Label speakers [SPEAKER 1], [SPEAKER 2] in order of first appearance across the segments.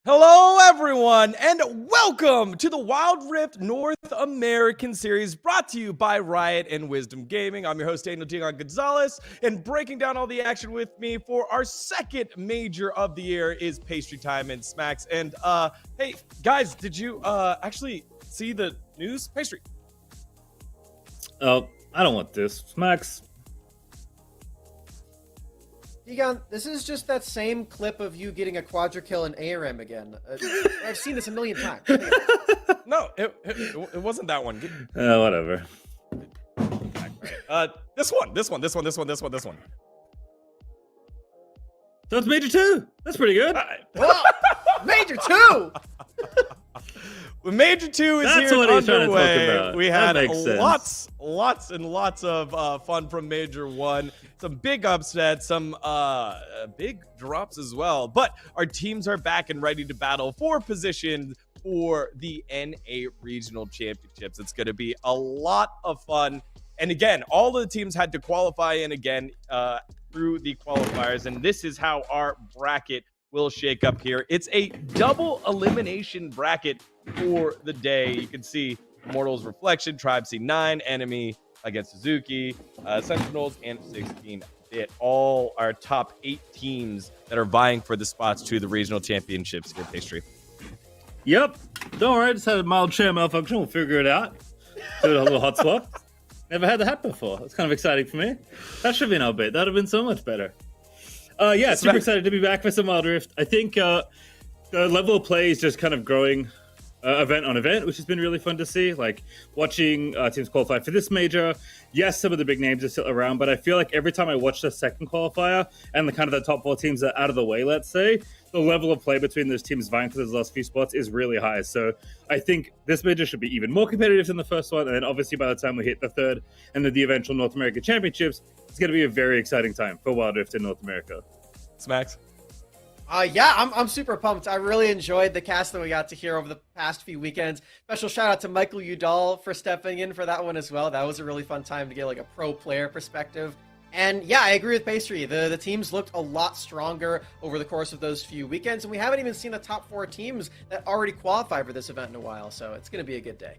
[SPEAKER 1] Hello, everyone, and welcome to the Wild Rift North American Series brought to you by Riot and Wisdom Gaming. I'm your host, Daniel Dion Gonzalez, and breaking down all the action with me for our second major of the year is Pastry Time and Smacks. And, hey, guys, did you actually see the news? Pastry.
[SPEAKER 2] Oh, I don't want this. Smacks.
[SPEAKER 3] Egon, this is just that same clip of you getting a quadra kill in ARM again. I've seen this a million times.
[SPEAKER 1] No, it wasn't that one.
[SPEAKER 2] Whatever.
[SPEAKER 1] This one.
[SPEAKER 2] So it's Major 2. That's pretty good.
[SPEAKER 3] Whoa! Major 2!
[SPEAKER 1] Major 2 is
[SPEAKER 2] That's
[SPEAKER 1] here
[SPEAKER 2] what he's trying to talk about.
[SPEAKER 1] We had
[SPEAKER 2] lots
[SPEAKER 1] and lots of fun from Major 1. Some big upsets, some big drops as well. But our teams are back and ready to battle for position for the NA Regional Championships. It's going to be a lot of fun. And again, all of the teams had to qualify in again through the qualifiers. And this is how our bracket will shake up here. It's a double elimination bracket for the day. You can see Immortals, Reflection, Tribe C9, Enemy against Suzuki, Sentinels, and 16-Bit. All our top 8 teams that are vying for the spots to the regional championships here, Pastry.
[SPEAKER 2] Yep. Don't worry, just had a mild chair malfunction. We'll figure it out. Do a little hot swap. Never had that happen before. It's kind of exciting for me. That should have been our bit. That would have been so much better. Yeah, super excited to be back for some Wild Rift. I think the level of play is just kind of growing event on event, which has been really fun to see. Like watching teams qualify for this major. Yes, some of the big names are still around, but I feel like every time I watch the second qualifier and the kind of the top 4 teams that are out of the way, let's say, the level of play between those teams vying for those last few spots is really high. So I think this major should be even more competitive than the first one. And then obviously by the time we hit the third and then the eventual North American Championships, it's going to be a very exciting time for Wild Rift in North America.
[SPEAKER 1] Smacks.
[SPEAKER 3] Yeah, I'm super pumped. I really enjoyed the cast that we got to hear over the past few weekends. Special shout out to Michael Udall for stepping in for that one as well. That was a really fun time to get like a pro player perspective. And yeah, I agree with Pastry. The teams looked a lot stronger over the course of those few weekends, and we haven't even seen the top 4 teams that already qualify for this event in a while, so it's going to be a good day.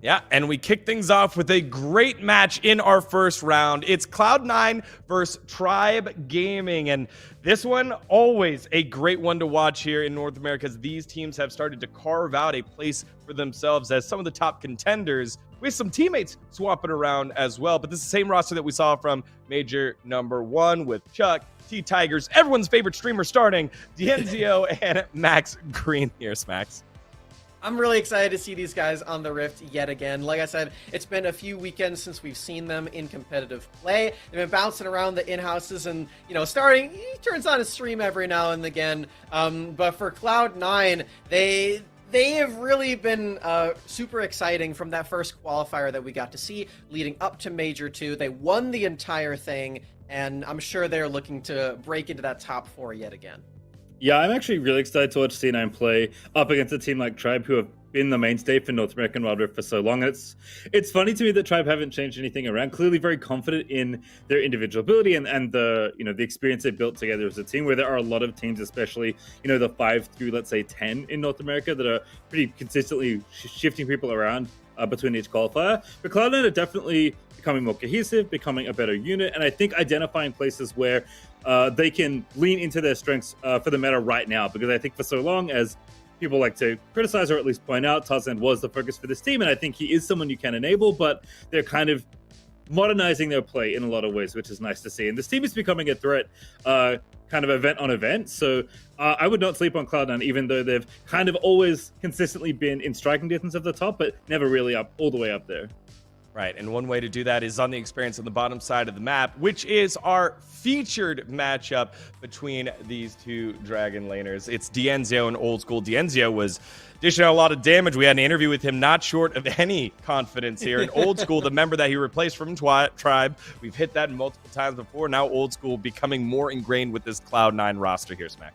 [SPEAKER 1] Yeah, and we kick things off with a great match in our first round. It's Cloud9 versus Tribe Gaming, and this one, always a great one to watch here in North America, as these teams have started to carve out a place for themselves as some of the top contenders, with some teammates swapping around as well. But this is the same roster that we saw from Major number 1 with Chuck, T-Tigers, everyone's favorite streamer starting, D'Enzio, and Max Green here, Smacks.
[SPEAKER 3] I'm really excited to see these guys on the Rift yet again. Like I said, it's been a few weekends since we've seen them in competitive play. They've been bouncing around the in-houses and, starting, he turns on his stream every now and again. But for Cloud9, they have really been super exciting from that first qualifier that we got to see leading up to Major 2. They won the entire thing, and I'm sure they're looking to break into that top 4 yet again.
[SPEAKER 2] Yeah, I'm actually really excited to watch C9 play up against a team like Tribe, who have been the mainstay for North American Wild Rift for so long. It's funny to me that Tribe haven't changed anything around. Clearly very confident in their individual ability and the the experience they built together as a team, where there are a lot of teams, especially the 5 through let's say 10 in North America, that are pretty consistently shifting people around between each qualifier. But Cloud9 are definitely becoming more cohesive, becoming a better unit, and I think identifying places where they can lean into their strengths for the meta right now, because I think for so long, as people like to criticize or at least point out, Tarzan was the focus for this team, and I think he is someone you can enable, but they're kind of modernizing their play in a lot of ways, which is nice to see. And this team is becoming a threat kind of event on event, so I would not sleep on Cloud9, even though they've kind of always consistently been in striking distance of the top, but never really up all the way up there.
[SPEAKER 1] Right, and one way to do that is on the experience on the bottom side of the map, which is our featured matchup between these two Dragon laners. It's D'Enzio and Old School. D'Enzio was dishing out a lot of damage. We had an interview with him, not short of any confidence here. And Old School, the member that he replaced from Tribe, we've hit that multiple times before. Now Old School becoming more ingrained with this Cloud9 roster here, Smack.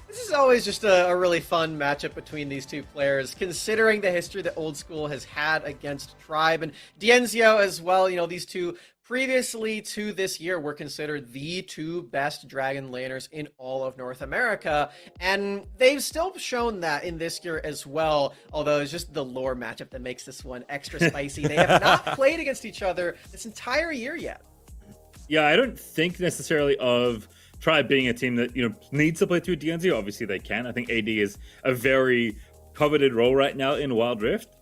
[SPEAKER 3] This is always just a really fun matchup between these two players, considering the history that Old School has had against Tribe, and D'Enzio as well. These two previously to this year were considered the two best dragon laners in all of North America, and they've still shown that in this year as well, although it's just the lore matchup that makes this one extra spicy. They have not played against each other this entire year yet.
[SPEAKER 2] Yeah, I don't think necessarily of Tribe being a team that, needs to play through DNZ. Obviously they can. I think AD is a very coveted role right now in Wild Rift.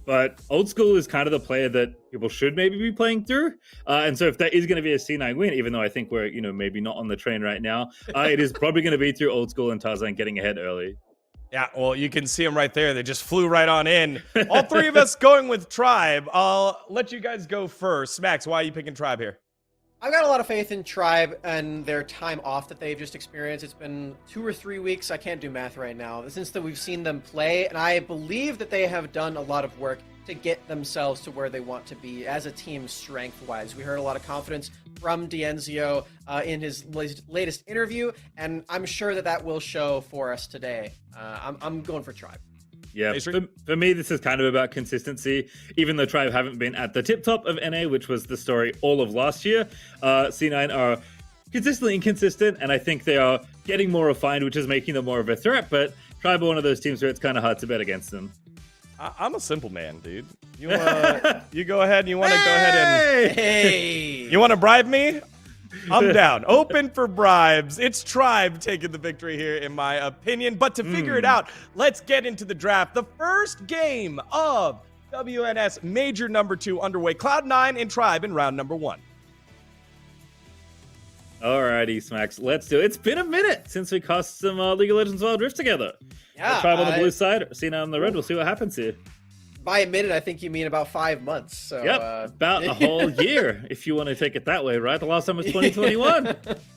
[SPEAKER 2] But Old School is kind of the player that people should maybe be playing through. And so if that is going to be a C9 win, even though I think we're, maybe not on the train right now, it is probably going to be through Old School and Tarzan getting ahead early.
[SPEAKER 1] Yeah, well, you can see them right there. They just flew right on in. All three of us going with Tribe. I'll let you guys go first. Max, why are you picking Tribe here?
[SPEAKER 3] I've got a lot of faith in Tribe and their time off that they've just experienced. It's been 2 or 3 weeks. I can't do math right now since we've seen them play, and I believe that they have done a lot of work to get themselves to where they want to be as a team strength-wise. We heard a lot of confidence from D'Enzio in his latest interview, and I'm sure that will show for us today. I'm going for Tribe.
[SPEAKER 2] Yeah, for me, this is kind of about consistency. Even though Tribe haven't been at the tip-top of NA, which was the story all of last year, C9 are consistently inconsistent, and I think they are getting more refined, which is making them more of a threat, but Tribe are one of those teams where it's kind of hard to bet against them.
[SPEAKER 1] I'm a simple man, dude. You go ahead and you want to go ahead and...
[SPEAKER 3] Hey!
[SPEAKER 1] You want to bribe me? I'm down. Open for bribes. It's Tribe taking the victory here, in my opinion. But to figure it out, let's get into the draft. The first game of WNS Major number 2 underway. Cloud9 and Tribe in round number 1.
[SPEAKER 2] Alrighty, Smacks. Let's do it. It's been a minute since we cast some League of Legends Wild Rift together.
[SPEAKER 3] Yeah.
[SPEAKER 2] Tribe on the blue side, C9 on the red. We'll see what happens here.
[SPEAKER 3] By a minute, I think you mean about 5 months. So,
[SPEAKER 2] yep, about a whole year, if you want to take it that way, right? The last time was 2021.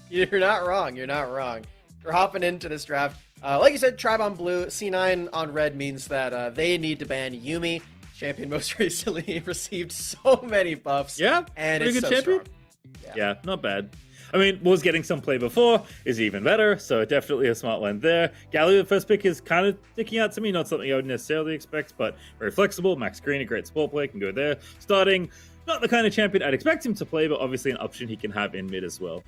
[SPEAKER 3] You're not wrong. You're not wrong. We're hopping into this draft. Like you said, Tribe on blue, C9 on red means that they need to ban Yuumi. Champion most recently received so many buffs.
[SPEAKER 2] Yeah,
[SPEAKER 3] and
[SPEAKER 2] pretty
[SPEAKER 3] it's
[SPEAKER 2] good
[SPEAKER 3] so
[SPEAKER 2] champion.
[SPEAKER 3] Strong.
[SPEAKER 2] Yeah, not bad. I mean, was getting some play before is even better, so definitely a smart one there. Galio, the first pick, is kind of sticking out to me. Not something I would necessarily expect, but very flexible. Max Green, a great support player, can go there. Starting, not the kind of champion I'd expect him to play, but obviously an option he can have in mid as well.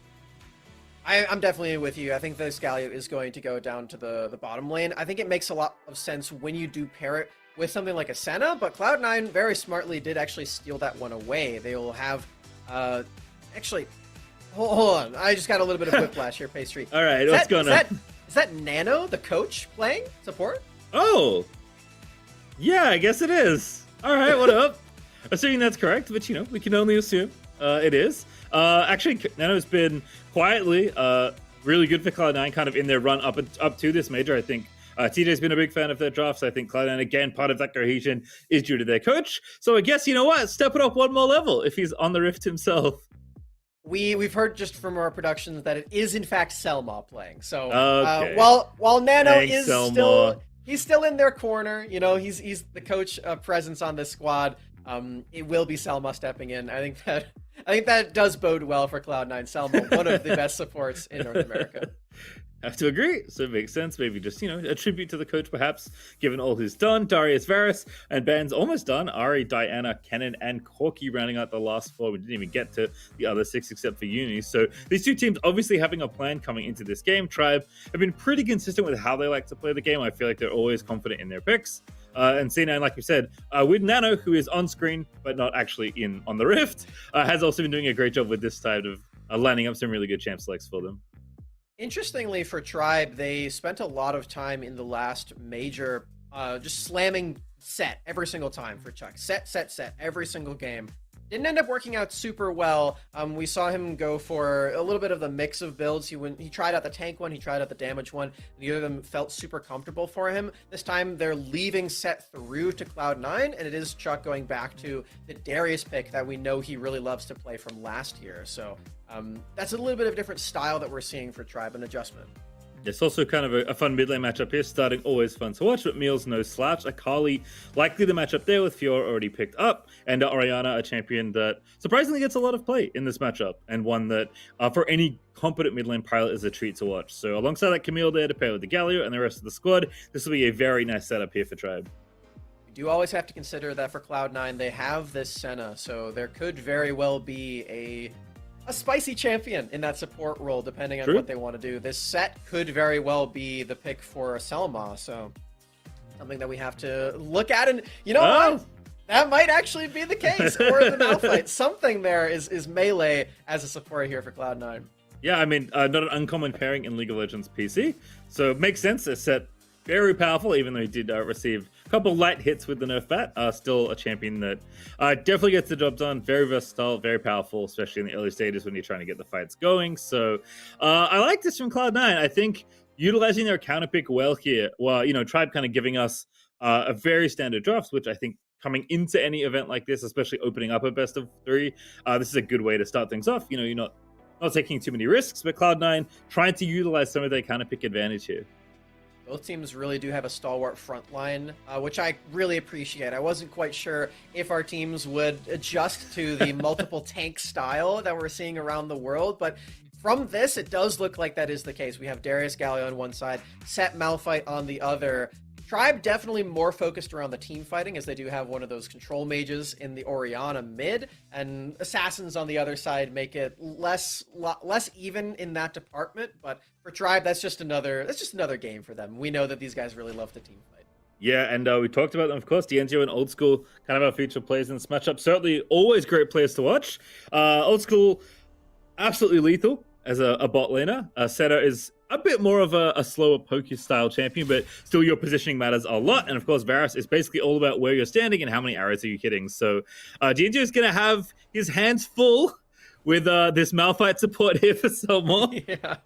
[SPEAKER 3] I'm definitely with you. I think this Galio is going to go down to the bottom lane. I think it makes a lot of sense when you do pair it with something like a Senna, but Cloud9 very smartly did actually steal that one away. They will have... actually... Hold on, I just got a little bit of whiplash here, Pastry.
[SPEAKER 2] All right, what's going on?
[SPEAKER 3] Is that Nano, the coach, playing support?
[SPEAKER 2] Oh! Yeah, I guess it is. All right, what up? Assuming that's correct, but we can only assume it is. Actually, Nano's been quietly really good for Cloud9, kind of in their run up to this major. I think TJ's been a big fan of their drafts. I think Cloud9, again, part of that cohesion is due to their coach. So I guess, step it up one more level if he's on the Rift himself.
[SPEAKER 3] We've heard just from our productions that it is in fact Selma playing. So
[SPEAKER 2] okay.
[SPEAKER 3] While Nano
[SPEAKER 2] Thanks,
[SPEAKER 3] is
[SPEAKER 2] Selma.
[SPEAKER 3] still in their corner, he's the coach presence on this squad. It will be Selma stepping in. I think that does bode well for Cloud9. Selma, one of the best supports in North America.
[SPEAKER 2] Have to agree. So it makes sense. Maybe just, a tribute to the coach, perhaps, given all he's done. Darius Varus and Ben's almost done. Ari, Diana, Kennen, and Corky rounding out the last 4. We didn't even get to the other 6 except for Uni. So these two teams obviously having a plan coming into this game. Tribe have been pretty consistent with how they like to play the game. I feel like they're always confident in their picks. And C9, like you said, with Nano, who is on screen but not actually on the Rift, has also been doing a great job with this side of lining up some really good champ selects for them.
[SPEAKER 3] Interestingly, for Tribe, they spent a lot of time in the last major just slamming set every single time for Chuck. Set every single game. Didn't end up working out super well. We saw him go for a little bit of the mix of builds. He tried out the tank one, he tried out the damage one. Neither of them felt super comfortable for him. This time they're leaving set through to Cloud9, and it is Chuck going back to the Darius pick that we know he really loves to play from last year. So that's a little bit of a different style that we're seeing for Tribe, an adjustment.
[SPEAKER 2] It's also kind of a fun mid lane matchup here, starting always fun to watch, but Meals no slouch. Akali, likely the matchup there with Fiora already picked up, and Orianna, a champion that surprisingly gets a lot of play in this matchup, and one that for any competent mid lane pilot is a treat to watch. So alongside that Camille there to pair with the Galio and the rest of the squad, this will be a very nice setup here for Tribe.
[SPEAKER 3] You do always have to consider that for Cloud9, they have this Senna, so there could very well be a spicy champion in that support role, depending on what they want to do. This set could very well be the pick for Selma, so something that we have to look at. And you know what? That might actually be the case, or the Malphite. Something there is melee as a support here for Cloud9.
[SPEAKER 2] Yeah, I mean, not an uncommon pairing in League of Legends PC, so it makes sense. A set very powerful, even though he did receive a couple light hits with the nerf bat. Still a champion that definitely gets the job done. Very versatile, very powerful, especially in the early stages when you're trying to get the fights going. So I like this from Cloud9. I think utilizing their counter pick well here, well, you know, Tribe kind of giving us a very standard drafts, which I think coming into any event like this, especially opening up a best of 3, this is a good way to start things off. You know, you're not taking too many risks, but Cloud9 trying to utilize some of their counter pick advantage here.
[SPEAKER 3] Both teams really do have a stalwart front line, which I really appreciate. I wasn't quite sure if our teams would adjust to the multiple tank style that we're seeing around the world, but from this, it does look like that is the case. We have Darius Galio on one side, Set Malphite on the other. Tribe definitely more focused around the team fighting, as they do have one of those control mages in the Orianna mid, and Assassins on the other side make it less even in that department. But for Tribe, that's just another game for them. We know that these guys really love the team fight.
[SPEAKER 2] Yeah, and we talked about them, of course. D'Angelo and Old School, kind of our featured players in this matchup. Certainly, always great players to watch. Old School, absolutely lethal as a bot laner. Seta is a bit more of a slower pokey style champion, but still your positioning matters a lot. And of course, Varus is basically all about where you're standing and how many arrows are you hitting. So D'Angelo is going to have his hands full with this Malphite support here for Selma.
[SPEAKER 3] Yeah.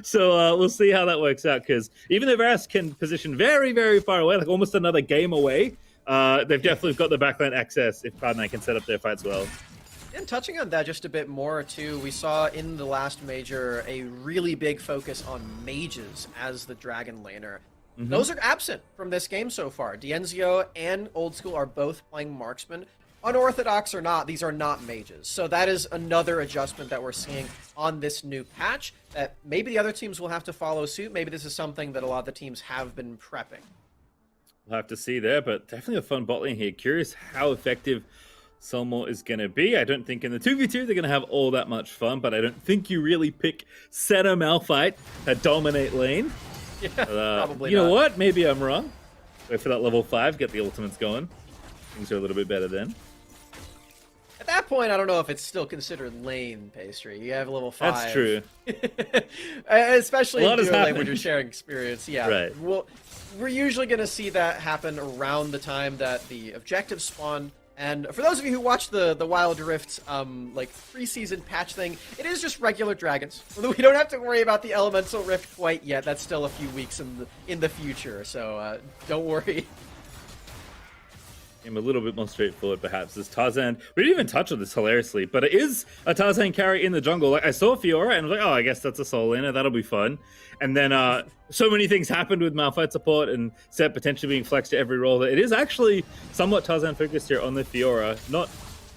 [SPEAKER 2] So we'll see how that works out, because even though Varus can position very, very far away, like almost another game away, they've definitely got the backline access if Cloud9 can set up their fights well.
[SPEAKER 3] And touching on that just a bit more too, we saw in the last major a really big focus on mages as the dragon laner. Mm-hmm. Those are absent from this game so far. D'Angelo and Old School are both playing marksman. Unorthodox or not, these are not mages. So that is another adjustment that we're seeing on this new patch that maybe the other teams will have to follow suit. Maybe this is something that a lot of the teams have been prepping.
[SPEAKER 2] We'll have to see there, but definitely a fun bot lane here. Curious how effective Selma is going to be. I don't think in the 2v2 they're going to have all that much fun, but I don't think you really pick Seta Malphite to dominate lane.
[SPEAKER 3] Yeah, probably
[SPEAKER 2] you
[SPEAKER 3] not.
[SPEAKER 2] know what? Maybe I'm wrong. Wait for that level 5, get the ultimates going. Things are a little bit better then.
[SPEAKER 3] At that point, I don't know if it's still considered lane pastry. You have level 5.
[SPEAKER 2] That's true.
[SPEAKER 3] Especially in duo lane when
[SPEAKER 2] happened.
[SPEAKER 3] you're sharing experience. Yeah.
[SPEAKER 2] Right.
[SPEAKER 3] Well, we're usually going to see that happen around the time that the objectives spawn. And for those of you who watch the Wild Rift like preseason patch thing, it is just regular dragons. We don't have to worry about the Elemental Rift quite yet. That's still a few weeks in the future, so don't worry.
[SPEAKER 2] I'm a little bit more straightforward, perhaps. This Tarzan, we didn't even touch on this hilariously, but it is a Tarzan carry in the jungle. Like I saw Fiora and I was like, oh, I guess that's a soul laner. That'll be fun. And then so many things happened with Malphite support and Set potentially being flexed to every role that it is actually somewhat Tarzan focused here on the Fiora. Not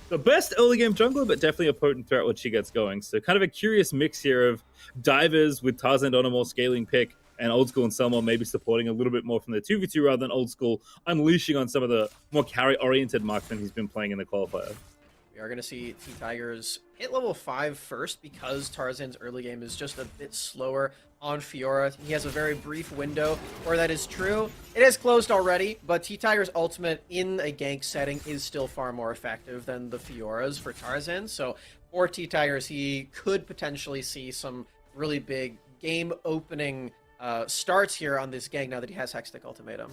[SPEAKER 2] the best early game jungler, but definitely a potent threat when she gets going. So kind of a curious mix here of divers with Tarzan on a more scaling pick, and Old School and Selma maybe supporting a little bit more from the 2v2 rather than Old School unleashing on some of the more carry-oriented marksmen he's been playing in the qualifier.
[SPEAKER 3] We are going to see T-Tigers hit level 5 first because Tarzan's early game is just a bit slower on Fiora. He has a very brief window where that is true. It has closed already, but T-Tiger's ultimate in a gank setting is still far more effective than the Fioras for Tarzan. So for T-Tigers, he could potentially see some really big game-opening starts here on this gank now that he has Hextech Ultimatum.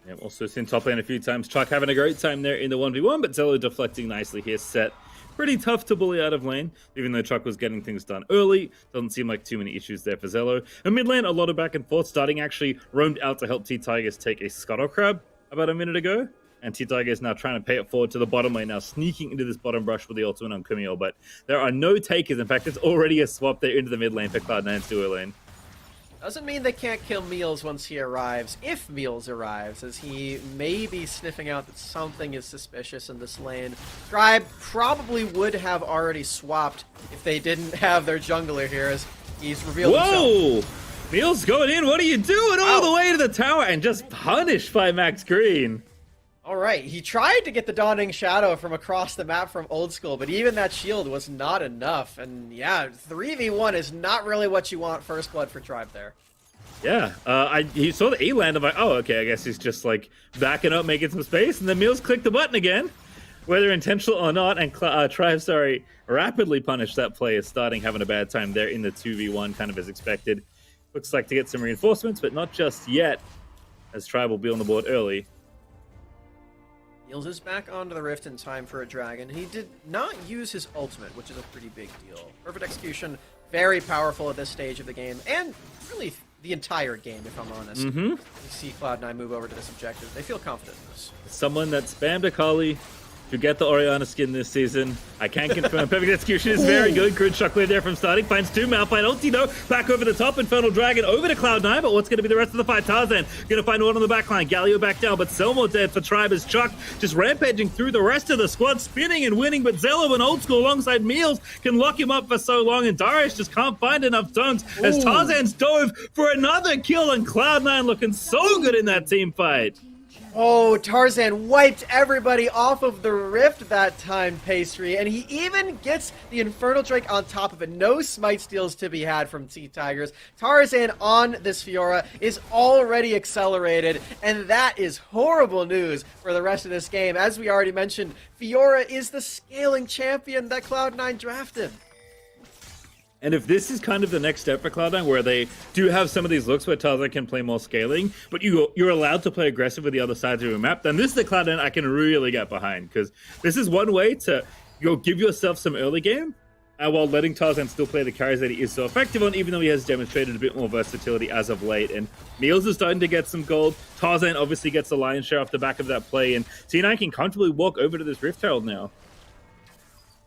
[SPEAKER 2] Yeah, also seen top lane a few times. Chuck having a great time there in the 1v1, but Zello deflecting nicely here. Set pretty tough to bully out of lane, even though Chuck was getting things done early. Doesn't seem like too many issues there for Zello. And mid lane, a lot of back and forth. Starting actually roamed out to help T-Tigers take a Scuttle Crab about a minute ago. And T-Tigers now trying to pay it forward to the bottom lane, now sneaking into this bottom brush with the ultimate on Kumiel. But there are no takers. In fact, it's already a swap there into the mid lane for Cloud9's duo lane.
[SPEAKER 3] Doesn't mean they can't kill Meals once he arrives, if Meals arrives, as he may be sniffing out that something is suspicious in this lane. Tribe probably would have already swapped if they didn't have their jungler here, as he's revealed himself.
[SPEAKER 2] Meals going in, what are you doing all the way to the tower and just punished by Max Green?
[SPEAKER 3] All right, he tried to get the Dawning Shadow from across the map from Old School, but even that shield was not enough. And yeah, 3v1 is not really what you want first blood for Tribe there.
[SPEAKER 2] Yeah, he saw the E land. I'm like, oh, okay, I guess he's just like backing up, making some space, and then Meals clicked the button again, whether intentional or not, and Tribe, rapidly punished that player, starting having a bad time there in the 2v1, kind of as expected. Looks like to get some reinforcements, but not just yet, as Tribe will be on the board early.
[SPEAKER 3] Niels is back onto the Rift in time for a Dragon. He did not use his ultimate, which is a pretty big deal. Perfect execution, very powerful at this stage of the game, and really the entire game, if I'm honest. You see Cloud9 move over to this objective. They feel confident in this.
[SPEAKER 2] Someone that spammed Akali to get the Orianna skin this season. I can confirm. Perfect execution is very good. Crude shockwave there from starting. Finds two. Malphite ulti though. Back over the top. Infernal Dragon over to Cloud9. But what's going to be the rest of the fight? Tarzan going to find one on the back line. Galio back down. But Selmo dead for Tribe as Chuck just rampaging through the rest of the squad. Spinning and winning. But Zello and Old School alongside Meals can lock him up for so long. And Darius just can't find enough zones as Tarzan's dove for another kill. And Cloud9 looking so good in that team fight.
[SPEAKER 3] Oh, Tarzan wiped everybody off of the Rift that time, Pastry, and he even gets the Infernal Drake on top of it. No smite steals to be had from T-Tigers. Tarzan on this Fiora is already accelerated, and that is horrible news for the rest of this game. As we already mentioned, Fiora is the scaling champion that Cloud9 drafted.
[SPEAKER 2] And if this is kind of the next step for Cloud9, where they do have some of these looks where Tarzan can play more scaling, but you're allowed to play aggressive with the other sides of your map, then this is the Cloud9 I can really get behind, because this is one way to give yourself some early game, while letting Tarzan still play the carries that he is so effective on, even though he has demonstrated a bit more versatility as of late. And Meals is starting to get some gold. Tarzan obviously gets the lion's share off the back of that play, and T9 can comfortably walk over to this Rift Herald now.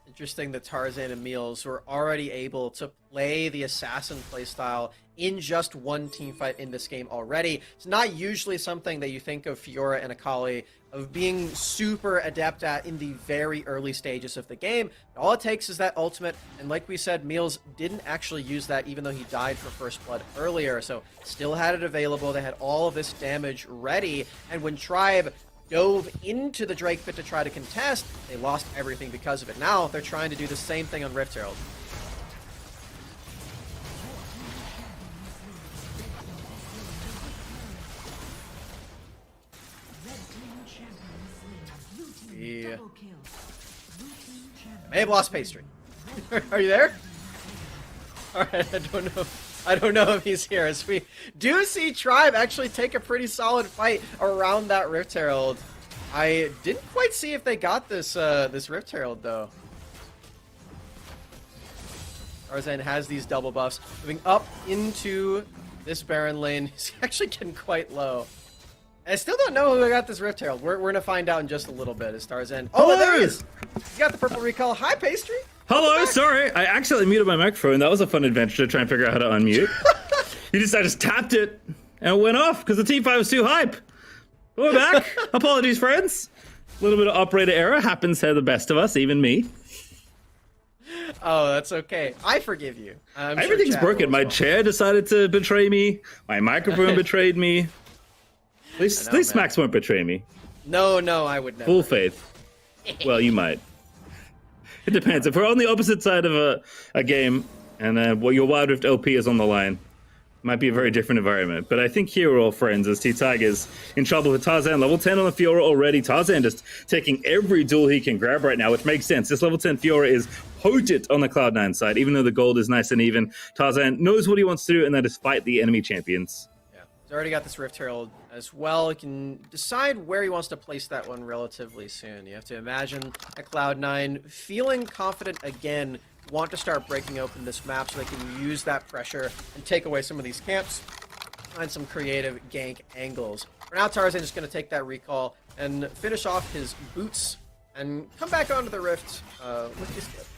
[SPEAKER 3] Interesting that Tarzan and Meals were already able to play the assassin playstyle in just one team fight in this game already. It's not usually something that you think of Fiora and Akali of being super adept at in the very early stages of the game. All it takes is that ultimate, and like we said, Meals didn't actually use that even though he died for first blood earlier, so still had it available. They had all of this damage ready, and when Tribe dove into the Drake pit to try to contest, they lost everything because of it. Now they're trying to do the same thing on Rift Herald. Yeah. May have lost Pastry. Are you there? Alright, I don't know if he's here, as we do see Tribe actually take a pretty solid fight around that Rift Herald. I didn't quite see if they got this this Rift Herald though. Tarzan has these double buffs. Moving up into this Baron lane. He's actually getting quite low. I still don't know who got this Rift Herald. We're gonna find out in just a little bit as Tarzan. Oh, there he is! He got the purple recall. Hi, Pastry!
[SPEAKER 2] Hello, sorry. I accidentally muted my microphone. That was a fun adventure to try and figure out how to unmute. I just tapped it and it went off because the team fight was too hype. We're back. Apologies, friends. A little bit of operator error happens to the best of us, even me.
[SPEAKER 3] Oh, that's okay. I forgive you.
[SPEAKER 2] Everything's broken. My chair decided to betray me. My microphone betrayed me. At least Max won't betray me.
[SPEAKER 3] No, I would never.
[SPEAKER 2] Full faith. Well, you might. It depends. If we're on the opposite side of a game, and your Wild Rift LP is on the line, it might be a very different environment. But I think here we're all friends, as T-Tiger's in trouble with Tarzan. Level 10 on the Fiora already. Tarzan just taking every duel he can grab right now, which makes sense. This level 10 Fiora is potent on the Cloud9 side. Even though the gold is nice and even, Tarzan knows what he wants to do, and that is fight the enemy champions.
[SPEAKER 3] He's already got this Rift Herald as well. He can decide where he wants to place that one relatively soon. You have to imagine at Cloud9 feeling confident again, want to start breaking open this map so they can use that pressure and take away some of these camps, find some creative gank angles. For now, Tarzan is going to take that recall and finish off his boots and come back onto the Rift with his gift.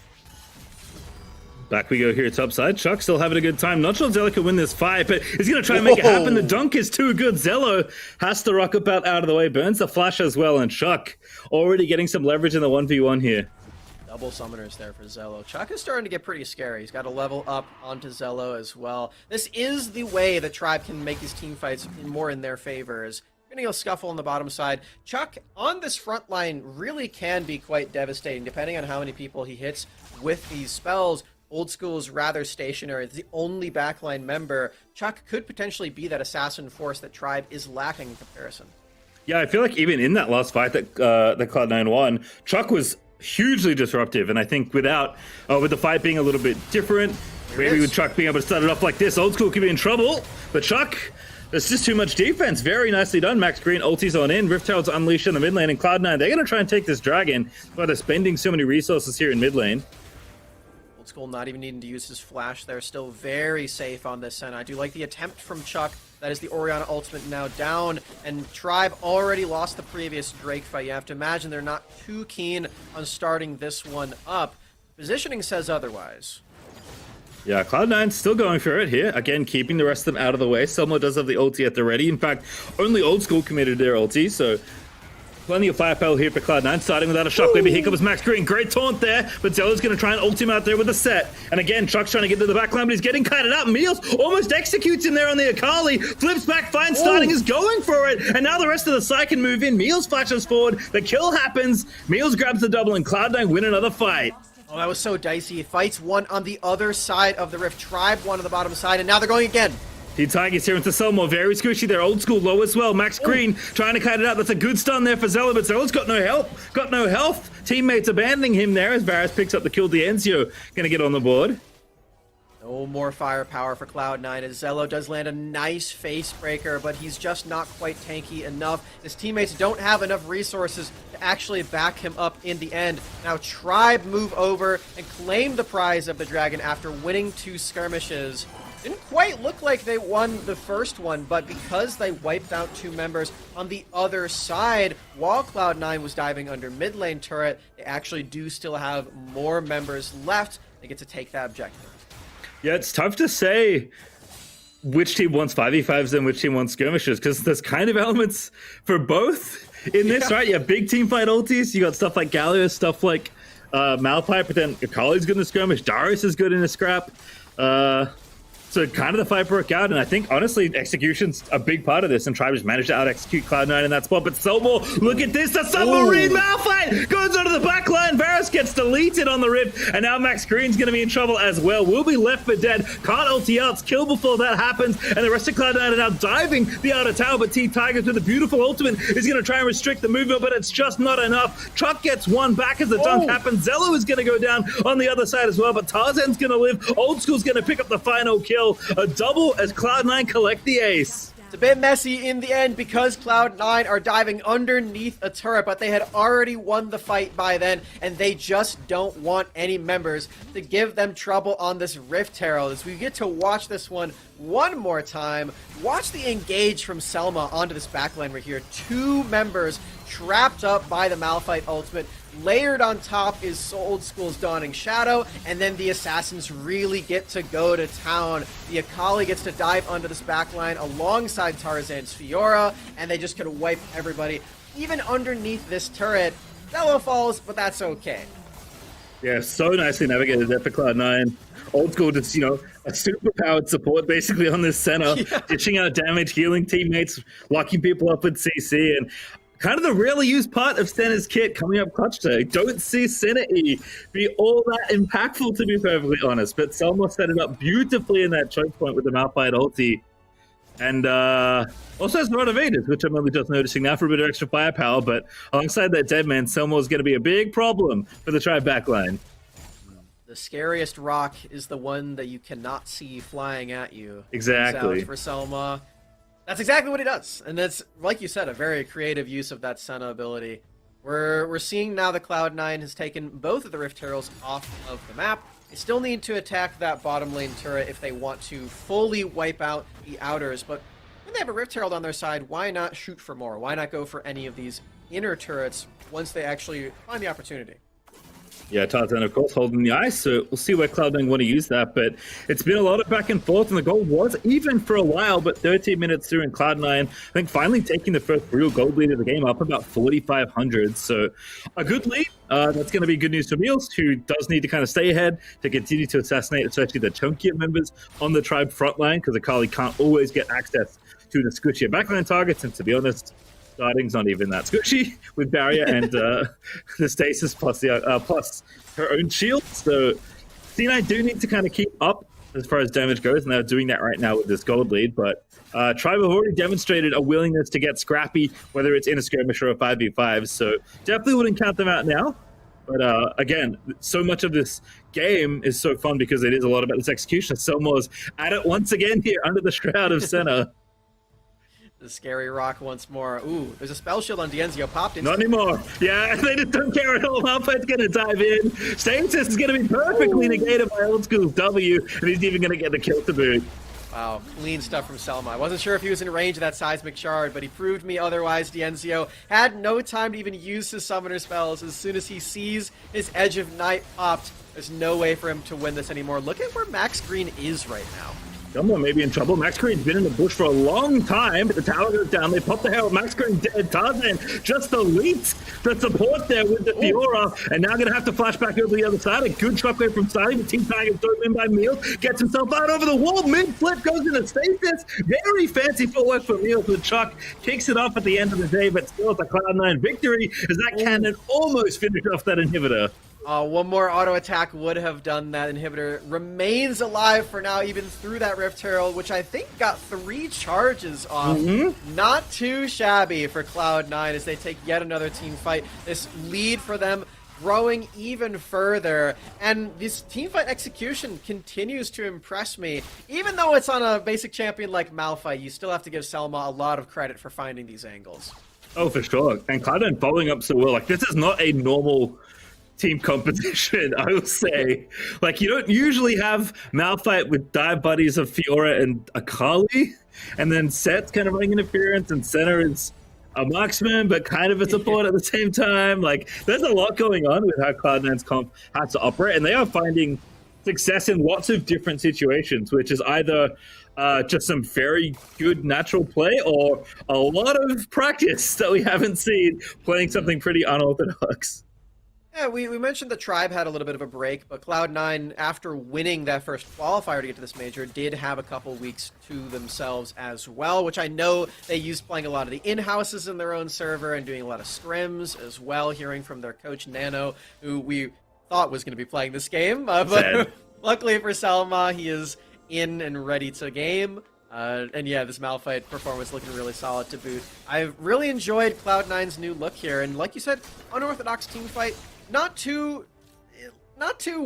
[SPEAKER 2] Back we go here topside. Chuck still having a good time. Not sure Zello can win this fight, but he's going to try and make it happen. The dunk is too good. Zello has to rock about out of the way. Burns the flash as well, and Chuck already getting some leverage in the 1v1 here.
[SPEAKER 3] Double summoners there for Zello. Chuck is starting to get pretty scary. He's got to level up onto Zello as well. This is the way that Tribe can make these team fights more in their favor, is Getting a scuffle on the bottom side. Chuck on this front line really can be quite devastating depending on how many people he hits with these spells. Old School is rather stationary. It's the only backline member. Chuck could potentially be that assassin force that Tribe is lacking in comparison.
[SPEAKER 2] Yeah, I feel like even in that last fight that Cloud9 won, Chuck was hugely disruptive, and I think with the fight being a little bit different, maybe with Chuck being able to start it off like this, Old School could be in trouble. But Chuck, there's just too much defense. Very nicely done. Max Green ultis on in. Rift Herald's unleashed on the mid lane, and Cloud9, they're going to try and take this dragon, but they're spending so many resources here in mid lane.
[SPEAKER 3] Old School not even needing to use his flash. They're still very safe on this, and I do like the attempt from Chuck. That is the Orianna ultimate now down, and Tribe already lost the previous Drake fight. You have to imagine they're not too keen on starting this one up. Positioning says otherwise.
[SPEAKER 2] Yeah, Cloud9's still going for it here. Again, keeping the rest of them out of the way. Selma does have the ulti at the ready. In fact, only Old School committed their ulti, so plenty of firepower here for Cloud9, starting without a shockwave. Here comes Max Green. Great taunt there, but Zella's going to try and ult him out there with a set. And again, Chuck's trying to get to the backline, but he's getting kited out. Meals almost executes him there on the Akali. Flips back, fine starting, is going for it. And now the rest of the side can move in. Meals flashes forward. The kill happens. Meals grabs the double, and Cloud9 win another fight.
[SPEAKER 3] Oh, that was so dicey. Fights one on the other side of the Rift. Tribe one on the bottom side, and now they're going again.
[SPEAKER 2] Team Tigers here into Selma, very squishy there. Old School low as well. Max Green trying to kite it out. That's a good stun there for Zella, but Zella's got no help, got no health. Teammates abandoning him there as Varus picks up the kill. Dienzio gonna get on the board.
[SPEAKER 3] No more firepower for Cloud9 as Zello does land a nice face breaker, but he's just not quite tanky enough. His teammates don't have enough resources to actually back him up in the end. Now Tribe move over and claim the prize of the dragon after winning 2 skirmishes. Didn't quite look like they won the first one, but because they wiped out 2 members on the other side while Cloud9 was diving under mid lane turret, they actually do still have more members left. They get to take that objective.
[SPEAKER 2] Yeah, it's tough to say which team wants 5v5s and which team wants skirmishes, because there's kind of elements for both in this, right? You have big team fight ultis, you got stuff like Galio, stuff like Malphite, but then Akali's good in a skirmish, Darius is good in a scrap. So kind of the fight broke out, and I think, honestly, execution's a big part of this, and Tribe just managed to out-execute Cloud9 in that spot, but Selmore, look at this, the submarine Malphite goes onto the back line, Varus gets deleted on the Rift, and now Max Green's going to be in trouble as well. Will be left for dead, can't ulti out, kill before that happens, and the rest of Cloud9 are now diving the outer tower, but Team Tigers with a beautiful ultimate is going to try and restrict the movement, but it's just not enough. Chuck gets one back as the dunk happens, Zello is going to go down on the other side as well, but Tarzan's going to live, Old School's going to pick up the final kill. A double as Cloud9 collect the ace.
[SPEAKER 3] It's a bit messy in the end because Cloud9 are diving underneath a turret, but they had already won the fight by then, and they just don't want any members to give them trouble on this Rift Herald. As we get to watch this one more time, watch the engage from Selma onto this backline right here. 2 members trapped up by the Malphite ultimate. Layered on top is Old School's Dawning Shadow, and then the Assassins really get to go to town. The Akali gets to dive under this backline alongside Tarzan's Fiora, and they just could wipe everybody. Even underneath this turret, Zello falls, but that's okay.
[SPEAKER 2] Yeah, so nicely navigated there for Cloud9. Old School just, a super-powered support basically on this center, dishing out damage, healing teammates, locking people up with CC, and kind of the rarely used part of Senna's kit coming up clutch today. Don't see Senna E be all that impactful, to be perfectly honest, but Selma set it up beautifully in that choke point with the Malphite ulti. And also has Motivators, which I'm only just noticing now for a bit of extra firepower, but alongside that dead man, Selma is going to be a big problem for the Tribe backline.
[SPEAKER 3] The scariest rock is the one that you cannot see flying at you.
[SPEAKER 2] Exactly.
[SPEAKER 3] For Selma. That's exactly what he does, and that's, like you said, a very creative use of that Senna ability. We're seeing now the Cloud9 has taken both of the Rift Heralds off of the map. They still need to attack that bottom lane turret if they want to fully wipe out the outers, but when they have a Rift Herald on their side, why not shoot for more? Why not go for any of these inner turrets once they actually find the opportunity?
[SPEAKER 2] Yeah, Tarzan, of course, holding the ice, so we'll see where Cloud9 want to use that, but it's been a lot of back and forth, and the goal was even for a while, but 13 minutes through, and Cloud9, I think, finally taking the first real gold lead of the game, up about 4,500, so a good lead. That's going to be good news for Meals, who does need to kind of stay ahead to continue to assassinate, especially the chunkier members on the Tribe front line, because Akali can't always get access to the squishier backline targets, and to be honest, starting's not even that squishy with barrier and the stasis plus her own shield. So C9 do need to kind of keep up as far as damage goes, and they're doing that right now with this gold lead. But Tribe have already demonstrated a willingness to get scrappy, whether it's in a skirmish or a 5v5. So definitely wouldn't count them out now. But again, so much of this game is so fun because it is a lot about this execution. Selma's at it once again here under the Shroud of Senna.
[SPEAKER 3] The scary rock once more. Ooh, there's a spell shield on Dienzio popped in.
[SPEAKER 2] Not anymore. Yeah, they just don't care at all. Malphite's going to dive in. Stasis is going to be perfectly negated by Old School's W, and he's even going to get the kill to boot.
[SPEAKER 3] Wow, clean stuff from Selma. I wasn't sure if he was in range of that seismic shard, but he proved me otherwise. Dienzio had no time to even use his summoner spells. As soon as he sees his Edge of Night popped, there's no way for him to win this anymore. Look at where Max Green is right now.
[SPEAKER 2] Someone may be in trouble. Max Green's been in the bush for a long time, but the tower goes down. They pop the hell. Max Green dead. Tarzan just elites the support there with the Fiora, and now going to have to flash back over the other side. A good shockwave from Sally, but Team Tiger thrown in by Meals. Gets himself out over the wall. Mid-flip goes into stasis. Very fancy footwork for Meals with Chuck. Kicks it off at the end of the day, but still it's a Cloud9 victory as that cannon almost finished off that inhibitor.
[SPEAKER 3] One more auto attack would have done that. Inhibitor remains alive for now, even through that Rift Herald, which I think got 3 charges off. Not too shabby for Cloud9 as they take yet another team fight. This lead for them growing even further, and this team fight execution continues to impress me. Even though it's on a basic champion like Malphite, you still have to give Selma a lot of credit for finding these angles.
[SPEAKER 2] Oh, for sure. And Cloud9 following up so well. Like, this is not a normal team competition, I will say. Like, you don't usually have Malphite with dive buddies of Fiora and Akali, and then Set's kind of running interference, and Center is a marksman, but kind of a support at the same time. Like, there's a lot going on with how Cloud9's comp has to operate, and they are finding success in lots of different situations, which is either just some very good natural play or a lot of practice that we haven't seen playing something pretty unorthodox.
[SPEAKER 3] Yeah, we mentioned the Tribe had a little bit of a break, but Cloud9, after winning that first qualifier to get to this major, did have a couple weeks to themselves as well, which I know they used playing a lot of the in-houses in their own server and doing a lot of scrims as well, hearing from their coach Nano, who we thought was going to be playing this game. But luckily for Selma, he is in and ready to game. And yeah, this Malphite performance looking really solid to boot. I've really enjoyed Cloud9's new look here, and like you said, unorthodox team fight. Not too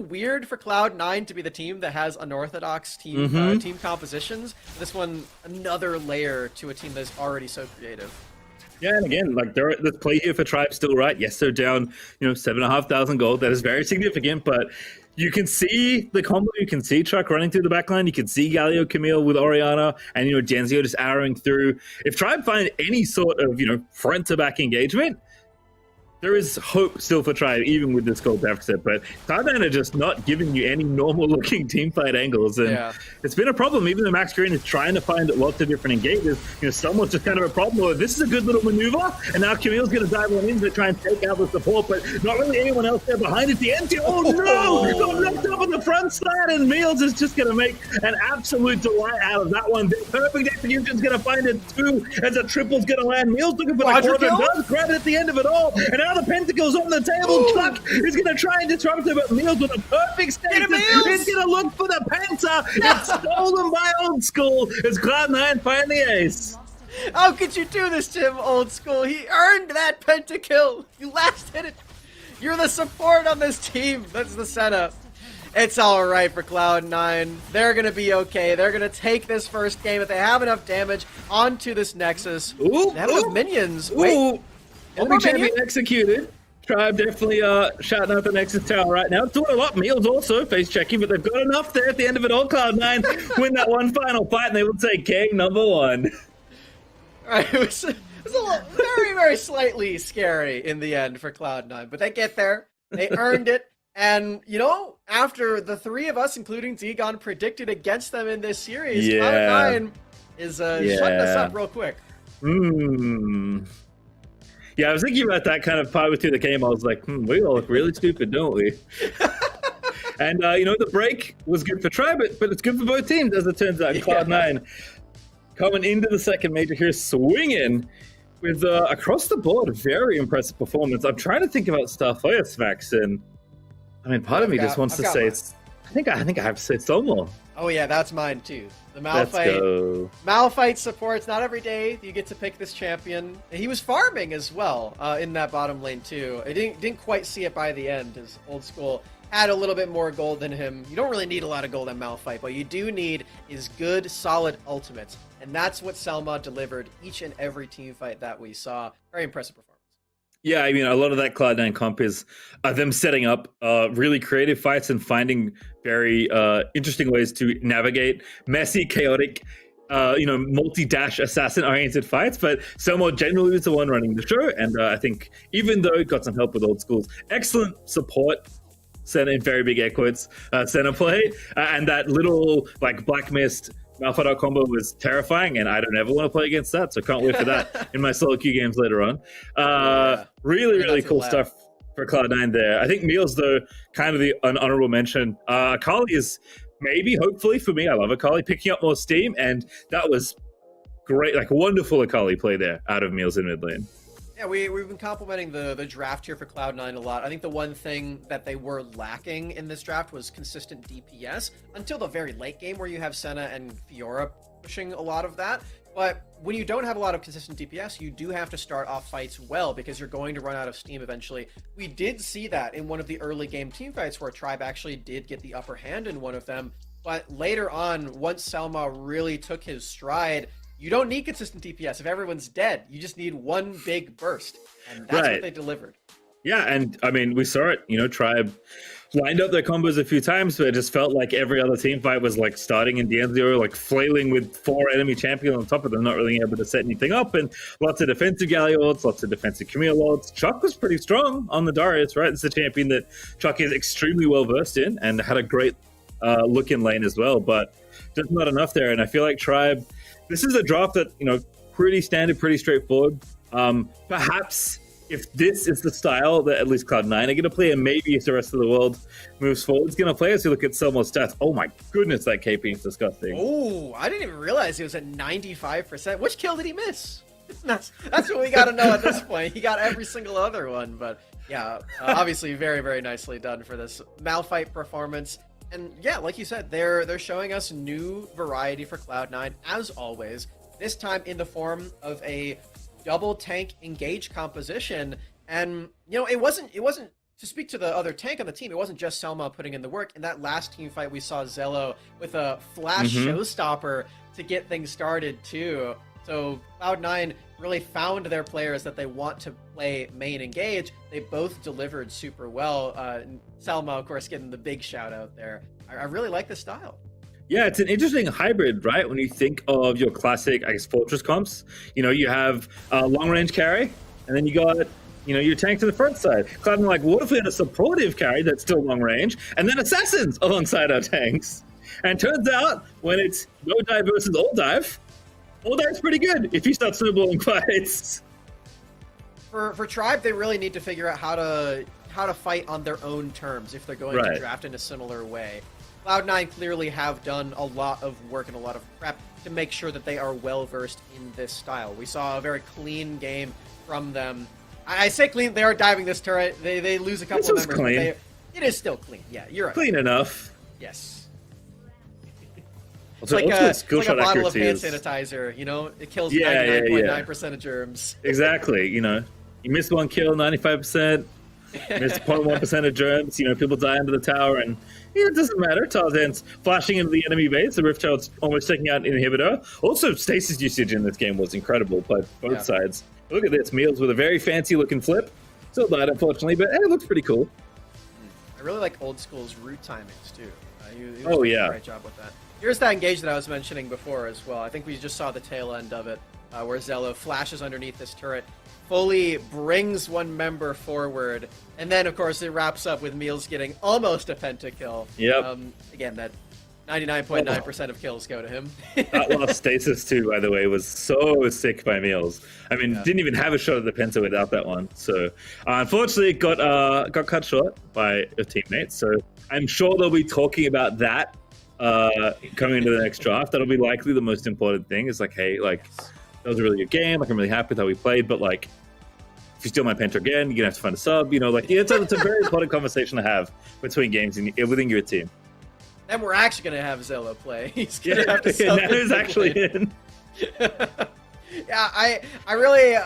[SPEAKER 3] weird for Cloud9 to be the team that has unorthodox team team compositions. This one, another layer to a team that's already so creative.
[SPEAKER 2] Yeah, and again, like, this play here for Tribe still right. Yes, they're down, 7,500 gold. That is very significant, but you can see the combo. You can see Chuck running through the backline. You can see Galio Camille with Oriana and, Genzio just arrowing through. If Tribe find any sort of, front-to-back engagement, there is hope still for Tribe, even with this gold deficit. But Cloud9 are just not giving you any normal-looking teamfight angles. And it's been a problem. Even though Max Green is trying to find lots of different engages, someone's just kind of a problem. Or this is a good little maneuver, and now Camille's going to dive on in to try and take out the support, but not really anyone else there behind it. The empty. Oh, no! Got knocked up on the front side, and Meals is just going to make an absolute delight out of that one. The perfect execution's going to find it, too, as a triple's going to land. Meals looking for the quarter, does grab it at the end of it all, and now the pentacle's on the table. Chuck is going to try and disrupt it, but Meals with a perfect status is going to look for the penta. It's stolen by Old School as Cloud9 find the ace.
[SPEAKER 3] How could you do this to him, Old School? He earned that pentakill. You last hit it. You're the support on this team. That's the setup. It's all right for Cloud9. They're going to be okay. They're going to take this first game if they have enough damage onto this Nexus. They have enough minions. Wait.
[SPEAKER 2] Only champion executed. Tribe definitely shouting out the Nexus Tower right now. Doing a lot. Meals also face checking, but they've got enough there at the end of it all. Cloud9 win that one final fight, and they will take game number 1.
[SPEAKER 3] All right, it was a little, very, very slightly scary in the end for Cloud9, but they get there. They earned it. And, after the 3 of us, including Degon, predicted against them in this series, Cloud9 is shutting us up real quick.
[SPEAKER 2] Yeah, I was thinking about that kind of partway through the game. I was like, we all look really stupid, don't we? And, the break was good for Tribe, but it's good for both teams, as it turns out. Cloud9 coming into the second major here, swinging with across the board, very impressive performance. I'm trying to think about Starfire Smacks, and I mean, part of me just wants to say it's. I think I have to say Somo.
[SPEAKER 3] Oh yeah, that's mine too. The
[SPEAKER 2] Let's go.
[SPEAKER 3] Malphite supports. Not every day you get to pick this champion. And he was farming as well in that bottom lane too. I didn't quite see it by the end, as Old School had a little bit more gold than him. You don't really need a lot of gold on Malphite. What you do need is good, solid ultimates. And that's what Selma delivered each and every team fight that we saw. Very impressive performance.
[SPEAKER 2] Yeah, I mean, a lot of that Cloud9 comp is them setting up really creative fights and finding very interesting ways to navigate messy, chaotic, multi-dash assassin-oriented fights. But Selma generally was the one running the show, and I think even though it got some help with Old School's excellent support, center in very big air quotes, center play, and that little like Black Mist Malphite combo was terrifying, and I don't ever want to play against that, so can't wait for that in my solo queue games later on. Really cool stuff for Cloud9 there. I think Meals, though, kind of an honorable mention. Akali is maybe, hopefully for me, I love Akali, picking up more steam, and that was great, like wonderful Akali play there out of Meals in mid lane.
[SPEAKER 3] Yeah, we've been complimenting the draft here for Cloud9 a lot. I think the one thing that they were lacking in this draft was consistent DPS until the very late game where you have Senna and Fiora pushing a lot of that. But when you don't have a lot of consistent DPS, you do have to start off fights well because you're going to run out of steam eventually. We did see that in one of the early game team fights where Tribe actually did get the upper hand in one of them. But later on, once Selma really took his stride, you don't need consistent DPS. If everyone's dead, you just need one big burst. And that's what they delivered. Yeah,
[SPEAKER 2] and I mean, we saw it. Tribe lined up their combos a few times, but it just felt like every other team fight was like starting in DN0, like flailing with 4 enemy champions on top of them, not really able to set anything up, and lots of defensive Galliards, lots of defensive Camille Lords. Chuck was pretty strong on the Darius, right? It's a champion that Chuck is extremely well versed in and had a great look in lane as well, but just not enough there. And I feel like Tribe, this is a draft that, pretty standard, pretty straightforward. Perhaps if this is the style that at least Cloud9 are going to play, and maybe if the rest of the world moves forward, it's going to play as you look at Selma's stats. Oh my goodness, that KP is disgusting.
[SPEAKER 3] Oh, I didn't even realize he was at 95%. Which kill did he miss? That's what we got to know at this point. He got every single other one, but yeah, obviously very, very nicely done for this Malphite performance. And yeah, like you said, they're showing us new variety for Cloud9 as always. This time in the form of a double tank engage composition, and it wasn't to speak to the other tank on the team. It wasn't just Selma putting in the work. In that last team fight, we saw Zello with a flash showstopper to get things started too. So Cloud9 really found their players that they want to play main engage. They both delivered super well. Selma, of course, getting the big shout out there. I really like this style.
[SPEAKER 2] Yeah, it's an interesting hybrid, right? When you think of your classic, Fortress comps, you have long range carry, and then you got, your tank to the front side. Cloud9 like, what if we had a supportive carry that's still long range, and then assassins alongside our tanks? And turns out, when it's no dive versus all dive's pretty good if you start snowballing fights.
[SPEAKER 3] For Tribe, they really need to figure out how to fight on their own terms if they're going to draft in a similar way. Cloud9 clearly have done a lot of work and a lot of prep to make sure that they are well-versed in this style. We saw a very clean game from them. I say clean, they are diving this turret. They lose a couple of members.
[SPEAKER 2] Clean.
[SPEAKER 3] It is still clean. Yeah, you're right.
[SPEAKER 2] Clean enough.
[SPEAKER 3] Yes.
[SPEAKER 2] It's
[SPEAKER 3] like a bottle of hand sanitizer, it kills 99.9% of germs.
[SPEAKER 2] Exactly, you miss one kill, 95%. Missed 0.1% of germs. People die under the tower, and it doesn't matter. Tarzan's flashing into the enemy base. The Rift Child's almost taking out an inhibitor. Also, stasis usage in this game was incredible by both sides. Look at this. Meals with a very fancy looking flip. Still died, unfortunately, but it looks pretty cool.
[SPEAKER 3] I really like Old School's root timings, too. He was
[SPEAKER 2] doing
[SPEAKER 3] a great job with that. Here's that engage that I was mentioning before as well. I think we just saw the tail end of it, where Zello flashes underneath this turret, fully brings one member forward, and then, of course, it wraps up with Meals getting almost a pentakill.
[SPEAKER 2] Yep.
[SPEAKER 3] Again, that 99.9% of kills go to him.
[SPEAKER 2] That last stasis, too, by the way, was so sick by Meals. I mean, didn't even have a shot at the penta without that one. So, unfortunately, got cut short by a teammate. So, I'm sure they'll be talking about that coming into the next draft. That'll be likely the most important thing. Is like, hey, like that was a really good game. Like I'm really happy with how we played, but like if you steal my Penta again, you're gonna have to find a sub. You know, like it's a very important conversation to have between games and within your team.
[SPEAKER 3] And we're actually gonna have Zilla play. He's gonna have to sub
[SPEAKER 2] Nano's actually in.
[SPEAKER 3] Yeah, I really,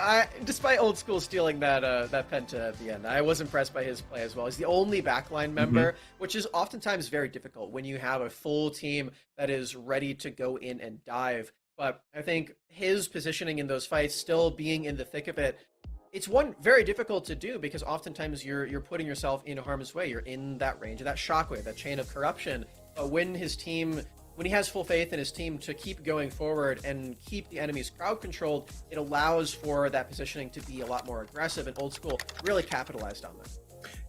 [SPEAKER 3] despite Old School stealing that Penta at the end, I was impressed by his play as well. He's the only backline member, which is oftentimes very difficult when you have a full team that is ready to go in and dive. But I think his positioning in those fights, still being in the thick of it, it's very difficult to do because oftentimes you're putting yourself in harm's way. You're in that range of that shockwave, that chain of corruption. But when he has full faith in his team to keep going forward and keep the enemy's crowd controlled, it allows for that positioning to be a lot more aggressive, and Old School really capitalized on that.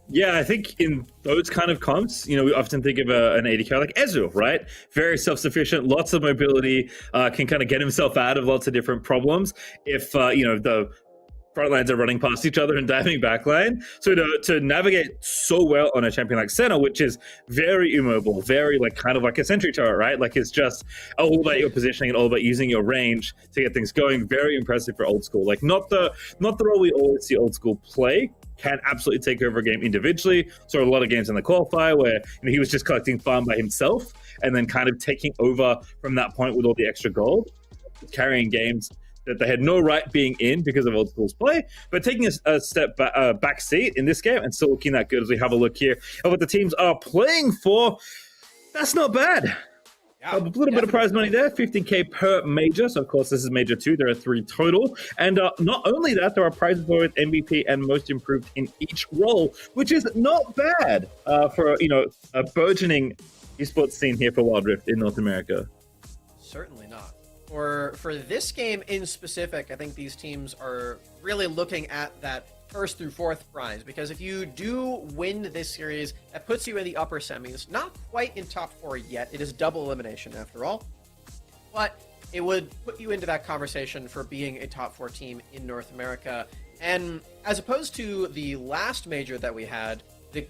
[SPEAKER 2] Yeah, I think in those kind of comps, you know, we often think of an AD carry like Ezreal, right? Very self-sufficient, lots of mobility, can kind of get himself out of lots of different problems if, you know, the front lines are running past each other and diving backline. So to navigate so well on a champion like Senna, which is very immobile, very like kind of like a sentry turret, right? Like it's just all about your positioning and all about using your range to get things going. Very impressive for Old School. Like not the role we always see Old School play. Can absolutely take over a game individually. So a lot of games in the qualifier where, you know, he was just collecting farm by himself and then kind of taking over from that point with all the extra gold, carrying games that they had no right being in because of Old School's play, but taking a step back seat in this game and still looking that good as we have a look here at what the teams are playing for. That's not bad.
[SPEAKER 3] Yeah,
[SPEAKER 2] a little bit of prize money there, 15k per major. So, of course, this is major 2. There are 3 total. And not only that, there are prizes for both MVP and most improved in each role, which is not bad for, you know, a burgeoning esports scene here for Wild Rift in North America.
[SPEAKER 3] Certainly not. For this game in specific, I think these teams are really looking at that 1st through 4th prize, because if you do win this series, that puts you in the upper semis. Not quite in top 4 yet. It is double elimination after all. But it would put you into that conversation for being a top 4 team in North America. And as opposed to the last major that we had, the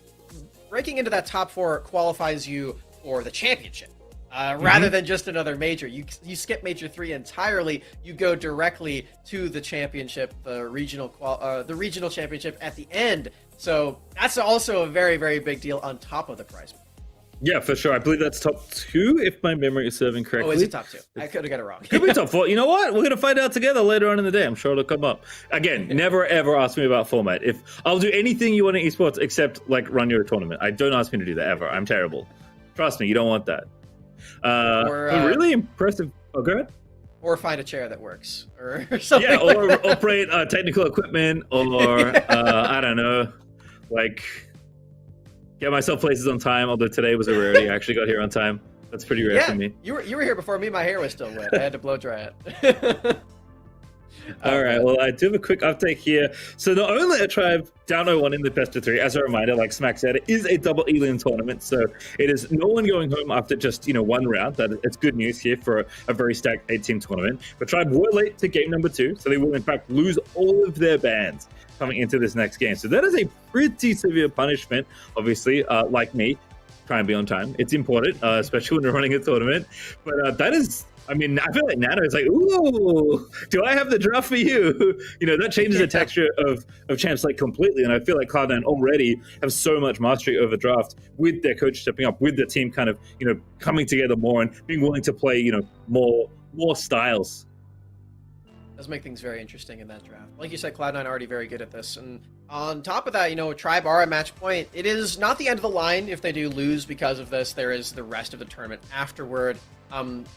[SPEAKER 3] breaking into that top 4 qualifies you for the championship. Rather than just another major. You skip major 3 entirely. You go directly to the championship, the regional championship at the end. So that's also a very, very big deal on top of the prize.
[SPEAKER 2] Yeah, for sure. I believe that's top 2, if my memory is serving correctly.
[SPEAKER 3] Oh, is it top 2? I could have got it wrong.
[SPEAKER 2] Could be top 4. You know what? We're going to find out together later on in the day. I'm sure it'll come up. Again, never ever ask me about format. If I'll do anything you want in esports except like run your tournament. Don't ask me to do that ever. I'm terrible. Trust me, you don't want that. Really impressive. Oh, go ahead.
[SPEAKER 3] Or find a chair that works, or something.
[SPEAKER 2] Yeah, or
[SPEAKER 3] like
[SPEAKER 2] operate technical equipment, or I don't know, like get myself places on time. Although today was a rarity, I actually got here on time. That's pretty rare for me.
[SPEAKER 3] You were here before me. My hair was still wet. I had to blow dry it.
[SPEAKER 2] All right, well, I do have a quick update here. So not only are Tribe down 0-1 in the best of 3, as a reminder, like Smack said, it is a double Alien tournament, so it is no one going home after just, you know, 1 round. It's good news here for a very stacked 8-team tournament. But Tribe were late to game number 2, so they will in fact lose all of their bans coming into this next game. So that is a pretty severe punishment, obviously, like me. Try and be on time. It's important, especially when we're running a tournament. But that is... I mean, I feel like Nano is like, ooh, do I have the draft for you? You know, that changes the texture of Champs like completely. And I feel like Cloud9 already have so much mastery over draft with their coach stepping up, with the team kind of, you know, coming together more and being willing to play, you know, more styles.
[SPEAKER 3] Does make things very interesting in that draft. Like you said, Cloud9 already very good at this. And on top of that, you know, Tribe are at match point. It is not the end of the line if they do lose because of this. There is the rest of the tournament afterward.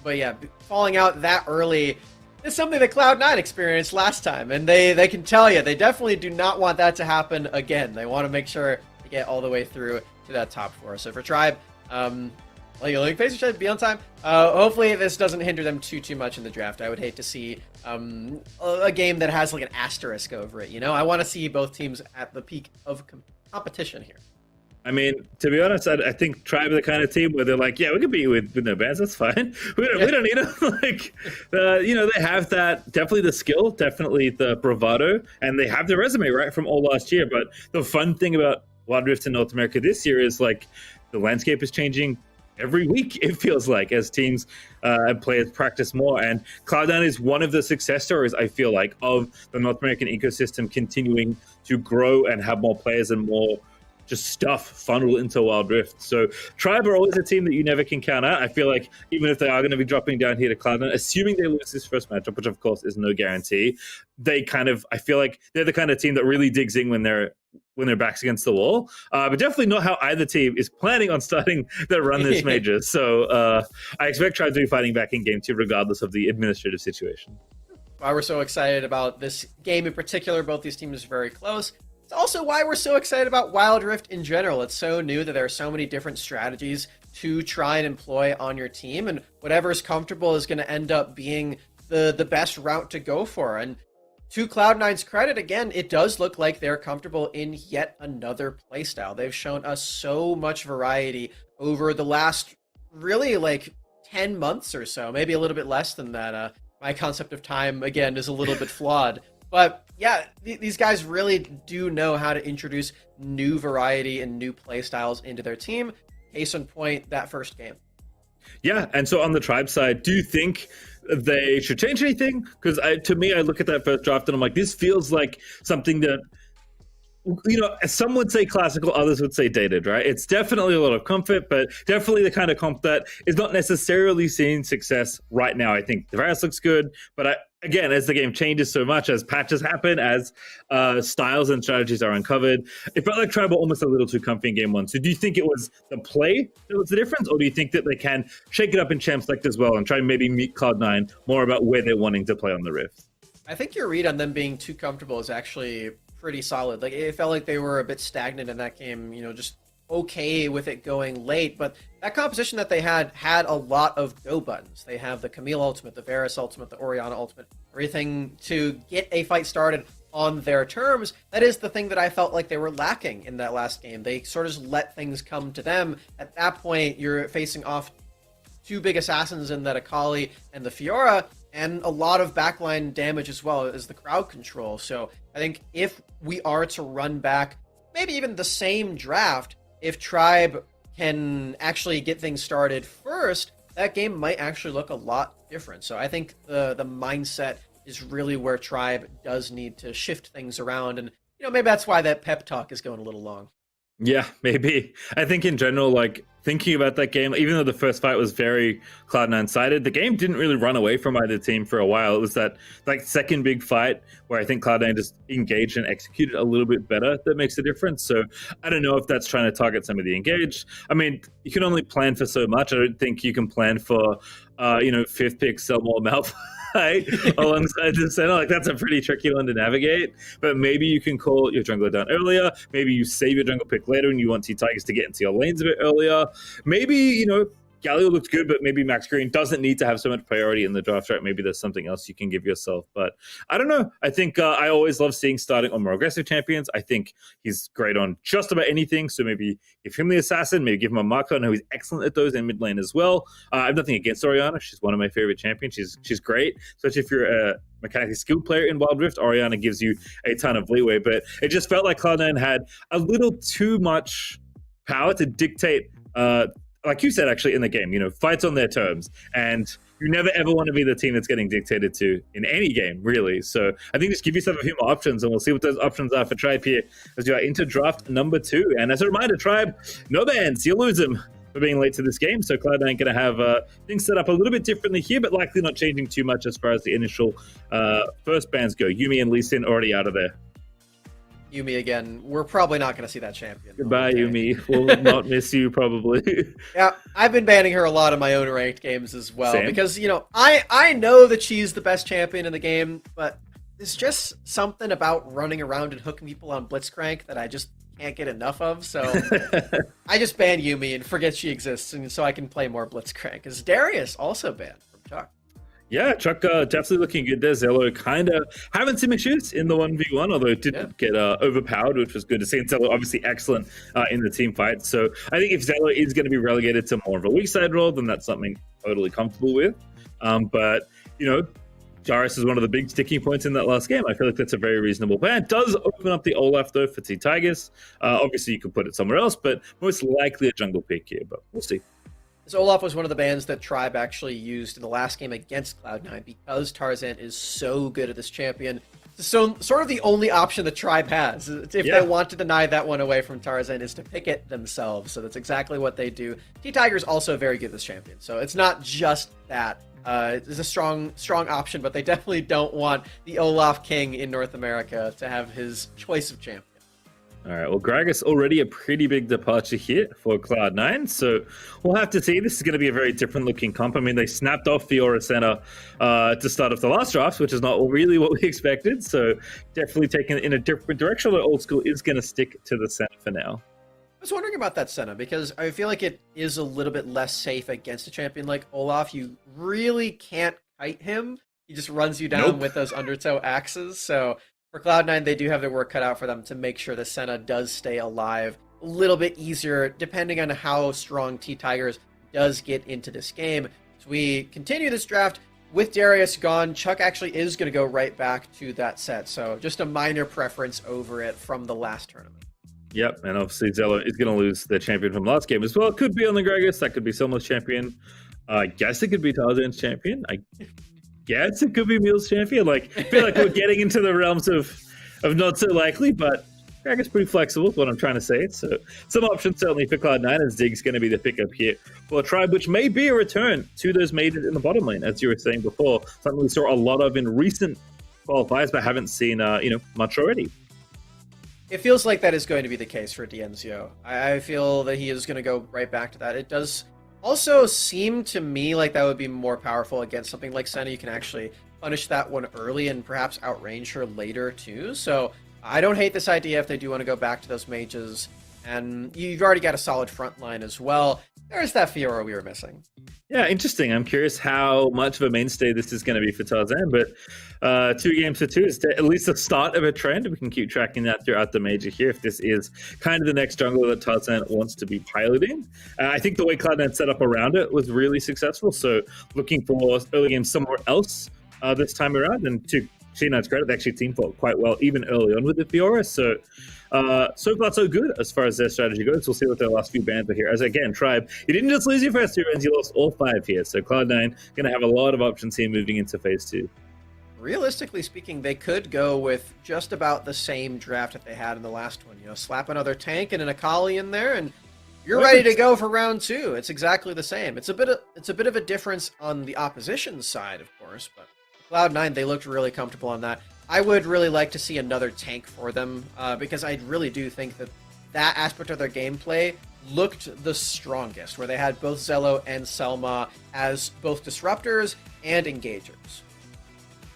[SPEAKER 3] But yeah, falling out that early is something that Cloud9 experienced last time. And they can tell you, they definitely do not want that to happen again. They want to make sure to get all the way through to that top 4. So for Tribe, like Pacer said, be on time. Hopefully this doesn't hinder them too much in the draft. I would hate to see a game that has like an asterisk over it. You know, I want to see both teams at the peak of competition here.
[SPEAKER 2] I mean, to be honest, I think Tribe are the kind of team where they're like, yeah, we can beat you with no bans. That's fine. We don't need them. Like, you know, they have that, definitely the skill, definitely the bravado, and they have the resume, right, from all last year. But the fun thing about Wild Rift in North America this year is, like, the landscape is changing every week, it feels like, as teams and players practice more. And Cloud9 is one of the success stories, I feel like, of the North American ecosystem continuing to grow and have more players and more just stuff funnel into Wild Rift. So Tribe are always a team that you never can count out. I feel like even if they are going to be dropping down here to Cloud9, assuming they lose this first matchup, which of course is no guarantee, they kind of, I feel like they're the kind of team that really digs in when their backs against the wall. But definitely not how either team is planning on starting their run this major. So I expect Tribe to be fighting back in game 2 regardless of the administrative situation.
[SPEAKER 3] Why we're so excited about this game in particular, both these teams are very close. It's also why we're so excited about Wild Rift in general. It's so new that there are so many different strategies to try and employ on your team, and whatever's comfortable is going to end up being the best route to go for. And to Cloud9's credit, again, it does look like they're comfortable in yet another playstyle. They've shown us so much variety over the last really like 10 months or so, maybe a little bit less than that. My concept of time, again, is a little bit flawed. But yeah, these guys really do know how to introduce new variety and new play styles into their team. Case in point, that first game.
[SPEAKER 2] Yeah, and so on the Tribe side, do you think they should change anything? Because to me, I look at that first draft and I'm like, this feels like something that, you know, some would say classical, others would say dated, right? It's definitely a lot of comfort, but definitely the kind of comp that is not necessarily seeing success right now. I think the Varus looks good, but again, as the game changes so much, as patches happen, as styles and strategies are uncovered, it felt like Tribe were almost a little too comfy in game 1. So do you think it was the play that was the difference, or do you think that they can shake it up in Champ Select as well and try and maybe meet Cloud9 more about where they're wanting to play on the Rift?
[SPEAKER 3] I think your read on them being too comfortable is actually pretty solid. Like, it felt like they were a bit stagnant in that game, you know, just okay with it going late, but that composition that they had a lot of go buttons. They have the Camille ultimate, the Varus ultimate, the Orianna ultimate, everything to get a fight started on their terms. That is the thing that I felt like they were lacking in that last game. They sort of just let things come to them. At that point, you're facing off two big assassins in that Akali and the Fiora, and a lot of backline damage as well as the crowd control. So I think if we are to run back maybe even the same draft, if Tribe can actually get things started first, that game might actually look a lot different. So I think the mindset is really where Tribe does need to shift things around. And, you know, maybe that's why that pep talk is going a little long.
[SPEAKER 2] Yeah, maybe. I think in general, like, thinking about that game, even though the first fight was very Cloud9 sided, the game didn't really run away from either team for a while. It was that like second big fight where I think Cloud9 just engaged and executed a little bit better that makes a difference. So I don't know if that's trying to target some of the engaged. I mean, you can only plan for so much. I don't think you can plan for, fifth pick Selmore Malphite alongside the center. Like, that's a pretty tricky one to navigate. But maybe you can call your jungler down earlier. Maybe you save your jungle pick later and you want T-Tigers to get into your lanes a bit earlier. Maybe, Galio looked good, but maybe Max Green doesn't need to have so much priority in the draft, right? Maybe there's something else you can give yourself. But I don't know. I think I always love seeing starting on more aggressive champions. I think he's great on just about anything. So maybe give him the assassin, maybe give him a Marco. I know he's excellent at those in mid lane as well. I have nothing against Orianna. She's one of my favorite champions. She's great, especially if you're a mechanically skilled player in Wild Rift. Orianna gives you a ton of leeway, but it just felt like Cloud9 had a little too much power to dictate like you said, actually, in the game, fights on their terms. And you never, ever want to be the team that's getting dictated to in any game, really. So I think just give yourself a few more options, and we'll see what those options are for Tribe here as you are into draft number 2. And as a reminder, Tribe, no bans. You lose them for being late to this game. So Cloud9 going to have things set up a little bit differently here, but likely not changing too much as far as the initial first bans go. Yuumi and Lee Sin already out of there.
[SPEAKER 3] Yuumi again. We're probably not going to see that champion.
[SPEAKER 2] Goodbye, Yuumi. We'll not miss you, probably.
[SPEAKER 3] Yeah, I've been banning her a lot in my own ranked games as well.
[SPEAKER 2] Same.
[SPEAKER 3] Because, I know that she's the best champion in the game, but there's just something about running around and hooking people on Blitzcrank that I just can't get enough of. So I just ban Yuumi and forget she exists, and so I can play more Blitzcrank. Because Darius also banned from Chuck.
[SPEAKER 2] Yeah, Chuck definitely looking good there. Zello kind of having some issues in the 1v1, although it didn't get overpowered, which was good to see. And Zello obviously excellent in the team fight. So I think if Zello is going to be relegated to more of a weak side role, then that's something totally comfortable with. But, Darius is one of the big sticking points in that last game. I feel like that's a very reasonable plan. It does open up the Olaf, though, for T-Tigers. Obviously, you could put it somewhere else, but most likely a jungle pick here, but we'll see.
[SPEAKER 3] This Olaf was one of the bans that Tribe actually used in the last game against Cloud9 because Tarzan is so good at this champion. So sort of the only option the Tribe has, if they want to deny that one away from Tarzan, is to pick it themselves. So that's exactly what they do. T-Tiger is also very good at this champion, so it's not just that. It's a strong option, but they definitely don't want the Olaf King in North America to have his choice of champion.
[SPEAKER 2] All right, well, Gragas already a pretty big departure here for Cloud9, so we'll have to see. This is going to be a very different looking comp. I mean, they snapped off Fiora Senna to start off the last draft, which is not really what we expected, so definitely taken in a different direction, but Old School is going to stick to the Senna for now.
[SPEAKER 3] I was wondering about that Senna, because I feel like it is a little bit less safe against a champion like Olaf. You really can't kite him. He just runs you down with those undertow axes, so... For Cloud9, they do have their work cut out for them to make sure the Senna does stay alive a little bit easier, depending on how strong T-Tigers does get into this game. So we continue this draft with Darius gone. Chuck actually is going to go right back to that set, so just a minor preference over it from the last tournament.
[SPEAKER 2] Yep, and obviously Zello is going to lose their champion from last game as well. Could be on the Gragas, that could be Selma's champion. I guess it could be Tarzan's champion. Yes, it could be Meal's champion. I feel like we're getting into the realms of not so likely, but Gragas pretty flexible is what I'm trying to say. So some options certainly for Cloud9, and Zig's going to be the pickup here for a Tribe, which may be a return to those majors in the bottom lane, as you were saying before. Something we saw a lot of in recent qualifiers, but haven't seen much already.
[SPEAKER 3] It feels like that is going to be the case for Dienzio. I feel that he is going to go right back to that. It does also seem to me like that would be more powerful against something like Senna. You can actually punish that one early and perhaps outrange her later too. So I don't hate this idea if they do want to go back to those mages. And you've already got a solid front line as well. There's that Fiora we were missing.
[SPEAKER 2] Yeah, interesting. I'm curious how much of a mainstay this is going to be for Tarzan, but 2 games for 2 is at least the start of a trend. We can keep tracking that throughout the major here if this is kind of the next jungle that Tarzan wants to be piloting. I think the way Cloud9 set up around it was really successful, so looking for early games somewhere else this time around, and to C9's credit, they actually team fought quite well even early on with the Fiora, so far so good as far as their strategy goes. We'll see what their last few bans are here. As again, Tribe, you didn't just lose your first 2 rounds, you lost all 5 here. So Cloud9 going to have a lot of options here moving into phase 2.
[SPEAKER 3] Realistically speaking, they could go with just about the same draft that they had in the last one. Slap another tank and an Akali in there, and you're ready to go for round 2. It's exactly the same. It's a bit of a difference on the opposition side, of course, but Cloud9, they looked really comfortable on that. I would really like to see another tank for them because I really do think that aspect of their gameplay looked the strongest, where they had both Zello and Selma as both disruptors and engagers.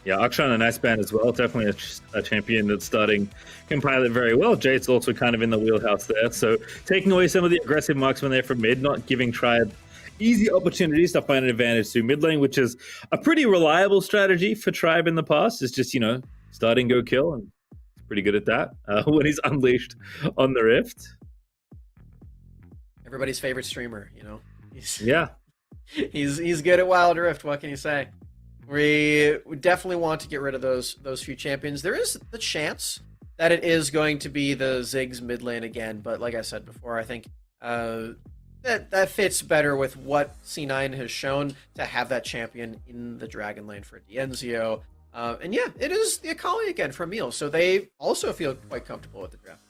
[SPEAKER 2] Yeah, Akshan a nice ban as well. Definitely a champion that's starting can pilot very well. Jade's also kind of in the wheelhouse there. So taking away some of the aggressive marksmen there from mid, not giving Tribe easy opportunities to find an advantage through mid lane, which is a pretty reliable strategy for Tribe in the past. It's just, starting go kill, and pretty good at that when he's unleashed on the Rift.
[SPEAKER 3] Everybody's favorite streamer, He's good at Wild Rift, what can you say? We definitely want to get rid of those few champions. There is the chance that it is going to be the Ziggs mid lane again, but like I said before, I think that fits better with what C9 has shown to have that champion in the Dragon lane for Dienzio. And yeah, it is the Akali again from Meal, so they also feel quite comfortable with the draft.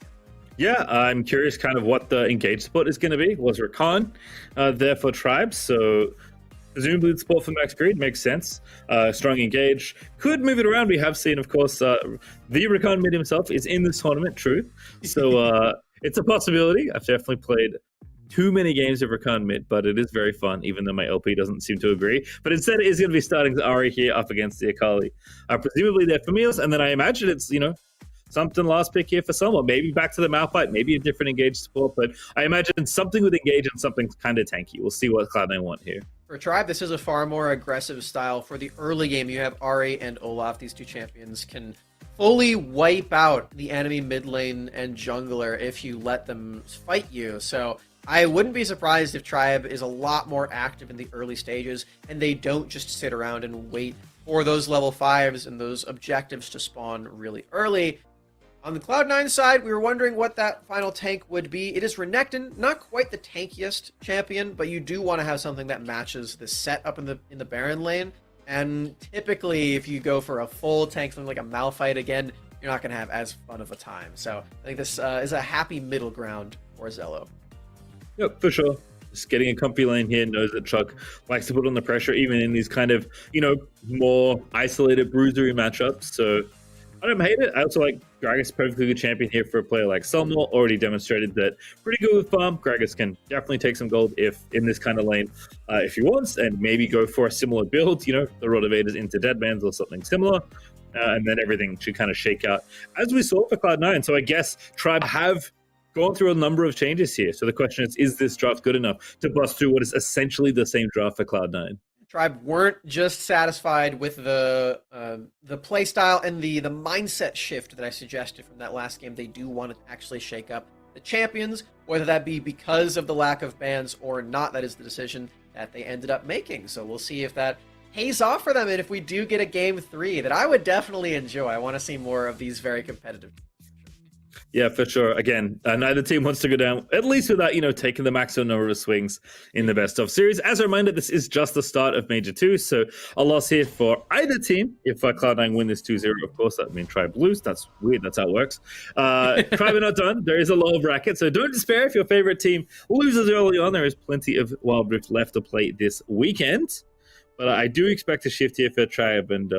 [SPEAKER 2] Yeah, I'm curious kind of what the engage spot is going to be. Was Rakan there for Tribe? So presumably the support for Max Creed makes sense. Strong engage. Could move it around. We have seen, of course, the Rakan mid himself is in this tournament, true. So it's a possibility. I've definitely played too many games of Rakan mid, but it is very fun, even though my LP doesn't seem to agree. But instead, it is going to be starting Ari here up against the Akali. Presumably they're familiars, and then I imagine it's, something last pick here for someone. Maybe back to the Malphite, maybe a different engage support, but I imagine something with engage and something kind of tanky. We'll see what Cloud9 want here.
[SPEAKER 3] For Tribe, this is a far more aggressive style. For the early game, you have Ari and Olaf. These 2 champions can fully wipe out the enemy mid lane and jungler if you let them fight you. So I wouldn't be surprised if Tribe is a lot more active in the early stages and they don't just sit around and wait for those level 5s and those objectives to spawn really early. On the Cloud9 side, we were wondering what that final tank would be. It is Renekton, not quite the tankiest champion, but you do want to have something that matches the set up in the Baron lane. And typically, if you go for a full tank, something like a Malphite again, you're not going to have as fun of a time. So I think this is a happy middle ground for Zello.
[SPEAKER 2] Yep, for sure. Just getting a comfy lane here, knows that Chuck likes to put on the pressure, even in these kind of, more isolated bruisery matchups. So I don't hate it. I also like Gragas, perfectly good champion here for a player like Selmore. Already demonstrated that pretty good with farm. Gragas can definitely take some gold if in this kind of lane, if he wants, and maybe go for a similar build, the Rotovaders into Deadmans or something similar. And then everything should kind of shake out, as we saw for Cloud9. So I guess Tribe have gone through a number of changes here. So the question is this draft good enough to bust through what is essentially the same draft for Cloud9?
[SPEAKER 3] Tribe weren't just satisfied with the playstyle and the mindset shift that I suggested from that last game. They do want to actually shake up the champions, whether that be because of the lack of bans or not. That is the decision that they ended up making. So we'll see if that pays off for them, and if we do get a game 3 that I would definitely enjoy. I want to see more of these very competitive.
[SPEAKER 2] Yeah, for sure. Again, neither team wants to go down, at least without, taking the maximum number of swings in the best of series. As a reminder, this is just the start of Major 2, so a loss here for either team. If Cloud9 win this 2-0, of course, that would mean Tribe lose. That's weird. That's how it works. Tribe are not done. There is a lower bracket, so don't despair if your favorite team loses early on. There is plenty of Wild Rift left to play this weekend. But I do expect a shift here for Tribe, and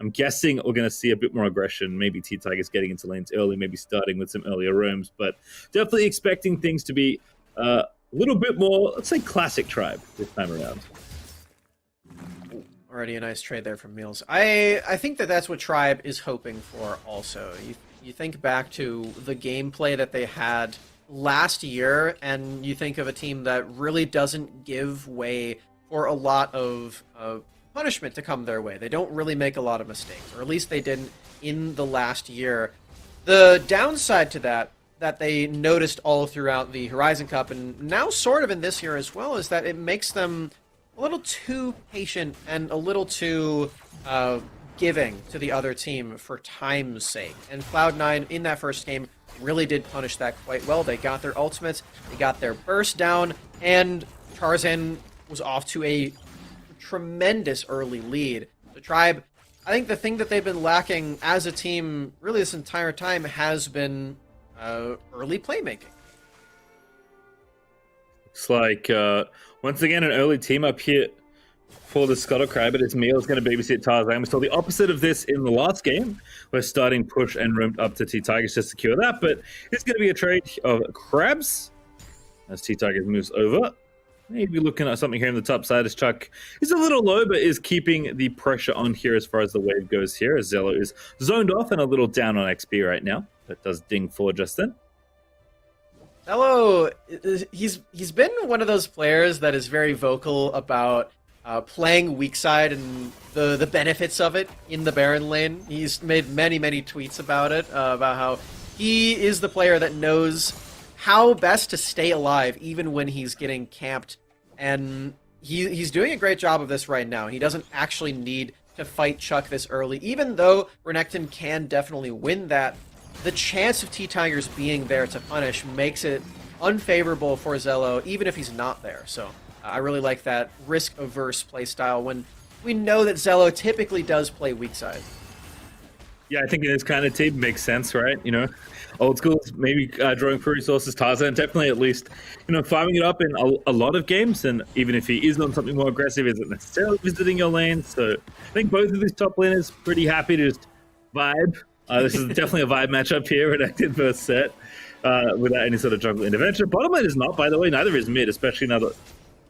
[SPEAKER 2] I'm guessing we're going to see a bit more aggression. Maybe T-Tigers getting into lanes early, maybe starting with some earlier roams, but definitely expecting things to be a little bit more, let's say, classic Tribe this time around.
[SPEAKER 3] Already a nice trade there from Meals. I think that's what Tribe is hoping for also. You think back to the gameplay that they had last year, and you think of a team that really doesn't give way for a lot of punishment to come their way. They don't really make a lot of mistakes, or at least they didn't in the last year. The downside to that they noticed all throughout the Horizon Cup, and now sort of in this year as well, is that it makes them a little too patient and a little too giving to the other team for time's sake. And Cloud9 in that first game really did punish that quite well. They got their ultimates, they got their burst down, and Tarzan was off to a tremendous early lead. The Tribe, I think the thing that they've been lacking as a team really this entire time has been early playmaking.
[SPEAKER 2] Looks like, once again, an early team up here for the Scuttle Crab, but it's Meal's going to babysit Tarzan. We saw the opposite of this in the last game. We're starting push and roamed up to T-Tigers to secure that, but it's going to be a trade of Crabs as T-Tigers moves over. Maybe looking at something here in the top side as Chuck is a little low, but is keeping the pressure on here as far as the wave goes here, as Zello is zoned off and a little down on XP right now. That does ding for just then.
[SPEAKER 3] Zello, he's been one of those players that is very vocal about playing weak side and the benefits of it in the Baron lane. He's made many tweets about it, about how he is the player that knows how best to stay alive even when he's getting camped, and he's doing a great job of this right now. He doesn't actually need to fight Chuck this early, even though Renekton can definitely win that. The chance of T-Tigers being there to punish makes it unfavorable for Zello, even if he's not there. So I really like that risk-averse playstyle when we know that Zello typically does play weak side.
[SPEAKER 2] Yeah, I think in this kind of team makes sense, right? Old school, maybe drawing for resources. Tarzan definitely at least, farming it up in a lot of games, and even if he is on something more aggressive, isn't necessarily visiting your lane. So I think both of these top laners pretty happy to just vibe. This is definitely a vibe matchup here, Redacted versus Set, without any sort of jungle intervention. Bottom lane is not, by the way. Neither is mid, especially now that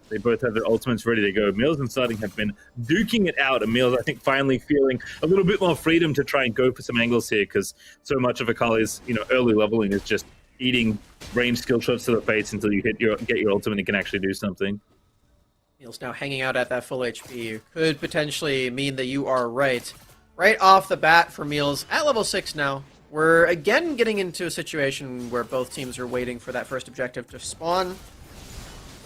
[SPEAKER 2] they both have their ultimates ready to go. Meals and Starting have been duking it out, and Meals, I think, finally feeling a little bit more freedom to try and go for some angles here, because so much of Akali's, early leveling is just eating range skill shots to the face until you get your ultimate and can actually do something.
[SPEAKER 3] Meals now hanging out at that full HP could potentially mean that you are right off the bat for Meals at level 6 now. We're again getting into a situation where both teams are waiting for that first objective to spawn,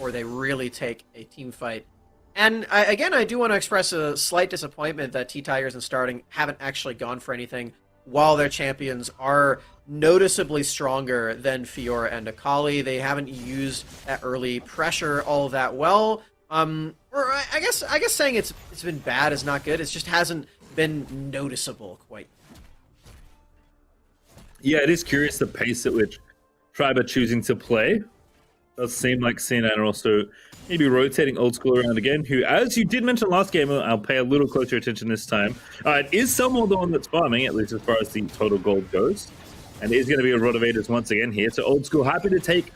[SPEAKER 3] or they really take a team fight. And I do want to express a slight disappointment that T-Tigers and Starting haven't actually gone for anything while their champions are noticeably stronger than Fiora and Akali. They haven't used that early pressure all that well. Or I guess saying it's been bad is not good. It just hasn't been noticeable quite.
[SPEAKER 2] Yeah, it is curious the pace at which Tribe are choosing to play. Does seem like C9 are also maybe rotating Old School around again, who, as you did mention last game, I'll pay a little closer attention this time. It is someone the one that's farming, at least as far as the total gold goes. And it is going to be a Rotovators once again here. So Old School happy to take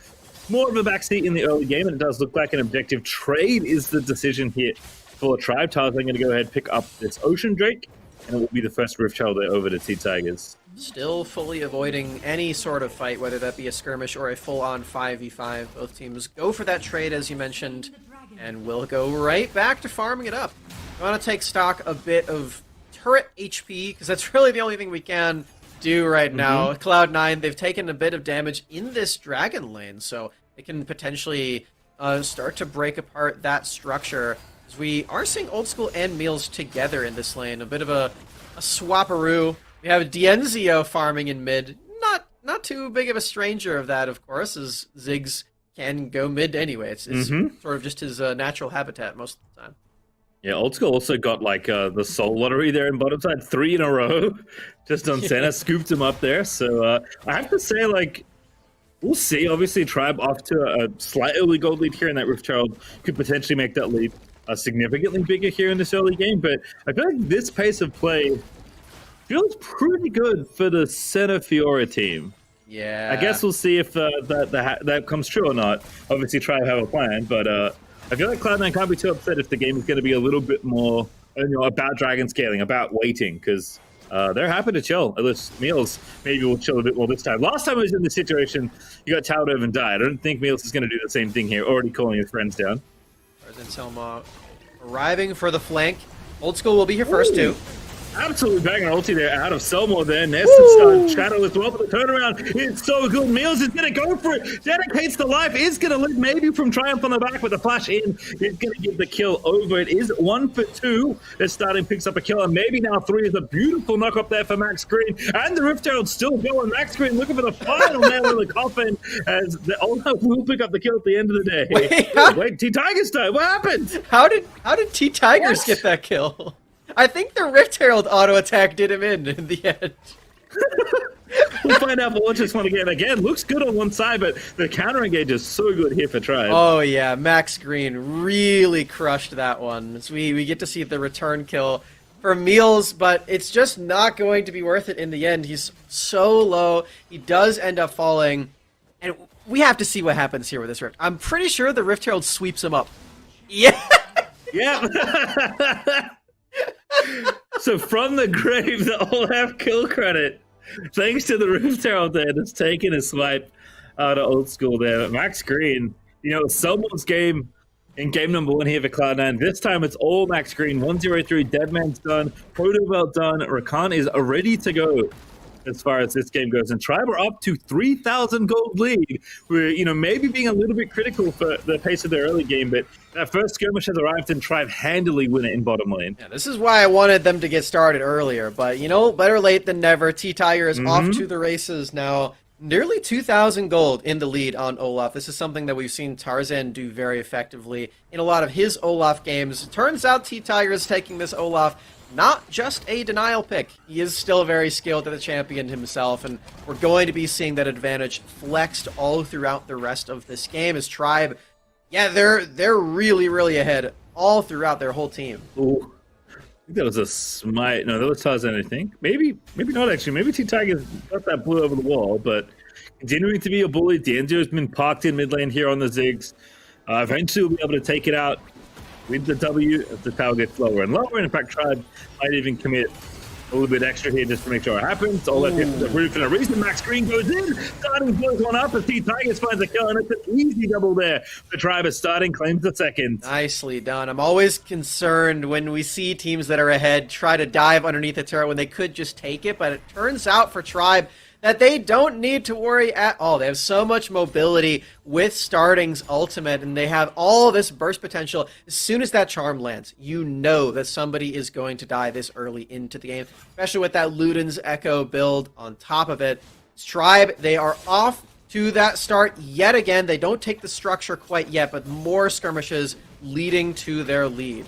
[SPEAKER 2] more of a backseat in the early game, and it does look like an objective trade is the decision here for Tribe. Tyler's going to go ahead and pick up this Ocean Drake, and it will be the first Rift Child over to T-Tigers.
[SPEAKER 3] Still fully avoiding any sort of fight, whether that be a skirmish or a full-on 5v5. Both teams go for that trade, as you mentioned, and we'll go right back to farming it up. I want to take stock a bit of turret HP, because that's really the only thing we can do right now. Cloud9, they've taken a bit of damage in this dragon lane, so they can potentially start to break apart that structure. As we are seeing Old School and Meals together in this lane, a bit of a swapperoo. We have Dienzio farming in mid. Not too big of a stranger of that, of course, as Ziggs can go mid anyway. It's sort of just his natural habitat most of the time.
[SPEAKER 2] Yeah, Old School also got like the soul lottery there in bottom side, 3 in a row, just on center, scooped him up there. So I have to say, like, we'll see. Obviously, Tribe off to a slight early gold lead here, and that Rift Child could potentially make that leap significantly bigger here in this early game. But I feel like this pace of play feels pretty good for the center Fiora team.
[SPEAKER 3] Yeah.
[SPEAKER 2] I guess we'll see if that comes true or not. Obviously, Tribe have a plan, but I feel like Cloud9 can't be too upset if the game is going to be a little bit more, about dragon scaling, about waiting, because they're happy to chill. At least Meals maybe will chill a bit more this time. Last time I was in this situation, you got towered over and died. I don't think Meals is going to do the same thing here, already calling his friends down.
[SPEAKER 3] Tarzan Selma arriving for the flank. Old School will be here first, too.
[SPEAKER 2] Absolutely banging ulti there out of Selmo there. Ness Shadow as well, but the turnaround is so good. Meals is going to go for it. Dedicates the life. Is going to live maybe from Triumph on the back, but the flash in is going to give the kill over. It is 1 for 2. They're starting, picks up a kill, and maybe now 3 is a beautiful knock up there for Max Green. And the Rift Herald still going. Max Green looking for the final nail in the coffin as the Olaf will pick up the kill at the end of the day. Wait, T-Tigers time. What happened?
[SPEAKER 3] How did T-Tigers get that kill? I think the Rift Herald auto attack did him in the end.
[SPEAKER 2] We'll find out for watch this one again. Again, looks good on one side, but the counter engage is so good here for Tribe.
[SPEAKER 3] Oh yeah, Max Green really crushed that one. So we get to see the return kill for Meals, but it's just not going to be worth it in the end. He's so low. He does end up falling, and we have to see what happens here with this Rift. I'm pretty sure the Rift Herald sweeps him up. Yeah.
[SPEAKER 2] Yeah. So from the grave, the Olaf kill credit, thanks to the Rift Herald there, that's taken a swipe out of Old School there. But Max Green, Selmo's game in game number 1 here for Cloud9. This time it's all Max Green. 103, Deadman's done, Protobelt done, Rakan is ready to go as far as this game goes. And Tribe are up to 3,000 gold lead. We're, maybe being a little bit critical for the pace of their early game, but that first skirmish has arrived and Tribe handily win it in bottom lane.
[SPEAKER 3] Yeah, this is why I wanted them to get started earlier, but better late than never. T-Tiger is off to the races now. Nearly 2,000 gold in the lead on Olaf. This is something that we've seen Tarzan do very effectively in a lot of his Olaf games. Turns out T-Tiger is taking this Olaf not just a denial pick. He is still very skilled at the champion himself, and we're going to be seeing that advantage flexed all throughout the rest of this game as Tribe, yeah, they're really, really ahead all throughout their whole team.
[SPEAKER 2] Ooh. I think that was a smite. No, that was Tarzan, I think. Maybe not, actually. Maybe T-Tiger's got that blue over the wall, but continuing to be a bully. D'Angio's been parked in mid lane here on the Ziggs. Eventually we'll be able to take it out with the W as the tower gets lower and lower. And in fact, Tribe might even commit a little bit extra here just to make sure it happens. All that hits the roof, and a reason Max Green goes in. Starting blows one up as T-Tigers finds a kill, and it's an easy double there. The Tribe is starting, claims the second.
[SPEAKER 3] Nicely done. I'm always concerned when we see teams that are ahead try to dive underneath the turret when they could just take it, but it turns out for Tribe, that they don't need to worry at all. They have so much mobility with Starting's ultimate, and they have all this burst potential. As soon as that charm lands, you know that somebody is going to die this early into the game, especially with that Luden's Echo build on top of it. Tribe, they are off to that start yet again. They don't take the structure quite yet, but more skirmishes leading to their lead.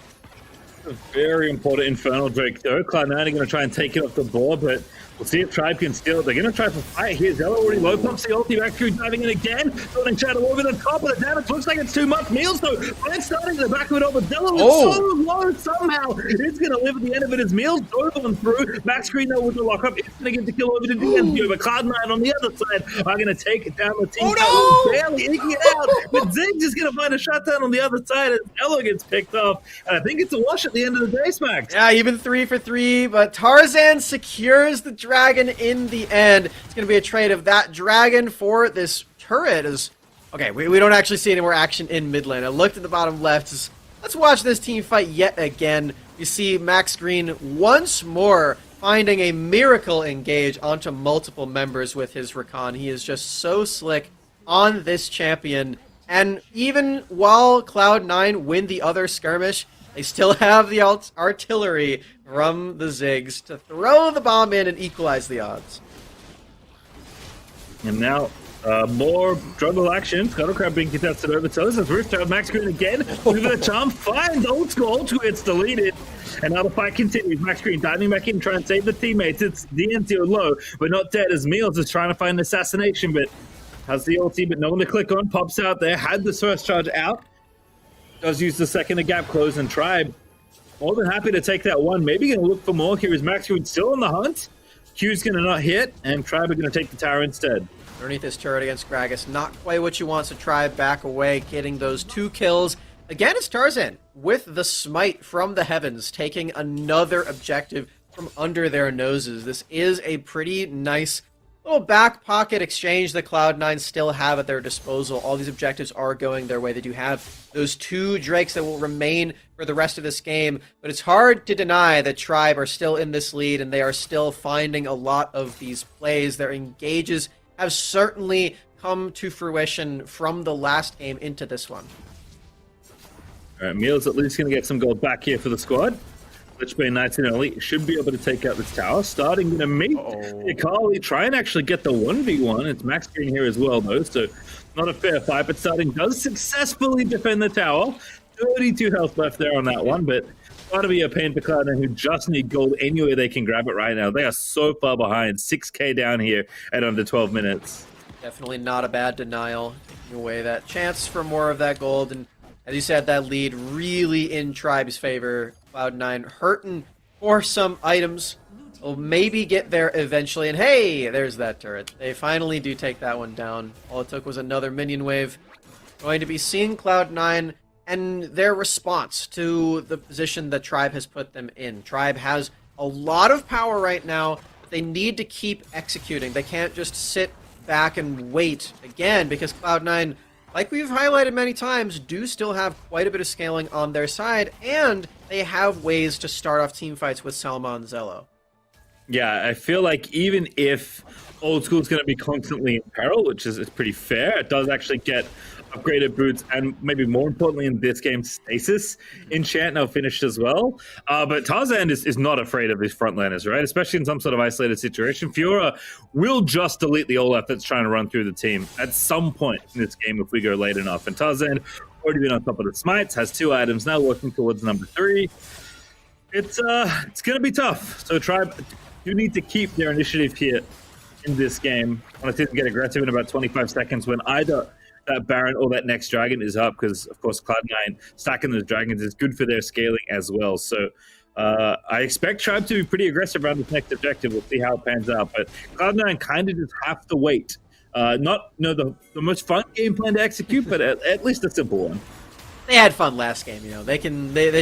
[SPEAKER 2] A very important Infernal Drake though. Cloud9 are going to try and take it off the board, but we'll see if Tribe can steal it. They're going to try for fight here. Zella already low pumps the ulti. Maxcrew diving in again. Building Shadow over the top of the damage. Looks like it's too much. Meals though. Ryan starting to the back of it over. Zella was so low somehow. It's going to live at the end of it as Meals dove on through. Maxcrew though with the lockup. It's going to get the kill over to DNZ. But Cloud9 on the other side are going to take it down the team. Barely eking it out. But Ziggs is going to find a shutdown on the other side as Ella gets picked off. And I think it's a wash at the end of the day, Smax.
[SPEAKER 3] Yeah, even 3 for 3, but Tarzan secures the dragon in the end. It's going to be a trade of that dragon for this turret. Okay, we don't actually see any more action in mid lane. I looked at the bottom left. Let's watch this team fight yet again. You see Max Green once more finding a miracle engage onto multiple members with his Rakan. He is just so slick on this champion. And even while Cloud9 win the other skirmish, they still have the artillery from the Ziggs to throw the bomb in and equalize the odds.
[SPEAKER 2] And now, more struggle action. Scuttlecrab being contested over. So this is Rooftop. Max Green again. Look at the charm. Finds old school. Old school gets deleted. And now the fight continues. Max Green diving back in, trying to save the teammates. It's DNC low, but not dead as Meals is trying to find an assassination, but has the ulti, but no one to click on. Pops out there. Had the first charge out. Does use the second to gap close, and Tribe more than happy to take that one. Maybe going to look for more here. Is Max Green still on the hunt? Q's going to not hit, and Tribe are going to take the tower instead.
[SPEAKER 3] Underneath this turret against Gragas, not quite what you want, so Tribe back away, getting those 2 kills. Again, it's Tarzan with the smite from the heavens, taking another objective from under their noses. This is a pretty nice little back pocket exchange that Cloud9 still have at their disposal. All these objectives are going their way. They do have those 2 Drakes that will remain for the rest of this game, but it's hard to deny that Tribe are still in this lead, and they are still finding a lot of these plays. Their engages have certainly come to fruition from the last game into this one.
[SPEAKER 2] All right, Meals at least going to get some gold back here for the squad. Lichbane nice and early. Should be able to take out this tower. Starting going to meet Akali. Try and actually get the 1v1. It's Max Green here as well, though, so not a fair fight. But Starting does successfully defend the tower. 32 health left there on that one, but got to be a pain for Cloud9 who just need gold anywhere they can grab it right now. They are so far behind. 6k down here at under 12 minutes.
[SPEAKER 3] Definitely not a bad denial. Taking away that chance for more of that gold. And as you said, that lead really in Tribe's favor. Cloud9 hurting for some items. Will maybe get there eventually. And hey, there's that turret. They finally do take that one down. All it took was another minion wave. Going to be seeing Cloud9 and their response to the position that Tribe has put them in. Tribe has a lot of power right now. They need to keep executing. They can't just sit back and wait again, because Cloud9, like we've highlighted many times, do still have quite a bit of scaling on their side, and they have ways to start off team fights with Selma and Zello.
[SPEAKER 2] Yeah, I feel like even if Old School is going to be constantly in peril, which is pretty fair, it does actually get upgraded boots, and maybe more importantly in this game, stasis enchant now finished as well. But Tarzan is not afraid of his frontliners, right? Especially in some sort of isolated situation. Fiora will just delete the Olaf that's trying to run through the team at some point in this game if we go late enough. And Tarzan already been on top of the smites, has 2 items now, working towards number 3. It's going to be tough. So Tribe do need to keep their initiative here in this game. I want to see them get aggressive in about 25 seconds when either that Baron or that next dragon is up, because of course Cloud9 stacking those dragons is good for their scaling as well. So I expect Tribe to be pretty aggressive around this next objective. We'll see how it pans out, but Cloud9 kind of just have to wait. Not the most fun game plan to execute, but at least a simple one.
[SPEAKER 3] They had fun last game, you know. They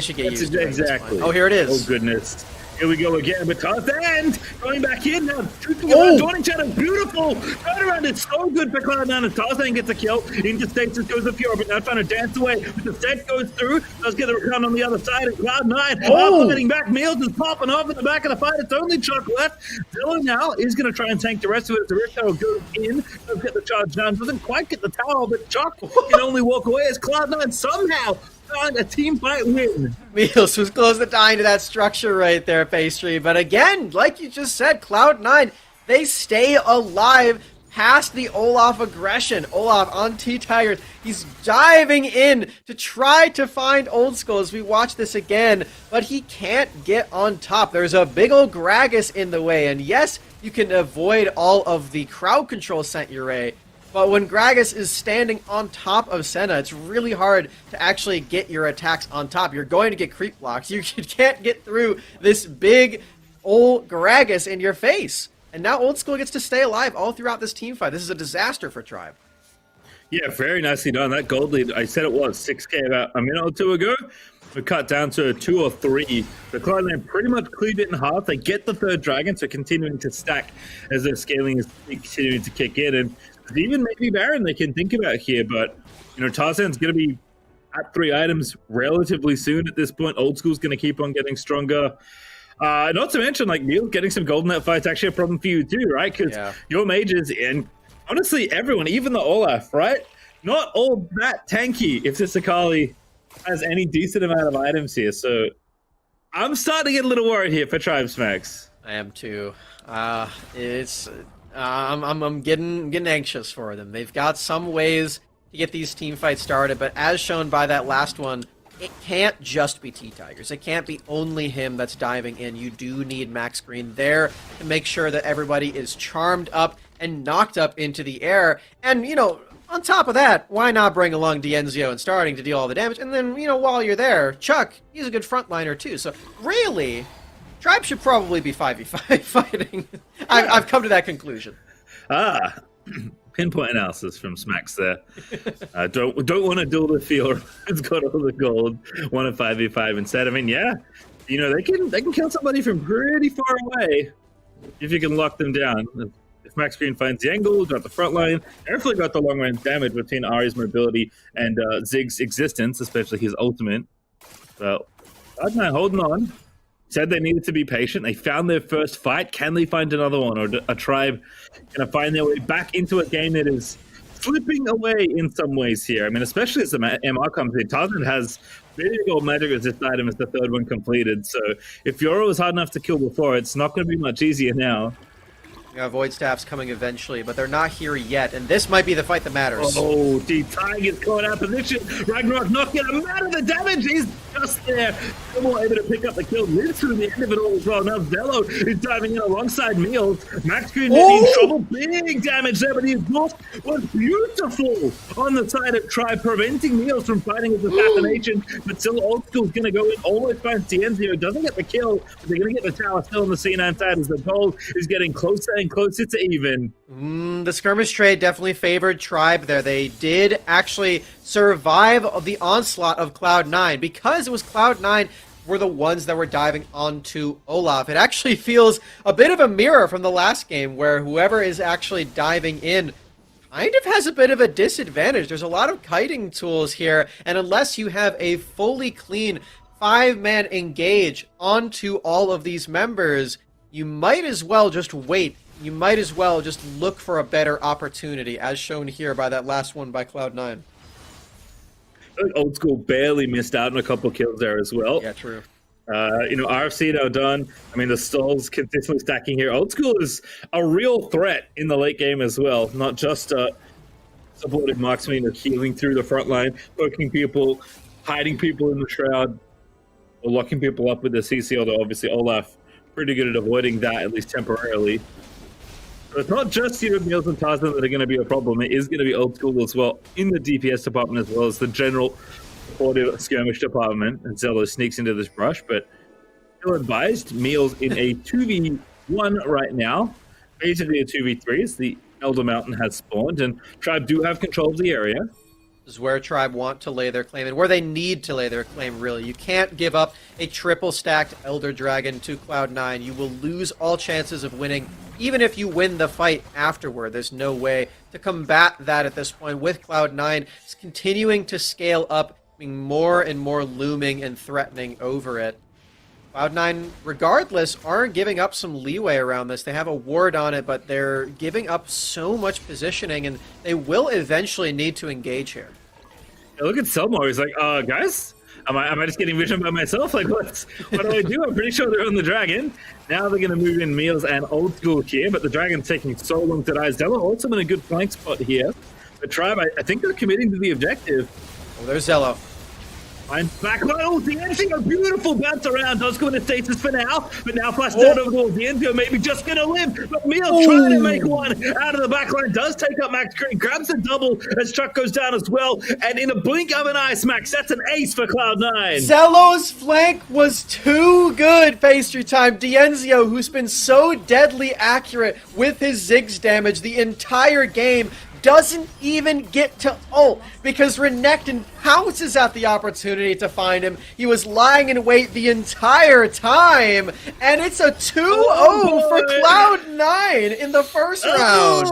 [SPEAKER 3] should get used to it.
[SPEAKER 2] Exactly.
[SPEAKER 3] Oh, here it is.
[SPEAKER 2] Oh goodness. Here we go again with Tarzan going back in now, shooting around, joining each other, beautiful. Turnaround is so good for Cloud9 and Tarzan gets a kill. Into stasis goes the Fury, but now trying to dance away. But the set goes through, does get the recount on the other side, and Cloud9 fighting back. Meals is popping off in the back of the fight. It's only Chuck left. Zillow now is going to try and tank the rest of it. The Rico goes in, does get the charge down, doesn't quite get the tower, but Chuck can only walk away as Cloud9 somehow found a team fight win.
[SPEAKER 3] Meals was close to dying to that structure right there, Pastry. But again, like you just said, Cloud9, they stay alive past the Olaf aggression. Olaf on T-Tigers. He's diving in to try to find Old School as we watch this again, but he can't get on top. There's a big old Gragas in the way, and yes, you can avoid all of the crowd control sent your way. But when Gragas is standing on top of Senna, it's really hard to actually get your attacks on top. You're going to get creep blocks. You can't get through this big old Gragas in your face. And now Old School gets to stay alive all throughout this team fight. This is a disaster for Tribe.
[SPEAKER 2] Yeah, very nicely done. That gold lead, I said it was 6K about a minute or two ago. We cut down to 2 or 3. The Cloud9 pretty much cleaved it in half. They get the third dragon, so continuing to stack as their scaling is continuing to kick in. And even maybe Baron they can think about here, but you know, Tarzan's going to be at 3 items relatively soon at this point. Old School's going to keep on getting stronger. Not to mention, like, Neil, getting some gold in that fight's actually a problem for you too, right? Because your mages, and honestly, everyone, even the Olaf, right? Not all that tanky if this Akali has any decent amount of items here. So I'm starting to get a little worried here for Tribes Max.
[SPEAKER 3] I am too. I'm getting anxious for them. They've got some ways to get these team fights started, but as shown by that last one, it can't just be T-Tigers. It can't be only him that's diving in. You do need Max Green there to make sure that everybody is charmed up and knocked up into the air. And, you know, on top of that, why not bring along Dienzio and starting to deal all the damage? And then, you know, while you're there, Chuck, he's a good frontliner too. So really, Tribe should probably be 5v5 fighting. I've come to that conclusion.
[SPEAKER 2] Pinpoint analysis from Smacks there. Don't want to duel the field. It's got all the gold. Want a 5v5 instead. I mean, yeah, you know, they can kill somebody from pretty far away if you can lock them down. If Max Green finds the angle, got the front line, definitely got the long range damage between Ari's mobility and Zig's existence, especially his ultimate. So, Cloud9 holding on. Said they needed to be patient. They found their first fight. Can they find another one? Or a Tribe going to find their way back into a game that is slipping away in some ways here? I mean, especially as the MR comes in. Tarzan has very gold magic as this item is the third one completed. So if Yoro was hard enough to kill before, it's not going to be much easier now.
[SPEAKER 3] Yeah, Void Staff's coming eventually, but they're not here yet, and this might be the fight that matters.
[SPEAKER 2] Oh, T-Tigers caught out of position. Ragnarok not getting him out of the damage. He's just there. Still able to pick up the kill. Lives through the end of it all as well. Now Zello is diving in alongside Meals. Max Green in trouble. Big damage there, but his loss was beautiful on the side of Tribe, preventing Meals from fighting his assassination. But still, Old School's going to go in. Always finds Dienzio. Doesn't get the kill, but they're going to get the tower still on the C9 side as the gold is getting closer and closer to even.
[SPEAKER 3] The skirmish trade definitely favored Tribe there. They did actually survive the onslaught of Cloud9 because it was Cloud9 were the ones that were diving onto Olaf. It actually feels a bit of a mirror from the last game where whoever is actually diving in kind of has a bit of a disadvantage. There's a lot of kiting tools here, and unless you have a fully clean 5-man engage onto all of these members, you might as well just wait. You might as well just look for a better opportunity, as shown here by that last one by Cloud9.
[SPEAKER 2] Old School barely missed out on a couple kills there as well.
[SPEAKER 3] Yeah, true.
[SPEAKER 2] You know, RFC now done. I mean, the stalls consistently stacking here. Old School is a real threat in the late game as well, not just supported marksman or healing through the front line, poking people, hiding people in the shroud, or locking people up with the CC, although obviously Olaf pretty good at avoiding that, at least temporarily. But it's not just Meals and Tarzan that are going to be a problem. It is going to be Old School as well in the DPS department as well as the general supportive skirmish department. And Zello sneaks into this brush, but still advised. Meals in a 2v1 right now. Basically a 2v3 as the Elder Mountain has spawned, and Tribe do have control of the area.
[SPEAKER 3] is where Tribe want to lay their claim and where they need to lay their claim, really. You can't give up a triple stacked Elder Dragon to Cloud9. You will lose all chances of winning, even if you win the fight afterward. There's no way to combat that at this point, with Cloud9 continuing to scale up, being more and more looming and threatening over it. Cloud9, regardless, aren't giving up some leeway around this. They have a ward on it, but they're giving up so much positioning, and they will eventually need to engage here.
[SPEAKER 2] Yeah, look at Selmo. He's like, guys, am I just getting vision by myself? Like, what do I do? I'm pretty sure they're on the dragon. Now they're going to move in Meals and Old School here, but the dragon's taking so long to die. Zello also in a good flank spot here. The Tribe, I think they're committing to the objective.
[SPEAKER 3] Oh, there's Zello.
[SPEAKER 2] Finds backline ulti, and a beautiful bounce around. Does go into status for now, but now flash down over the wall. Dienzio maybe just gonna live, but Meal trying to make one out of the backline. Does take up Max Green, grabs the double as Chuck goes down as well, and in a blink of an eye, Max, that's an ace for Cloud9.
[SPEAKER 3] Zello's flank was too good, pastry time. Dienzio, who's been so deadly accurate with his Ziggs damage the entire game, doesn't even get to ult because Renekton pounces at the opportunity to find him. He was lying in wait the entire time, and it's a 2-0 for Cloud9 in the first round.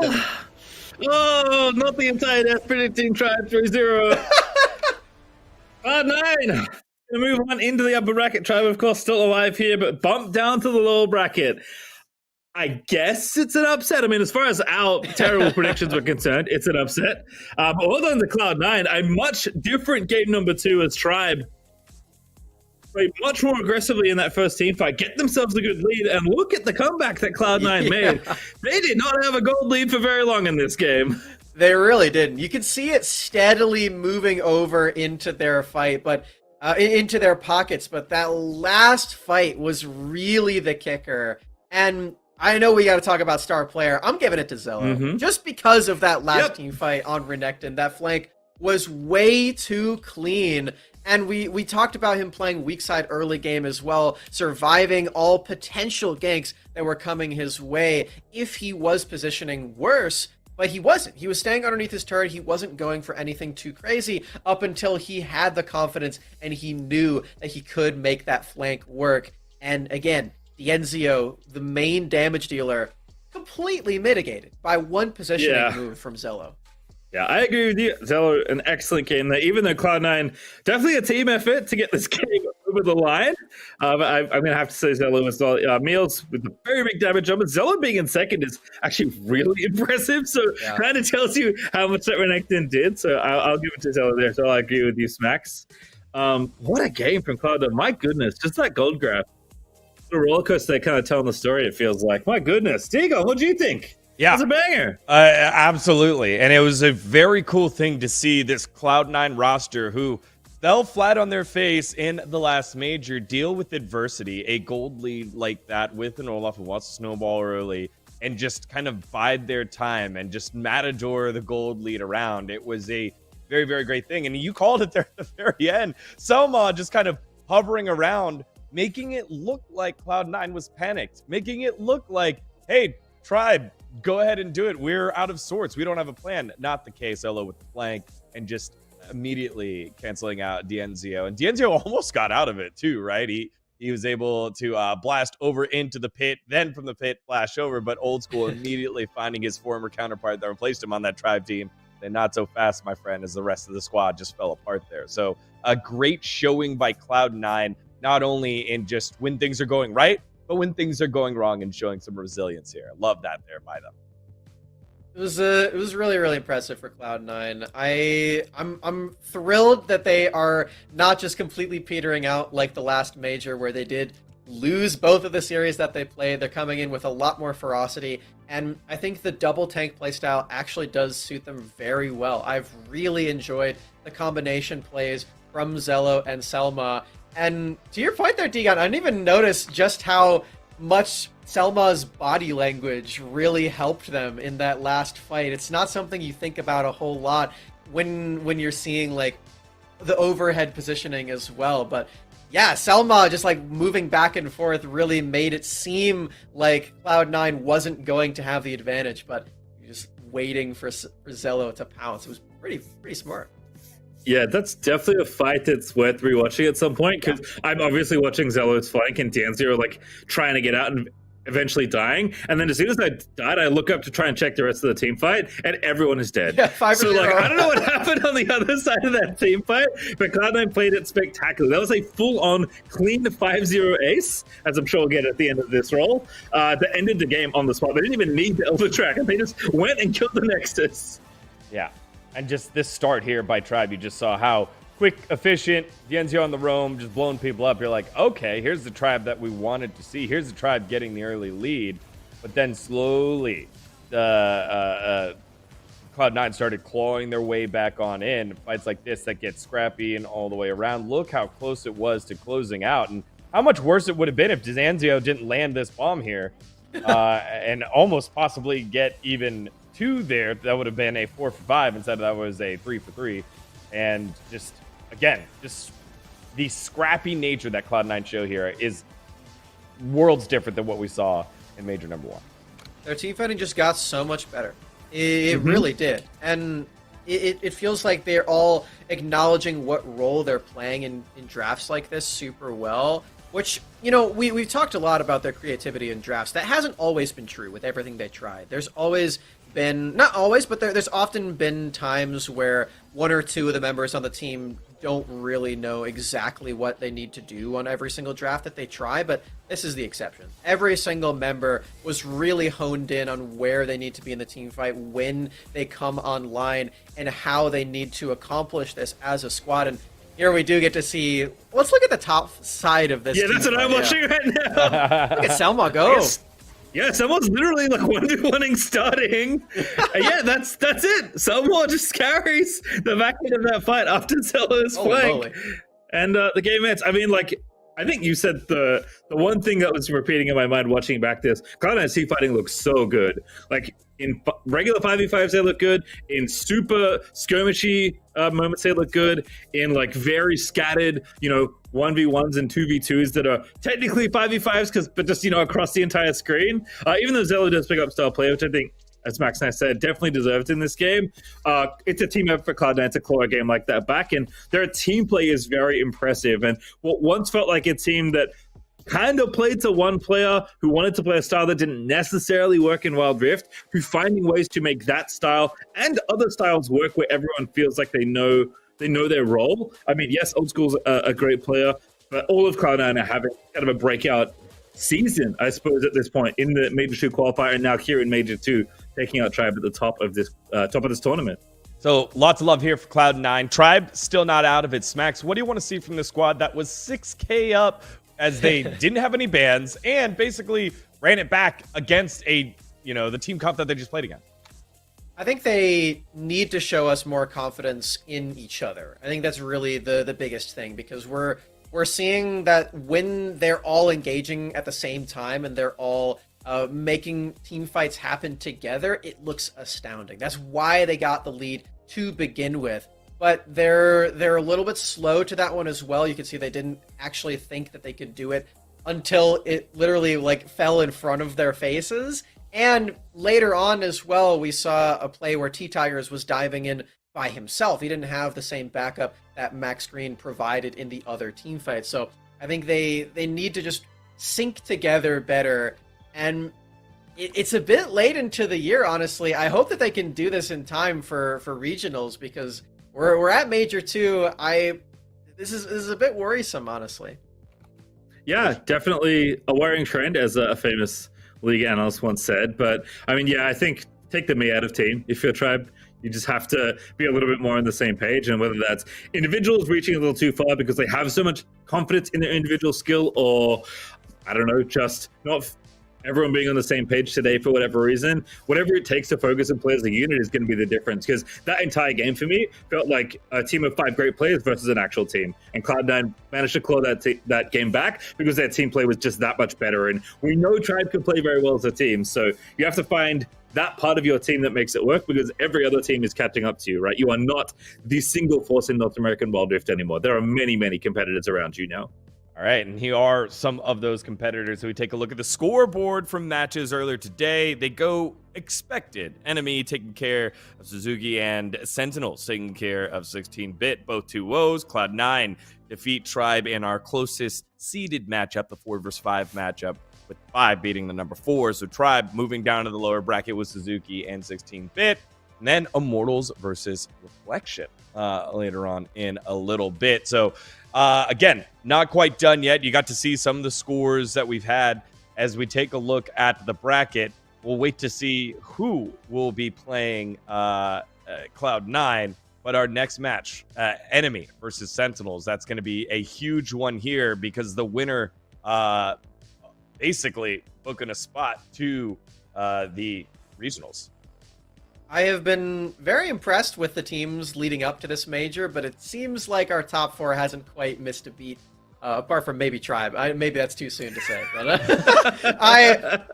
[SPEAKER 2] Oh, not the entire death predicting Tribe 3-0. Cloud9 gonna move on into the upper bracket. Tribe, of course, still alive here, but bumped down to the lower bracket. I guess it's an upset. I mean, as far as our terrible predictions were concerned, it's an upset. But well done to Cloud9. A much different game number 2 as Tribe played much more aggressively in that first team fight, get themselves a good lead, and look at the comeback that Cloud9 made. They did not have a gold lead for very long in this game.
[SPEAKER 3] They really didn't. You could see it steadily moving over into their fight, but into their pockets. But that last fight was really the kicker. And I know we got to talk about star player. I'm giving it to Zello. Just because of that last team fight on Renekton. That flank was way too clean. And we talked about him playing weak side early game as well, surviving all potential ganks that were coming his way if he was positioning worse. But he wasn't. He was staying underneath his turret. He wasn't going for anything too crazy up until he had the confidence and he knew that he could make that flank work. And again, Dienzio, the main damage dealer, completely mitigated by one positioning move from Zello.
[SPEAKER 2] Yeah, I agree with you. Zello, an excellent game there. Even though Cloud9, definitely a team effort to get this game over the line. But I'm going to have to say Zello as well. Meals with a very big damage jump. But Zello being in second is actually really impressive. So kind of tells you how much that Renekton did. So I'll give it to Zello there. So I agree with you, Smacks. What a game from Cloud9. My goodness, just that gold grab. The roller coaster kind of telling the story, it feels like. My goodness. Diego, what do you think?
[SPEAKER 1] Yeah.
[SPEAKER 2] It's a banger.
[SPEAKER 1] Absolutely. And it was a very cool thing to see this Cloud9 roster who fell flat on their face in the last major deal with adversity, a gold lead like that with an Olaf who wants to snowball early and just kind of bide their time and just matador the gold lead around. It was a very, very great thing. And you called it there at the very end. Selma just kind of hovering around, making it look like Cloud9 was panicked, making it look like, hey, Tribe, go ahead and do it. We're out of sorts. We don't have a plan. Not the case. Elo with the flank and just immediately canceling out Dienzio. And Dienzio almost got out of it too, right? He was able to blast over into the pit, then from the pit, flash over, but Old School immediately finding his former counterpart that replaced him on that Tribe team. And not so fast, my friend, as the rest of the squad just fell apart there. So a great showing by Cloud9, not only in just when things are going right, but when things are going wrong and showing some resilience here. Love that there by them.
[SPEAKER 3] It was really, really impressive for Cloud9. I'm thrilled that they are not just completely petering out like the last major where they did lose both of the series that they played. They're coming in with a lot more ferocity, and I think the double tank playstyle actually does suit them very well. I've really enjoyed the combination plays from Zello and Selma. And to your point there, Degon, I didn't even notice just how much Selma's body language really helped them in that last fight. It's not something you think about a whole lot when you're seeing like the overhead positioning as well. But yeah, Selma just like moving back and forth really made it seem like Cloud9 wasn't going to have the advantage, but you're just waiting for Zello to pounce. It was pretty smart.
[SPEAKER 2] Yeah, that's definitely a fight that's worth rewatching at some point, because I'm obviously watching Zelo's flank and Danzio like trying to get out and eventually dying. And then as soon as I died, I look up to try and check the rest of the team fight, and everyone is dead.
[SPEAKER 3] Yeah, 5
[SPEAKER 2] so like, I don't know what happened on the other side of that team fight, but Cloud9 played it spectacularly. That was a full-on clean 5-0 ace, as I'm sure we'll get at the end of this roll, that ended the game on the spot. They didn't even need the Elder Track, and they just went and killed the Nexus.
[SPEAKER 1] Yeah. And just this start here by Tribe, you just saw how quick, efficient, Dienzio on the roam, just blowing people up. You're like, okay, here's the Tribe that we wanted to see. Here's the Tribe getting the early lead. But then slowly, Cloud9 started clawing their way back on in. Fights like this that get scrappy and all the way around. Look how close it was to closing out. And how much worse it would have been if Dienzio didn't land this bomb here and almost possibly get even 2 there. That would have been a 4 for 5 instead of that was a 3 for 3. And just again, just the scrappy nature that Cloud9 show here is worlds different than what we saw in Major number 1.
[SPEAKER 3] Their team fighting just got so much better. It really did. And it feels like they're all acknowledging what role they're playing in drafts like this super well. Which, you know, we've talked a lot about their creativity in drafts. That hasn't always been true with everything they tried. There's always been, not always, but there's often been times where 1 or 2 of the members on the team don't really know exactly what they need to do on every single draft that they try, but this is the exception. Every single member was really honed in on where they need to be in the team fight, when they come online, and how they need to accomplish this as a squad. And here we do get to see, let's look at the top side of this.
[SPEAKER 2] Yeah, that's what I'm watching right now.
[SPEAKER 3] Look at Selma go.
[SPEAKER 2] Yeah, someone's literally like 1v1ing starting. Yeah, that's it. Someone just carries the back end of that fight after Zelo's flank. And the game ends. I mean, like, I think you said the one thing that was repeating in my mind watching back this, Cloud9 team fighting looks so good. Like, in regular 5v5s, they look good. In super skirmishy moments, they look good. In, like, very scattered, you know, 1v1s and 2v2s that are technically 5v5s, but just, you know, across the entire screen. Even though Zelo does pick up star play, which I think, as Max and I said, definitely deserved in this game. It's a team effort for Cloud9 to claw a game like that back, and their team play is very impressive. And what once felt like a team that kind of played to one player who wanted to play a style that didn't necessarily work in Wild Rift, who finding ways to make that style and other styles work where everyone feels like they know their role. I mean, yes, Old School's a great player, but all of Cloud9 are having kind of a breakout season, I suppose, at this point in the Major 2 qualifier, and now here in Major 2, taking out Tribe at the top of this tournament.
[SPEAKER 1] So lots of love here for Cloud9. Tribe still not out of its smacks. What do you want to see from the squad that was 6K up as they didn't have any bans and basically ran it back against the team comp that they just played against?
[SPEAKER 3] I think they need to show us more confidence in each other. I think that's really the biggest thing, because we're seeing that when they're all engaging at the same time and they're all making team fights happen together, it looks astounding. That's why they got the lead to begin with. But they're a little bit slow to that one as well. You can see they didn't actually think that they could do it until it literally like fell in front of their faces. And later on as well, we saw a play where T-Tigers was diving in by himself. He didn't have the same backup that Max Green provided in the other team fights. So I think they need to just sync together better. And it's a bit late into the year, honestly. I hope that they can do this in time for regionals, because we're at Major 2. This is a bit worrisome, honestly.
[SPEAKER 2] Yeah, definitely a worrying trend, as a famous league analyst once said. But I mean, yeah, I think take the me out of team if you're Tribe. You just have to be a little bit more on the same page, and whether that's individuals reaching a little too far because they have so much confidence in their individual skill, or I don't know, just not everyone being on the same page today for whatever reason, whatever it takes to focus and play as a unit is going to be the difference. Because that entire game for me felt like a team of 5 great players versus an actual team. And Cloud9 managed to claw that game back because their team play was just that much better. And we know Tribe can play very well as a team. So you have to find that part of your team that makes it work, because every other team is catching up to you, right? You are not the single force in North American Wild Rift anymore. There are many, many competitors around you now.
[SPEAKER 1] All right, and here are some of those competitors. So we take a look at the scoreboard from matches earlier today. They go expected. Enemy taking care of Suzuki, and Sentinels taking care of 16-bit. Both 2-0s. Cloud9 defeat Tribe in our closest seeded matchup, the 4 versus 5 matchup, with 5 beating the number 4. So Tribe moving down to the lower bracket with Suzuki and 16-bit. And then Immortals versus Reflection later on in a little bit. So again, not quite done yet. You got to see some of the scores that we've had as we take a look at the bracket. We'll wait to see who will be playing Cloud9. But our next match, Enemy versus Sentinels, that's going to be a huge one here because the winner basically booking a spot to the regionals.
[SPEAKER 3] I have been very impressed with the teams leading up to this major, but it seems like our top 4 hasn't quite missed a beat, apart from maybe Tribe. Maybe that's too soon to say, but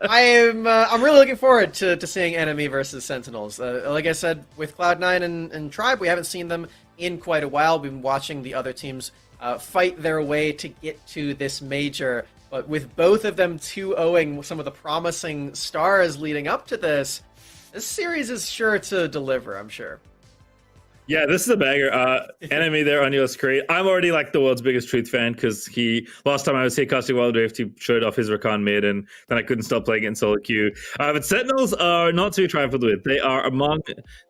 [SPEAKER 3] I'm really looking forward to seeing Enemy versus Sentinels. Like I said, with Cloud9 and Tribe, we haven't seen them in quite a while. We've been watching the other teams fight their way to get to this major, but with both of them 2-0ing some of the promising stars leading up to this series is sure to deliver, I'm sure.
[SPEAKER 2] Yeah, this is a banger. Enemy there on your screen. I'm already like the world's biggest Truth fan because last time I was here casting Wild Rift, he showed off his Rakan mid, and then I couldn't stop playing it in solo queue. But Sentinels are not to be trifled with. They are among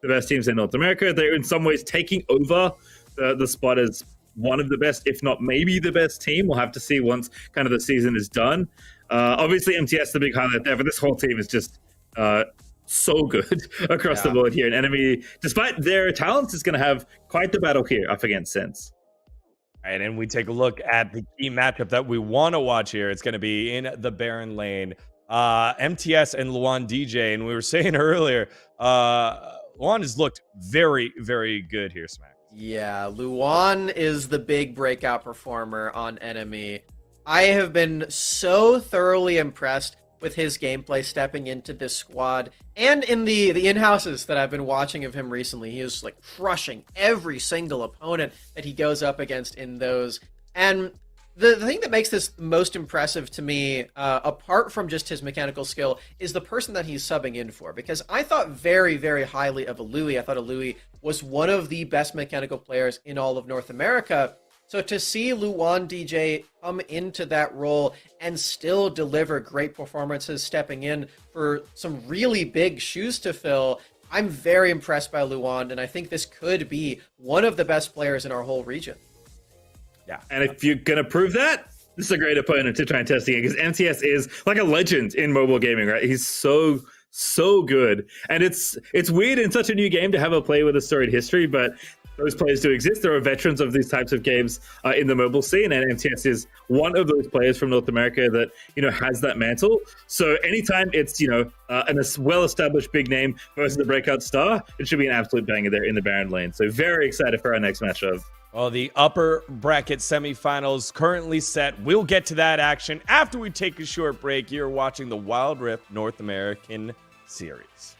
[SPEAKER 2] the best teams in North America. They're in some ways taking over the spot as one of the best, if not maybe the best team. We'll have to see once kind of the season is done. Obviously, MTS, the big highlight there, but this whole team is just so good across the board here. And Enemy, despite their talents, is going to have quite the battle here up against Sense.
[SPEAKER 1] All right, and we take a look at the key matchup that we want to watch here. It's going to be in the Baron lane. MTS and Luan DJ. And we were saying earlier, Luan has looked very, very good here, Smack.
[SPEAKER 3] Yeah, Luan is the big breakout performer on Enemy. I have been so thoroughly impressed with his gameplay stepping into this squad, and in the in-houses that I've been watching of him recently. He is like crushing every single opponent that he goes up against in those. And the thing that makes this most impressive to me, apart from just his mechanical skill, is the person that he's subbing in for. Because I thought very, very highly of Alui. I thought Alui was one of the best mechanical players in all of North America. So to see Luan DJ come into that role and still deliver great performances, stepping in for some really big shoes to fill, I'm very impressed by Luan, and I think this could be one of the best players in our whole region.
[SPEAKER 2] Yeah, and if you're going to prove that, this is a great opponent to try and test again, because MTS is like a legend in mobile gaming, right? He's so good. And it's weird in such a new game to have a player with a storied history, but those players do exist. There are veterans of these types of games in the mobile scene, and MTS is one of those players from North America that has that mantle. So anytime it's a well-established big name versus a breakout star, it should be an absolute banger there in the Baron lane. So very excited for our next matchup.
[SPEAKER 1] Well, the upper bracket semifinals currently set. We'll get to that action after we take a short break. You're watching the Wild Rift North American Series.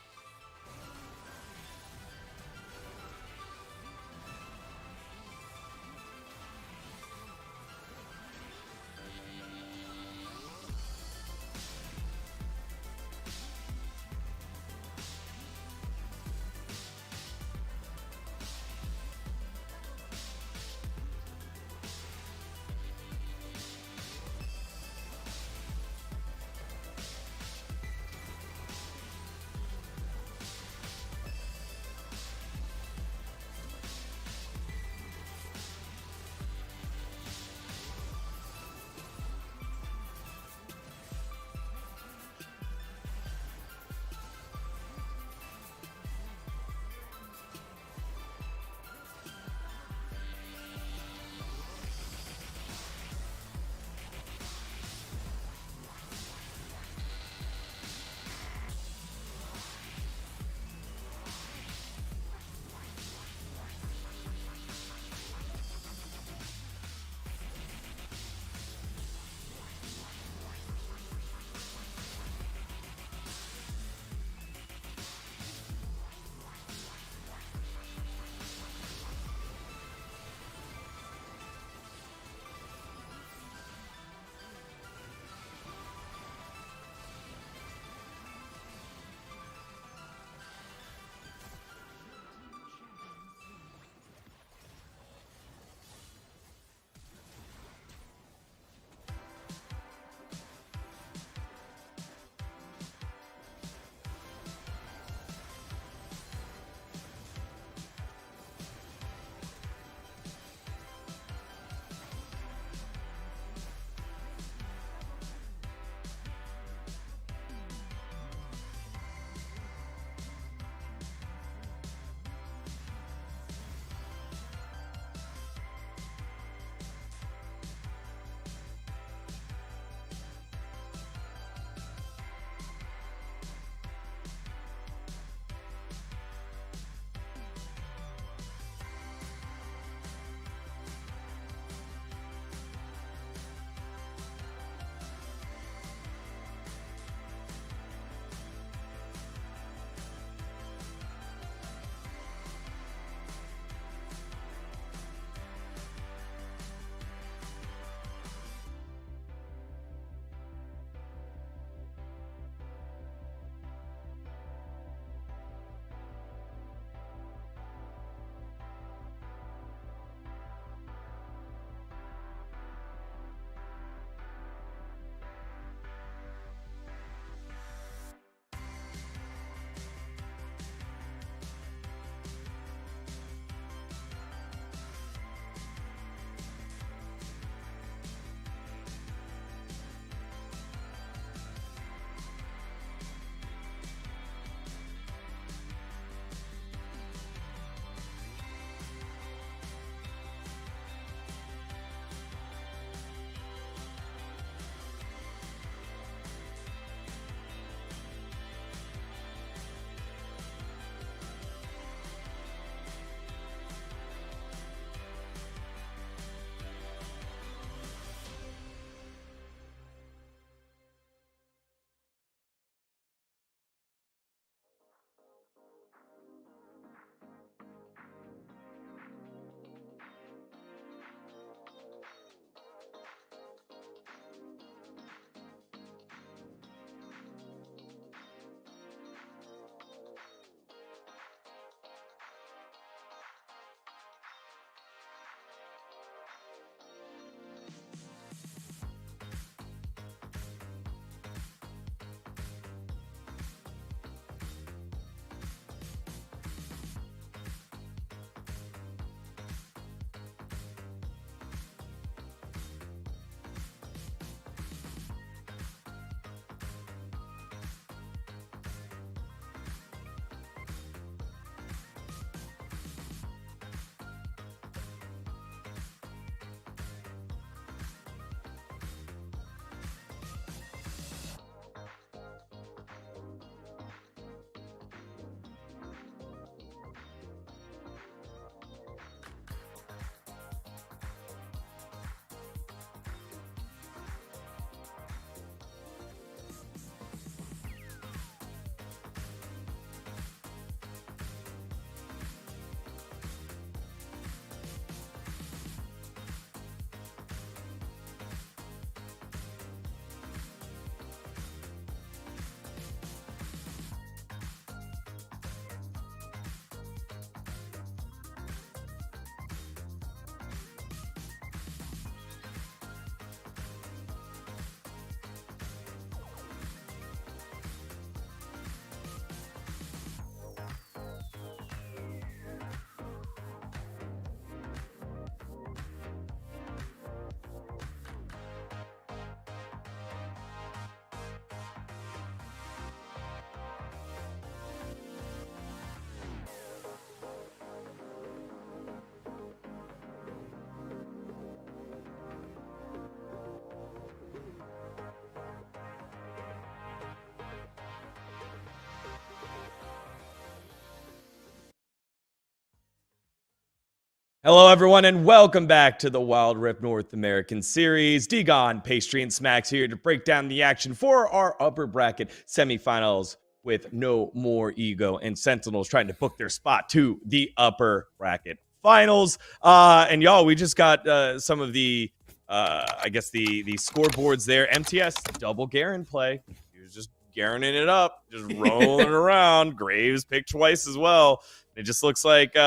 [SPEAKER 1] Hello, everyone, and welcome back to the Wild Rift North American Series. Degon, Pastry, and Smacks here to break down the action for our upper bracket semifinals with No More Ego and Sentinels trying to book their spot to the upper bracket finals. And y'all, we just got some of the, I guess the scoreboards there. MTS double Garen play. He was just Garening it up, just rolling around. Graves picked twice as well. It just looks like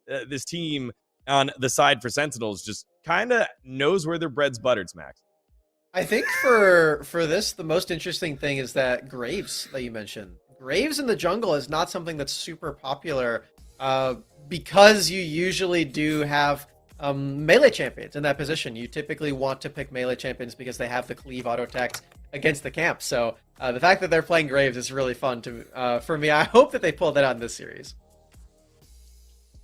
[SPEAKER 1] this team on the side for Sentinels just kind of knows where their bread's buttered, Smacks.
[SPEAKER 3] I think for this, the most interesting thing is that Graves that you mentioned. Graves in the jungle is not something that's super popular because you usually do have melee champions in that position. You typically want to pick melee champions because they have the cleave auto attacks against the camp. So the fact that they're playing Graves is really fun for me. I hope that they pull that out in this series.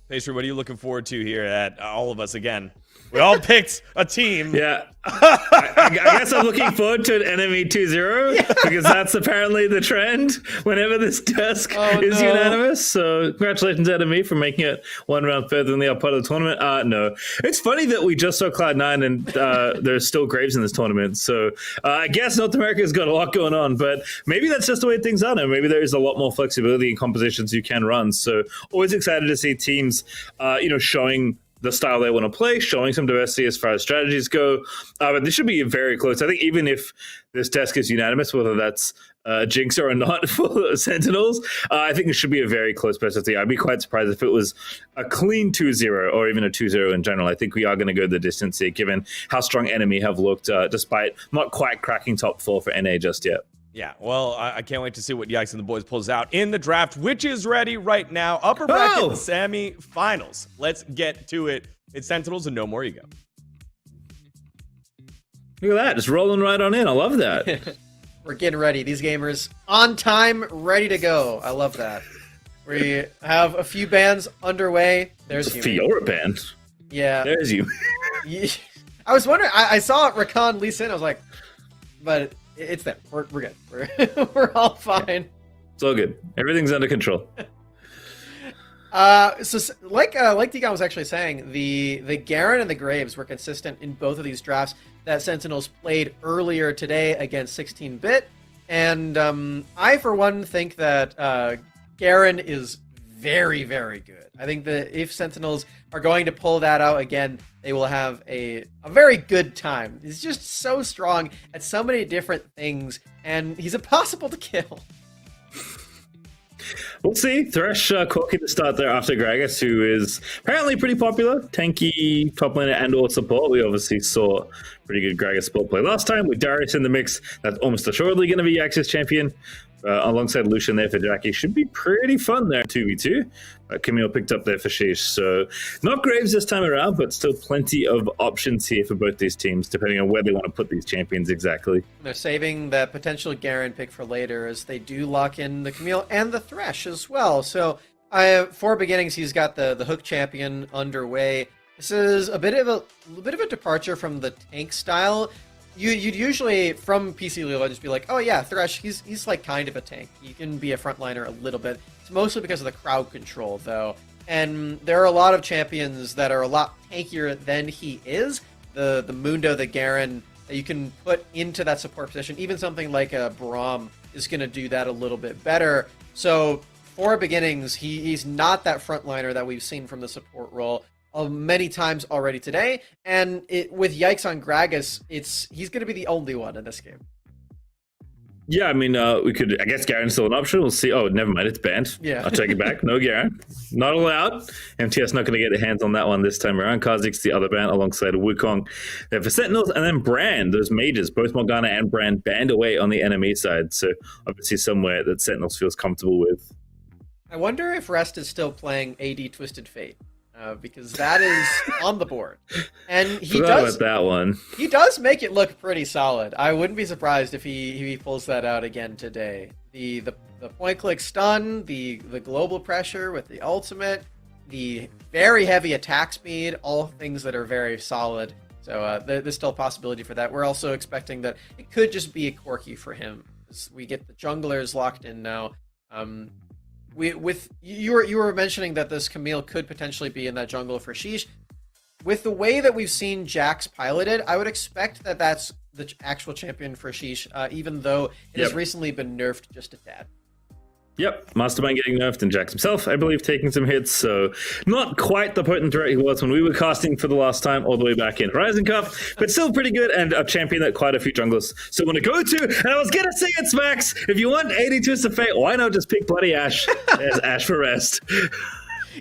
[SPEAKER 1] Pastry, what are you looking forward to here at all of us again? We all picked a team.
[SPEAKER 2] Yeah. I guess I'm looking forward to an enemy 2-0 because that's apparently the trend whenever this desk is unanimous. So congratulations, enemy, for making it one round further than the upper part of the tournament. No. It's funny that we just saw Cloud9 and there's still Graves in this tournament. So I guess North America's got a lot going on, but maybe that's just the way things are now. Maybe there is a lot more flexibility in compositions you can run. So always excited to see teams, showing the style they want to play, showing some diversity as far as strategies go. But this should be very close. I think even if this desk is unanimous, whether that's Jinx or not for Sentinels, I think it should be a very close best. I'd be quite surprised if it was a clean 2-0 or even a 2-0 in general. I think we are going to go the distance here, given how strong enemy have looked, despite not quite cracking top 4 for NA just yet.
[SPEAKER 1] Yeah, well, I can't wait to see what Yikes and the boys pulls out in the draft, which is ready right now. Upper bracket semi-finals. Let's get to it. It's Sentinels and No More Ego.
[SPEAKER 2] Look at that, just rolling right on in. I love that.
[SPEAKER 3] We're getting ready. These gamers on time, ready to go. I love that. We have a few bands underway. There's
[SPEAKER 2] it's a Fiora band.
[SPEAKER 3] Yeah.
[SPEAKER 2] There's you.
[SPEAKER 3] I was wondering, I saw Rakan Lee Sin, I was like, but it's them. We're good. We're all fine.
[SPEAKER 2] It's all good. Everything's under control.
[SPEAKER 3] So like Degon was actually saying, the Garen and the Graves were consistent in both of these drafts that Sentinels played earlier today against 16-bit, and I for one think that Garen is very, very good. I think that if Sentinels are going to pull that out again, they will have a very good time. He's just so strong at so many different things, and he's impossible to kill.
[SPEAKER 2] We'll see. Thresh Corky to start there after Gragas, who is apparently pretty popular. Tanky, top laner, and or support. We obviously saw pretty good Gragas support play last time with Darius in the mix. That's almost assuredly going to be Yax's champion. Alongside Lucian there for Jackie. Should be pretty fun there, 2v2. Camille picked up there for Sheesh. So not Graves this time around, but still plenty of options here for both these teams, depending on where they want to put these champions exactly.
[SPEAKER 3] They're saving that potential Garen pick for later as they do lock in the Camille and the Thresh as well. So for beginnings, he's got the Hook champion underway. This is a bit of a departure from the tank style. You'd usually, from PC Lilo, just be like, oh yeah, Thresh, he's like kind of a tank. You can be a frontliner a little bit. It's mostly because of the crowd control, though. And there are a lot of champions that are a lot tankier than he is. The Mundo, the Garen, that you can put into that support position. Even something like a Braum is going to do that a little bit better. So for beginnings, he's not that frontliner that we've seen from the support role many times already today, and with Yikes on Gragas, he's going to be the only one in this game.
[SPEAKER 2] Yeah, I mean, we could, I guess Garen's still an option. We'll see. Oh, never mind, it's banned.
[SPEAKER 3] Yeah.
[SPEAKER 2] I'll take it back. No Garen. Not allowed. MTS not going to get their hands on that one this time around. Kha'Zix's the other ban alongside Wukong. There for Sentinels, and then Brand, those majors, both Morgana and Brand, banned away on the enemy side. So obviously somewhere that Sentinels feels comfortable with.
[SPEAKER 3] I wonder if Rest is still playing AD Twisted Fate. Because that is on the board, and he does
[SPEAKER 2] about that one.
[SPEAKER 3] He does make it look pretty solid. I wouldn't be surprised if he pulls that out again today. The point click stun, the global pressure with the ultimate, the very heavy attack speed, all things that are very solid. So there's still a possibility for that. We're also expecting that it could just be a Corki for him. We get the junglers locked in now. You were mentioning that this Camille could potentially be in that jungle for Sheesh. With the way that we've seen Jax piloted, I would expect that that's the actual champion for Sheesh, even though it has recently been nerfed just a tad.
[SPEAKER 2] Yep, Mastermind getting nerfed and Jax himself, I believe, taking some hits. So not quite the potent threat he was when we were casting for the last time, all the way back in Horizon Cup, but still pretty good and a champion that quite a few junglers still want to go to. And I was going to say it's Max. If you want 80 Twists of Fate, why not just pick bloody Ashe as Ashe for Rest?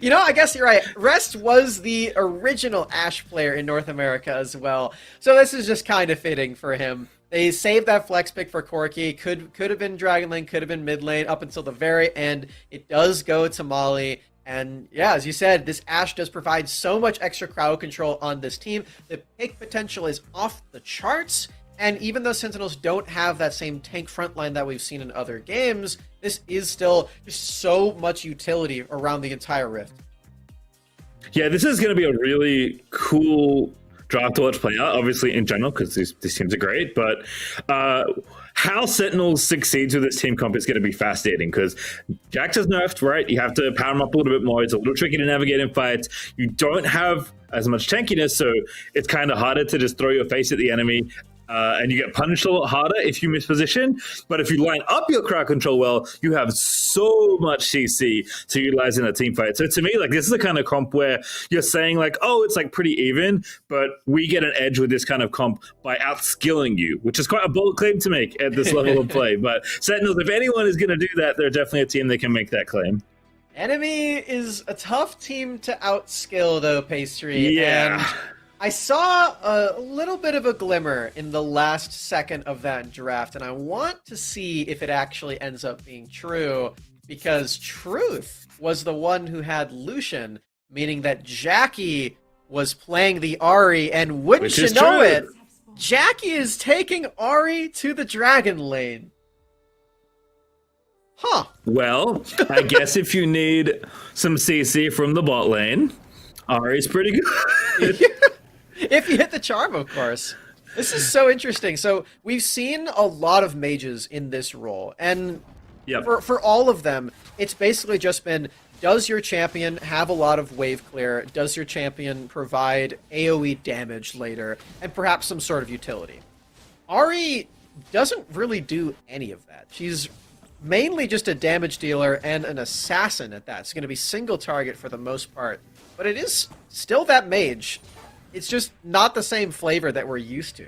[SPEAKER 3] You know, I guess you're right. Rest was the original Ashe player in North America as well. So this is just kind of fitting for him. They saved that flex pick for Corki. Could have been Dragon Lane, could have been mid lane up until the very end. It does go to Molly. And yeah, as you said, this Ashe does provide so much extra crowd control on this team. The pick potential is off the charts. And even though Sentinels don't have that same tank frontline that we've seen in other games, this is still just so much utility around the entire Rift.
[SPEAKER 2] Yeah, this is going to be a really cool draft to watch play out, obviously in general, because these teams are great, but how Sentinels succeeds with this team comp is going to be fascinating, because Jax is nerfed, right? You have to power him up a little bit more. It's a little tricky to navigate in fights. You don't have as much tankiness, so it's kind of harder to just throw your face at the enemy. And you get punished a lot harder if you miss position. But if you line up your crowd control well, you have so much CC to utilize in a team fight. So to me, like, this is the kind of comp where you're saying, like, oh, it's like pretty even, but we get an edge with this kind of comp by outskilling you, which is quite a bold claim to make at this level of play. But Sentinels, if anyone is going to do that, they're definitely a team that can make that claim.
[SPEAKER 3] Enemy is a tough team to outskill, though, Pastry.
[SPEAKER 2] Yeah.
[SPEAKER 3] And I saw a little bit of a glimmer in the last second of that draft, and I want to see if it actually ends up being true, because Truth was the one who had Lucian, meaning that Jackie was playing the Ahri, and wouldn't you know it, Jackie is taking Ahri to the Dragon Lane. Huh.
[SPEAKER 2] Well, I guess if you need some CC from the bot lane, Ahri's pretty good.
[SPEAKER 3] If you hit the charm, of course. This is so interesting. So we've seen a lot of mages in this role, and for all of them, it's basically just been, does your champion have a lot of wave clear? Does your champion provide AoE damage later? And perhaps some sort of utility. Ahri doesn't really do any of that. She's mainly just a damage dealer and an assassin at that. It's going to be single target for the most part. But it is still that mage. It's just not the same flavor that we're used to.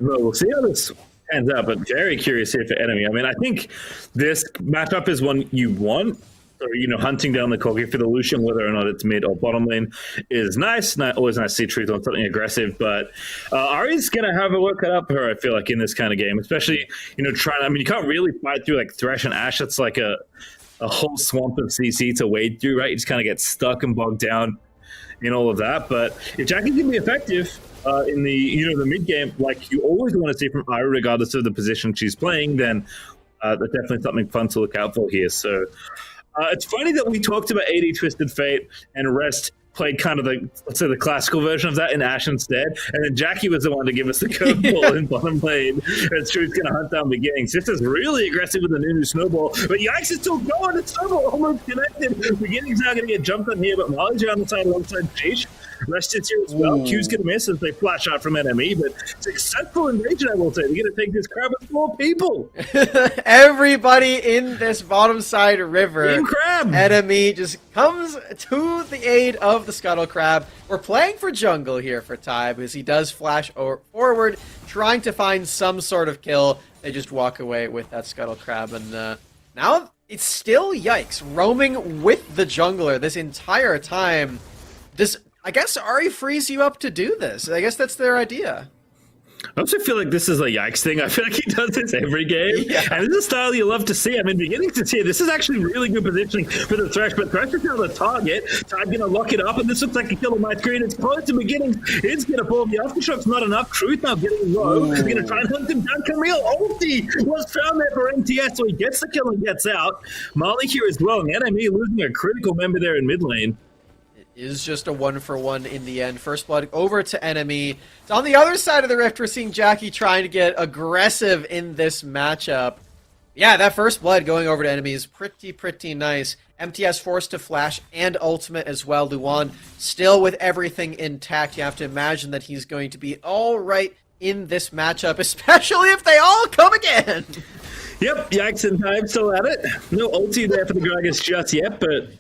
[SPEAKER 2] Well, we'll see how this pans out, but very curious here for enemy. I mean, I think this matchup is one you want. So, you know, hunting down the Corki for the Lucian, whether or not it's mid or bottom lane, is nice. Always nice to see Truth on something aggressive, but Ahri's going to have a work cut up for her, I feel like, in this kind of game, especially, you know, you can't really fight through like Thresh and Ashe. It's like a whole swamp of CC to wade through, right? You just kind of get stuck and bogged down in all of that. But if Jackie can be effective in the the mid game, like you always want to see from Ahri, regardless of the position she's playing, then that's definitely something fun to look out for here. So it's funny that we talked about 80 Twisted Fate and Rest played kind of the classical version of that in Ashe instead, and then Jackie was the one to give us the curveball in bottom lane. As Truth's going to hunt down beginnings. This is really aggressive with the new snowball, but Yikes is still going. The snowball almost connected. Beginning's now going to get jumped on here, but Molly's on the side alongside Sheesh. Rest is here as well. Q's going to miss as they flash out from enemy, but successful invasion, I will say. They're going to take this crab with 4 people.
[SPEAKER 3] Everybody in this bottom side river.
[SPEAKER 2] Crab.
[SPEAKER 3] Enemy just comes to the aid of the Scuttle Crab. We're playing for jungle here for Ty, because he does flash forward, trying to find some sort of kill. They just walk away with that Scuttle Crab, and now it's still Yikes roaming with the jungler this entire time. I guess Ahri frees you up to do this. I guess that's their idea.
[SPEAKER 2] I also feel like this is a Yikes thing. I feel like he does this every game. Yeah. And this is a style you love to see. I mean, beginning to see this is actually really good positioning for the Thresh, but Thresh is now the target. Tide's going to lock it up, and this looks like a kill on my screen. It's close to beginning. It's going to fall. The aftershock's not enough. Truth now getting low. He's going to try and hunt him down. Camille ulti was found there for MTS, so he gets the kill and gets out. Molly here as well, and enemy losing a critical member there in mid lane.
[SPEAKER 3] Is just a 1-for-1 in the end. First blood over to enemy. It's on the other side of the rift. We're seeing Jackie trying to get aggressive in this matchup. Yeah, that first blood going over to enemies, pretty nice. MTS forced to flash and ultimate as well. Luan still with everything intact. You have to imagine that he's going to be all right in this matchup, especially if they all come again.
[SPEAKER 2] Yep, Yikes and Time still at it. No ulti there for the Gragas just yet, but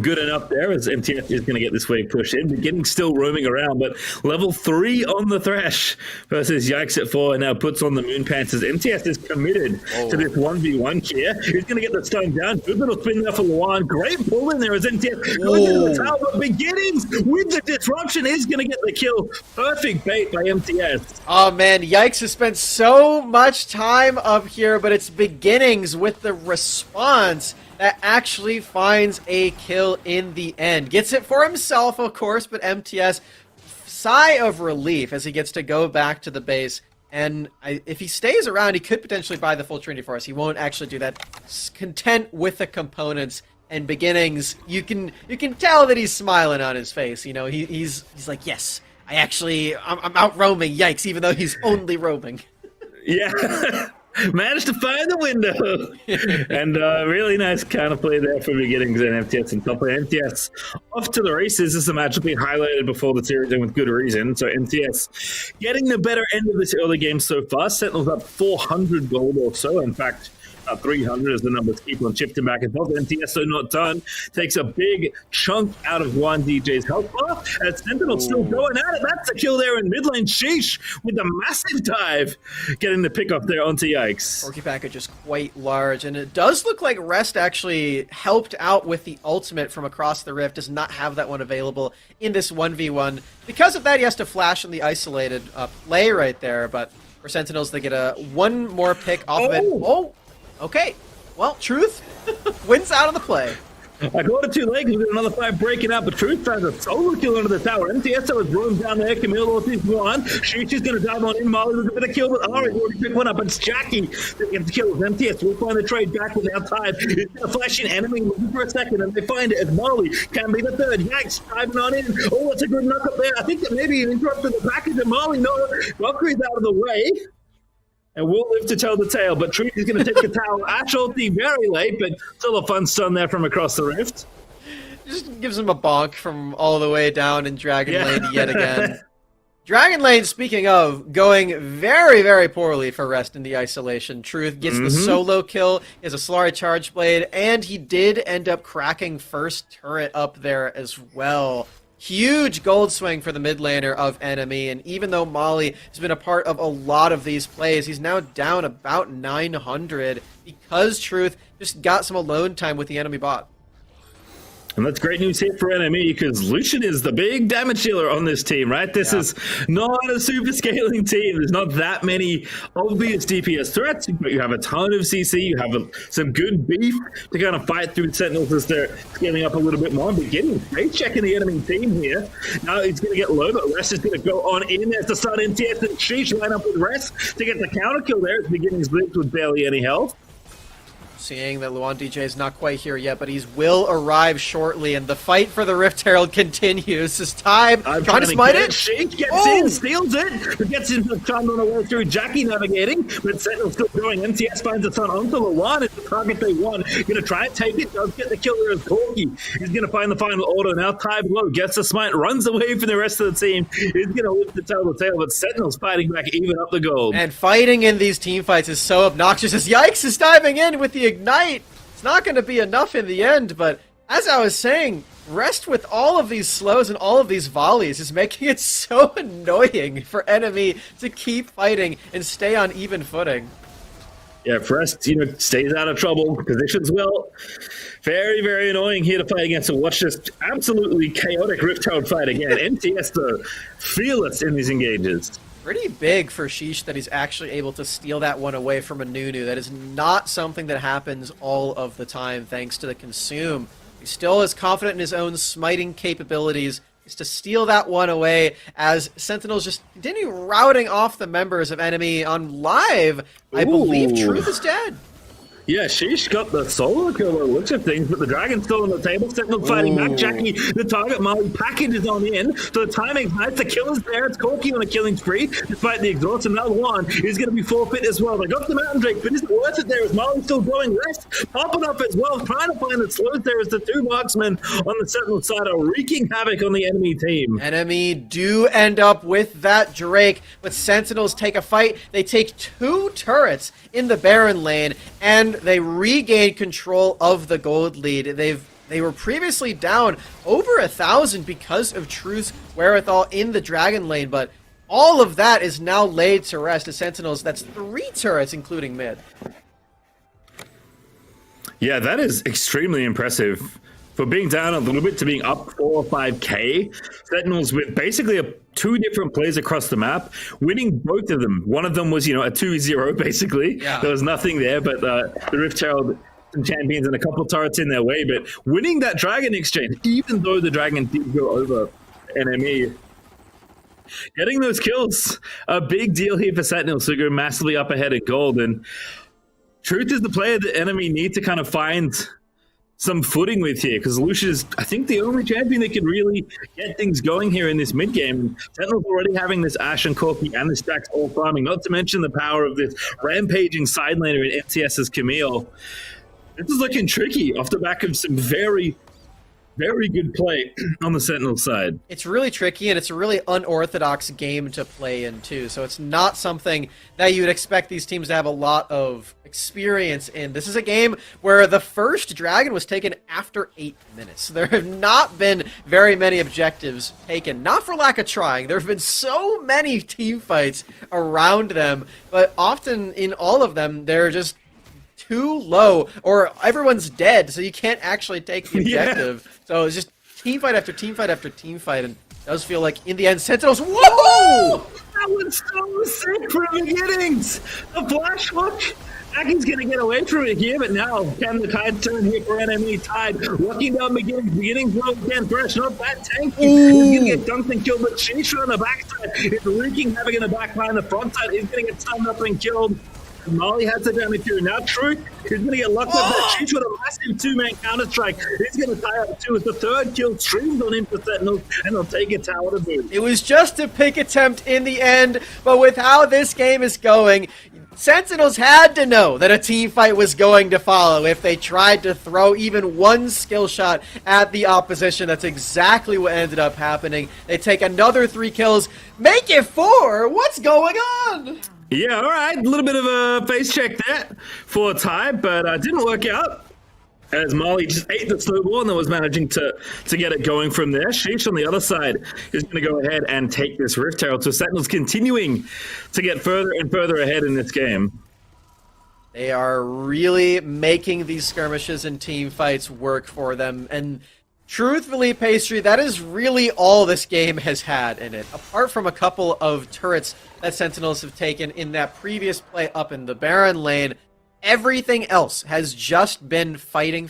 [SPEAKER 2] good enough there as MTS is going to get this wave push in. Beginning still roaming around, but level 3 on the Thresh versus Yikes at 4 and now puts on the Moon Pants as MTS is committed to this 1v1 here. He's going to get the stun down. Good little spin there for Luan. Great pull in there as MTS going into the tower, but Beginnings with the disruption is going to get the kill. Perfect bait by MTS.
[SPEAKER 3] Oh man, Yikes has spent so much time up here, but it's Beginnings with the response that actually finds a kill in the end. Gets it for himself, of course, but MTS, sigh of relief as he gets to go back to the base. And if he stays around, he could potentially buy the full Trinity Force. He won't actually do that. Content with the components and Beginnings, you can tell that he's smiling on his face. You know, he's like, yes, I'm out roaming Yikes, even though he's only roaming.
[SPEAKER 2] Yeah. Managed to find the window. And really nice counterplay there for Beginnings and MTS and top lane. MTS off to the races. This is a match being highlighted before the series and with good reason. So MTS getting the better end of this early game so far. Sentinels up 400 gold or so. In fact, 300 as the numbers keep on shifting back and forth. MTS, so not done, takes a big chunk out of one DJ's health bar. As Sentinel still going at it. That's a kill there in mid lane. Sheesh with a massive dive, getting the pick up there onto Yikes.
[SPEAKER 3] Orky package is quite large, and it does look like Rest actually helped out with the ultimate from across the rift. Does not have that one available in this 1v1. Because of that, he has to flash on the isolated play right there, but for Sentinels, they get one more pick off of it. Oh! Okay, well, Truth wins out of the play.
[SPEAKER 2] I called it too late because we got another fight breaking up, but Truth finds a solo kill under the tower. MTSO is roamed down there. Camille Ortiz gone. She's going to dive on in. Molly with a bit of kill, but Ari's already picked one up. It's Jackie that gets the kill with MTS. We'll find the trade back without time. It's going to flash in enemy looking for a second, and they find it as Molly can be the third. Yikes, diving on in. Oh, that's a good knock up there. I think that maybe he interrupted the package of Molly. No, Valkyrie's out of the way. And we'll live to tell the tale, but Truth is going to take the tower. Ash ulti very late, but still a fun stun there from across the rift.
[SPEAKER 3] Just gives him a bonk from all the way down in Dragon Lane yet again. Dragon Lane, speaking of, going very poorly for Rest in the isolation. Truth gets the solo kill, he has a Solari Charge Blade, and he did end up cracking first turret up there as well. Huge gold swing for the mid laner of Enemy, and even though Molly has been a part of a lot of these plays, he's now down about 900 because Truth just got some alone time with the enemy bot.
[SPEAKER 2] And that's great news here for Enemy because Lucian is the big damage dealer on this team, right? This is not a super scaling team. There's not that many obvious DPS threats, but you have a ton of CC. You have some good beef to kind of fight through Sentinels as they're scaling up a little bit more. And Beginning, great checking the enemy team here. Now he's going to get low, but Rest is going to go on in there to start MTS and Sheesh line up with Rest to get the counter kill there. As Beginning's blipped with barely any health.
[SPEAKER 3] Seeing that Luan DJ is not quite here yet, but he will arrive shortly, and the fight for the Rift Herald continues. This time, trying to smite it.
[SPEAKER 2] Sheik gets in, steals it, gets into the time on the way through. Jackie navigating, but Sentinel still going. MTS finds a ton onto Luan. It's the target they won. Gonna try and take it, does get the kill there as Corky. He's gonna find the final auto now. Tied low, gets the smite, runs away from the rest of the team. He's gonna live to tell the tale, but Sentinel's fighting back, even up the gold.
[SPEAKER 3] And fighting in these team fights is so obnoxious as Yikes is diving in with the Ignite. It's not going to be enough in the end, but as I was saying, Rest with all of these slows and all of these volleys is making it so annoying for Enemy to keep fighting and stay on even footing.
[SPEAKER 2] Yeah, Rest, stays out of trouble, positions well. Very annoying here to play against. So watch this absolutely chaotic Rift Herald fight again. MTS, though, fearless in these engages.
[SPEAKER 3] Pretty big for Sheesh that he's actually able to steal that one away from a Nunu. That is not something that happens all of the time thanks to the Consume. He still is confident in his own smiting capabilities. Is to steal that one away as Sentinels just continue routing off the members of Enemy on live. I believe Truth is dead.
[SPEAKER 2] Yeah, she's got the solo kill by the looks of things, but the Dragon's still on the table. Sentinel fighting back. Jackie, the target. Molly packages on in. So the timing's nice. The kill is there. It's Corky on a killing spree, despite the exhaust. Another one is going to be forfeit as well. They got the Mountain Drake, but is it worth it there? Is Molly still going left? Popping up as well, trying to find the slows there as the two marksmen on the Sentinel side are wreaking havoc on the enemy team.
[SPEAKER 3] Enemy do end up with that Drake, but Sentinels take a fight. They take 2 turrets in the Baron lane, and they regain control of the gold lead. They were previously down over 1,000 because of Truth's wherewithal in the Dragon lane, but all of that is now laid to rest. The Sentinels, that's 3 turrets, including mid.
[SPEAKER 2] Yeah, that is extremely impressive. For being down a little bit to being up 4 or 5k, Sentinels with basically 2 different plays across the map, winning both of them. One of them was, a 2-0 basically. Yeah. There was nothing there, but the Rift Herald, some champions and a couple turrets in their way, but winning that Dragon exchange, even though the Dragon did go over NME. Getting those kills, a big deal here for Sentinels to go massively up ahead at gold. And Truth is the player that enemy need to kind of find some footing with here, because Lucia's, I think, the only champion that can really get things going here in this mid game. Sentinel's already having this Ashe and Corky and the stacks all farming, not to mention the power of this rampaging side laner in MTS's Camille. This is looking tricky off the back of some very, very good play on the Sentinel side.
[SPEAKER 3] It's really tricky, and it's a really unorthodox game to play in, too. So it's not something that you would expect these teams to have a lot of experience in. This is a game where the first Dragon was taken after 8 minutes. There have not been very many objectives taken, not for lack of trying. There have been so many team fights around them, but often in all of them, they're just too low, or everyone's dead, so you can't actually take the objective. Yeah. So it's just team fight after team fight after team fight, and it does feel like in the end, Sentinels. Whoa!
[SPEAKER 2] That was so sick from the beginnings. The flash hook. Aki's going to get away from it here, but now can the tide turn here for enemy? Tide looking down beginning low again. Thresh not that tanky. He's going to get dunked and killed, but Shisha on the backside is wreaking havoc in the back line. The front side is going to get stunned up and killed. Molly has the damage here. Now Truth is going to get locked up. She's with a massive 2-man counter-strike. He's going to tie up 2 as the 3rd kill streams on him for Sentinels, and they'll take a tower to boot.
[SPEAKER 3] It was just a pick attempt in the end, but with how this game is going, Sentinels had to know that a team fight was going to follow if they tried to throw even one skill shot at the opposition. That's exactly what ended up happening. They take another 3 kills, make it 4. What's going on?
[SPEAKER 2] Yeah, all right. A little bit of a face check there for Ty, but didn't work out as Molly just ate the snowball and then was managing to get it going from there. Sheesh on the other side is going to go ahead and take this Rift Herald. So Sentinels continuing to get further and further ahead in this game.
[SPEAKER 3] They are really making these skirmishes and team fights work for them, and truthfully, Pastry, that is really all this game has had in it. Apart from a couple of turrets that Sentinels have taken in that previous play up in the Baron lane, everything else has just been fighting.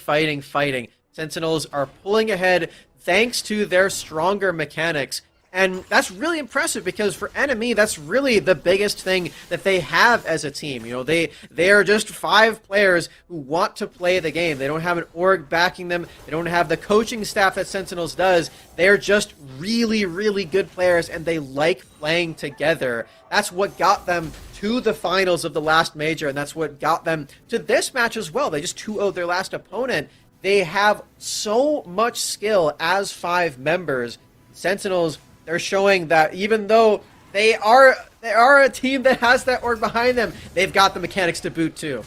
[SPEAKER 3] Sentinels are pulling ahead thanks to their stronger mechanics. And that's really impressive because for enemy, that's really the biggest thing that they have as a team. They are just 5 players who want to play the game. They don't have an org backing them. They don't have the coaching staff that Sentinels does. They're just really, really good players, and they like playing together. That's what got them to the finals of the last major, and that's what got them to this match as well. They just 2-0'd their last opponent. They have so much skill as 5 members. Sentinels, they're showing that even though they are a team that has that org behind them, they've got the mechanics to boot too.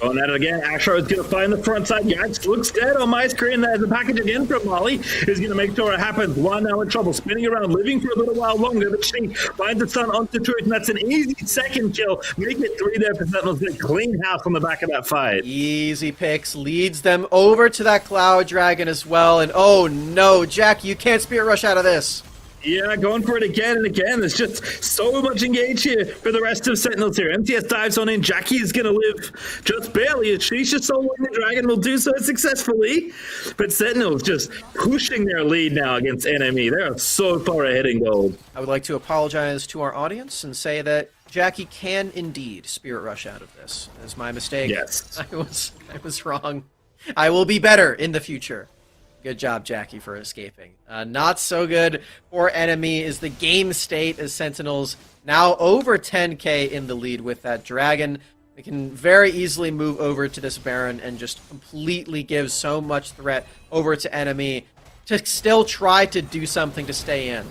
[SPEAKER 2] Going at it again. Ashar is going to find the front side. Yags looks dead on my screen. There's a package again from Molly. Is going to make sure it happens. One now in trouble. Spinning around, living for a little while longer. But she finds the stun onto Truth, and that's an easy 2nd kill. Make it 3 there for Sentinels. Get clean house on the back of that fight.
[SPEAKER 3] Easy picks. Leads them over to that Cloud Dragon as well. And oh no, Jack, you can't Spirit Rush out of this.
[SPEAKER 2] Yeah, going for it again and again. There's just so much engage here for the rest of Sentinels here. MTS dives on in. Jackie is going to live just barely as she's just soloing the Dragon. Will do so successfully. But Sentinels just pushing their lead now against NME. They are so far ahead in gold.
[SPEAKER 3] I would like to apologize to our audience and say that Jackie can indeed Spirit Rush out of this. That's my mistake.
[SPEAKER 2] Yes.
[SPEAKER 3] I was wrong. I will be better in the future. Good job, Jackie, for escaping. Not so good for enemy is the game state as Sentinels now over 10k in the lead with that dragon. They can very easily move over to this Baron and just completely give so much threat over to enemy to still try to do something to stay in.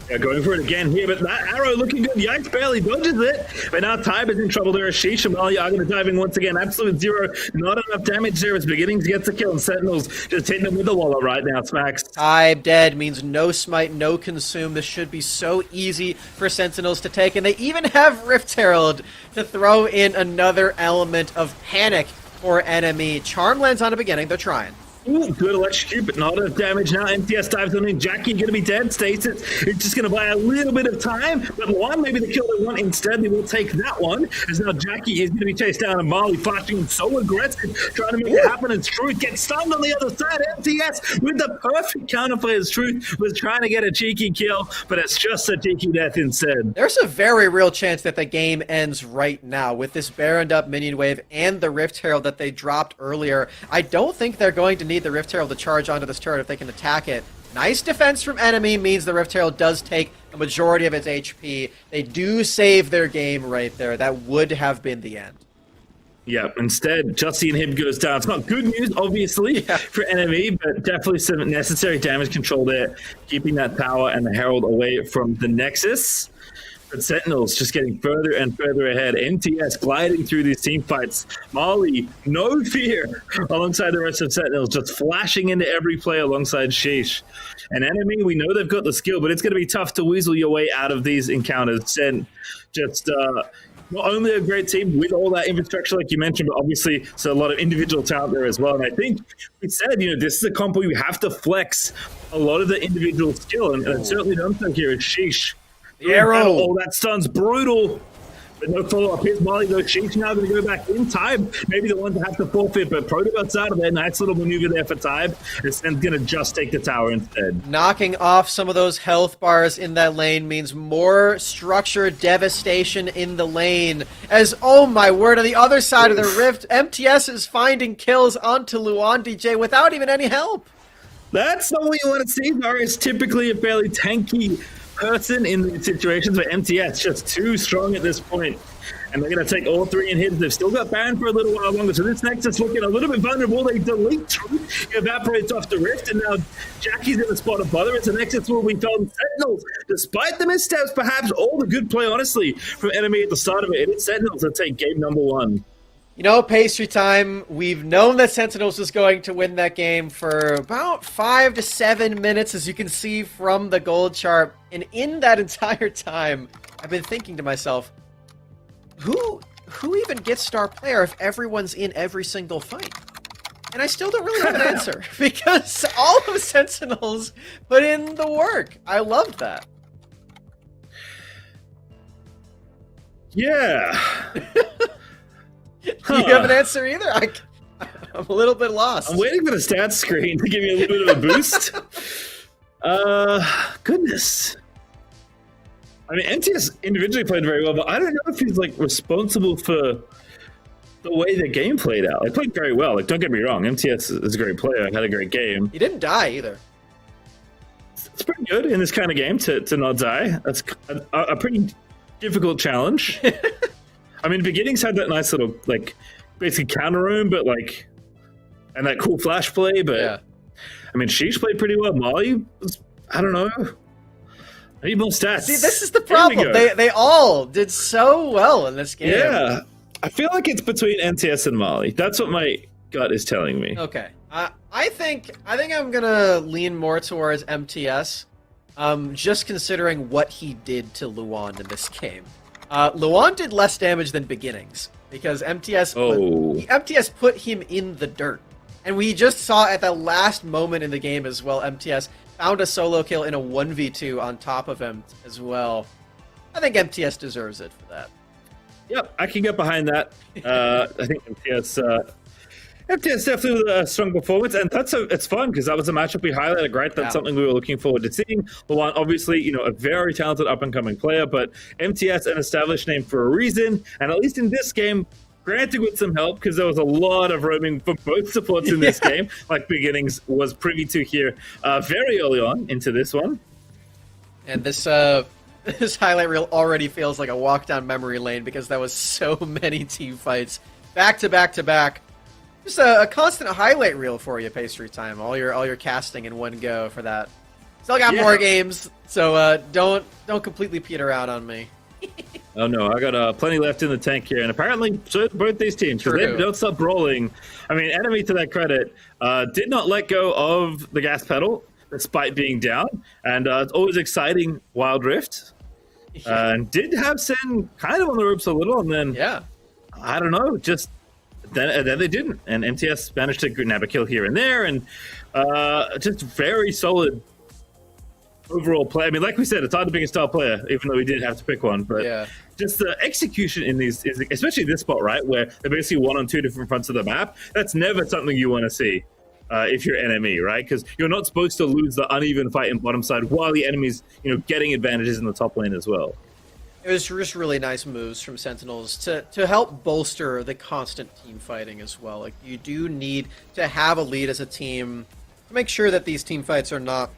[SPEAKER 2] Yeah, going for it again here, but that arrow looking good. Yikes barely dodges it. But now Tybe is in trouble there. Sheesh and Mali are going to dive in once again. Absolute zero. Not enough damage there. It's beginning to get the kill. And Sentinels just hitting them with the wallet right now. Smacks.
[SPEAKER 3] Tybe dead means no smite, no consume. This should be so easy for Sentinels to take. And they even have Rift Herald to throw in another element of panic for enemy. Charm lands on the beginning. They're trying.
[SPEAKER 2] Ooh, good electrocute, but not enough damage now. MTS dives on in. Jackie going to be dead. Stasis, it's just going to buy a little bit of time. But one, maybe the kill they want instead. They will take that one. As now Jackie is going to be chased down. And Marley flashing so aggressive, trying to make it happen. And Truth gets stunned on the other side. MTS with the perfect counter for his Truth was trying to get a cheeky kill, but it's just a cheeky death instead.
[SPEAKER 3] There's a very real chance that the game ends right now with this Baroned up minion wave and the Rift Herald that they dropped earlier. I don't think they're going to need the Rift Herald to charge onto this turret if they can attack it. Nice defense from enemy means the Rift Herald does take a majority of its HP. They do save their game right there. That would have been the end.
[SPEAKER 2] Yeah, instead, Justy and him goes down. It's not good news, obviously, for enemy, but definitely some necessary damage control there, keeping that tower and the Herald away from the Nexus. But Sentinels just getting further and further ahead. MTS gliding through these team fights. Molly, no fear, alongside the rest of Sentinels, just flashing into every play alongside Sheesh. And enemy, we know they've got the skill, but it's going to be tough to weasel your way out of these encounters. Sen, just not only a great team with all that infrastructure, like you mentioned, but obviously so a lot of individual talent there as well. And I think we said, this is a comp where we have to flex a lot of the individual skill, and certainly done so here is Sheesh.
[SPEAKER 3] The arrow.
[SPEAKER 2] Oh, that stun's brutal. But no follow-up. Here's Molly, though. Sheesh now going to go back in. Tybe, maybe the one to have to forfeit, but Protobot's out of there. Nice little maneuver there for Tybe. And Sen's going to just take the tower instead.
[SPEAKER 3] Knocking off some of those health bars in that lane means more structure devastation in the lane. As, oh my word, on the other side of the rift, MTS is finding kills onto Luan DJ without even any help.
[SPEAKER 2] That's not what you want to see. Zara is typically a fairly tanky person in these situations, but MTS just too strong at this point. And they're going to take all three in hits. They've still got Baron for a little while longer, so this Nexus looking a little bit vulnerable. They delete Truth, evaporates off the rift, and now Jackie's in the spot of bother. It's a Nexus will be found Sentinels. Despite the missteps, perhaps all the good play, honestly, from enemy at the start of it, it's Sentinels that take game number one.
[SPEAKER 3] Pastry time, we've known that Sentinels is going to win that game for about 5 to 7 minutes, as you can see from the gold chart. And in that entire time, I've been thinking to myself, who even gets star player if everyone's in every single fight? And I still don't really have an answer, because all of Sentinels put in the work. I love that.
[SPEAKER 2] Yeah.
[SPEAKER 3] Do you have an answer either? I'm a little bit lost.
[SPEAKER 2] I'm waiting for the stats screen to give me a little bit of a boost. Goodness. I mean, MTS individually played very well, but I don't know if he's responsible for the way the game played out. They played very well. Don't get me wrong. MTS is a great player. Had a great game.
[SPEAKER 3] He didn't die either.
[SPEAKER 2] It's pretty good in this kind of game to not die. That's a pretty difficult challenge. I mean, Beginnings had that nice little, basically counter room, but, and that cool flash play, but, yeah. I mean, Sheesh played pretty well. Molly was, I don't know. I need more stats.
[SPEAKER 3] See, this is the problem. They all did so well in this game.
[SPEAKER 2] Yeah. I feel like it's between MTS and Molly. That's what my gut is telling me.
[SPEAKER 3] Okay. I think I'm going to lean more towards MTS, just considering what he did to Luan in this game. Luan did less damage than Beginnings because MTS put him in the dirt. And we just saw at the last moment in the game as well, MTS found a solo kill in a 1v2 on top of him as well. I think MTS deserves it for that.
[SPEAKER 2] Yep, I can get behind that. I think MTS MTS definitely with a strong performance, and it's fun because that was a matchup we highlighted, right? That's something we were looking forward to seeing. One, obviously, a very talented up-and-coming player, but MTS, an established name for a reason, and at least in this game, granted with some help, because there was a lot of roaming for both supports in this game, like Beginnings was privy to here very early on into this one.
[SPEAKER 3] And this this highlight reel already feels like a walk down memory lane because that was so many team fights back to back to back. Just a constant highlight reel for you, Pastry Time. All your casting in one go for that. Still got more games, so don't completely peter out on me.
[SPEAKER 2] Oh no, I got plenty left in the tank here, and apparently so both these teams, because they don't stop brawling. I mean, Enemy, to that credit, did not let go of the gas pedal despite being down, and it's always exciting Wild Rift. And did have Sen kind of on the ropes a little, and then I don't know, just then they didn't, and MTS managed to nab a kill here and there, and just very solid overall play. I mean, like we said, it's hard to pick a star player, even though we did have to pick one. But just the execution in these, especially this spot, right, where they're basically one on two different fronts of the map, that's never something you want to see if you're enemy, right? Because you're not supposed to lose the uneven fight in bottom side while the enemy's, getting advantages in the top lane as well.
[SPEAKER 3] It was just really nice moves from Sentinels to help bolster the constant team fighting as well. Like, you do need to have a lead as a team to make sure that these team fights are not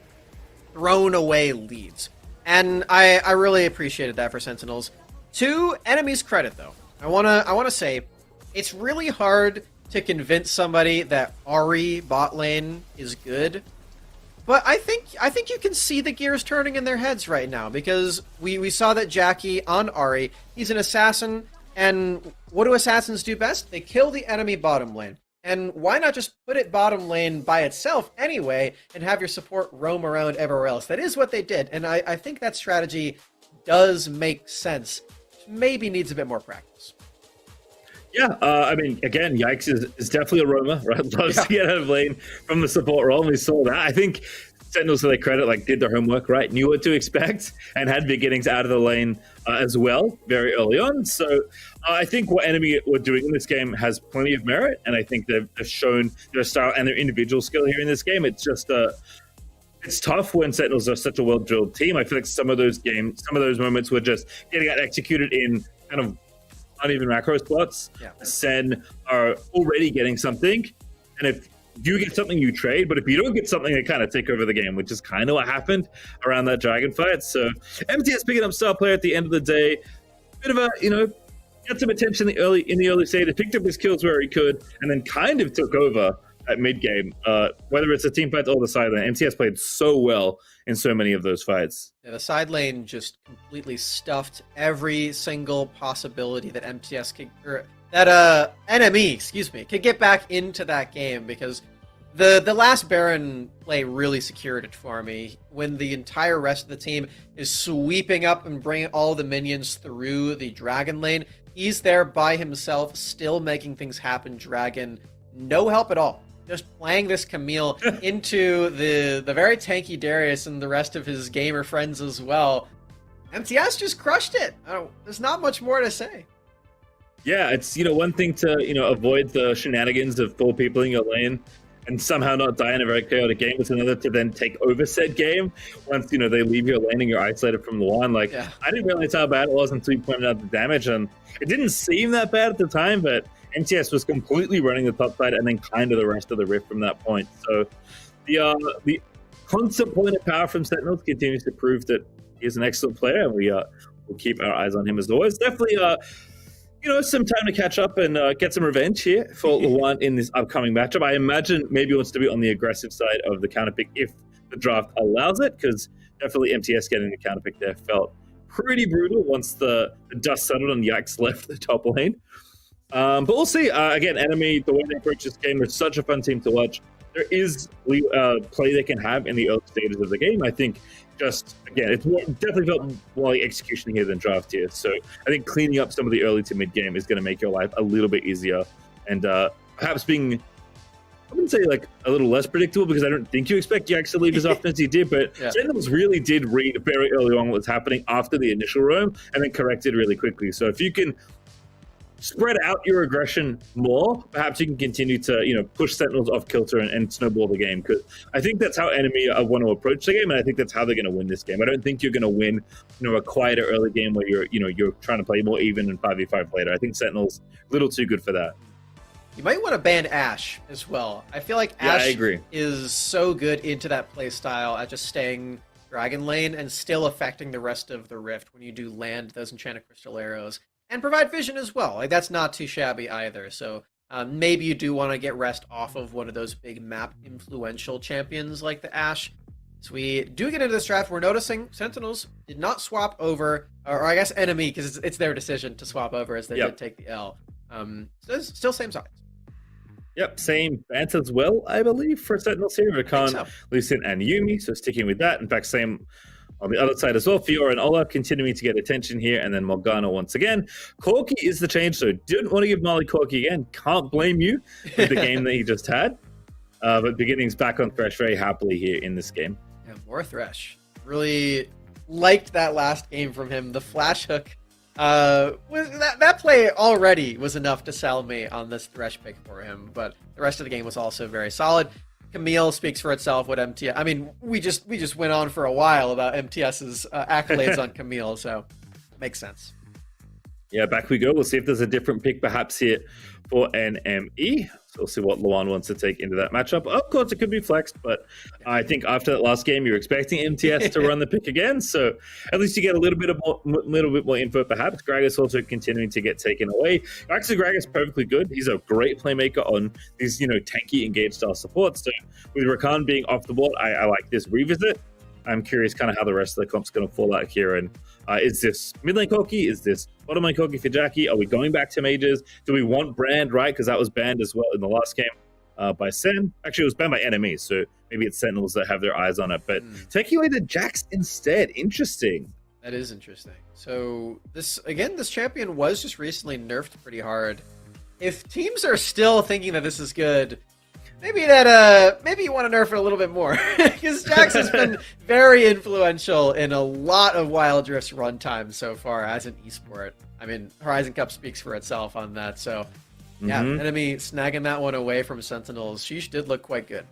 [SPEAKER 3] thrown away leads. And I really appreciated that for Sentinels. To enemy's credit, though, I wanna say it's really hard to convince somebody that Ahri bot lane is good. But I think you can see the gears turning in their heads right now, because we saw that Jackie on Ahri, he's an assassin, and what do assassins do best? They kill the enemy bottom lane. And why not just put it bottom lane by itself anyway and have your support roam around everywhere else? That is what they did, and I think that strategy does make sense. Maybe needs a bit more practice.
[SPEAKER 2] Yeah, I mean, again, Yikes is definitely a roamer, right? Loves to get out of lane from the support role, and we saw that. I think Sentinels, to their credit, did their homework, right? Knew what to expect, and had Beginnings out of the lane as well very early on. So I think what Enemy were doing in this game has plenty of merit, and I think they've shown their style and their individual skill here in this game. It's just it's tough when Sentinels are such a well-drilled team. I feel like some of those moments were just getting out executed in kind of uneven macro spots. Sen are already getting something, and if you get something, you trade, but if you don't get something, they kind of take over the game, which is kind of what happened around that dragon fight. So MTS picking up star player at the end of the day, bit of a got some attention in the early stage, picked up his kills where he could, and then kind of took over at mid game. Whether it's the team fights or the side lane, MTS played so well in so many of those fights.
[SPEAKER 3] Yeah, the side lane just completely stuffed every single possibility that MTS could, or that Enemy, could get back into that game, because the last Baron play really secured it for me. When the entire rest of the team is sweeping up and bringing all the minions through the dragon lane, he's there by himself, still making things happen. Dragon, no help at all. Just playing this Camille into the very tanky Darius and the rest of his gamer friends as well. MTS just crushed it. There's not much more to say.
[SPEAKER 2] Yeah, it's one thing to avoid the shenanigans of 4 people in your lane and somehow not die in a very chaotic game. It's another to then take over said game once they leave your lane and you're isolated from the line. I didn't realize how bad it was until you pointed out the damage, and it didn't seem that bad at the time, but MTS was completely running the top side and then kind of the rest of the rift from that point. So the constant point of power from Sentinels continues to prove that he's an excellent player, and we'll keep our eyes on him as always. Definitely some time to catch up and get some revenge here for Luan in this upcoming matchup. I imagine maybe he wants to be on the aggressive side of the counter pick if the draft allows it, because definitely MTS getting the counter pick there felt pretty brutal once the dust settled and Yikes left the top lane. But we'll see. Again, Enemy, the way they approach this game, they're such a fun team to watch. There is play they can have in the early stages of the game. I think it definitely felt more like execution here than draft here. So I think cleaning up some of the early to mid game is going to make your life a little bit easier, and perhaps being, I wouldn't say a little less predictable, because I don't think you expect Jax to leave as often as he did, but Sentinels really did read very early on what was happening after the initial roam and then corrected really quickly. So if you can spread out your aggression more, perhaps you can continue to, push Sentinels off kilter and snowball the game. Because I think that's how enemy want to approach the game, and I think that's how they're going to win this game. I don't think you're going to win, a quieter early game where you're trying to play more even and 5v5 later. I think Sentinels a little too good for that.
[SPEAKER 3] You might want to ban Ashe as well. I feel like Ashe
[SPEAKER 2] I agree.
[SPEAKER 3] is so good into that play style at just staying Dragon Lane and still affecting the rest of the Rift when you do land those Enchanted Crystal Arrows and provide vision as well. Like, that's not too shabby either. So maybe you do want to get rest off of one of those big map influential champions like the Ashe. So we do get into this draft. We're noticing Sentinels did not swap over, or I guess enemy, because it's their decision to swap over as they did take the L. Still same sides.
[SPEAKER 2] Yep, same bans as well, I believe, for Sentinels here. Rakan, Lucin, and Yuumi, so sticking with that. In fact, same on the other side as well. Fiora and Ola continuing to get attention here, and then Morgana once again. Corki is the change, so didn't want to give Molly Corki again. Can't blame you with the game that he just had. But Beginning's back on Thresh very happily here in this game.
[SPEAKER 3] Yeah, more Thresh. Really liked that last game from him. The flash hook. That play already was enough to sell me on this Thresh pick for him, but the rest of the game was also very solid. Camille speaks for itself with MTS. I mean, we just went on for a while about MTS's accolades on Camille, so makes sense.
[SPEAKER 2] Yeah, back we go. We'll see if there's a different pick perhaps here for NME. So we'll see what Luan wants to take into that matchup. Of course, it could be flexed, but I think after that last game, you're expecting MTS to run the pick again. So at least you get a little bit more info, perhaps. Gragas also continuing to get taken away. Actually, Gragas perfectly good. He's a great playmaker on these, tanky engaged style supports. So with Rakan being off the board, I like this revisit. I'm curious kind of how the rest of the comp's going to fall out here. And is this mid lane Corki? Is this bottom lane Corki for Jackie? Are we going back to majors? Do we want Brand, right? Because that was banned as well in the last game by Sen. Actually, it was banned by enemies, so maybe it's Sentinels that have their eyes on it. But taking away the Jax instead. Interesting.
[SPEAKER 3] That is interesting. So this champion was just recently nerfed pretty hard. If teams are still thinking that this is good, maybe you want to nerf it a little bit more, because Jax has been very influential in a lot of Wild Rift's runtime so far as an esport. I mean, Horizon Cup speaks for itself on that. So, yeah, enemy snagging that one away from Sentinels. Sheesh did look quite good.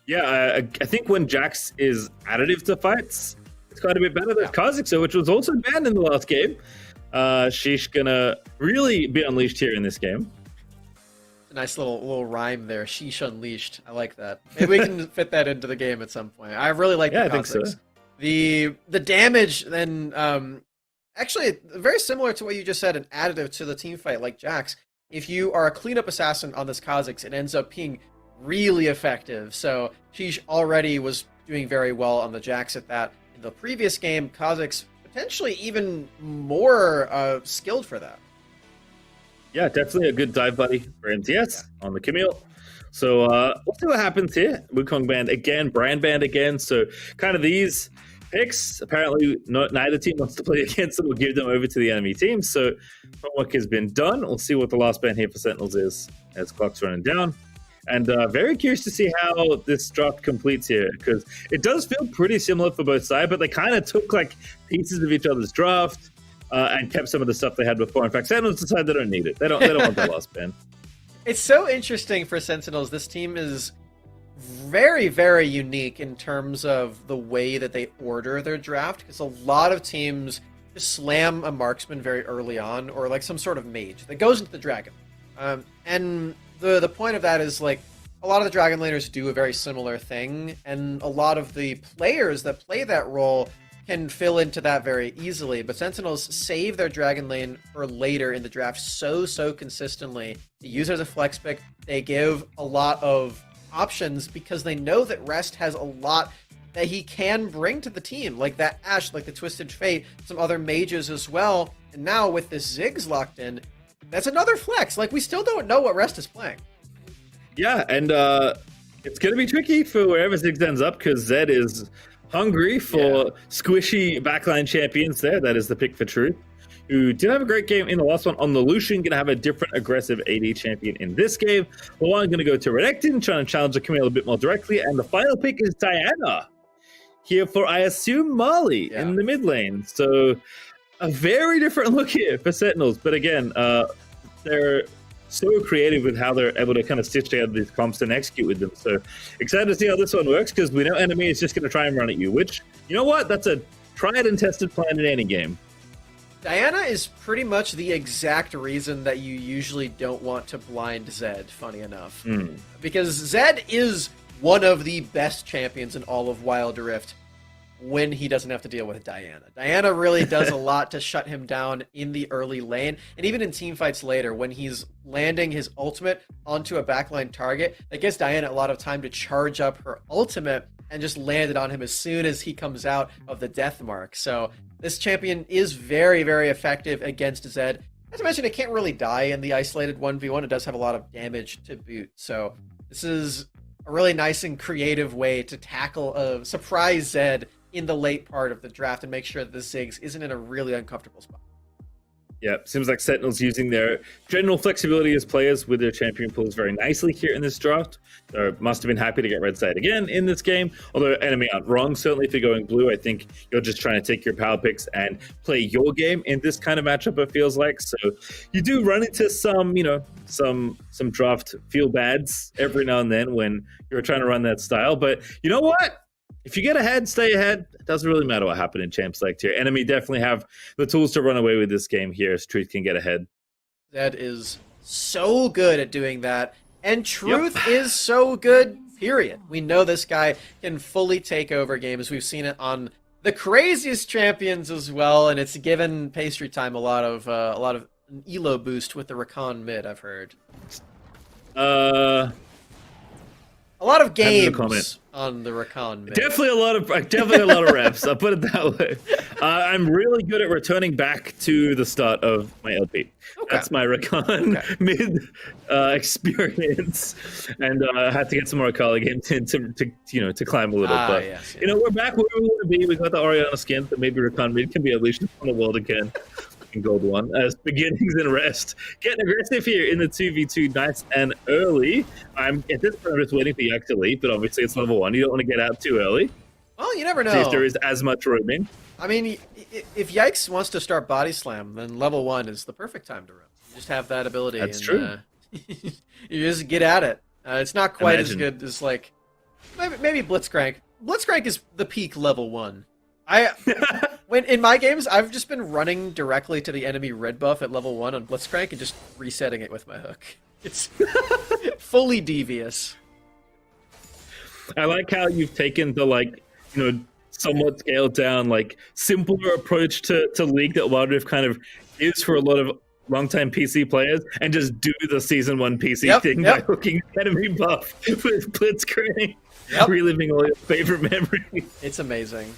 [SPEAKER 2] Yeah, I think when Jax is additive to fights, it's quite a bit better than Kha'Zix, which was also banned in the last game. Sheesh gonna really be unleashed here in this game.
[SPEAKER 3] Nice little rhyme there. Sheesh unleashed. I like that. Maybe we can fit that into the game at some point. I really like the
[SPEAKER 2] I think so.
[SPEAKER 3] The damage then actually very similar to what you just said, an additive to the team fight like Jax. If you are a cleanup assassin on this Kha'Zix, it ends up being really effective. So Sheesh already was doing very well on the Jax at that. In the previous game, Kha'Zix potentially even more skilled for that.
[SPEAKER 2] Yeah, definitely a good dive buddy for MTS on the Camille. So we'll see what happens here. Wukong banned again, Brand banned again. So kind of these picks, apparently neither team wants to play against them. We'll give them over to the enemy team. So homework has been done. We'll see what the last ban here for Sentinels is as clock's running down. And very curious to see how this draft completes here, because it does feel pretty similar for both sides, but they kind of took like pieces of each other's draft. And kept some of the stuff they had before. In fact, Sentinels decided they don't need it. They don't want the last ban.
[SPEAKER 3] It's so interesting for Sentinels. This team is very, very unique in terms of the way that they order their draft, because a lot of teams just slam a marksman very early on, or like some sort of mage that goes into the dragon. And the point of that is like a lot of the dragon laners do a very similar thing, and a lot of the players that play that role can fill into that very easily, but Sentinels save their Dragon Lane for later in the draft so consistently. They use it as a flex pick. They give a lot of options because they know that Rest has a lot that he can bring to the team, like that Ashe, like the Twisted Fate, some other mages as well. And now with the Ziggs locked in, that's another flex. Like, we still don't know what Rest is playing.
[SPEAKER 2] Yeah, and it's going to be tricky for wherever Ziggs ends up, because Zed is hungry for squishy backline champions there. That is the pick for Truth, who did have a great game in the last one on the Lucian. Going to have a different aggressive AD champion in this game. Luan going to go to Renekton, trying to challenge the Camille a bit more directly. And the final pick is Diana here for, I assume, Mali in the mid lane. So a very different look here for Sentinels. But again, they're so creative with how they're able to kind of stitch together these comps and execute with them. So excited to see how this one works, because we know enemy is just going to try and run at you, which, you know what? That's a tried and tested plan in any game.
[SPEAKER 3] Diana is pretty much the exact reason that you usually don't want to blind Zed, funny enough. Because Zed is one of the best champions in all of Wild Rift when he doesn't have to deal with Diana. Diana really does a lot to shut him down in the early lane, and even in teamfights later, when he's landing his ultimate onto a backline target, that gives Diana a lot of time to charge up her ultimate and just land it on him as soon as he comes out of the death mark. So this champion is very, very effective against Zed. Not to mention, it can't really die in the isolated 1v1. It does have a lot of damage to boot. So this is a really nice and creative way to tackle a surprise Zed in the late part of the draft and make sure that the Ziggs isn't in a really uncomfortable spot.
[SPEAKER 2] Yeah, seems like Sentinels using their general flexibility as players with their champion pools very nicely here in this draft. They must have been happy to get red side again in this game, although enemy aren't wrong. Certainly if you're going blue, I think you're just trying to take your power picks and play your game in this kind of matchup, it feels like. So you do run into some, some draft feel bads every now and then when you're trying to run that style. But you know what? If you get ahead, stay ahead. It doesn't really matter what happened in Champ Select here. Enemy definitely have the tools to run away with this game here as Truth can get ahead.
[SPEAKER 3] Zed is so good at doing that. And Truth is so good, period. We know this guy can fully take over games. We've seen it on the craziest champions as well, and it's given Pastry Time a lot of an elo boost with the Rakan mid, I've heard. A lot of games on the Rakan mid.
[SPEAKER 2] Definitely a lot of reps. I'll put it that way. I'm really good at returning back to the start of my LP. Okay. That's my Rakan mid experience, and I had to get some more Akali games in to climb a little. But yes. We're back where we want to be. We got the Orianna skin, so maybe Rakan mid can be unleashed on the world again. Gold one as beginnings and rest. Getting aggressive here in the 2v2 nice and early. I'm at this point just waiting for Yak to leave, but obviously it's level 1. You don't want to get out too early.
[SPEAKER 3] Well, you never know.
[SPEAKER 2] See if there is as much roaming.
[SPEAKER 3] I mean, if Yikes wants to start body slam, then level 1 is the perfect time to roam. You just have that ability.
[SPEAKER 2] That's true.
[SPEAKER 3] You just get at it. It's not quite as good as like maybe Blitzcrank. Blitzcrank is the peak level 1. When in my games, I've just been running directly to the enemy red buff at level 1 on Blitzcrank and just resetting it with my hook. It's fully devious.
[SPEAKER 2] I like how you've taken the somewhat scaled down, simpler approach to League that Wild Rift kind of is for a lot of longtime PC players, and just do the Season 1 PC thing by hooking enemy buff with Blitzcrank, reliving all your favorite memories.
[SPEAKER 3] It's amazing.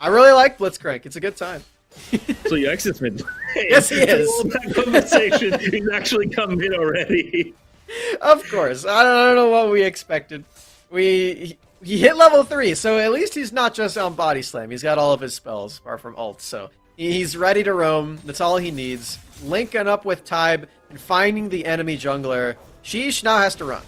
[SPEAKER 3] I really like Blitzcrank. It's a good time.
[SPEAKER 2] So your exit's mid.
[SPEAKER 3] Yes, he is.
[SPEAKER 2] All that conversation, he's actually come in already.
[SPEAKER 3] Of course. I don't know what we expected. He hit level 3, so at least he's not just on body slam. He's got all of his spells, apart from ult, so he's ready to roam. That's all he needs. Linking up with Tybe and finding the enemy jungler. Sheesh now has to run.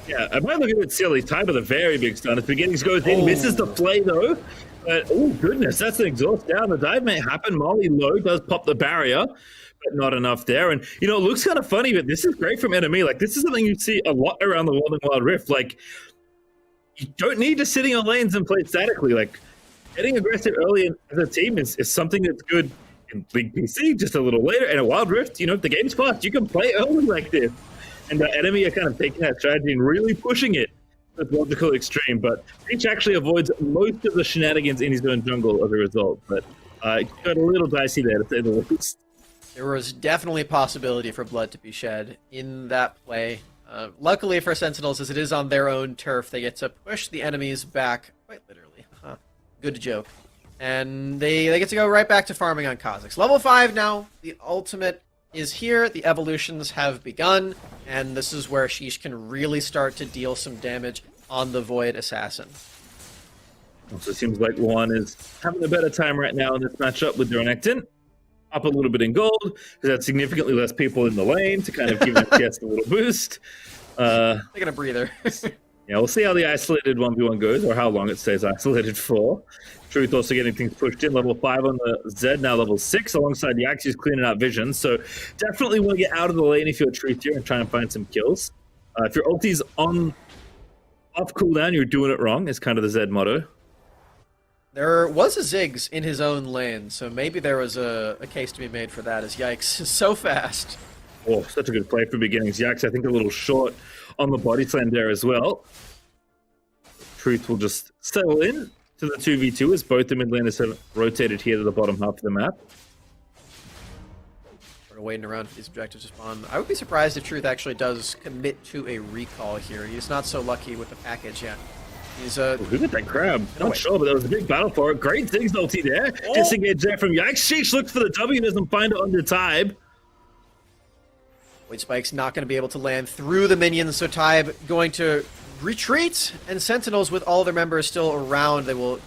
[SPEAKER 2] Yeah, I might look a bit silly. Tybe with a very big stun. At the beginnings goes in, misses the play though. But oh goodness, that's an exhaust down. The dive may happen. Molly low does pop the barrier, but not enough there. And it looks kind of funny, but this is great from enemy. This is something you see a lot around the world in Wild Rift. You don't need to sit in your lanes and play statically. Getting aggressive early as a team is something that's good in League PC. Just a little later, and a Wild Rift, if the game's fast, you can play early like this. And the enemy are kind of taking that strategy and really pushing it to the logical extreme. But Peach actually avoids most of the shenanigans in his own jungle as a result. But it got a little dicey there, to say the least.
[SPEAKER 3] There was definitely a possibility for blood to be shed in that play. Luckily for Sentinels, as it is on their own turf, they get to push the enemies back, quite literally. Good joke. And they get to go right back to farming on Kha'Zix. Level 5 now, the ultimate is here, the evolutions have begun, and this is where Sheesh can really start to deal some damage on the Void Assassin.
[SPEAKER 2] Also seems like Luan is having a better time right now in this matchup with Dronectin. Up a little bit in gold, because that's significantly less people in the lane to kind of give his guest a little boost.
[SPEAKER 3] Taking a breather.
[SPEAKER 2] Yeah, we'll see how the isolated 1v1 goes, or how long it stays isolated for. Truth also getting things pushed in. Level 5 on the Zed, now level 6, alongside the Axe, who's cleaning out vision. So definitely want to get out of the lane if you're Truth here and try and find some kills. If your ulti's off cooldown, you're doing it wrong, is kind of the Zed motto.
[SPEAKER 3] There was a Ziggs in his own lane, so maybe there was a case to be made for that, as Yikes is so fast.
[SPEAKER 2] Oh, such a good play for beginnings. Yaks, I think, a little short on the body slam there as well. Truth will just settle in to the 2v2 as both the mid laners have rotated here to the bottom half of the map.
[SPEAKER 3] We're waiting around for these objectives to spawn. I would be surprised if Truth actually does commit to a recall here. He's not so lucky with the package yet. He's
[SPEAKER 2] who got that crab? Not sure, but there was a big battle for it. Great Ziggs ulti there.
[SPEAKER 3] Oh.
[SPEAKER 2] Disengage there from Yikes. Sheesh looks for the W, doesn't find it on the Tybe.
[SPEAKER 3] Wait, Spike's not going to be able to land through the minions, so Tybe going to retreat, and Sentinels with all their members still around. They will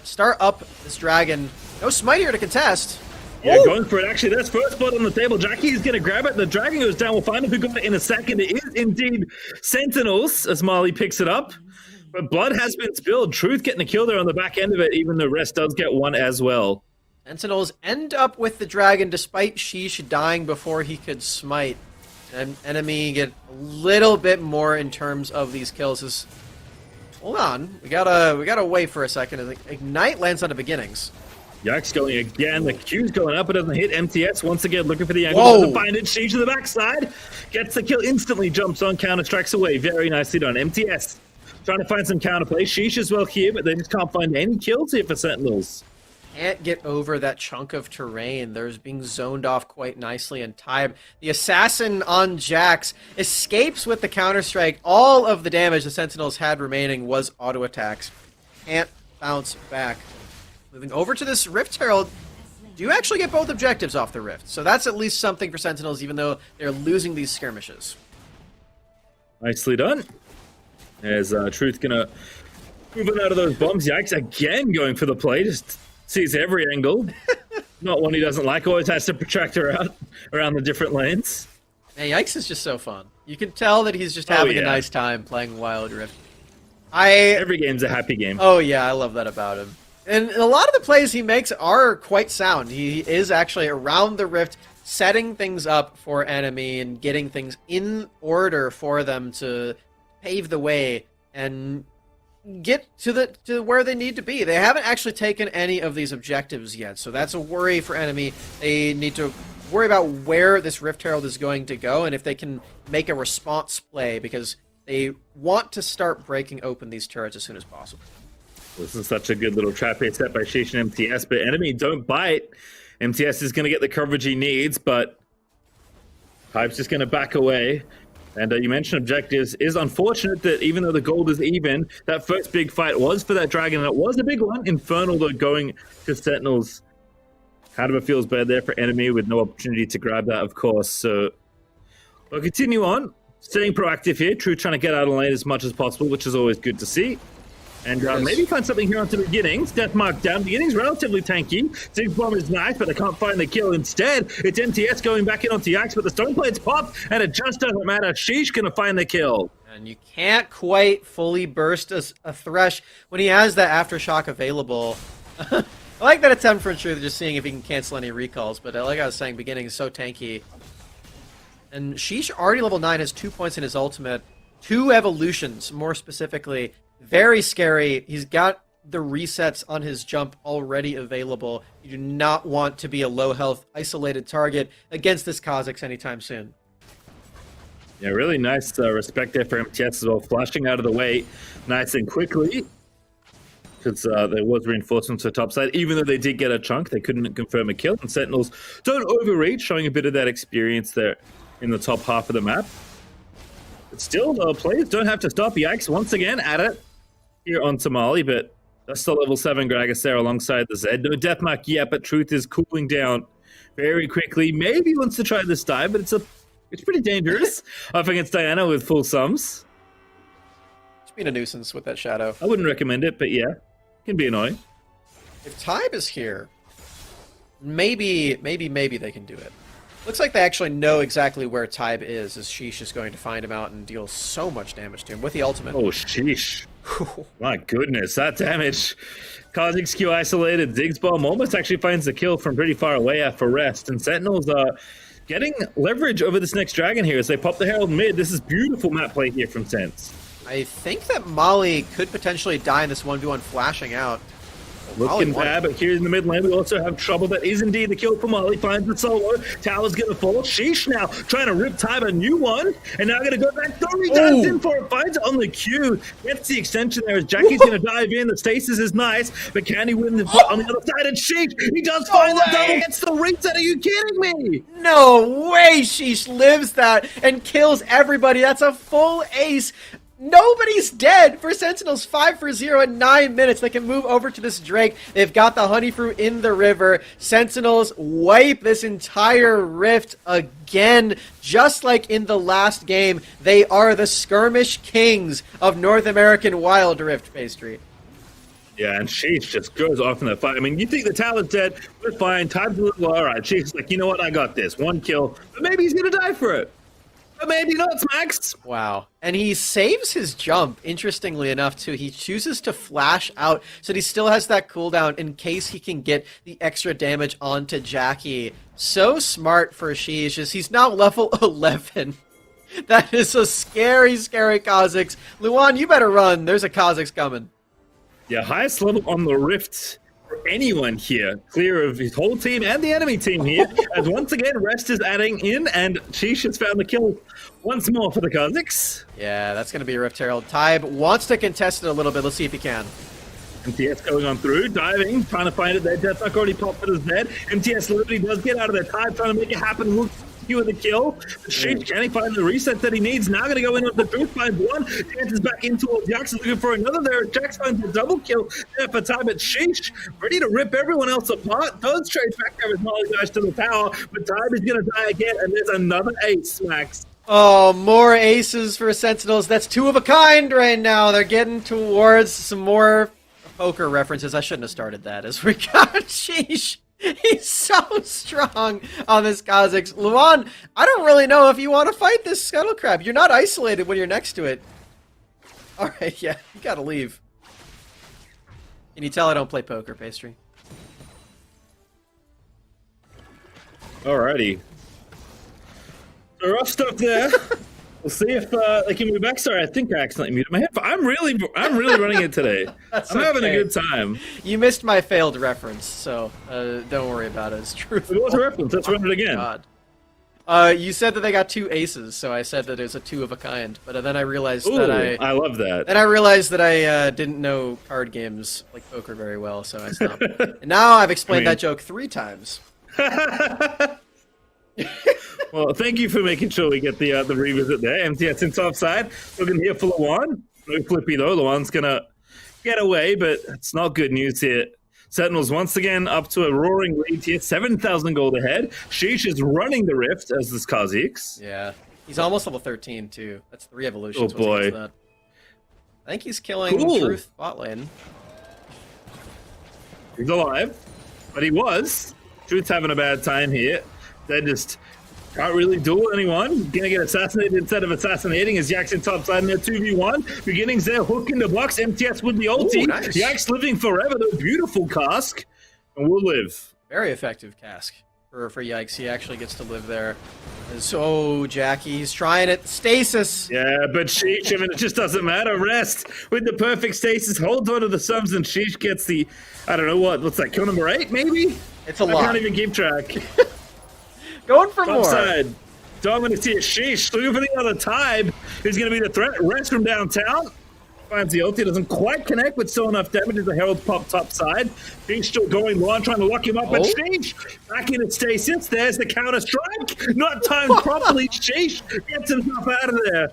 [SPEAKER 3] start up this dragon. No smite here to contest.
[SPEAKER 2] Yeah,
[SPEAKER 3] Ooh.
[SPEAKER 2] going for it. Actually, that's first blood on the table. Jackie is going to grab it. The dragon goes down. We'll find out who got it in a second. It is indeed Sentinels as Marley picks it up. But blood has been spilled. Truth getting a kill there on the back end of it, even though Rest does get one as well.
[SPEAKER 3] Sentinels end up with the dragon despite Sheesh dying before he could smite. And enemy get a little bit more in terms of these kills. Hold on, we gotta wait for a second. Ignite lands on the beginnings.
[SPEAKER 2] Yikes going again. The Q's going up. It doesn't hit. MTS once again looking for the angle.
[SPEAKER 3] Whoa.
[SPEAKER 2] Doesn't find it. Sheesh to the backside. Gets the kill instantly. Jumps on. Counter strikes away. Very nicely done. MTS trying to find some counterplay. Sheesh as well here, but they just can't find any kills here for Sentinels.
[SPEAKER 3] Can't get over that chunk of terrain. There's being zoned off quite nicely, and Tybe, the assassin on Jax, escapes with the counter-strike. All of the damage the Sentinels had remaining was auto-attacks. Can't bounce back. Moving over to this Rift Herald, do you actually get both objectives off the Rift? So that's at least something for Sentinels, even though they're losing these skirmishes.
[SPEAKER 2] Nicely done. As Truth gonna move it out of those bombs. Yikes again going for the play. Just sees every angle. Not one he doesn't like. Always has to protract around the different lanes.
[SPEAKER 3] Man, Yikes is just so fun. You can tell that he's just having a nice time playing Wild Rift.
[SPEAKER 2] Every game's a happy game.
[SPEAKER 3] Oh yeah, I love that about him. And a lot of the plays he makes are quite sound. He is actually around the Rift, setting things up for enemy and getting things in order for them to pave the way and get to where they need to be. They haven't actually taken any of these objectives yet, so that's a worry for enemy. They need to worry about where this Rift Herald is going to go and if they can make a response play, because they want to start breaking open these turrets as soon as possible.
[SPEAKER 2] This is such a good little trap here set by Sheesh and MTS, but enemy don't bite. MTS is going to get the coverage he needs, but Hype's just going to back away. And you mentioned objectives. Is unfortunate that even though the gold is even, that first big fight was for that dragon, and it was a big one. Infernal, though, going to Sentinels. Kind of a feels bad there for enemy with no opportunity to grab that, of course. So we'll continue on. Staying proactive here. True trying to get out of lane as much as possible, which is always good to see. And maybe find something here onto Beginnings. Death Mark down. Beginnings relatively tanky. Ziggs Bomb is nice, but they can't find the kill. Instead, it's MTS going back in onto Yikes, but the Stone Plates pop, and it just doesn't matter. Sheesh gonna find the kill.
[SPEAKER 3] And you can't quite fully burst a Thresh when he has that Aftershock available. I like that attempt for Truth, just seeing if he can cancel any recalls, but like I was saying, Beginnings is so tanky. And Sheesh, already level 9, has 2 points in his ultimate. 2 evolutions, more specifically. Very scary. He's got the resets on his jump already available. You do not want to be a low health, isolated target against this Kha'Zix anytime soon.
[SPEAKER 2] Yeah, really nice respect there for MTS as well. Flashing out of the way nice and quickly. Because there was reinforcements to the top side. Even though they did get a chunk, they couldn't confirm a kill. And Sentinels don't overreach, showing a bit of that experience there in the top half of the map. But still, the players don't have to stop. Yikes, once again at it here on Somali, but that's the level 7 Gragas there alongside the Zed. No deathmark yet, but Truth is cooling down very quickly. Maybe wants to try this dive, but it's pretty dangerous up against Diana with full sums.
[SPEAKER 3] It's been a nuisance with that Shadow.
[SPEAKER 2] I wouldn't recommend it, but yeah, it can be annoying.
[SPEAKER 3] If Tybe is here, maybe they can do it. Looks like they actually know exactly where Tybe is, as Sheesh is going to find him out and deal so much damage to him with the ultimate.
[SPEAKER 2] Oh, sheesh. My goodness, that damage. Kha'Zix Q isolated. Ziggs bomb almost actually finds the kill from pretty far away after rest. And Sentinels are getting leverage over this next dragon here as they pop the Herald mid. This is beautiful map play here from Sens.
[SPEAKER 3] I think that Molly could potentially die in this 1v1 flashing out.
[SPEAKER 2] Looking bad, but here in the mid lane, we also have trouble. That is indeed the kill for Molly. Finds the solo. Tower's going to fall. Sheesh now trying to rip Tybe a new one. And now going to go back. He dives in for it. Finds it on the Q. Gets the extension there as Jackie's going to dive in. The stasis is nice. But can he win the on the other side? And Sheesh, he does find the double. Gets the reset. Are you kidding me?
[SPEAKER 3] No way Sheesh lives that and kills everybody. That's a full ace. Nobody's dead for Sentinels. 5 for 0 in 9 minutes. They can move over to this Drake. They've got the honey fruit in the river. Sentinels wipe this entire rift again. Just like in the last game, they are the skirmish kings of North American Wild Rift, Pastry.
[SPEAKER 2] Yeah, and Sheesh just goes off in that fight. I mean, you think the talent's dead, we're fine. Time's a little all right. Sheesh is like, you know what, I got this. One kill, but maybe he's going to die for it. But maybe not, Max.
[SPEAKER 3] Wow. And he saves his jump, interestingly enough, too. He chooses to flash out so that he still has that cooldown in case he can get the extra damage onto Jackie. So smart for Sheesh, as he's now level 11. That is a scary, scary Kha'Zix. Luan, you better run. There's a Kha'Zix coming.
[SPEAKER 2] Yeah, highest level on the Rift for anyone here, clear of his whole team and the enemy team here, as once again Rest is adding in, and Sheesh has found the kill once more for the Kha'Zix.
[SPEAKER 3] Yeah, that's going to be a Rift Herald. Tybe wants to contest it a little bit. Let's see if he can.
[SPEAKER 2] MTS going on through, diving, trying to find it there. Deathlock already popped at his bed. MTS literally does get out of there. Tybe trying to make it happen. Looks with the kill. But Sheesh, can he find the reset that he needs? Now going to go in with the truth, finds one. Dances back in towards Jax, looking for another there. Jax finds a double kill there for Tybe. But Sheesh, ready to rip everyone else apart. Does trade back there with Molly guys to the tower. But Tybe is going to die again. And there's another ace, Max.
[SPEAKER 3] Oh, more aces for Sentinels. That's 2 of a kind right now. They're getting towards some more poker references. I shouldn't have started that as we got Sheesh. He's so strong on this Kha'Zix. Luan, I don't really know if you want to fight this Scuttle Crab. You're not isolated when you're next to it. Alright, yeah, you gotta leave. Can you tell I don't play poker, Pastry?
[SPEAKER 2] Alrighty. The rough stuff there. We'll see if they can move back. Sorry, I think I accidentally muted my headphone. I'm really running it today. I'm having a good time.
[SPEAKER 3] You missed my failed reference, so don't worry about it. It's true.
[SPEAKER 2] It was a reference. Let's run it again.
[SPEAKER 3] God. You said that they got 2 aces, so I said that it was a 2 of a kind. But then I realized that
[SPEAKER 2] I love that.
[SPEAKER 3] Then I realized that I didn't know card games like poker very well, so I stopped. And now I've explained that joke 3 times.
[SPEAKER 2] Well, thank you for making sure we get the revisit there. MTS in top side. Looking here for Luan. No flippy though. Luan's gonna get away, but it's not good news here. Sentinels once again up to a roaring lead here. 7,000 gold ahead. Sheesh is running the rift as this Kha'Zix.
[SPEAKER 3] Yeah. He's almost level 13 too. That's 3 evolutions.
[SPEAKER 2] Oh boy.
[SPEAKER 3] That. I think he's killing Truth bot lane.
[SPEAKER 2] He's alive. But he was. Truth's having a bad time here. They just can't really duel anyone. Gonna get assassinated instead of assassinating as Yak's in top side in their 2v1. Beginnings there, hook in the box. MTS with the ulti.
[SPEAKER 3] Nice.
[SPEAKER 2] Yak's living forever, though. Beautiful cask. And we'll live.
[SPEAKER 3] Very effective cask for Yikes. He actually gets to live there. So Jackie's trying it. Stasis.
[SPEAKER 2] Yeah, but Sheesh, I mean, it just doesn't matter. Rest with the perfect stasis. Holds on to the subs, and Sheesh gets the, I don't know what's that, kill number 8, maybe?
[SPEAKER 3] It's a lot.
[SPEAKER 2] I can't even keep track.
[SPEAKER 3] Going for more.
[SPEAKER 2] Upside. Dominant here. Sheesh. Looking for the other Tybe. Who's going to be the threat. Rest from downtown. Finds the ulti. Doesn't quite connect, but still enough damage as the Herald pop top side. Sheesh still going long, trying to lock him up. But Sheesh back in its stasis. There's the counter strike. Not timed properly. Sheesh gets himself out of there.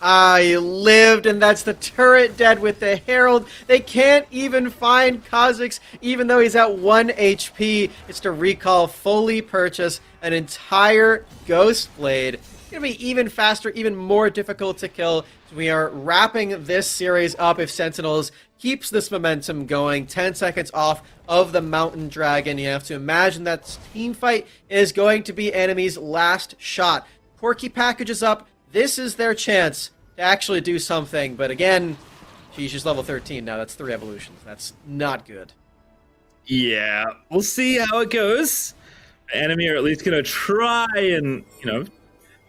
[SPEAKER 3] I lived, and that's the turret dead with the Herald. They can't even find Kha'Zix, even though he's at 1 HP. It's to recall, fully purchase an entire Ghost Blade. going to be even faster, even more difficult to kill. So we are wrapping this series up if Sentinels keeps this momentum going. 10 seconds off of the Mountain Dragon. You have to imagine that team fight is going to be enemy's last shot. Corki packages up. This is their chance to actually do something. But again, she's level 13 now. That's 3 evolutions. That's not good.
[SPEAKER 2] Yeah, we'll see how it goes. Enemy are at least going to try and,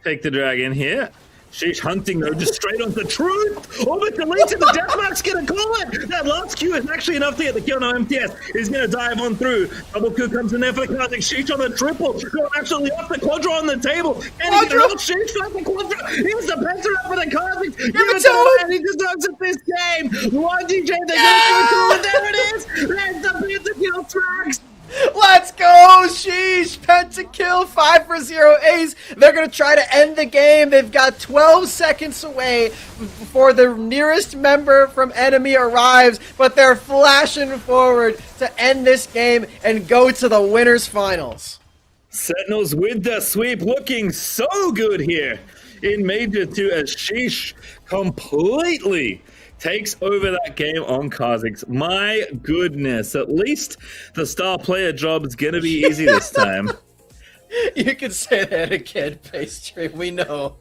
[SPEAKER 2] take the dragon here. She's hunting, though, just straight on the truth. Over to lead to the deathmatch, gonna call it. That last Q is actually enough to get the kill. Now MTS is gonna dive on through. Double Q comes in there for the Karthik. Sheesh on the triple. Going actually off the Quadra on the table. And he's gonna hold Sheesh for the Quadra. Here's the Penta up for the Karthik. Give it to him. He just does it this game. One DJ, they're gonna kill it. There it is. There's the Penta kill tracks.
[SPEAKER 3] Let's go! Sheesh! Pentakill, 5 for 0 ace. They're going to try to end the game. They've got 12 seconds away before the nearest member from enemy arrives, but they're flashing forward to end this game and go to the winners finals.
[SPEAKER 2] Sentinels with the sweep, looking so good here in Major 2 as Sheesh completely takes over that game on Kha'Zix. My goodness, at least the star player job is going to be easy this time.
[SPEAKER 3] You can say that again, Paystream. We know.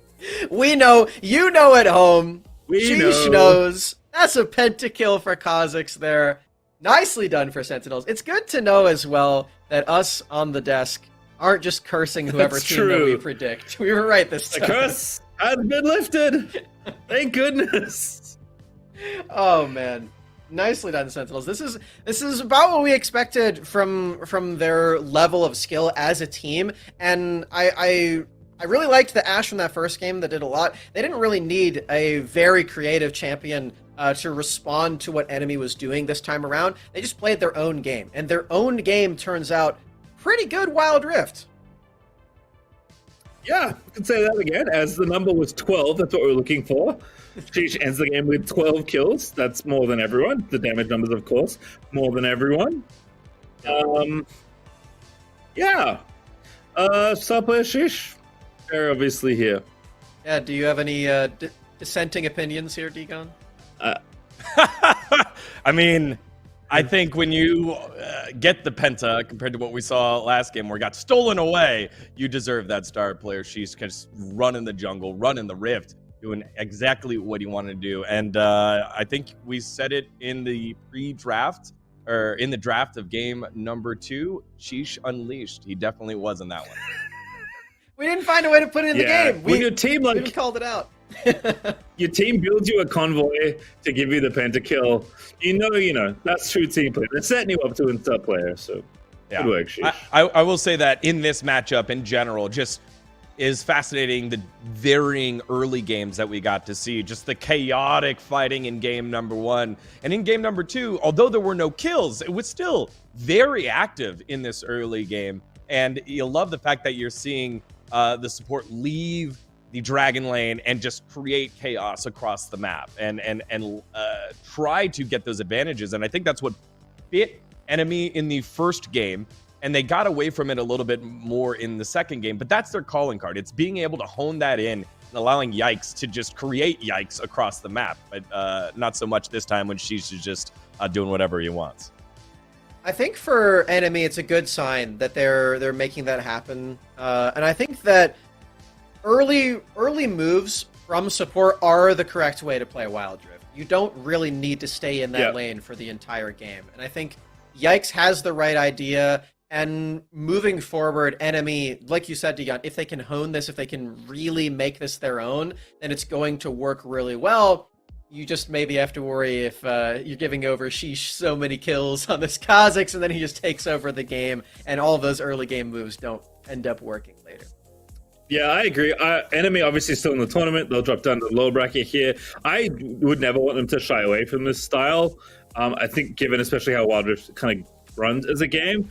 [SPEAKER 3] We know. You know at home. Sheesh knows. That's a pentakill for Kha'Zix there. Nicely done for Sentinels. It's good to know as well that us on the desk aren't just cursing whoever team that we predict. We were right this time.
[SPEAKER 2] The curse has been lifted. Thank goodness.
[SPEAKER 3] Oh man, nicely done, Sentinels. This is about what we expected from their level of skill as a team, and I really liked the Ashe from that first game that did a lot. They didn't really need a very creative champion to respond to what enemy was doing this time around. They just played their own game, and their own game turns out pretty good. Wild Rift.
[SPEAKER 2] Yeah, I can say that again. As the number was 12, that's what we're looking for. Sheesh ends the game with 12 kills. That's more than everyone. The damage numbers, of course, more than everyone. Yeah. Star player Sheesh, they're obviously here.
[SPEAKER 3] Yeah, do you have any dissenting opinions here, Deacon?
[SPEAKER 1] I mean, I think when you get the Penta compared to what we saw last game where it got stolen away, you deserve that star player. She's just run in the jungle, run in the rift, doing exactly what he wanted to do. And I think we said it in the pre-draft, or in the draft of game number 2, Sheesh unleashed. He definitely was in that one.
[SPEAKER 3] We didn't find a way to put it in the game.
[SPEAKER 2] When your team
[SPEAKER 3] we called it out.
[SPEAKER 2] Your team builds you a convoy to give you the pentakill. You know, that's true team play. They're setting you up to win star player, so
[SPEAKER 1] yeah.
[SPEAKER 2] Good work, Sheesh.
[SPEAKER 1] I will say that in this matchup in general, just is fascinating the varying early games that we got to see, just the chaotic fighting in game number 1. And in game number 2, although there were no kills, it was still very active in this early game. And you'll love the fact that you're seeing the support leave the dragon lane and just create chaos across the map and try to get those advantages. And I think that's what bit enemy in the first game, and they got away from it a little bit more in the second game, but that's their calling card. It's being able to hone that in and allowing Yikes to just create Yikes across the map, but not so much this time when she's just doing whatever he wants.
[SPEAKER 3] I think for enemy, it's a good sign that they're making that happen, and I think that early moves from support are the correct way to play Wild Rift. You don't really need to stay in that lane for the entire game, and I think Yikes has the right idea. And moving forward, enemy, like you said, Dion, if they can hone this, if they can really make this their own, then it's going to work really well. You just maybe have to worry if you're giving over Sheesh so many kills on this Kha'Zix, and then he just takes over the game, and all of those early game moves don't end up working later.
[SPEAKER 2] Yeah, I agree. Enemy obviously still in the tournament. They'll drop down to the low bracket here. I would never want them to shy away from this style. I think given especially how Wild Rift kind of runs as a game,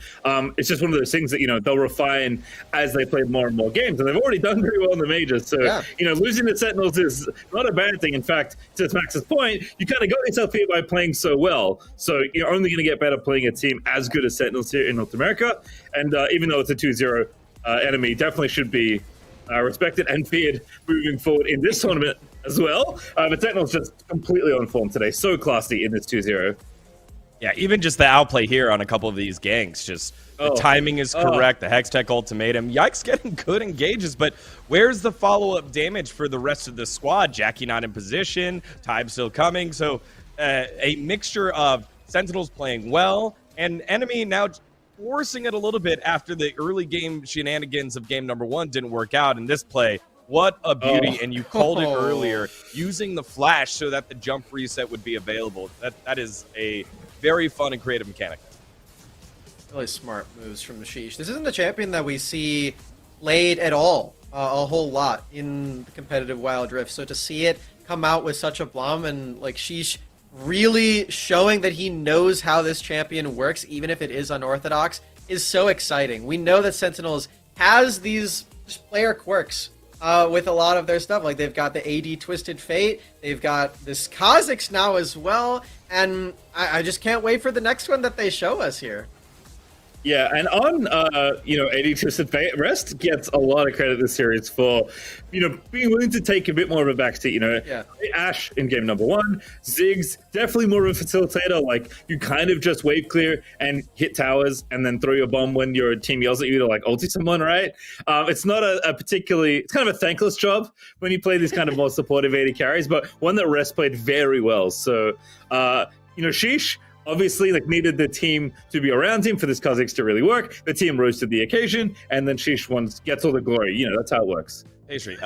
[SPEAKER 2] it's just one of those things that they'll refine as they play more and more games, and they've already done very well in the majors. So losing the Sentinels is not a bad thing. In fact, to Max's point, you kind of got yourself here by playing so well, so you're only going to get better playing a team as good as Sentinels here in North America. And even though it's a 2-0, enemy definitely should be respected and feared moving forward in this tournament as well. But Sentinels just completely on form today. So classy in this 2-0.
[SPEAKER 1] Yeah, even just the outplay here on a couple of these ganks, just the timing is correct. The Hextech ultimatum. Yikes getting good engages, but where's the follow-up damage for the rest of the squad? Jackie not in position, time still coming. So a mixture of Sentinels playing well and enemy now forcing it a little bit after the early game shenanigans of game number 1 didn't work out. In this play, what a beauty. And you called it earlier, using the flash so that the jump reset would be available. That is a very fun and creative mechanic.
[SPEAKER 3] Really smart moves from Sheesh. This isn't a champion that we see played at all, a whole lot in the competitive Wild Rift. So to see it come out with such a bomb and like Sheesh really showing that he knows how this champion works, even if it is unorthodox, is so exciting. We know that Sentinels has these player quirks with a lot of their stuff. Like they've got the AD Twisted Fate, they've got this Kha'Zix now as well, and I just can't wait for the next one that they show us here.
[SPEAKER 2] Yeah, and on, AD Twisted Fate, Rest gets a lot of credit this series for, being willing to take a bit more of a backseat, Ash in game number 1, Ziggs, definitely more of a facilitator, like, you kind of just wave clear and hit towers and then throw your bomb when your team yells at you to, like, ulti someone, right? It's not it's kind of a thankless job when you play these kind of more supportive AD carries, but one that Rest played very well, so, Sheesh, obviously, needed the team to be around him for this Kha'Zix to really work. The team rose to the occasion, and then Sheesh gets all the glory. That's how it works.
[SPEAKER 1] Pastry,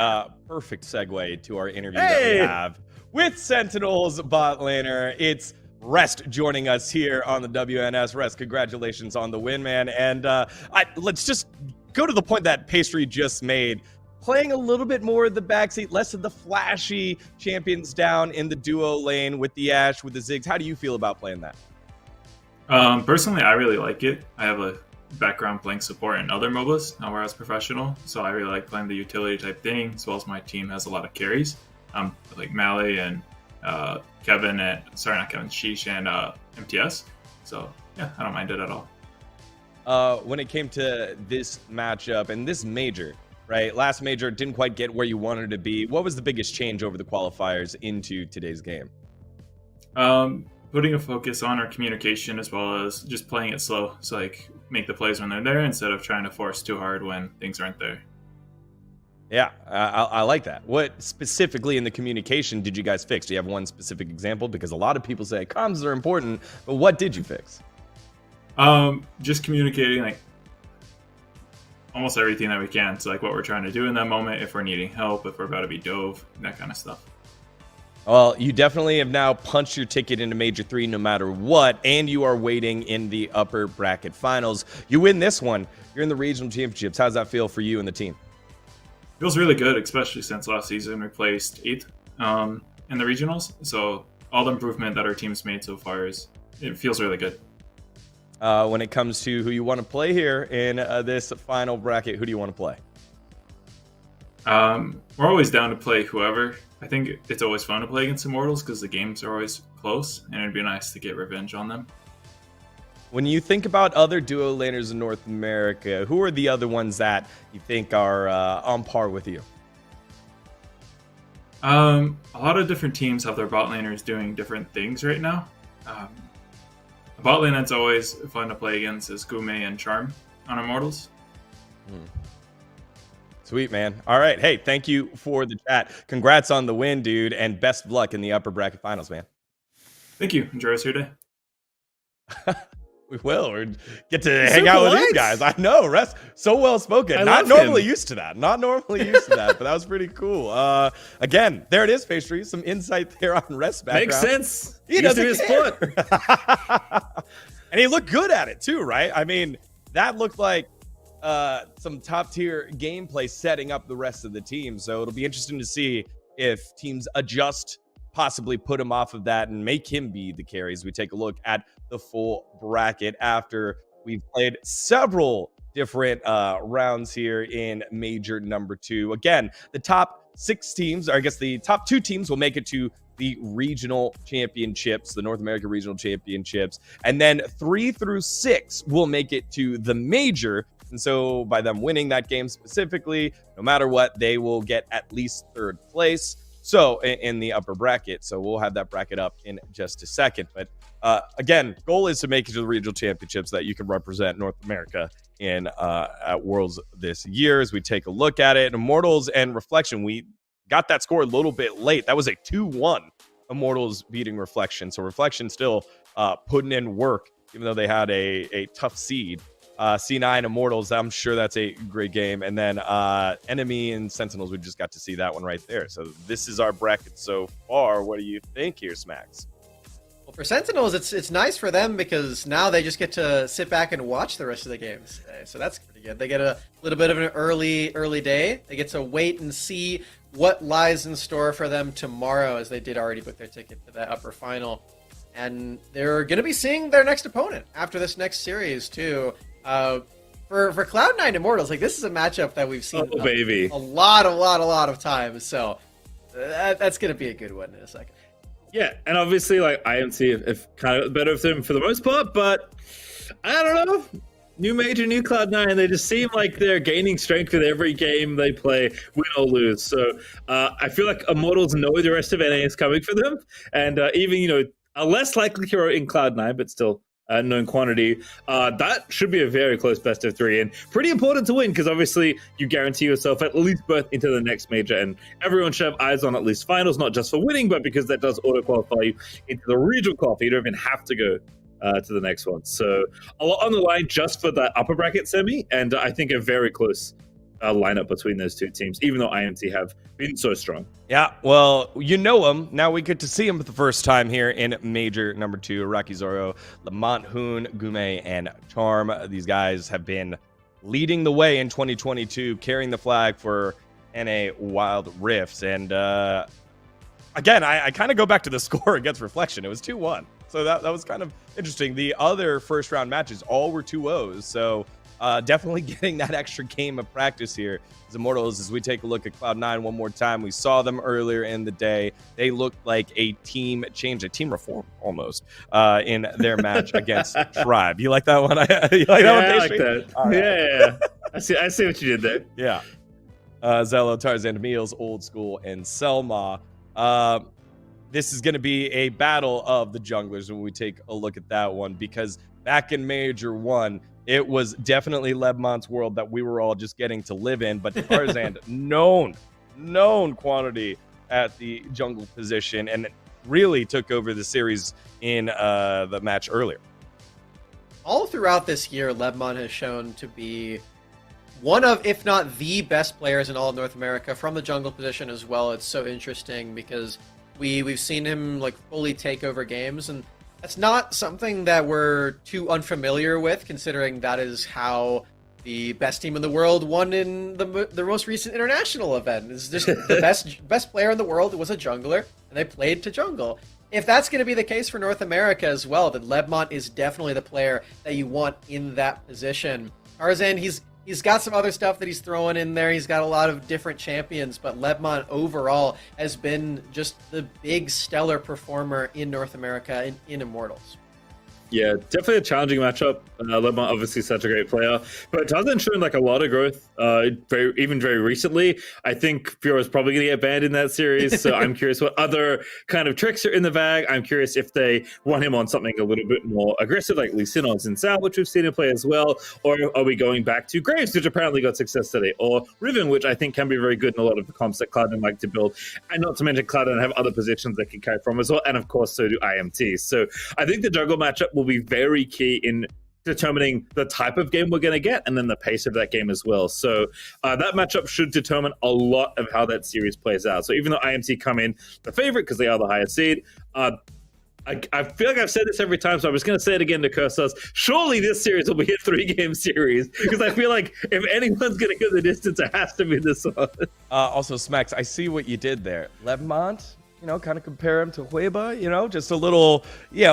[SPEAKER 1] perfect segue to our interview that we have with Sentinels bot laner. It's Rest joining us here on the WNS. Rest, congratulations on the win, man. And let's just go to the point that Pastry just made. Playing a little bit more of the backseat, less of the flashy champions down in the duo lane with the Ashe, with the Ziggs. How do you feel about playing that?
[SPEAKER 4] Personally, I really like it. I have a background playing support in other MOBAs, not where I was professional, so I really like playing the utility type thing, as well as my team has a lot of carries, like Mally and Sheesh and MTS. So yeah, I don't mind it at all.
[SPEAKER 1] When it came to this matchup and this major, right? Last major didn't quite get where you wanted to be. What was the biggest change over the qualifiers into today's game?
[SPEAKER 4] Putting a focus on our communication as well as just playing it slow. So make the plays when they're there instead of trying to force too hard when things aren't there.
[SPEAKER 1] Yeah, I like that. What specifically in the communication did you guys fix? Do you have one specific example? Because a lot of people say comms are important, but what did you fix?
[SPEAKER 4] Just communicating almost everything that we can. So what we're trying to do in that moment, if we're needing help, if we're about to be dove, that kind of stuff.
[SPEAKER 1] Well, you definitely have now punched your ticket into Major 3 no matter what, and you are waiting in the upper bracket finals. You win this one, you're in the regional championships. How's that feel for you and the team?
[SPEAKER 4] Feels really good, especially since last season we placed 8th in the regionals. So all the improvement that our team's made so far it feels really good.
[SPEAKER 1] When it comes to who you want to play here in this final bracket, who do you want to play?
[SPEAKER 4] We're always down to play whoever. I think it's always fun to play against Immortals because the games are always close, and it'd be nice to get revenge on them.
[SPEAKER 1] When you think about other duo laners in North America, who are the other ones that you think are on par with you?
[SPEAKER 4] A lot of different teams have their bot laners doing different things right now. A bot lane that's always fun to play against is Gume and Charm on Immortals.
[SPEAKER 1] Sweet, man. All right. Hey, thank you for the chat. Congrats on the win, dude, and best of luck in the upper bracket finals, man.
[SPEAKER 4] Thank you. Enjoy the rest of your day.
[SPEAKER 1] We will. We get to hang out with these guys. I know. Rest so well spoken. Not normally used to that. Not normally used to that, but that was pretty cool. Again, there it is, Pastry. Some insight there on Rest background.
[SPEAKER 2] Makes sense.
[SPEAKER 1] He doesn't care. And he looked good at it too, right? I mean, that looked like some top tier gameplay setting up the rest of the team. So it'll be interesting to see if teams adjust, possibly put him off of that and make him be the carry as we take a look at the full bracket after we've played several different rounds here in Major number 2. Again, the top 6 teams, or I guess the top 2 teams will make it to the regional championships, the North America regional championships. And then 3 through 6 will make it to the major. And so by them winning that game specifically, no matter what, they will get at least 3rd place. So in the upper bracket. So we'll have that bracket up in just a second. But again, goal is to make it to the regional championships so that you can represent North America in at Worlds this year. As we take a look at it, Immortals and Reflection, we got that score a little bit late. That was a 2-1 Immortals beating Reflection. So Reflection still putting in work, even though they had a tough seed. C9 Immortals, I'm sure that's a great game. And then Enemy and Sentinels, we just got to see that one right there. So this is our bracket so far. What do you think here, Smacks?
[SPEAKER 3] Well, for Sentinels, it's nice for them because now they just get to sit back and watch the rest of the games. So that's pretty good. They get a little bit of an early day. They get to wait and see what lies in store for them tomorrow, as they did already book their ticket to the upper final. And they're going to be seeing their next opponent after this next series, too. For Cloud9 Immortals, like, this is a matchup that we've seen a lot of times. So that's going to be a good one in a second.
[SPEAKER 2] Yeah, and obviously, like, IMT have kind of better of them for the most part, but I don't know. New Major, new Cloud9, they just seem like they're gaining strength with every game they play, win or lose. So I feel like Immortals know the rest of NA is coming for them, and even, a less likely hero in Cloud9, but still known quantity. That should be a very close best of 3, and pretty important to win because obviously you guarantee yourself at least berth into the next major, and everyone should have eyes on at least finals, not just for winning, but because that does auto qualify you into the regional qualify. You don't even have to go to the next one. So a lot on the line just for the upper bracket semi, and I think a very close lineup between those two teams, even though IMT have been so strong.
[SPEAKER 1] Yeah, well, you know them. Now we get to see them for the first time here in Major number 2. Rocky Zoro, Lamont Hoon, Gume, and Charm. These guys have been leading the way in 2022, carrying the flag for NA Wild Rifts. And again, I kind of go back to the score against Reflection. It was 2-1. So that was kind of interesting. The other first round matches all were 2-0s. So definitely getting that extra game of practice here as Immortals. As we take a look at Cloud9 one more time, we saw them earlier in the day. They looked like a team change, a team reform almost in their match against Tribe. You like that one? You like that one,
[SPEAKER 2] I like that. Right. Yeah. I see what you did there.
[SPEAKER 1] Yeah. Zello, Tarzan, Meals, Old School, and Selma. This is going to be a battle of the junglers when we take a look at that one, because back in Major 1, it was definitely Lebmont's world that we were all just getting to live in, but Tarzan, known quantity at the jungle position, and really took over the series in the match earlier.
[SPEAKER 3] All throughout this year, Lebmont has shown to be one of, if not the best players in all of North America from the jungle position as well. It's so interesting because we've seen him like fully take over games, and that's not something that we're too unfamiliar with, considering that is how the best team in the world won in the most recent international event. It's just the best player in the world was a jungler, and they played to jungle. If that's going to be the case for North America as well, then Lebmont is definitely the player that you want in that position. Tarzan, he's got some other stuff that he's throwing in there. He's got a lot of different champions, but Lebmont overall has been just the big stellar performer in North America in Immortals.
[SPEAKER 2] Yeah, definitely a challenging matchup. Lebmont obviously such a great player, but Tarzan's shown like a lot of growth, very recently. I think Fiora's probably going to get banned in that series, so I'm curious what other kind of tricks are in the bag. I'm curious if they want him on something a little bit more aggressive, like Lee Sin on Xin Sao, which we've seen him play as well, or are we going back to Graves, which apparently got success today, or Riven, which I think can be very good in a lot of the comps that Cloud9 like to build, and not to mention Cloud9 have other positions they can carry from as well, and of course so do IMT. So I think the jungle matchup will be very key in determining the type of game we're going to get and then the pace of that game as well. So that matchup should determine a lot of how that series plays out. So even though IMT come in the favorite because they are the highest seed, I feel like I've said this every time, so I'm just going to say it again to curse us. Surely this series will be a 3-game series, because I feel like if anyone's going to go the distance, it has to be this one.
[SPEAKER 1] Also, Smacks, I see what you did there. Lebmont, kind of compare him to Hueba, just a little,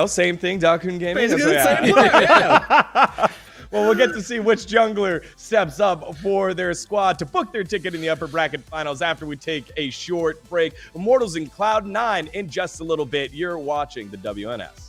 [SPEAKER 1] same thing, Dakun Gaming.
[SPEAKER 2] Basically the same player, yeah.
[SPEAKER 1] Well, we'll get to see which jungler steps up for their squad to book their ticket in the upper bracket finals after we take a short break. Immortals in Cloud9 in just a little bit. You're watching the WNS.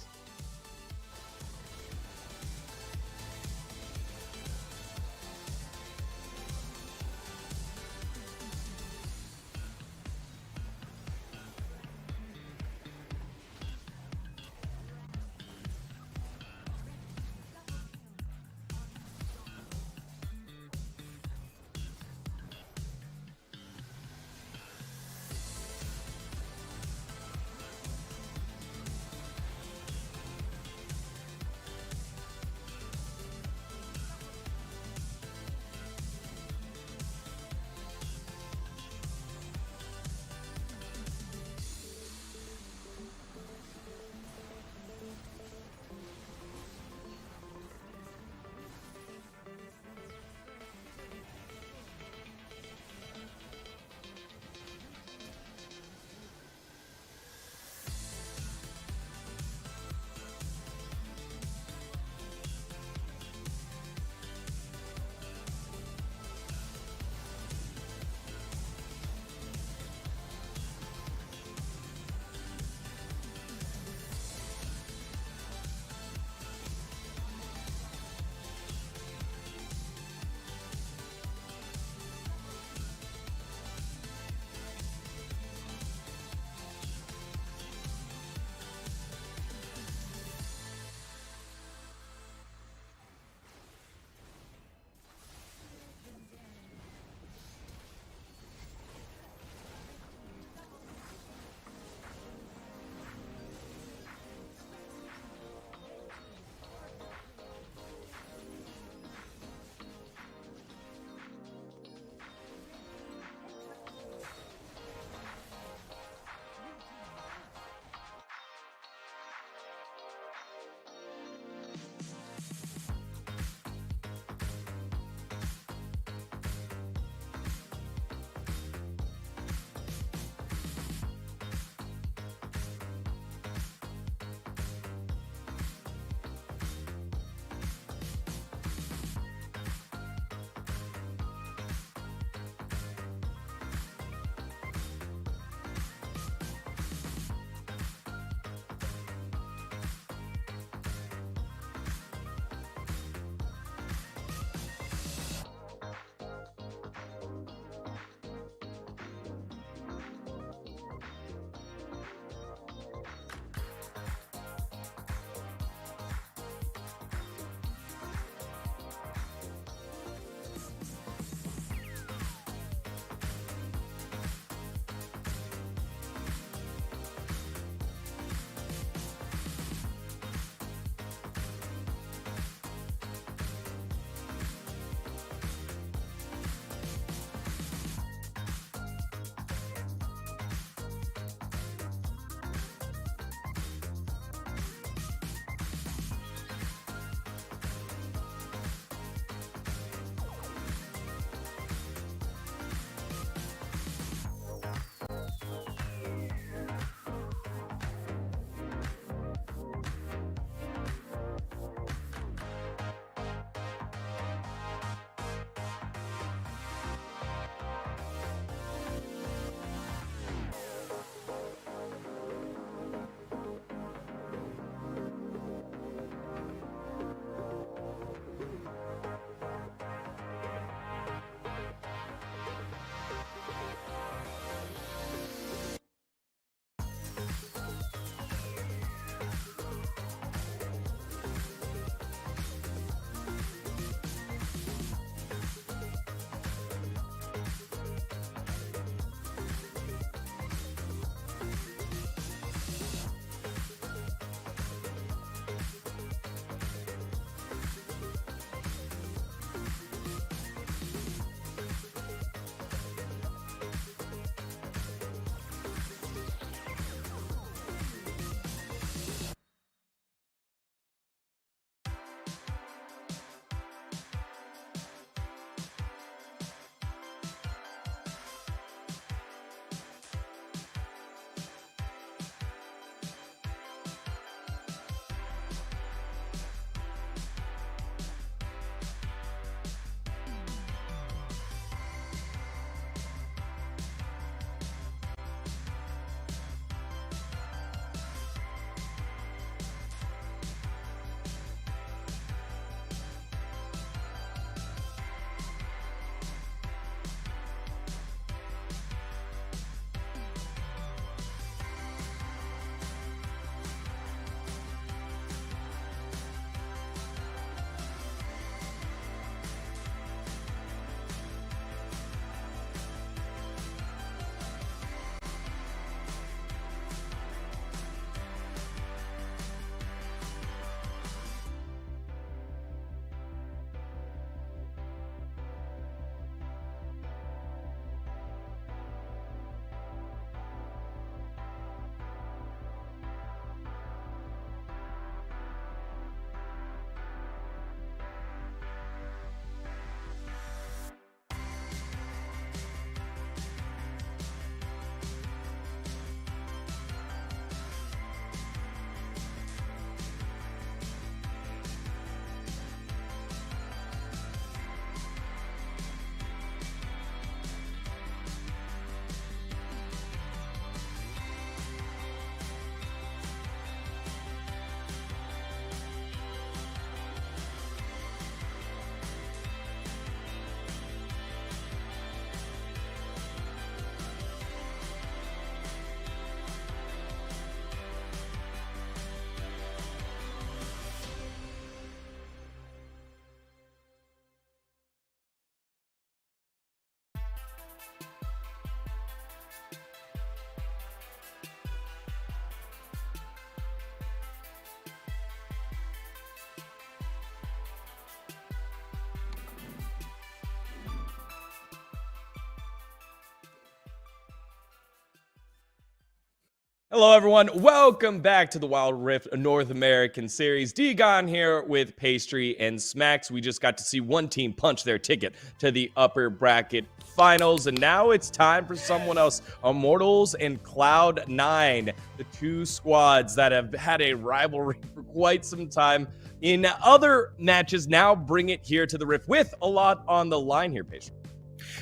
[SPEAKER 1] Hello, everyone. Welcome back to the Wild Rift North American Series. Degon here with Pastry and Smacks. We just got to see one team punch their ticket to the upper bracket finals, and now it's time for someone else. Immortals and Cloud9, the two squads that have had a rivalry for quite some time in other matches, now bring it here to the Rift with a lot on the line here, Pastry.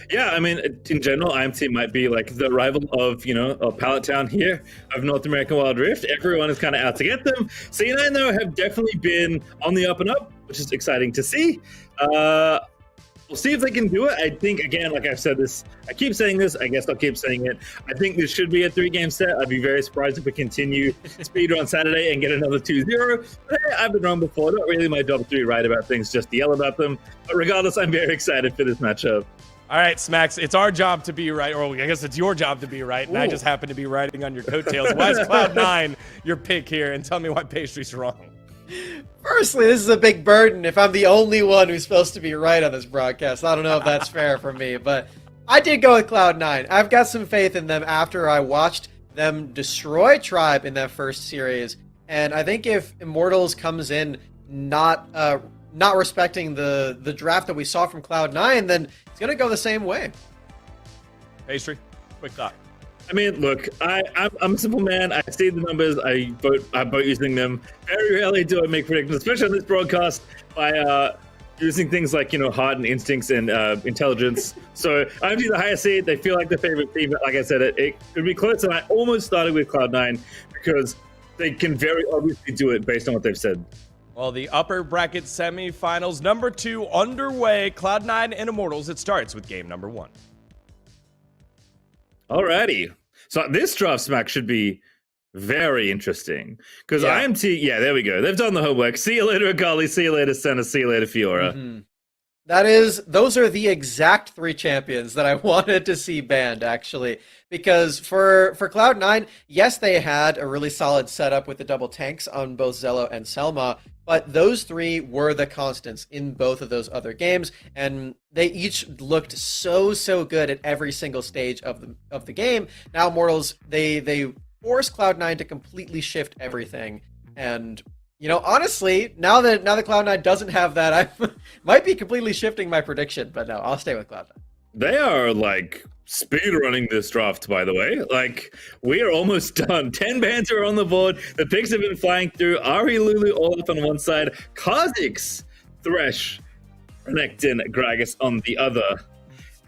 [SPEAKER 2] Yeah, I mean, in general, IMT might be like the rival of, Pallet Town here of North American Wild Rift. Everyone is kind of out to get them. C9, though, have definitely been on the up and up, which is exciting to see. We'll see if they can do it. I think, again, like I've said this, I keep saying this, I guess I'll keep saying it. I think this should be a 3-game set. I'd be very surprised if we continue speedrun Saturday and get another 2-0. But hey, I've been wrong before. Not really my job to be right about things, just to yell about them. But regardless, I'm very excited for this matchup.
[SPEAKER 1] All right, Smacks, it's our job to be right, or I guess it's your job to be right, and I just happen to be riding on your coattails. Why is Cloud9 your pick here? And tell me why Pastry's wrong.
[SPEAKER 3] Firstly, this is a big burden if I'm the only one who's supposed to be right on this broadcast. I don't know if that's fair for me, but I did go with Cloud9. I've got some faith in them after I watched them destroy Tribe in that first series, and I think if Immortals comes in not respecting the draft that we saw from Cloud9, then it's going to go the same way.
[SPEAKER 1] Pastry, quick thought.
[SPEAKER 2] I mean, look, I'm a simple man. I see the numbers. I vote using them. Very rarely do I make predictions, especially on this broadcast, by using things like, heart and instincts and intelligence. So I'm the higher seed. They feel like the favorite team. But like I said, it could be close. And I almost started with Cloud9 because they can very obviously do it based on what they've said.
[SPEAKER 1] Well, the upper bracket semifinals, number 2 underway. Cloud9 and Immortals. It starts with game number 1.
[SPEAKER 2] Alrighty. So this draft, Smack, should be very interesting. Because IMT, there we go. They've done the homework. See you later, Akali. See you later, Senna. See you later, Fiora.
[SPEAKER 3] Mm-hmm. Those are the exact 3 champions that I wanted to see banned, actually. Because for Cloud9, yes, they had a really solid setup with the double tanks on both Zello and Selma, but those 3 were the constants in both of those other games, and they each looked so good at every single stage of the game. Now Immortals, they force Cloud9 to completely shift everything, and honestly, now that Cloud9 doesn't have that, I might be completely shifting my prediction, but no, I'll stay with Cloud9.
[SPEAKER 2] They are speed running this draft, by the way. We are almost done. 10 bans are on the board. The picks have been flying through. Ari, Lulu all up on one side. Kha'Zix, Thresh, Renekton, Gragas on the other.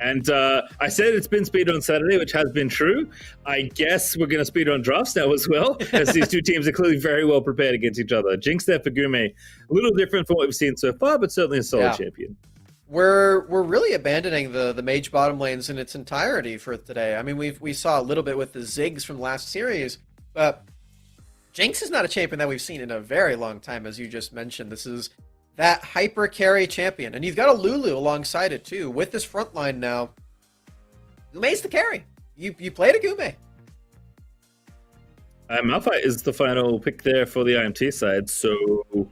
[SPEAKER 2] And I said it's been speed on Saturday, which has been true. I guess we're going to speed on drafts now as well, as these two teams are clearly very well prepared against each other. Jinx there for Gume. A little different from what we've seen so far, but certainly a solid champion.
[SPEAKER 3] We're really abandoning the mage bottom lanes in its entirety for today. I mean, we saw a little bit with the Ziggs from last series, but Jinx is not a champion that we've seen in a very long time, as you just mentioned. This is that hyper carry champion, and you've got a Lulu alongside it too. With this front line now, Gume's the carry. You played a Gume.
[SPEAKER 2] Malphite is the final pick there for the IMT side, so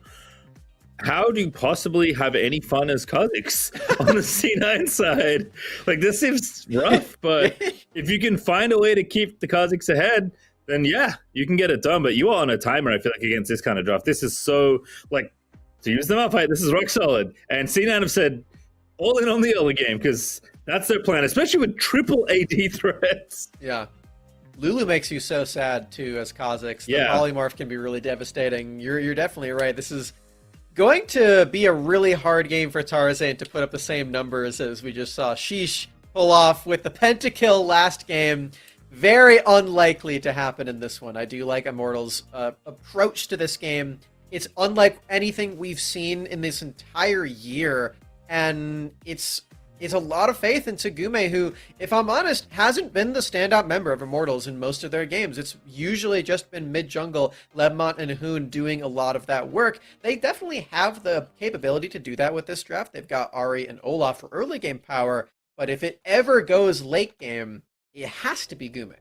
[SPEAKER 2] how do you possibly have any fun as Kha'Zix on the C9 side? This seems rough, but if you can find a way to keep the Kha'Zix ahead, then you can get it done. But you are on a timer, I feel like, against this kind of draft. This is so, to use the Malphite, this is rock solid. And C9 have said, all in on the early game, because that's their plan, especially with triple AD threats.
[SPEAKER 3] Yeah. Lulu makes you so sad, too, as Kha'Zix. The polymorph can be really devastating. You're definitely right. This is going to be a really hard game for Tarzan to put up the same numbers as we just saw Sheesh pull off with the pentakill last game. Very unlikely to happen in this one. I do like Immortals' approach to this game. It's unlike anything we've seen in this entire year, and it's a lot of faith into Gume, who, if I'm honest, hasn't been the standout member of Immortals in most of their games. It's usually just been mid-jungle, Lebmont and Hoon doing a lot of that work. They definitely have the capability to do that with this draft. They've got Ari and Olaf for early game power, but if it ever goes late game, it has to be Gume.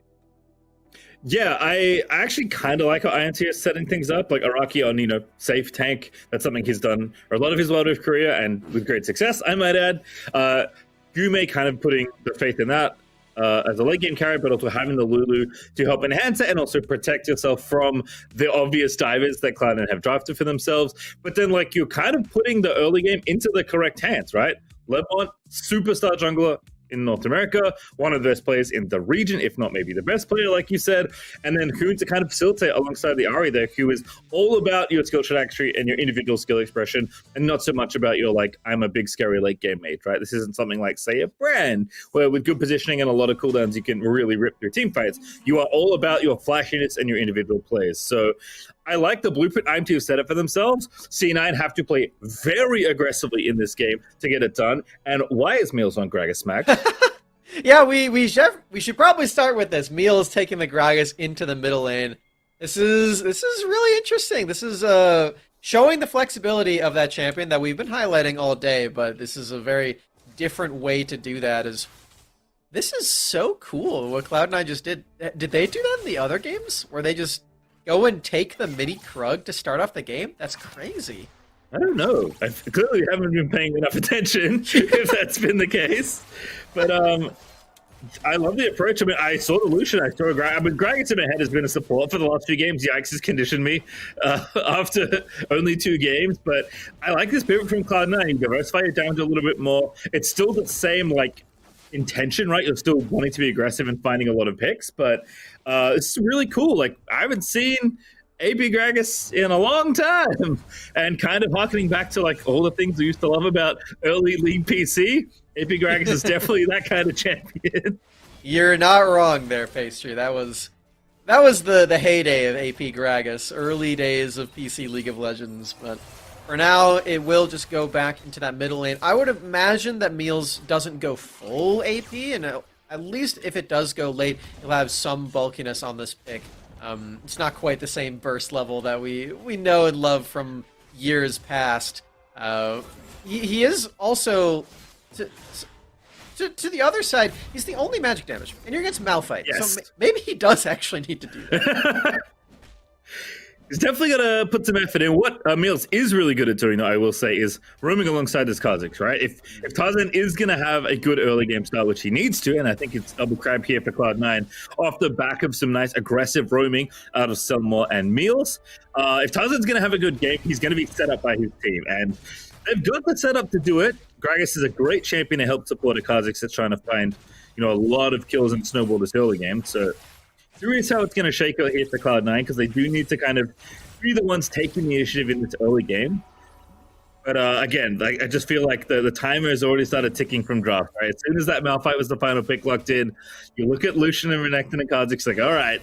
[SPEAKER 2] Yeah, I actually kind of like how INT is setting things up, like Araki on, safe tank. That's something he's done for a lot of his Wild Rift career, and with great success, I might add. Gume kind of putting the faith in that. as a late game carry, but also having the Lulu to help enhance it and also protect yourself from the obvious divers that Cloud9 have drafted for themselves. But then, like, you're kind of putting the early game into the correct hands, right? Lemont, superstar jungler in North America, one of the best players in the region, if not maybe the best player, like you said, and then Hoon to kind of facilitate alongside the Ari there, who is all about your skill trajectory and your individual skill expression, and not so much about your, like, I'm a big scary late game mate, right? This isn't something like, say, a Brand, where with good positioning and a lot of cooldowns, you can really rip through team fights. You are all about your flashiness and your individual plays. So I like the blueprint IM2 set up for themselves. C9 have to play very aggressively in this game to get it done. And why is Meals on Gragas Smack?
[SPEAKER 3] Yeah, we should probably start with this. Meals taking the Gragas into the middle lane. This is really interesting. This is showing the flexibility of that champion that we've been highlighting all day, but this is a very different way to do that. This is so cool what Cloud9 just did. Did they do that in the other games? Where they just go and take the mini Krug to start off the game? That's crazy.
[SPEAKER 2] I don't know. I clearly haven't been paying enough attention if that's been the case. But I love the approach. I mean, I saw the Lucian. I saw Gragas. I mean, Gragas in my head has been a support for the last few games. Yikes has conditioned me after only 2 games. But I like this pivot from Cloud9. You diversify your damage a little bit more. It's still the same, like, intention, right? You're still wanting to be aggressive and finding a lot of picks. But it's really cool. Like, I haven't seen AP Gragas in a long time, and kind of harkening back to, like, all the things we used to love about early league PC. AP Gragas is definitely that kind of champion.
[SPEAKER 3] You're not wrong there, Pastry. That was the heyday of AP Gragas, early days of PC League of Legends. But for now, it will just go back into that middle lane. I would imagine that Meals doesn't go full AP, and at least if it does go late, he'll have some bulkiness on this pick. It's not quite the same burst level that we know and love from years past. He is also, to the other side, he's the only magic damage, and you're against Malphite.
[SPEAKER 2] Yes.
[SPEAKER 3] So maybe he does actually need to do that.
[SPEAKER 2] He's definitely going to put some effort in. What Meals is really good at doing, though, I will say, is roaming alongside his Kha'Zix, right? If Tarzan is going to have a good early game start, which he needs to, and I think it's double crab here for Cloud9, off the back of some nice aggressive roaming out of Selmore and Meals, if Tarzan's going to have a good game, he's going to be set up by his team. And they've got the setup to do it. Gragas is a great champion to help support a Kha'Zix that's trying to find, a lot of kills and snowball this early game. So curious how it's going to shake out here for Cloud9, because they do need to kind of be the ones taking the initiative in this early game. But again, I just feel like the timer has already started ticking from draft, right? As soon as that Malphite was the final pick locked in, you look at Lucian and Renekton and Kha'Zix, like, all right,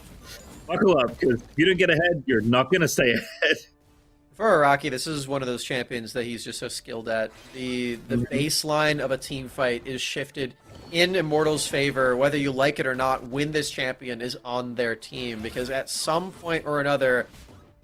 [SPEAKER 2] buckle up, because if you don't get ahead, you're not going to stay ahead.
[SPEAKER 3] For Araki, this is one of those champions that he's just so skilled at. The baseline of a team fight is shifted in Immortals' favor, whether you like it or not, when this champion is on their team, because at some point or another,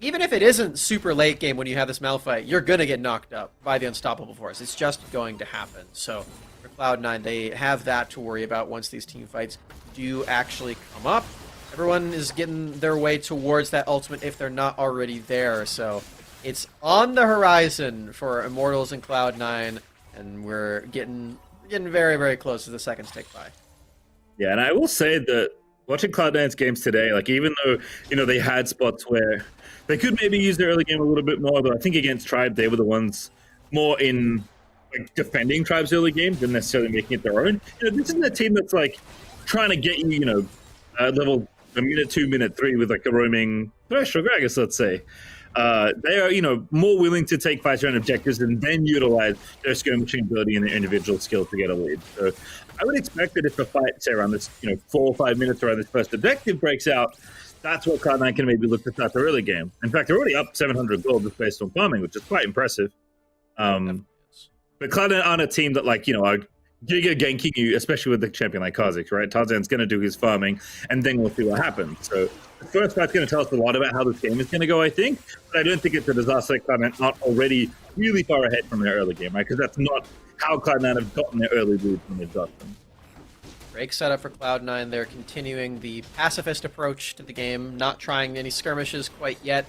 [SPEAKER 3] even if it isn't super late game when you have this Malphite, you're going to get knocked up by the Unstoppable Force. It's just going to happen. So for Cloud9, they have that to worry about once these team fights do actually come up. Everyone is getting their way towards that ultimate if they're not already there. So it's on the horizon for Immortals and Cloud9, and we're getting very, very close as the seconds tick by.
[SPEAKER 2] Yeah, and I will say that watching Cloud9's games today, like, even though, they had spots where they could maybe use their early game a little bit more, though I think against Tribe, they were the ones more in, like, defending Tribe's early games than necessarily making it their own. This isn't a team that's, like, trying to get you, level a minute 2, minute 3 with, like, a roaming Thresh or Gragas, let's say. They are, more willing to take fights around objectives and then utilize their skirmishing ability and their individual skill to get a lead. So I would expect that if the fight, say, around this, 4 or 5 minutes around this first objective breaks out, that's what Cloud9 can maybe look to start the early game. In fact, they're already up 700 gold just based on farming, which is quite impressive. But Cloud9 aren't a team that, like, are giga ganking you, especially with the champion like Kha'Zix, right? Tarzan's going to do his farming, and then we'll see what happens. So the first fight's going to tell us a lot about how this game is going to go, I think. But I don't think it's a disaster that Cloud9 aren't already really far ahead from their early game, right? Because that's not how Cloud9 have gotten their early leads when they've got them.
[SPEAKER 3] Great setup for Cloud9. They're continuing the pacifist approach to the game, not trying any skirmishes quite yet.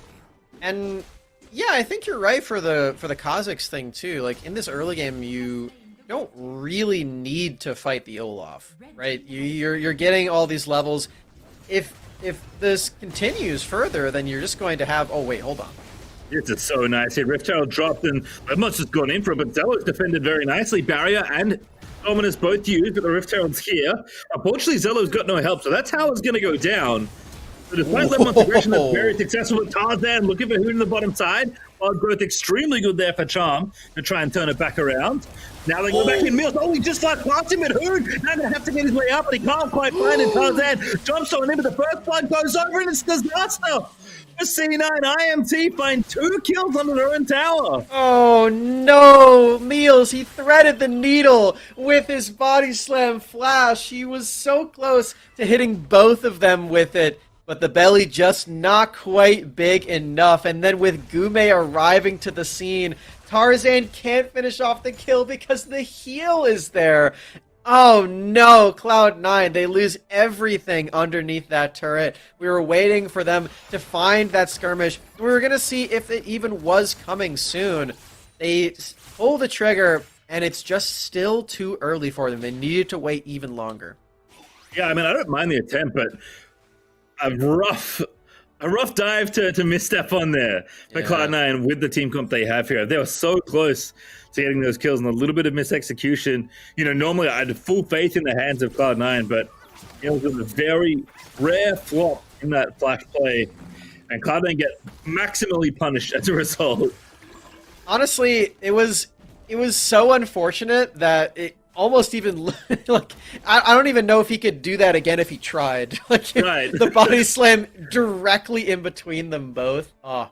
[SPEAKER 3] And yeah, I think you're right for the Kha'Zix thing too. Like, in this early game, you don't really need to fight the Olaf, right? You're getting all these levels. If this continues further, then you're just going to have. Oh wait, hold on.
[SPEAKER 2] This is so nice. Here, Rift Herald dropped, and Lemmon's just gone in for it, but Zelo's defended very nicely. Barrier and Dominus both used, but the Rift Herald's here. Unfortunately, Zelo's got no help, so that's how it's going to go down. So despite Lemmon's aggression, that's very successful with Tarzan looking for Hoon in the bottom side. Wild growth extremely good there for Charm to try and turn it back around. Now they go back in Mills. Oh, he just flat past him at Hoon. Now going to have to get his way up, but he can't quite find it. Tarzan jumps on him, but the first blood goes over, and it's disaster. C9 IMT find 2 kills on their own tower.
[SPEAKER 3] Oh no, Meals, he threaded the needle with his body slam flash. He was so close to hitting both of them with it, but the belly just not quite big enough. And then with Gume arriving to the scene, Tarzan can't finish off the kill because the heal is there. Oh no, Cloud9, they lose everything underneath that turret. We were waiting for them to find that skirmish. We were going to see if it even was coming soon. They pull the trigger, and it's just still too early for them. They needed to wait even longer.
[SPEAKER 2] Yeah, I mean, I don't mind the attempt, but a rough dive to misstep on there for Cloud9 with the team comp they have here. They were so close to getting those kills, and a little bit of misexecution. You know, normally I had full faith in the hands of Cloud9, but it was a very rare flop in that flash play, and Cloud9 get maximally punished as a result.
[SPEAKER 3] Honestly, it was so unfortunate that it almost even like I don't even know if he could do that again if he tried. Like
[SPEAKER 2] right.
[SPEAKER 3] The body slam directly in between them both. Oh,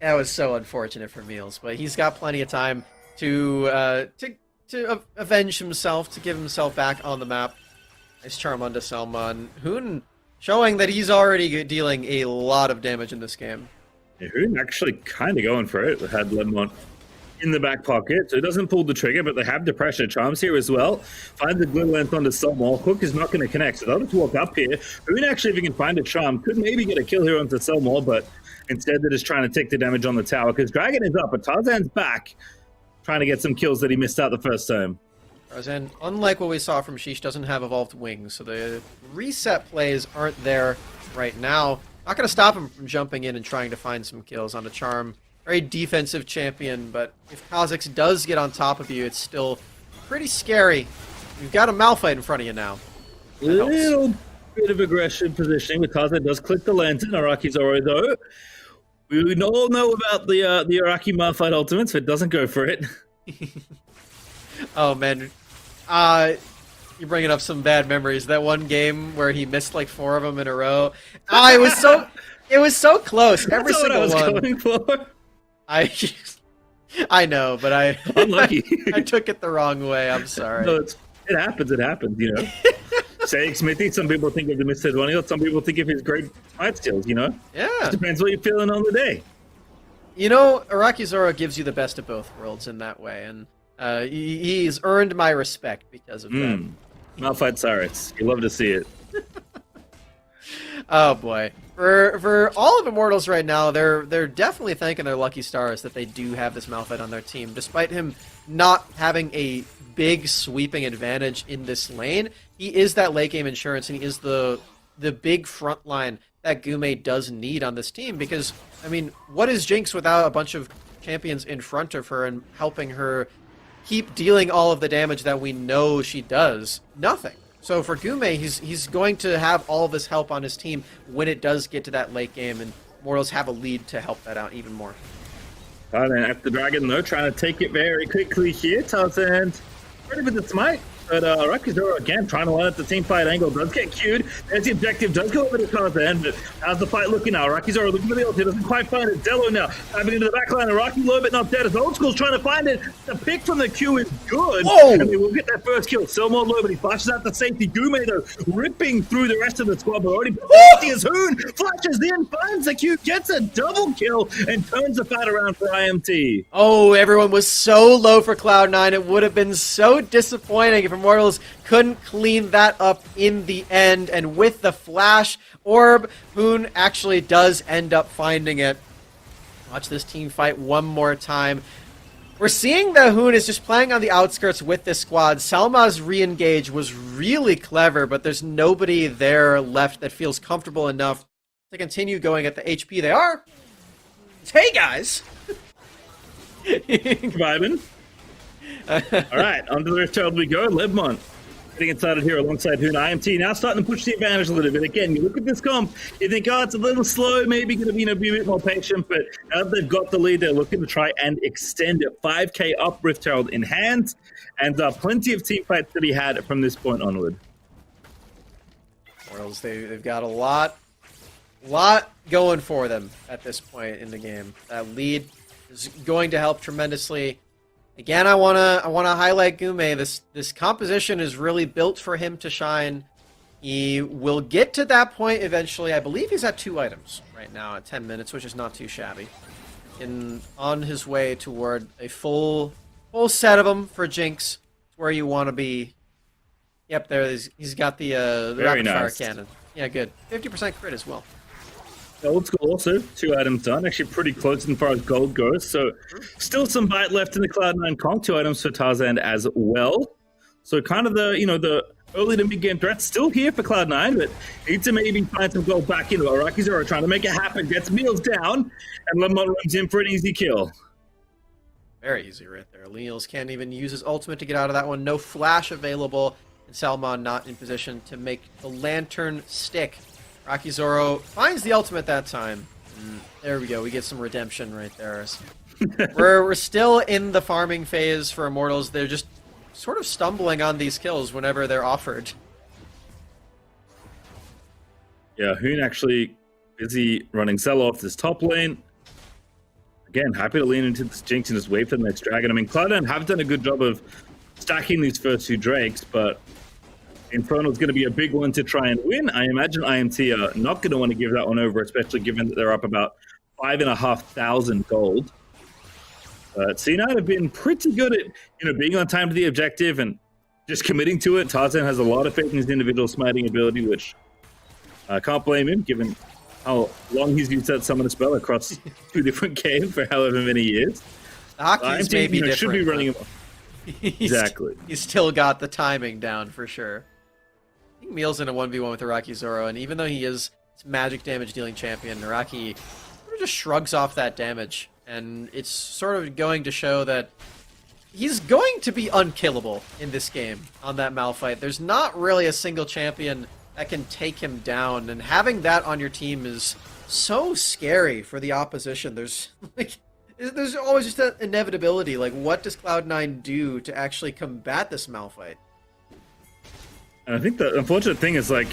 [SPEAKER 3] that was so unfortunate for Meals, but he's got plenty of time to avenge himself, to give himself back on the map. Nice charm onto Selma, and Hoon showing that he's already dealing a lot of damage in this game.
[SPEAKER 2] Yeah, Hoon actually kind of going for it. They had Lemon in the back pocket, so he doesn't pull the trigger, but they have the pressure charms here as well. Find the glue length onto Selma. Hook is not going to connect, so they'll just walk up here. Hoon actually, if he can find a charm, could maybe get a kill here onto Selma, but instead they're just trying to take the damage on the tower, because Dragon is up, but Tarzan's back, trying to get some kills that he missed out the first time.
[SPEAKER 3] Tarzan, unlike what we saw from Sheesh, doesn't have evolved wings, so the reset plays aren't there right now. Not going to stop him from jumping in and trying to find some kills on a charm. Very defensive champion, but if Kha'Zix does get on top of you, it's still pretty scary. You've got a Malphite in front of you now.
[SPEAKER 2] Little bit of aggression positioning, with Tarzan does click the lantern. Araki Zoro, though. We all know about the Araki Malphite ultimates, but it doesn't go for it.
[SPEAKER 3] Oh, man. You're bringing up some bad memories. That one game where he missed like 4 of them in a row. It was so close. Every
[SPEAKER 2] That's
[SPEAKER 3] single
[SPEAKER 2] what I was
[SPEAKER 3] one.
[SPEAKER 2] Going for.
[SPEAKER 3] I know, but
[SPEAKER 2] Unlucky.
[SPEAKER 3] I took it the wrong way. I'm sorry.
[SPEAKER 2] No, it happens. It happens. You know. Saying Smithy, some people think of the Mr. One, some people think of his great fight skills. You know.
[SPEAKER 3] Yeah.
[SPEAKER 2] It depends what you're feeling on the day.
[SPEAKER 3] You know, Araki Zoro gives you the best of both worlds in that way, and he's earned my respect because of that.
[SPEAKER 2] Malphite Cyrus. You love to see it.
[SPEAKER 3] Oh boy. For all of Immortals right now, they're definitely thanking their lucky stars that they do have this Malphite on their team. Despite him not having a big sweeping advantage in this lane, he is that late game insurance, and he is the big front line that Gume does need on this team. Because, I mean, what is Jinx without a bunch of champions in front of her and helping her keep dealing all of the damage that we know she does? Nothing. So for Gume, he's going to have all of this help on his team when it does get to that late game, and Mortals have a lead to help that out even more.
[SPEAKER 2] Tarzan at the Dragon, though, trying to take it very quickly here. Tarzan ready with the smite, but Araki Zoro again trying to line up the team fight angle. Does get queued. There's the objective. Does go over to Tarzan, but how's the fight looking now? Araki Zoro looking for the ulti. Doesn't quite find it. Delo now diving into the backline. Araki low but not dead. As Old School's trying to find it. The pick from the Q is good.
[SPEAKER 3] Whoa!
[SPEAKER 2] And they will get that first kill. Selmore low, but he flashes out the safety. Gume, though, ripping through the rest of the squad. But already as Hoon flashes in, finds the Q, gets a double kill, and turns the fight around for IMT.
[SPEAKER 3] Oh, everyone was so low for Cloud9. It would have been so disappointing if Immortals couldn't clean that up in the end. And with the flash orb, Hoon actually does end up finding it. Watch this team fight one more time. We're seeing that Hoon is just playing on the outskirts with this squad. Selma's re-engage was really clever, but there's nobody there left that feels comfortable enough to continue going at the HP they are. Hey, guys!
[SPEAKER 2] Vibing. All right, on to the Rift Herald we go. Lebmont getting inside here alongside Hoon. IMT now starting to push the advantage a little bit. Again, you look at this comp, you think, oh, it's a little slow, maybe going to be a bit more patient, but now that they've got the lead, they're looking to try and extend it. 5k up, Rift Herald in hand, and plenty of team fights to be had from this point onward.
[SPEAKER 3] Immortals, they've got a lot going for them at this point in the game. That lead is going to help tremendously. Again, I wanna highlight Gume. This composition is really built for him to shine. He will get to that point eventually. I believe he's at 2 items right now at 10 minutes, which is not too shabby. On his way toward a full set of them for Jinx, where you want to be. Yep, he's got the rapid fire cannon. Yeah, good. 50% crit as well.
[SPEAKER 2] Old school also, 2 items done. Actually pretty close as far as gold goes. So still some bite left in the Cloud9 comp. 2 items for Tarzan as well. So kind of the early to mid game threats still here for Cloud9, but need to maybe find some gold back into it. Rakizora trying to make it happen, gets Meals down, and Lemon runs in for an easy kill.
[SPEAKER 3] Very easy right there. Leals can't even use his ultimate to get out of that one. No flash available, and Salmon not in position to make the lantern stick. Rocky Zoro finds the ultimate that time. There we go. We get some redemption right there. We're still in the farming phase for Immortals. They're just sort of stumbling on these kills whenever they're offered.
[SPEAKER 2] Yeah, Hoon actually busy running Cell off this top lane. Again, happy to lean into this Jinx and just wait for the next dragon. I mean, Cloud9 have done a good job of stacking these first 2 Drakes, but Infernal's going to be a big one to try and win. I imagine IMT are not going to want to give that one over, especially given that they're up about 5,500 gold. But C9 have been pretty good at being on time to the objective and just committing to it. Tarzan has a lot of faith in his individual smiting ability, which I can't blame him, given how long he's used that summon spell across 2 different games for however many years.
[SPEAKER 3] The hockey's may be different.
[SPEAKER 2] Should be running him. Exactly.
[SPEAKER 3] He's still got the timing down for sure. I think Meal's in a 1v1 with Iraqi Zoro, and even though he is magic damage dealing champion, Iraqi sort of just shrugs off that damage, and it's sort of going to show that he's going to be unkillable in this game on that Malphite. There's not really a single champion that can take him down, and having that on your team is so scary for the opposition. There's always just an inevitability. Like, what does Cloud9 do to actually combat this Malphite?
[SPEAKER 2] And I think the unfortunate thing is, like,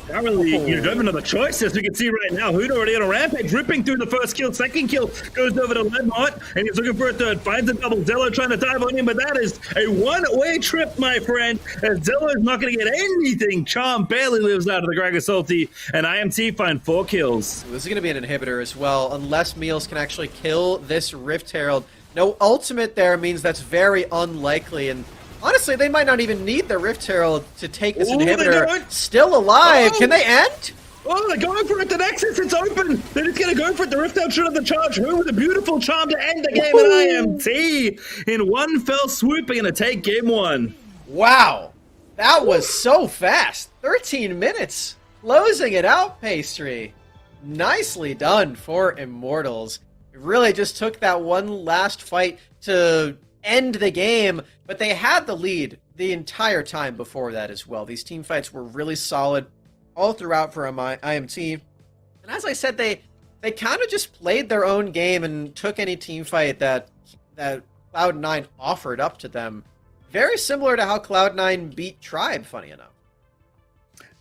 [SPEAKER 2] not really, you don't have another choice, as we can see right now. Hood already on a rampage, ripping through the first kill. Second kill goes over to Ledmont, and he's looking for a third. Finds a double. Zello trying to dive on him, but that is a one-way trip, my friend, as Zello is not going to get anything. Charm barely lives out of the Gragas ulti, and IMT find 4 kills.
[SPEAKER 3] This is going to be an inhibitor as well, unless Meals can actually kill this Rift Herald. No ultimate there means that's very unlikely, and honestly, they might not even need the Rift Herald to take this inhibitor. Still alive. Can they end?
[SPEAKER 2] Oh, they're going for it. The Nexus, it's open. They're just going to go for it. The Rift Herald should have the charge. Who with a beautiful charm to end the game at IMT. In one fell swoop, they're going to take game 1.
[SPEAKER 3] Wow. That was so fast. 13 minutes. Closing it out, Pastry. Nicely done for Immortals. It really just took that one last fight to end the game, but they had the lead the entire time before that as well. These team fights were really solid all throughout for IMT. And as I said, they kind of just played their own game and took any team fight that Cloud9 offered up to them. Very similar to how Cloud9 beat Tribe, funny enough.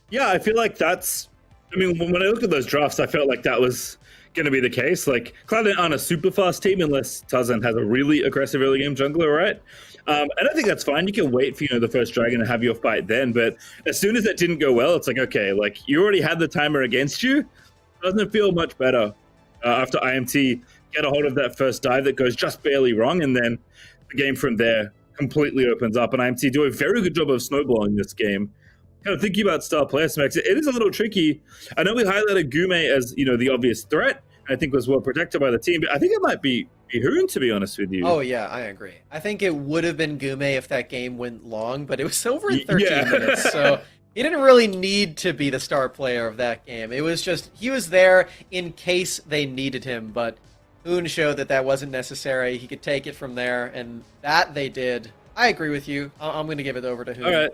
[SPEAKER 2] Yeah, I feel like that's... I mean, when I look at those drafts, I felt like that was going to be the case. Like, Cloud9 aren't a super fast team unless Tarzan has a really aggressive early game jungler, right? And I think that's fine. You can wait for, the first dragon and have your fight then. But as soon as that didn't go well, it's like, okay, like, you already had the timer against you. Doesn't feel much better after IMT get a hold of that first dive that goes just barely wrong. And then the game from there completely opens up. And IMT do a very good job of snowballing this game. Kind of thinking about star player smacks, it is a little tricky. I know we highlighted Gume as, the obvious threat. I think was well protected by the team, but I think it might be Hoon, to be honest with you.
[SPEAKER 3] Oh yeah, I agree. I think it would have been Gume if that game went long, but it was over in 13
[SPEAKER 2] Yeah.
[SPEAKER 3] minutes, so he didn't really need to be the star player of that game. It was just he was there in case they needed him, but Hoon showed that that wasn't necessary. He could take it from there, and that they did. I agree with you. I'm going to give it over to Hoon.
[SPEAKER 2] All right.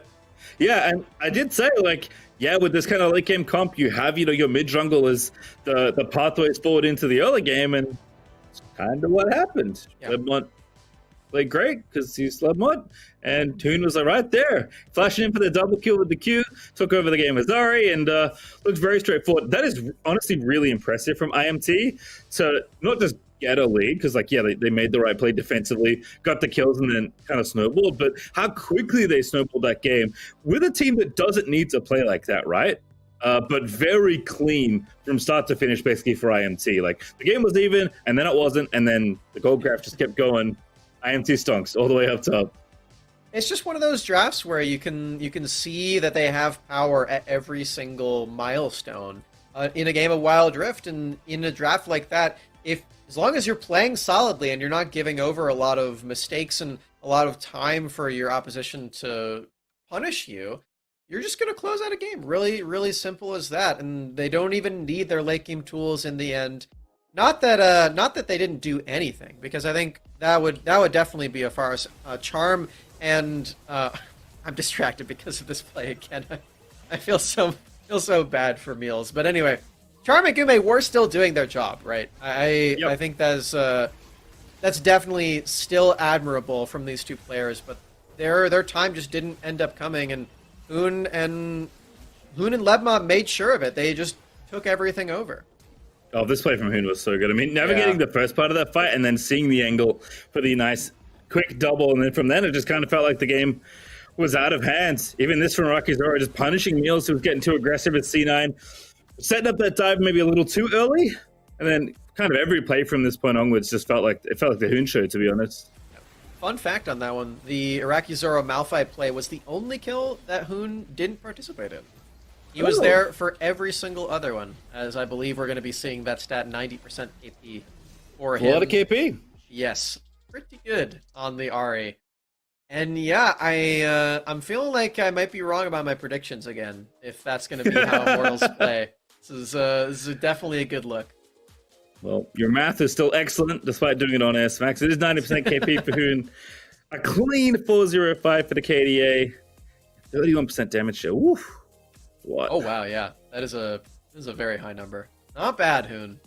[SPEAKER 2] Yeah, and I did say, like, yeah, with this kind of late game comp, you have, your mid jungle as the pathways forward into the early game, and it's kind of what happened.
[SPEAKER 3] Yeah.
[SPEAKER 2] Ledmont played great because he's Ledmont, and Toon was like right there, flashing in for the double kill with the Q, took over the game as Ari, and looks very straightforward. That is honestly really impressive from IMT to not just get a lead, because they made the right play defensively, got the kills, and then kind of snowballed, but how quickly they snowballed that game with a team that doesn't need to play like that, right? But very clean from start to finish, basically, for IMT. Like, the game was even, and then it wasn't, and then the gold graph just kept going. IMT stonks all the way up top.
[SPEAKER 3] It's just one of those drafts where you can see that they have power at every single milestone in a game of Wild Rift, and in a draft like that, as long as you're playing solidly and you're not giving over a lot of mistakes and a lot of time for your opposition to punish you, you're just going to close out a game. Really, really simple as that. And they don't even need their late game tools in the end. Not that they didn't do anything, because I think that would definitely be a farce. Charm and I'm distracted because of this play again. I feel so bad for Meals, but anyway, Charm and Gume were still doing their job, right? I think that's definitely still admirable from these two players, but their time just didn't end up coming, and Hoon and Lebma made sure of it. They just took everything over.
[SPEAKER 2] Oh, this play from Hoon was so good. I mean, navigating the first part of that fight and then seeing the angle for the nice quick double, and then from then it just kind of felt like the game was out of hands. Even this from Rocky's already just punishing Meals, who was getting too aggressive at C9, setting up that dive maybe a little too early, and then kind of every play from this point onwards just felt like the Hoon show, to be honest.
[SPEAKER 3] Fun fact on that one: the Iraqi Zoro Malphite play was the only kill that Hoon didn't participate in. He was there for every single other one, as I believe we're going to be seeing that stat 90% KP for him.
[SPEAKER 2] A lot of KP.
[SPEAKER 3] Yes, pretty good on the Ari. And yeah, I'm feeling like I might be wrong about my predictions again, if that's going to be how Immortals play. This is definitely a good look.
[SPEAKER 2] Well, your math is still excellent, despite doing it on S Max. It is 90% KP for Hoon. A clean 405 for the KDA. 31% damage share. Woof. What?
[SPEAKER 3] Oh wow, yeah, that is a very high number. Not bad, Hoon.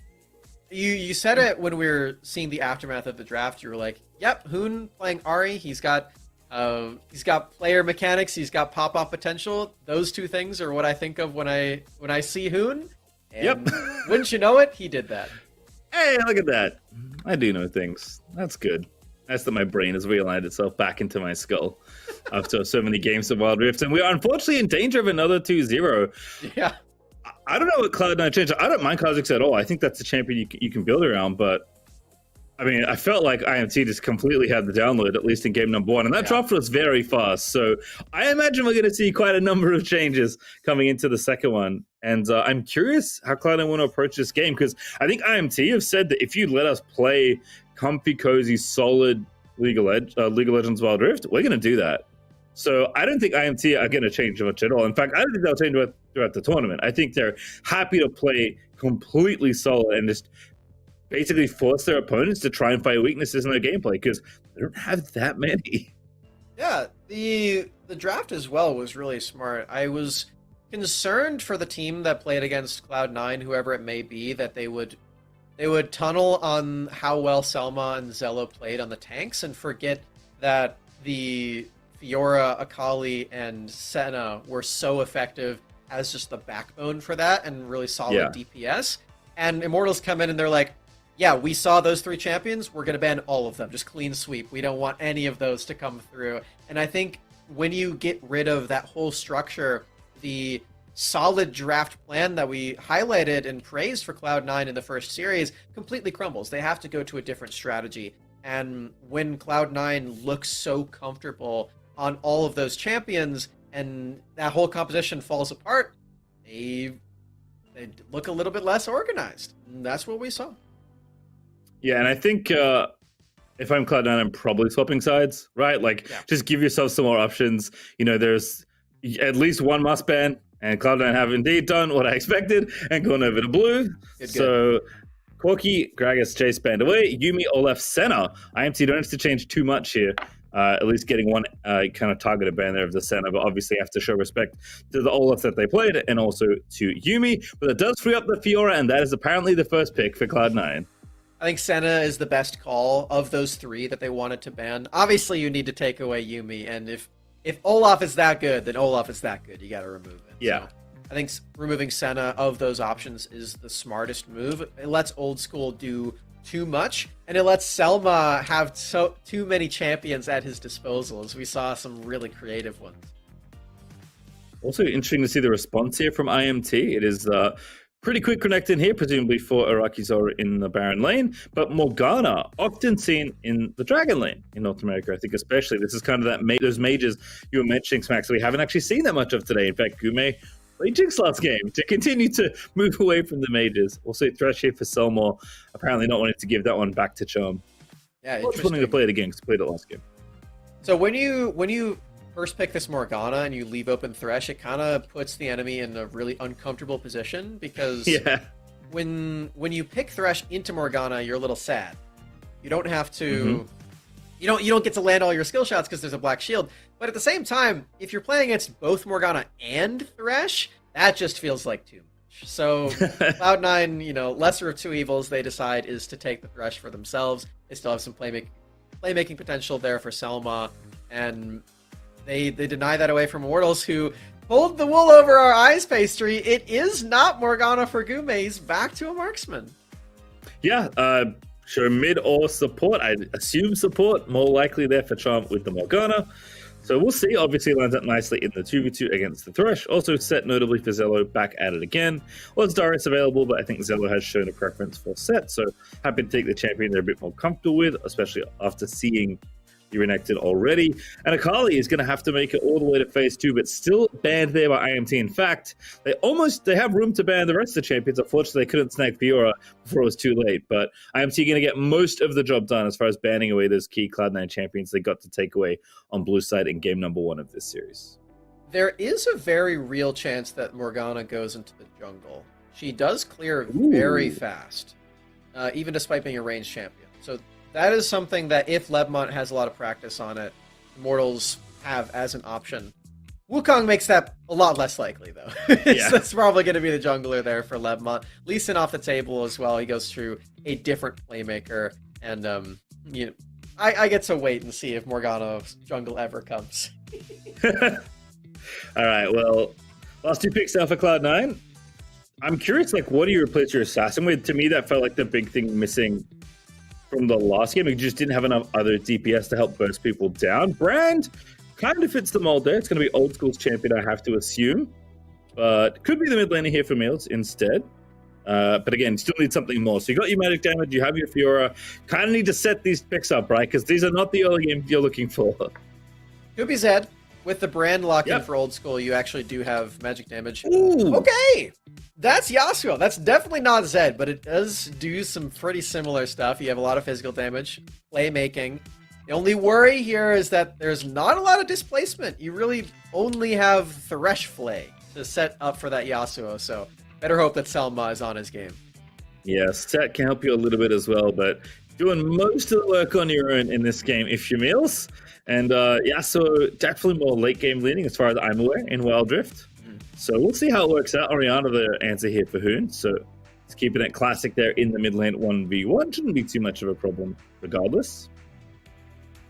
[SPEAKER 3] You said it when we were seeing the aftermath of the draft. You were like, "Yep, Hoon playing Ari. He's got player mechanics. He's got pop-off potential. Those two things are what I think of when I see Hoon." And
[SPEAKER 2] Yep.
[SPEAKER 3] Wouldn't you know it? He did that.
[SPEAKER 2] Hey, look at that. I do know things. That's good. That's that my brain has realigned itself back into my skull after so many games of Wild Rift. And we are unfortunately in danger of another 2-0.
[SPEAKER 3] Yeah.
[SPEAKER 2] I don't know what Cloud9 changed. I don't mind Kha'Zix at all. I think that's a champion you can build around. But, I mean, I felt like IMT just completely had the download, at least in game number one. And that dropped was very fast. So I imagine we're going to see quite a number of changes coming into the second one. And I'm curious how Cloud9 want to approach this game, because I think IMT have said that if you let us play comfy, cozy, solid League of Legends Wild Rift, we're going to do that. So I don't think IMT are going to change much at all. In fact, I don't think they'll change throughout the tournament. I think they're happy to play completely solid and just basically force their opponents to try and find weaknesses in their gameplay, because they don't have that many.
[SPEAKER 3] Yeah, the draft as well was really smart. I was concerned for the team that played against Cloud9, whoever it may be, that they would tunnel on how well Selma and Zello played on the tanks and forget that the Fiora, Akali, and Senna were so effective as just the backbone for that and really solid DPS. And Immortals come in and they're like, yeah, we saw those three champions. We're going to ban all of them. Just clean sweep. We don't want any of those to come through. And I think when you get rid of that whole structure, the solid draft plan that we highlighted and praised for Cloud9 in the first series completely crumbles. They have to go to a different strategy. And when Cloud9 looks so comfortable on all of those champions and that whole composition falls apart, they look a little bit less organized. And that's what we saw.
[SPEAKER 2] Yeah, and I think if I'm Cloud9, I'm probably swapping sides, right? Like, just give yourself some more options. You know, there's at least one must ban, and Cloud9 have indeed done what I expected and gone over to blue. So, Corki, Gragas, Chase banned away. Yuumi, Olaf, Senna. IMT don't have to change too much here. At least getting one kind of targeted ban there of the Senna, but obviously have to show respect to the Olaf that they played and also to Yuumi. But it does free up the Fiora, and that is apparently the first pick for Cloud9.
[SPEAKER 3] I think Senna is the best call of those three that they wanted to ban. Obviously, you need to take away Yuumi, and if Olaf is that good, then Olaf is that good. You got to remove it.
[SPEAKER 2] Yeah.
[SPEAKER 3] So I think removing Senna of those options is the smartest move. It lets Old School do too much, and it lets Selma have too many champions at his disposal, as we saw some really creative ones.
[SPEAKER 2] Also interesting to see the response here from IMT. It is pretty quick connect in here, presumably for Arakizora in the Baron lane, but Morgana, often seen in the Dragon lane in North America, I think especially. This is kind of those mages you were mentioning, Smax, that we haven't actually seen that much of today. In fact, Gume played Jinx last game to continue to move away from the mages. Also, Thresh here for Selmore, apparently not wanting to give that one back to Charm.
[SPEAKER 3] Yeah,
[SPEAKER 2] just wanting to play it again because played it last game.
[SPEAKER 3] So when you first pick this Morgana and you leave open Thresh, it kind of puts the enemy in a really uncomfortable position because when you pick Thresh into Morgana, you're a little sad. You don't have to. You don't get to land all your skill shots because there's a black shield. But at the same time, if you're playing against both Morgana and Thresh, that just feels like too much. So Cloud9, lesser of two evils, they decide is to take the Thresh for themselves. They still have some playmaking potential there for Selma, and they deny that away from Immortals, who pulled the wool over our eyes, Pastry. It is not Morgana for Gume. He's back to a marksman.
[SPEAKER 2] Yeah, sure, mid or support. I assume support, more likely there for Charm with the Morgana. So we'll see. Obviously, lines up nicely in the 2v2 against the Thresh. Also set notably for Zello, back at it again. Well, it's Darius available, but I think Zello has shown a preference for set. So happy to take the champion they're a bit more comfortable with, especially after seeing you enacted already. And Akali is going to have to make it all the way to phase 2, but still banned there by IMT. In fact, they have room to ban the rest of the champions. Unfortunately, they couldn't snag Fiora before it was too late, but IMT going to get most of the job done as far as banning away those key Cloud9 champions they got to take away on blue side in game number 1 of this series.
[SPEAKER 3] There is a very real chance that Morgana goes into the jungle. She does clear very fast, even despite being a ranged champion. So that is something that if Lebmont has a lot of practice on it, Immortals have as an option. Wukong makes that a lot less likely, though. That's probably going to be the jungler there for Lebmont. Lee Sin off the table as well. He goes through a different playmaker. And, I get to wait and see if Morgana's jungle ever comes.
[SPEAKER 2] All right, well, last 2 picks out for Cloud9. I'm curious, what do you replace your assassin with? To me, that felt like the big thing missing from the last game. It just didn't have enough other DPS to help burst people down. Brand kind of fits the mold there. It's going to be Old School's champion, I have to assume. But could be the mid laner here for Meals instead. But again, still need something more. So you got your magic damage, you have your Fiora. Kind of need to set these picks up, right? Because these are not the early game you're looking for.
[SPEAKER 3] Could be Zed. With the brand lock-in for Old School, you actually do have magic damage.
[SPEAKER 2] Ooh.
[SPEAKER 3] Okay! That's Yasuo. That's definitely not Zed, but it does do some pretty similar stuff. You have a lot of physical damage, playmaking. The only worry here is that there's not a lot of displacement. You really only have Thresh Flay to set up for that Yasuo, so better hope that Selma is on his game.
[SPEAKER 2] Yeah, Set can help you a little bit as well, but doing most of the work on your own in this game if you Meals. And Yasuo definitely more late game leaning as far as I'm aware in Wild Rift. So we'll see how it works out. Orianna the answer here for Hoon. So it's keeping it classic there in the mid lane 1v1. Shouldn't be too much of a problem regardless.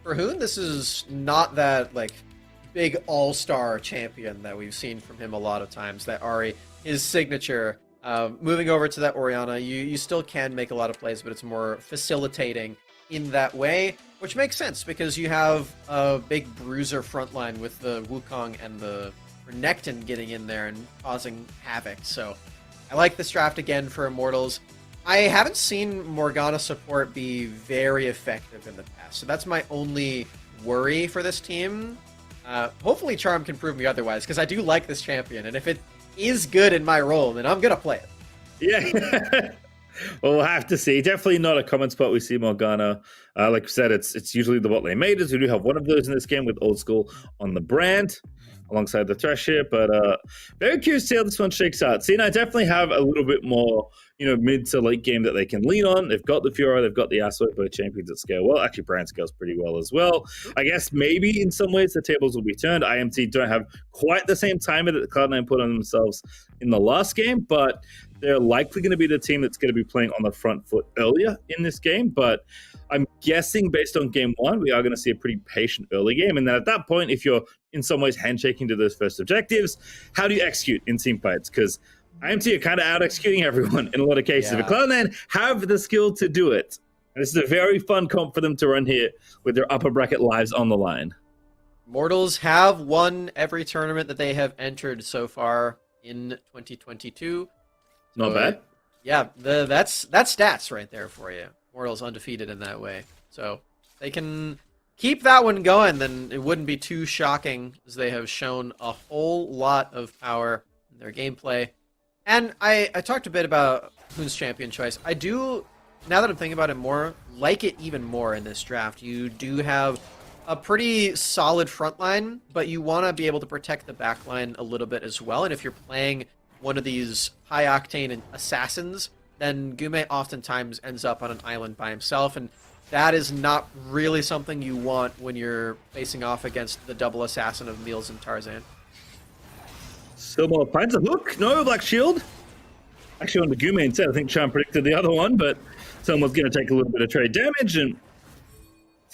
[SPEAKER 3] For Hoon, this is not that big all-star champion that we've seen from him a lot of times. That Ahri, his signature. Moving over to that Orianna, you still can make a lot of plays, but it's more facilitating in that way, which makes sense because you have a big bruiser frontline with the Wukong and the Renekton getting in there and causing havoc. So I like this draft again for Immortals. I haven't seen Morgana support be very effective in the past, so that's my only worry for this team. Hopefully Charm can prove me otherwise, because I do like this champion, and if it is good in my role, then I'm going to play it.
[SPEAKER 2] Yeah. Well, we'll have to see. Definitely not a common spot we see Morgana. Like we said, it's usually the bot lane Majors. We do have one of those in this game with Old School on the brand alongside the Thresh here. But very curious to see how this one shakes out. C9 definitely have a little bit more, mid to late game that they can lean on. They've got the Fiora, they've got the Yasuo, both champions that scale well. Actually, Brand scales pretty well as well. I guess maybe in some ways the tables will be turned. IMT don't have quite the same timer that Cloud9 put on themselves in the last game, but they're likely going to be the team that's going to be playing on the front foot earlier in this game. But I'm guessing based on game one, we are going to see a pretty patient early game. And then at that point, if you're in some ways handshaking to those first objectives, how do you execute in team fights? Because IMT are kind of out executing everyone in a lot of cases.
[SPEAKER 3] Yeah.
[SPEAKER 2] But Cloud9 have the skill to do it. And this is a very fun comp for them to run here with their upper bracket lives on the line.
[SPEAKER 3] Immortals have won every tournament that they have entered so far in 2022.
[SPEAKER 2] Not bad.
[SPEAKER 3] Yeah, that's stats right there for you. Immortals undefeated in that way. So they can keep that one going, then it wouldn't be too shocking, as they have shown a whole lot of power in their gameplay. And I talked a bit about Hoon's champion choice. I do, now that I'm thinking about it more, like it even more in this draft. You do have a pretty solid front line, but you want to be able to protect the back line a little bit as well. And if you're playing one of these high-octane assassins, then Gume oftentimes ends up on an island by himself, and that is not really something you want when you're facing off against the double assassin of Meals and Tarzan.
[SPEAKER 2] Still more finds a hook. No, Black Shield. Actually on the Gume instead. I think Sean predicted the other one, but someone's going to take a little bit of trade damage, and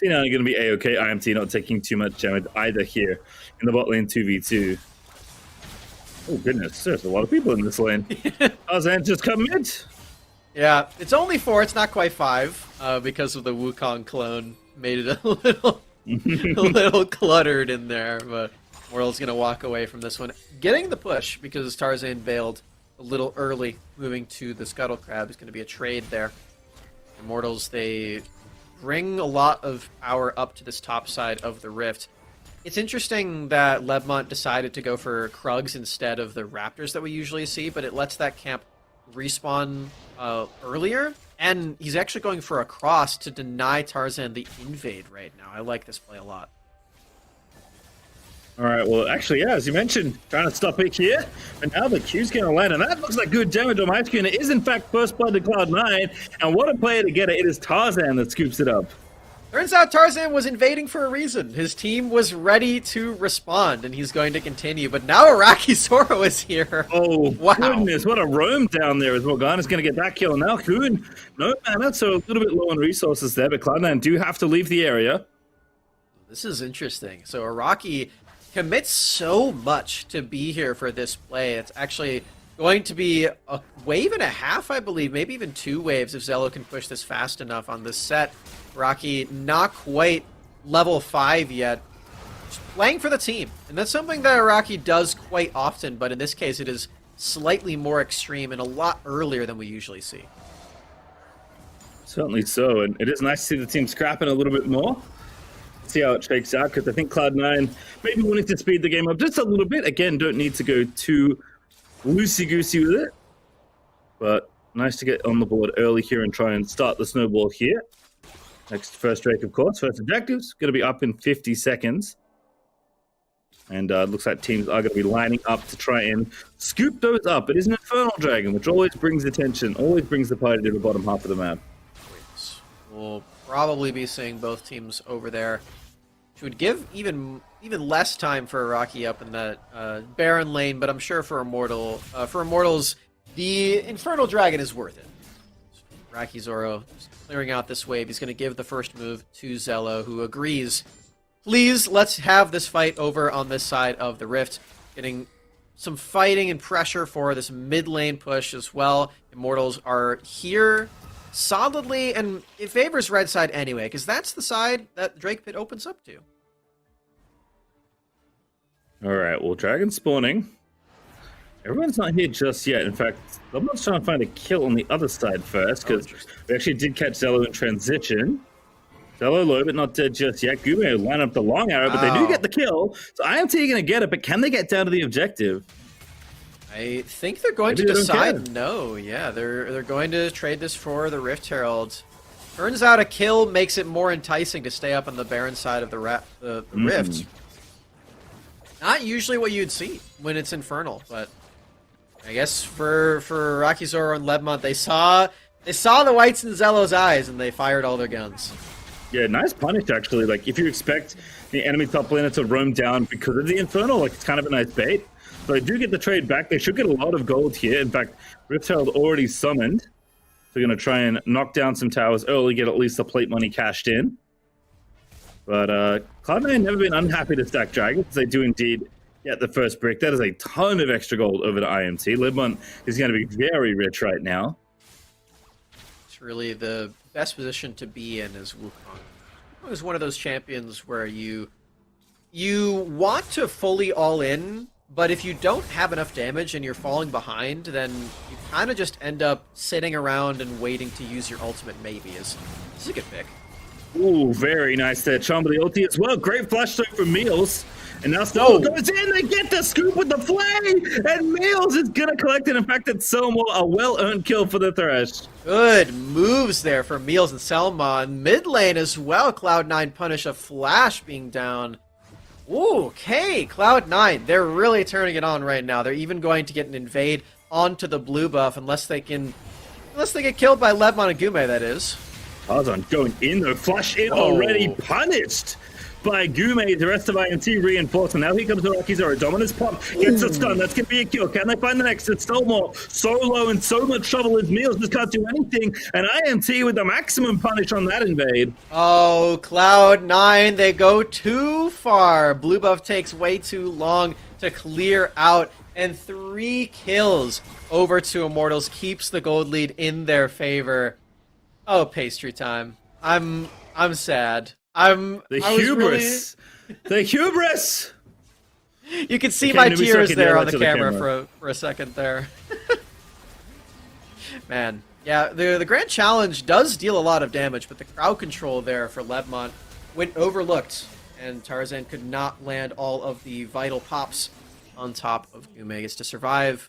[SPEAKER 2] C9 are going to be A-okay. IMT not taking too much damage either here in the bot lane 2v2. Oh goodness, there's a lot of people in this lane. Tarzan just come mid.
[SPEAKER 3] Yeah, it's only 4, it's not quite 5, because of the Wukong clone made it a little cluttered in there, but Immortals gonna walk away from this one. Getting the push, because Tarzan bailed a little early, moving to the Scuttle Crab is gonna be a trade there. Immortals, they bring a lot of power up to this top side of the Rift. It's interesting that Lebmont decided to go for Krugs instead of the Raptors that we usually see, but it lets that camp respawn earlier, and he's actually going for a cross to deny Tarzan the invade right now. I like this play a lot.
[SPEAKER 2] All right, well, actually, yeah, as you mentioned, trying to stop it here, and now the Q's going to land, and that looks like good damage on Ice Q, and it is, in fact, first blood to Cloud9, and what a player to get it. It is Tarzan that scoops it up.
[SPEAKER 3] Turns out Tarzan was invading for a reason. His team was ready to respond, and he's going to continue. But now Araki Zoro is here.
[SPEAKER 2] Oh,
[SPEAKER 3] wow.
[SPEAKER 2] Goodness, what a roam down there as Morgana's going to get that kill. Now Hoon, no mana, so a little bit low on resources there, but Cloud9 do have to leave the area.
[SPEAKER 3] This is interesting. So Araki commits so much to be here for this play. It's actually going to be a wave and a half, I believe, maybe even 2 waves if Zello can push this fast enough on this set. Rocky not quite level 5 yet, just playing for the team. And that's something that Rocky does quite often, but in this case it is slightly more extreme and a lot earlier than we usually see.
[SPEAKER 2] Certainly so, and it is nice to see the team scrapping a little bit more. See how it shakes out, because I think Cloud9 maybe wanting to speed the game up just a little bit. Again, don't need to go too loosey-goosey with it, but nice to get on the board early here and try and start the snowball here. Next first Drake, of course. First objective's going to be up in 50 seconds. And it looks like teams are going to be lining up to try and scoop those up. It is an Infernal Dragon, which always brings attention, always brings the party to the bottom half of the map.
[SPEAKER 3] We'll probably be seeing both teams over there, which would give even less time for Rocky up in that Baron lane, but I'm sure for Immortals, the Infernal Dragon is worth it. Rocky Zoro clearing out this wave. He's going to give the first move to Zello, who agrees. Please, let's have this fight over on this side of the Rift. Getting some fighting and pressure for this mid lane push as well. Immortals are here solidly, and it favors red side anyway, because that's the side that Drake Pit opens up to.
[SPEAKER 2] All right, well, Dragon spawning. Everyone's not here just yet. In fact, someone's trying to find a kill on the other side first, because we actually did catch Zello in transition. Zello low, but not dead just yet. Gume line up the long arrow, but they do get the kill. So IMT are going to get it, but can they get down to the objective?
[SPEAKER 3] I think they're going
[SPEAKER 2] Maybe
[SPEAKER 3] to
[SPEAKER 2] they don't
[SPEAKER 3] decide
[SPEAKER 2] care.
[SPEAKER 3] no. Yeah, they're going to trade this for the Rift Herald. Turns out a kill makes it more enticing to stay up on the Baron side of the Rift. Not usually what you'd see when it's Infernal, but I guess for Rocky Zoro and Lebmont, they saw the whites in Zello's eyes and they fired all their guns.
[SPEAKER 2] Yeah, nice punish actually. Like if you expect the enemy top laner to roam down because of the Infernal, like it's kind of a nice bait. So they do get the trade back. They should get a lot of gold here. In fact, Rift Herald already summoned. So they're going to try and knock down some towers early, get at least the plate money cashed in. But Cloud9 never been unhappy to stack dragons. They do indeed get the first brick. That is a ton of extra gold over to IMT. Libmont is going to be very rich right now.
[SPEAKER 3] It's really the best position to be in is Wukong. Wukong is one of those champions where you want to fully all in, but if you don't have enough damage and you're falling behind, then you kind of just end up sitting around and waiting to use your ultimate maybe. This is a good pick.
[SPEAKER 2] Ooh, very nice there. Chomba the ulti as well. Great flash throw from Meals. And now Snow goes in. They get the scoop with the flay. And Meals is going to collect it. In fact, it's Selma, a well-earned kill for the Thresh.
[SPEAKER 3] Good moves there for Meals and Selma. And mid lane as well. Cloud9 punish a flash being down. Ooh, okay. Cloud9, they're really turning it on right now. They're even going to get an invade onto the blue buff unless they get killed by Lebmont and Gume, that is.
[SPEAKER 2] Tarzan going in though. Flash in already punished by Gume. The rest of INT reinforced. And now here comes the Rockies. Or a dominance pop. Gets a stun. That's going to be a kill. Can they find the next? It's still more. So low and so much trouble as Meals just can't do anything. And INT with the maximum punish on that invade.
[SPEAKER 3] Oh, Cloud9, they go too far. Blue buff takes way too long to clear out. And 3 kills over to Immortals keeps the gold lead in their favor. Oh, pastry time. I'm sad. The
[SPEAKER 2] hubris. The hubris.
[SPEAKER 3] You can see my tears there on the camera for a second there. Man, yeah, the Grand Challenge does deal a lot of damage, but the crowd control there for Lebmont went overlooked, and Tarzan could not land all of the vital pops on top of Gume. Gets to survive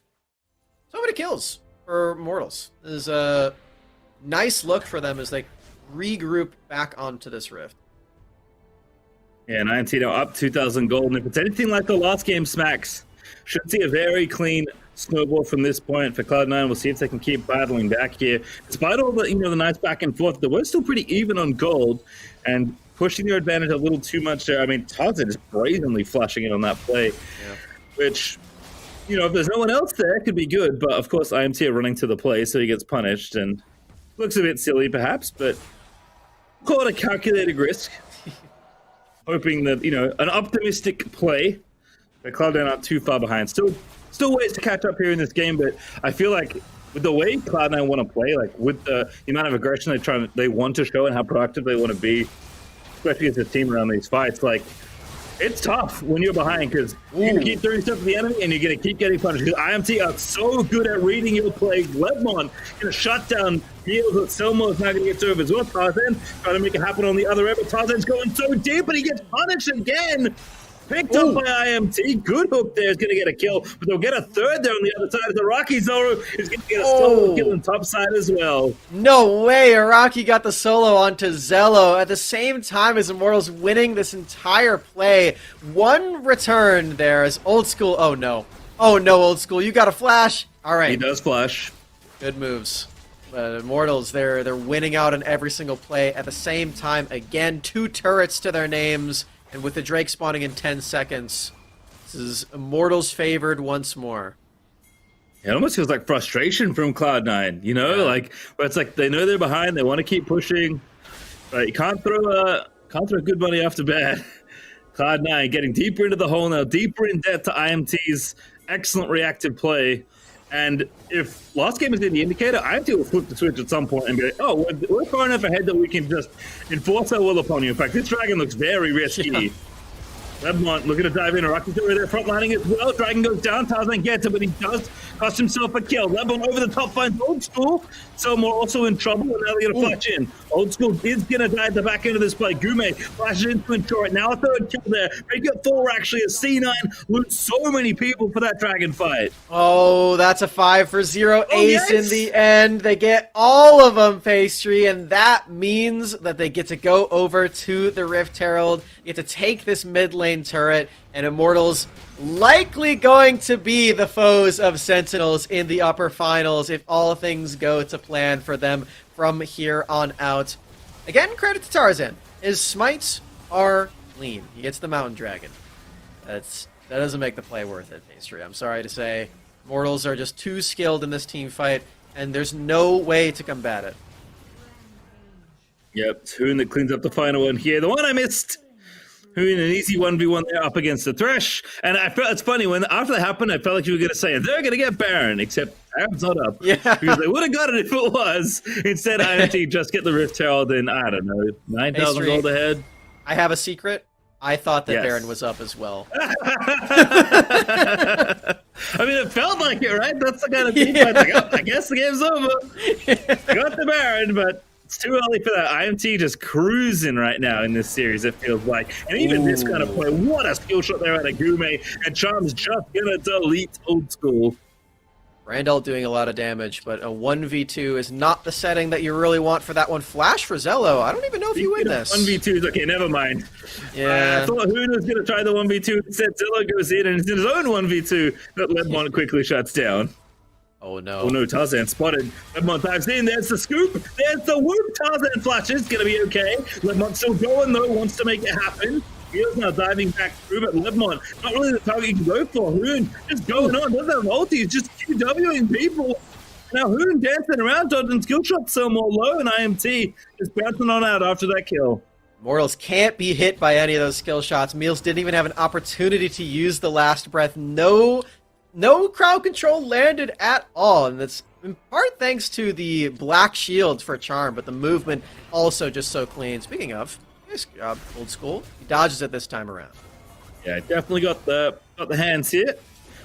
[SPEAKER 3] so many kills for Immortals. This is a nice look for them as they regroup back onto this rift.
[SPEAKER 2] Yeah, and INT now up 2,000 gold. And if it's anything like the last game, Smacks should see a very clean snowball from this point for Cloud9. We'll see if they can keep battling back here. Despite all the the nice back and forth, they were still pretty even on gold and pushing their advantage a little too much there. I mean, Tarzan is brazenly flashing it on that play, which, if there's no one else there, it could be good. But of course, IMT are running to the play, so he gets punished and looks a bit silly, perhaps, but call it a calculated risk. Hoping that, an optimistic play. But Cloud9 aren't too far behind. Still ways to catch up here in this game, but I feel like with the way Cloud9 want to play, like with the amount of aggression they want to show and how proactive they want to be, especially as a team around these fights, like, it's tough when you're behind because you can keep throwing stuff at the enemy and you're going to keep getting punished because IMT are so good at reading your play. Lebmont going to shut down Meals that Selmo's not going to get served as well. Tarzan trying to make it happen on the other end, but Tarzan's going so deep and he gets punished again. Picked up by IMT. Good hook there is going to get a kill, but they'll get a third there on the other side. The Rocky Zoro is going to get a solo kill on top side as well.
[SPEAKER 3] No way! Araki got the solo onto Zello at the same time as Immortals winning this entire play. One return there as Old School. Oh no, Old School, you got a flash. All right,
[SPEAKER 2] he does flash.
[SPEAKER 3] Good moves. Immortals, they're winning out on every single play at the same time. Again, 2 turrets to their names. And with the Drake spawning in 10 seconds, this is Immortals favored once more.
[SPEAKER 2] It almost feels like frustration from Cloud9, like where it's like they know they're behind, they want to keep pushing, but you can't throw good money after bad. Cloud9 getting deeper into the hole now, deeper in debt to IMT's excellent reactive play. And if last game is the indicator, IMT will flip the switch at some point and be like, oh, we're far enough ahead that we can just enforce our will upon you. In fact, this dragon looks very risky. Yeah. Lebmont looking to dive in. Araki's over there frontlining as well. Dragon goes down. Tarzan gets it, but he does cost himself a kill. Lebon over the top finds Old School. Selmore also in trouble, and now they're going to flash in. Old School is going to die at the back end of this play. Gume flashes in to ensure it. Now a third kill there. They get 4 actually as C9 lose so many people for that dragon fight.
[SPEAKER 3] Oh, that's a 5 for 0 ace in the end. They get all of them, Pastry, and that means that they get to go over to the Rift Herald, get to take this mid lane turret, and Immortals likely going to be the foes of Sentinels in the upper finals if all things go to plan for them from here on out. Again, credit to Tarzan. His smites are clean. He gets the Mountain Dragon. That doesn't make the play worth it, Pastry. I'm sorry to say. Immortals are just too skilled in this team fight, and there's no way to combat it.
[SPEAKER 2] Yep, Hoon that cleans up the final one here. The one I missed. Hoon, an easy 1v1 there up against the Thresh. And I felt it's funny, when after that happened, I felt like you were going to say, they're going to get Baron, except Baron's not up.
[SPEAKER 3] Yeah.
[SPEAKER 2] Because they would have got it if it was. Instead, IMT just get the Rift Herald in, I don't know, 9,000 gold ahead.
[SPEAKER 3] I have a secret. I thought that
[SPEAKER 2] Yes.
[SPEAKER 3] Baron was up as well.
[SPEAKER 2] I mean, it felt like it, right? That's the kind of thing.
[SPEAKER 3] Yeah.
[SPEAKER 2] Like, oh, I guess the game's over. Got the Baron, but it's too early for that. IMT just cruising right now in this series, it feels like. And even this kind of play, what a skill shot there out of Gume. And Charm's just going to delete Old School.
[SPEAKER 3] Randall doing a lot of damage, but a 1v2 is not the setting that you really want for that one. Flash for Zello. I don't even know if you win this.
[SPEAKER 2] 1v2s, okay, never mind.
[SPEAKER 3] Yeah.
[SPEAKER 2] I thought Hoon was going to try the 1v2. Instead, Zillow goes in and it's his own 1v2 that Ledmont quickly shuts down.
[SPEAKER 3] Oh no.
[SPEAKER 2] Oh no, Tarzan spotted. Ledmont dives in. There's the scoop. There's the whoop. Tarzan flashes. Gonna be okay. Ledmont still going though. Wants to make it happen. He's now diving back through, but Ledmont not really the target you can go for. Hoon just going on. Doesn't have ulti. Just QWing people. Now Hoon dancing around, dodging skill shots so more low, and IMT is bouncing on out after that kill.
[SPEAKER 3] Immortals can't be hit by any of those skill shots. Meals didn't even have an opportunity to use the last breath. No crowd control landed at all, and that's in part thanks to the black shield for Charm, but the movement also just so clean. Speaking of, nice job, Old School. He dodges it this time around.
[SPEAKER 2] Yeah, definitely got the hands here.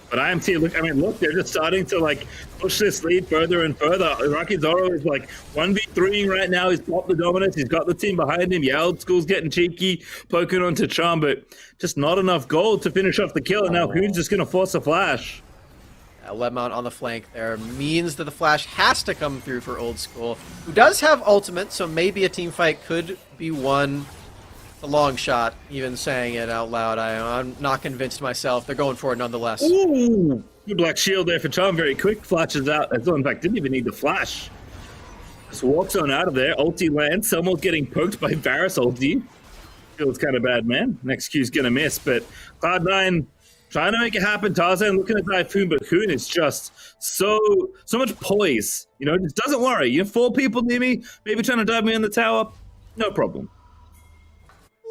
[SPEAKER 2] But IMT, look, they're just starting to like push this lead further and further. Rocky Zoro is like 1v3ing right now. He's got the dominance. He's got the team behind him. Yeah, Old School's getting cheeky, poking onto Charm, but just not enough gold to finish off the kill. And now Hoon's just going to force a flash.
[SPEAKER 3] Ledmont on the flank there means that the flash has to come through for Old School, who does have ultimate, so maybe a team fight could be won. The long shot, even saying it out loud. I'm not convinced myself. They're going for it nonetheless.
[SPEAKER 2] Ooh, good black shield there for Charm. Very quick, flashes out. As though, in fact, didn't even need the flash. Just walks on out of there. Ulti lands. Someone's getting poked by Varus ulti. Feels kind of bad, man. Next Q's gonna miss, but Cloud9 trying to make it happen. Tarzan looking at Typhoon, but Hoon is just so much poise. You know, just doesn't worry. You have 4 people near me, maybe trying to dive me in the tower. No problem.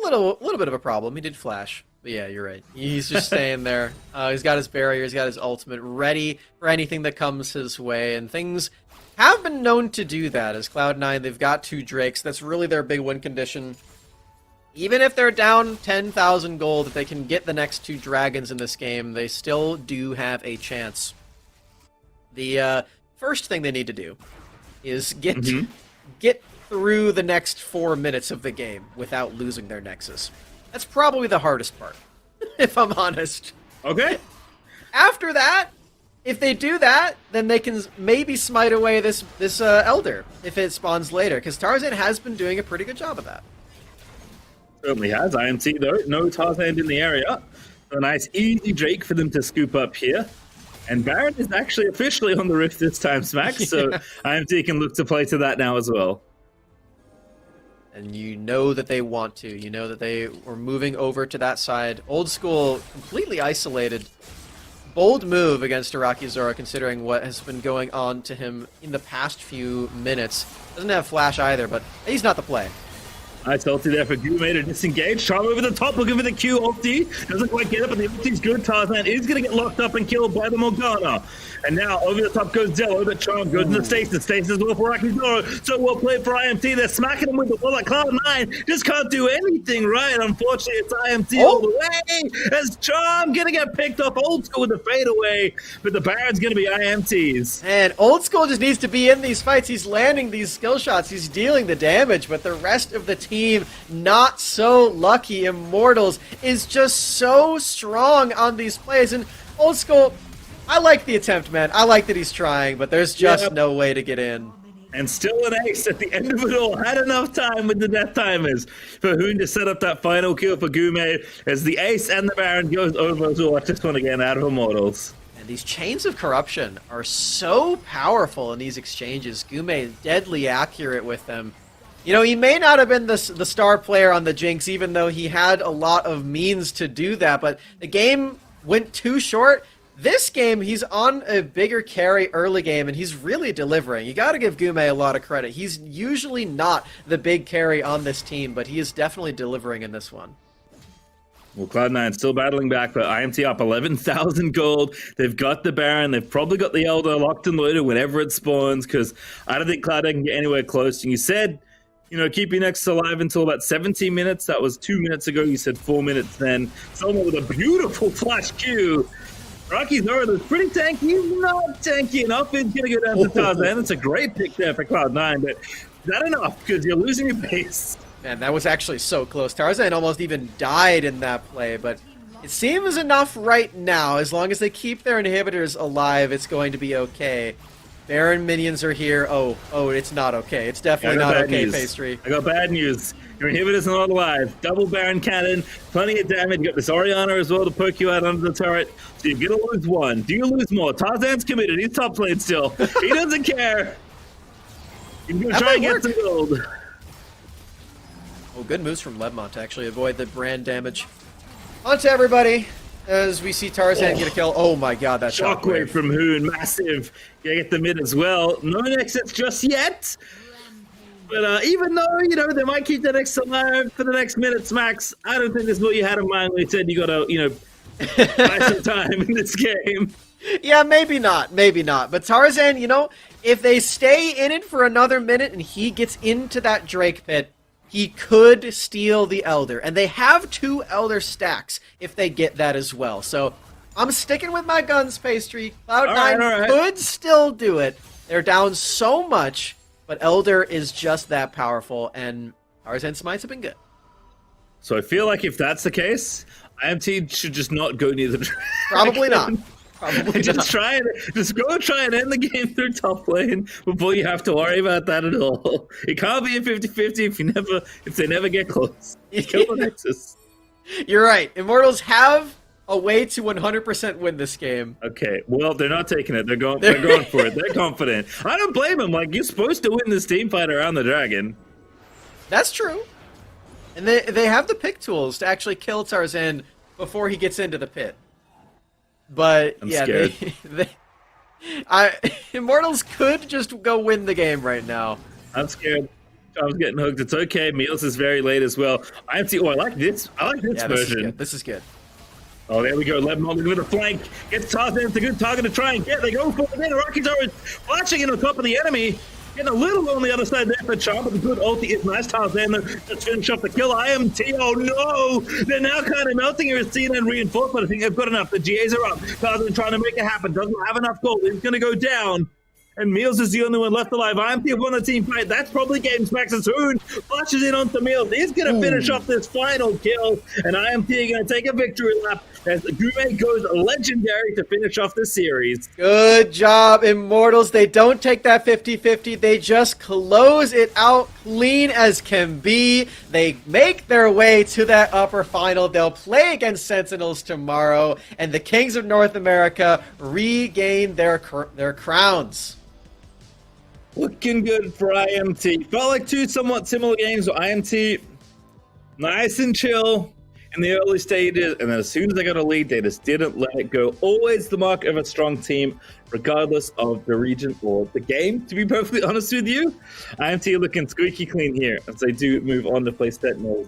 [SPEAKER 3] Little bit of a problem. He did flash. But yeah, you're right. He's just staying there. He's got his barrier. He's got his ultimate ready for anything that comes his way. And things have been known to do that. As Cloud9, they've got 2 Drakes. That's really their big win condition. Even if they're down 10,000 gold, if they can get the next 2 dragons in this game, they still do have a chance. The first thing they need to do is get through the next 4 minutes of the game without losing their Nexus. That's probably the hardest part, if I'm honest.
[SPEAKER 2] Okay.
[SPEAKER 3] After that, if they do that, then they can maybe smite away this Elder if it spawns later, because Tarzan has been doing a pretty good job of that.
[SPEAKER 2] Certainly has. IMT, though, no Tarzan in the area. So a nice, easy Drake for them to scoop up here. And Baron is actually officially on the Rift this time, Smack, so IMT can look to play to that now as well.
[SPEAKER 3] And you know that they want to. You know that they were moving over to that side. Old School, completely isolated. Bold move against Araki Zora, considering what has been going on to him in the past few minutes. Doesn't have flash either, but he's not the play.
[SPEAKER 2] Nice ulti there for Gume to disengage. Charm over the top, looking for the Q ulti. Doesn't quite get it, but the ulti's good. Tarzan is going to get locked up and killed by the Morgana. And now over the top goes Zello, but Charm goes into Stasis. Stasis will for Akizoro. So well played for IMT. They're smacking him with the ball at Cloud9. Just can't do anything right. Unfortunately, it's IMT all the way. As Charm going to get picked up. Old School with the fadeaway, but the Baron's going to be IMT's.
[SPEAKER 3] And Old School just needs to be in these fights. He's landing these skill shots. He's dealing the damage, but the rest of the team not so lucky. Immortals is just so strong on these plays. And Old School, I like the attempt, man. I like that he's trying, but there's just no way to get in.
[SPEAKER 2] And still an ace at the end of it all. Had enough time with the death timers for Hoon to set up that final kill for Gume as the ace and the Baron goes over to watch this one again out of Immortals.
[SPEAKER 3] And these chains of corruption are so powerful in these exchanges. Gume is deadly accurate with them. You know, he may not have been the star player on the Jinx, even though he had a lot of means to do that, but the game went too short. This game, he's on a bigger carry early game, and he's really delivering. You got to give Gume a lot of credit. He's usually not the big carry on this team, but he is definitely delivering in this one.
[SPEAKER 2] Well, Cloud9 still battling back, but IMT up 11,000 gold. They've got the Baron. They've probably got the Elder locked and loaded whenever it spawns, because I don't think Cloud9 can get anywhere close. And you said, you know, keep your necks alive until about 17 minutes. That was 2 minutes ago. You said 4 minutes then. Someone with a beautiful flash Q. Rocky's Zoro is pretty tanky. He's not tanky enough. He's going to go down to Tarzan. It's a great pick there for Cloud9, but is that enough? Because you're losing your base.
[SPEAKER 3] Man, that was actually so close. Tarzan almost even died in that play, but it seems enough right now. As long as they keep their inhibitors alive, it's going to be okay. Baron minions are here. Oh, it's not okay. It's definitely not okay,
[SPEAKER 2] news.
[SPEAKER 3] Pastry.
[SPEAKER 2] I got bad news. Your inhibitor's not alive. Double Baron cannon, plenty of damage. You got this Orianna as well to poke you out under the turret. So you're going to lose one. Do you lose more? Tarzan's committed. He's top lane still. He doesn't care. He's going to try and get some gold.
[SPEAKER 3] Oh, good moves from Lebmont to actually avoid the brand damage. On to everybody as we see Tarzan get a kill. Oh my god, that
[SPEAKER 2] shockwave from Hoon, massive. You get the mid as well. No exits just yet. But even though, you know, they might keep that X alive for the next minutes max, I don't think this is what you had in mind when you said you got to, you know, buy some time in this game.
[SPEAKER 3] Yeah, maybe not. But Tarzan, you know, if they stay in it for another minute and he gets into that Drake pit, he could steal the Elder. And they have 2 Elder stacks if they get that as well. So I'm sticking with my guns, Pastry. Cloud9 could still do it. They're down so much. But Elder is just that powerful, and Tarzan smites have been good.
[SPEAKER 2] So I feel like if that's the case, IMT should just not go near the dragon.
[SPEAKER 3] Probably not. Probably
[SPEAKER 2] just
[SPEAKER 3] not.
[SPEAKER 2] Just go try and end the game through top lane before you have to worry about that at all. It can't be a 50-50 if they never get close. Kill the Nexus.
[SPEAKER 3] You're right. Immortals have a way to 100% win this game.
[SPEAKER 2] Okay, well, they're not taking it. They're going for it. They're confident. I don't blame them. Like, you're supposed to win this team fight around the dragon.
[SPEAKER 3] That's true. And they have the pick tools to actually kill Tarzan before he gets into the pit. But
[SPEAKER 2] I'm scared.
[SPEAKER 3] Immortals could just go win the game right now.
[SPEAKER 2] I'm scared. I was getting hooked. It's okay. Meals is very late as well. I like this. I like this version.
[SPEAKER 3] This is good.
[SPEAKER 2] Oh, there we go. Lebmont with a flank. Gets Tarzan. It's a good target to try and get. They go for it again. Rocky's always flashing in on top of the enemy. Getting a little on the other side there for Charm, but the good ulti is nice. Tarzan just finish off the kill. IMT, oh no! They're now kind of melting here as CNN reinforced, but I think they've got enough. The GAs are up. Tarzan trying to make it happen. Doesn't have enough gold. He's going to go down. And Meals is the only one left alive. IMT have won the team fight. That's probably Games Max as Hoon flashes in onto Meals. He's going to finish off this final kill. And IMT are going to take a victory lap as Gume goes legendary to finish off the series.
[SPEAKER 3] Good job, Immortals. They don't take that 50-50. They just close it out clean as can be. They make their way to that upper final. They'll play against Sentinels tomorrow. And the Kings of North America regain their crowns.
[SPEAKER 2] Looking good for IMT. Felt like 2 somewhat similar games with IMT. Nice and chill. in the early stages, and then as soon as they got a lead, they just didn't let it go. Always the mark of a strong team, regardless of the region or the game, to be perfectly honest with you. IMT looking squeaky clean here as they do move on to play Sentinels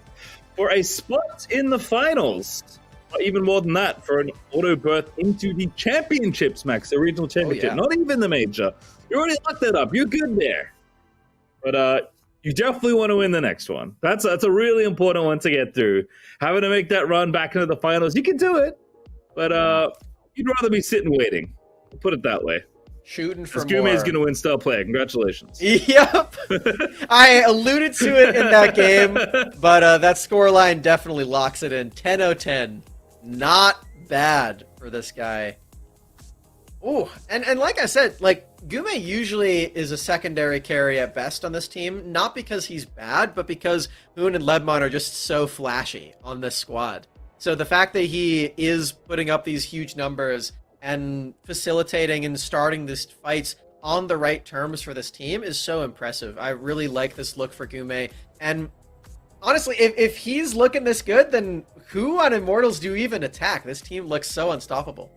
[SPEAKER 2] for a spot in the finals. Or even more than that, for an auto berth into the championships, Max, the regional championship, not even the major. You already locked that up. You're good there. But you definitely want to win the next one. That's a really important one to get through. Having to make that run back into the finals, you can do it, but you'd rather be sitting waiting. Put it that way.
[SPEAKER 3] Shooting for more.
[SPEAKER 2] Gume is going to win star player. Congratulations.
[SPEAKER 3] Yep. I alluded to it in that game, but that scoreline definitely locks it in. 10-0-10. Not bad for this guy. Oh, and like I said, like, Gume usually is a secondary carry at best on this team, not because he's bad, but because Hoon and Lebmon are just so flashy on this squad. So the fact that he is putting up these huge numbers and facilitating and starting these fights on the right terms for this team is so impressive. I really like this look for Gume. And honestly, if he's looking this good, then who on Immortals do even attack? This team looks so unstoppable.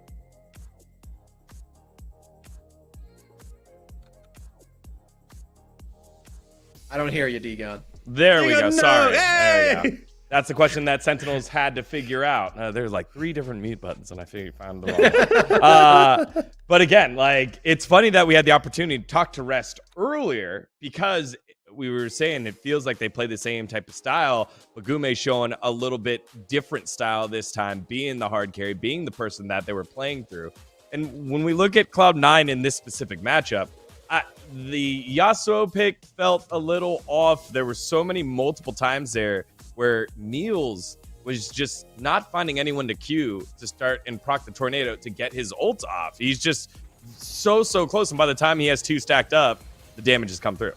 [SPEAKER 3] I don't hear you, D-Gun.
[SPEAKER 1] There we go.
[SPEAKER 2] No.
[SPEAKER 1] Sorry.
[SPEAKER 2] Hey!
[SPEAKER 1] There we go. That's the question that Sentinels had to figure out. There's like 3 different mute buttons, and I found them all. But again, like, it's funny that we had the opportunity to talk to Rest earlier because we were saying it feels like they play the same type of style, but Gume's showing a little bit different style this time, being the hard carry, being the person that they were playing through. And when we look at Cloud9 in this specific matchup, the Yasuo pick felt a little off. There were so many multiple times there where Niels was just not finding anyone to queue to start and proc the tornado to get his ult off. He's just so close, and by the time he has 2 stacked up, the damage has come through.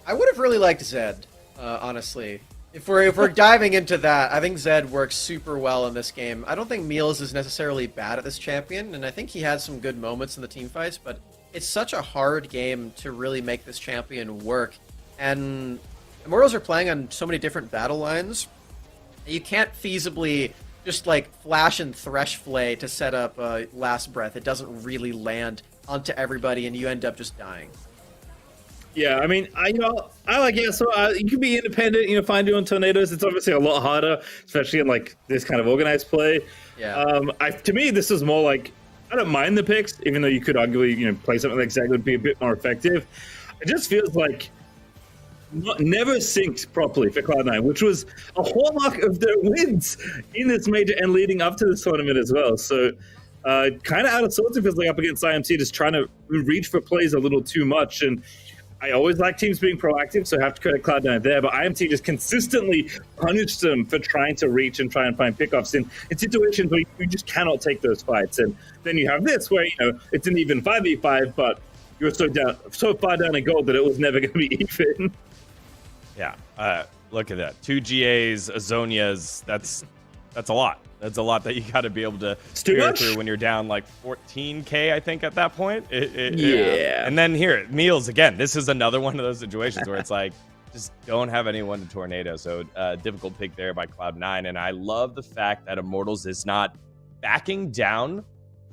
[SPEAKER 3] I would have really liked Zed, honestly. If we're diving into that, I think Zed works super well in this game. I don't think Meals is necessarily bad at this champion, and I think he had some good moments in the team fights, but it's such a hard game to really make this champion work. And Immortals are playing on so many different battle lines. You can't feasibly just like flash and thresh flay to set up Last Breath. It doesn't really land onto everybody, and you end up just dying.
[SPEAKER 2] Yeah, I mean, I like it. So you can be independent, find your own tornadoes. It's obviously a lot harder, especially in like this kind of organized play.
[SPEAKER 3] Yeah.
[SPEAKER 2] To me, this is more like, I don't mind the picks, even though you could arguably, play something like Zeg would be a bit more effective. It just feels like never synced properly for Cloud9, which was a hallmark of their wins in this major and leading up to this tournament as well. So kind of out of sorts, it feels like up against IMT, just trying to reach for plays a little too much. And I always like teams being proactive, so I have to credit Cloud9 there, but IMT just consistently punished them for trying to reach and try and find pickoffs in situations where you just cannot take those fights. And then you have this where, it's an even 5v5, but you're so far down in gold that it was never going to be even.
[SPEAKER 1] Yeah, look at that. 2 GAs, Azonias, that's a lot. That's a lot that you got to be able to clear through when you're down like 14K, I think, at that point.
[SPEAKER 2] Yeah.
[SPEAKER 1] And then here, Meals, again, this is another one of those situations where it's like, just don't have anyone to tornado. So difficult pick there by Cloud9. And I love the fact that Immortals is not backing down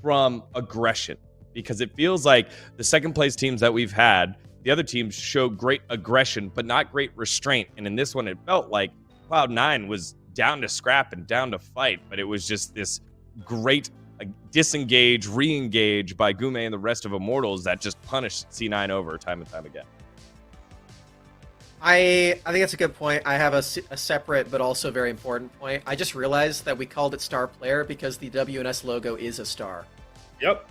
[SPEAKER 1] from aggression, because it feels like the second place teams that we've had, the other teams show great aggression, but not great restraint. And in this one, it felt like Cloud9 was down to scrap and down to fight, but it was just this great disengage, re-engage by Gume and the rest of Immortals that just punished C9 over time and time again.
[SPEAKER 3] I think that's a good point. I have a separate but also very important point. I just realized that we called it star player because the WNS logo is a star.
[SPEAKER 2] Yep.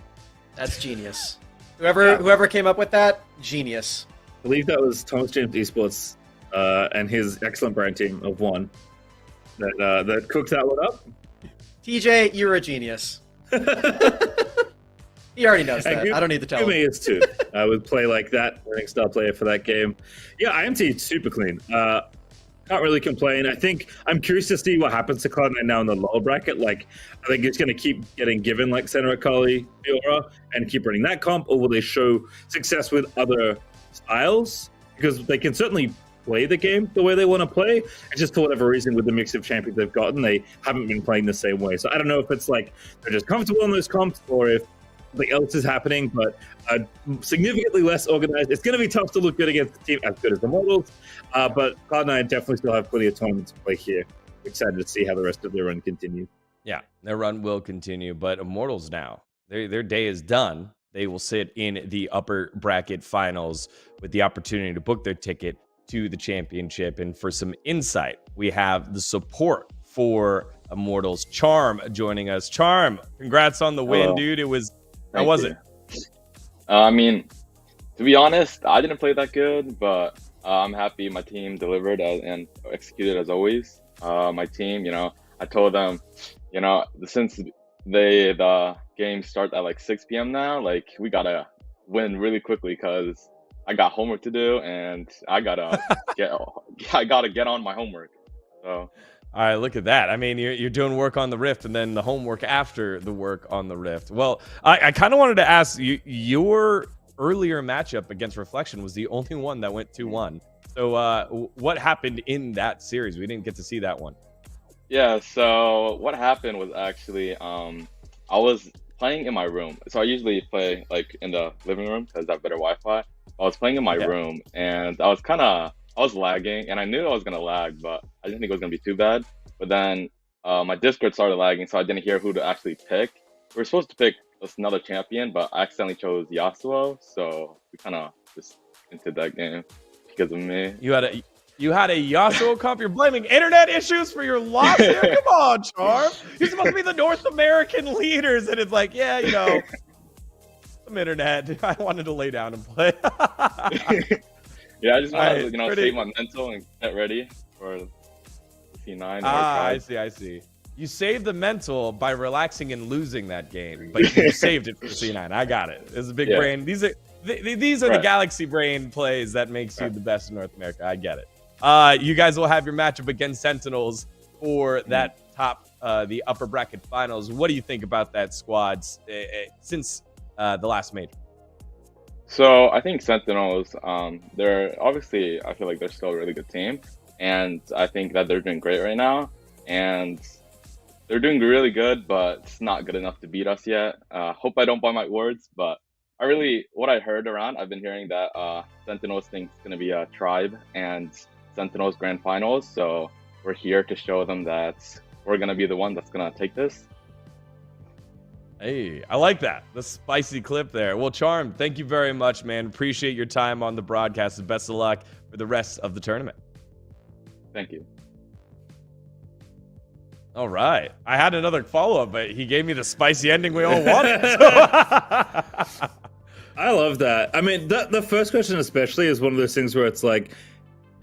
[SPEAKER 3] That's genius. Whoever came up with that, genius.
[SPEAKER 2] I believe that was Thomas James Esports and his excellent brand team of one that cooked that one up.
[SPEAKER 3] TJ, you're a genius. He already knows that. I don't need to tell him.
[SPEAKER 2] Gume is too. I would play like that, winning star player for that game. Yeah, IMT super clean. Can't really complain. I think I'm curious to see what happens to Cloud9 now in the lower bracket. Like, I think it's going to keep getting given like Sentinel Kali, Fiora, and keep running that comp, or will they show success with other styles? Because they can certainly play the game the way they want to play. And just for whatever reason, with the mix of champions they've gotten, they haven't been playing the same way. So I don't know if it's like they're just comfortable in those comps or if something else is happening, but significantly less organized. It's going to be tough to look good against a team as good as the Immortals, but Cloud9 definitely still have plenty of tournaments to play here. Excited to see how the rest of their run continues.
[SPEAKER 1] Yeah, their run will continue, but Immortals now, their day is done. They will sit in the upper bracket finals with the opportunity to book their ticket to the championship. And for some insight, we have the support for Immortals. Charm joining us. Charm, congrats on the win, dude. How was it?
[SPEAKER 5] I mean, to be honest, I didn't play that good, but I'm happy my team delivered and executed as always. My team, I told them, since the games start at like 6 p.m. now, like we gotta win really quickly because I got homework to do and I gotta get on my homework. So.
[SPEAKER 1] All right, look at that. I mean, you're doing work on the Rift and then the homework after the work on the Rift. Well, I kind of wanted to ask you, your earlier matchup against Reflection was the only one that went 2-1. So what happened in that series? We didn't get to see that one.
[SPEAKER 5] Yeah, so what happened was actually I was playing in my room. So I usually play like in the living room because I have better Wi-Fi. I was playing in my room and I was lagging, and I knew I was gonna lag, but I didn't think it was gonna be too bad. But then my Discord started lagging, so I didn't hear who to actually pick. We were supposed to pick another champion, but I accidentally chose Yasuo, so we kind of just entered that game because of me.
[SPEAKER 1] You had a Yasuo comp. You're blaming internet issues for your loss here? Come on, Charm. You're supposed to be the North American leaders, and it's like, some internet. I wanted to lay down and play.
[SPEAKER 5] Yeah, I just wanted to, save my mental and get ready for the C9.
[SPEAKER 1] I see. You saved the mental by relaxing and losing that game, but you saved it for C9. I got it. It's a big brain. These are the Galaxy brain plays that makes you the best in North America. I get it. You guys will have your matchup against Sentinels for that the upper bracket finals. What do you think about that squad since the last major?
[SPEAKER 5] So I think Sentinels, they're obviously, I feel like they're still a really good team, and I think that they're doing great right now, and they're doing really good, but it's not good enough to beat us yet. Hope I don't buy my words, but what I heard around, I've been hearing that Sentinels think it's going to be a Tribe and Sentinels Grand Finals, so we're here to show them that we're going to be the one that's going to take this.
[SPEAKER 1] Hey, I like that. The spicy clip there. Well, Charm, thank you very much, man. Appreciate your time on the broadcast, and best of luck for the rest of the tournament.
[SPEAKER 5] Thank you.
[SPEAKER 1] All right. I had another follow-up, but he gave me the spicy ending we all wanted.
[SPEAKER 2] I love that. I mean, the first question especially is one of those things where it's like,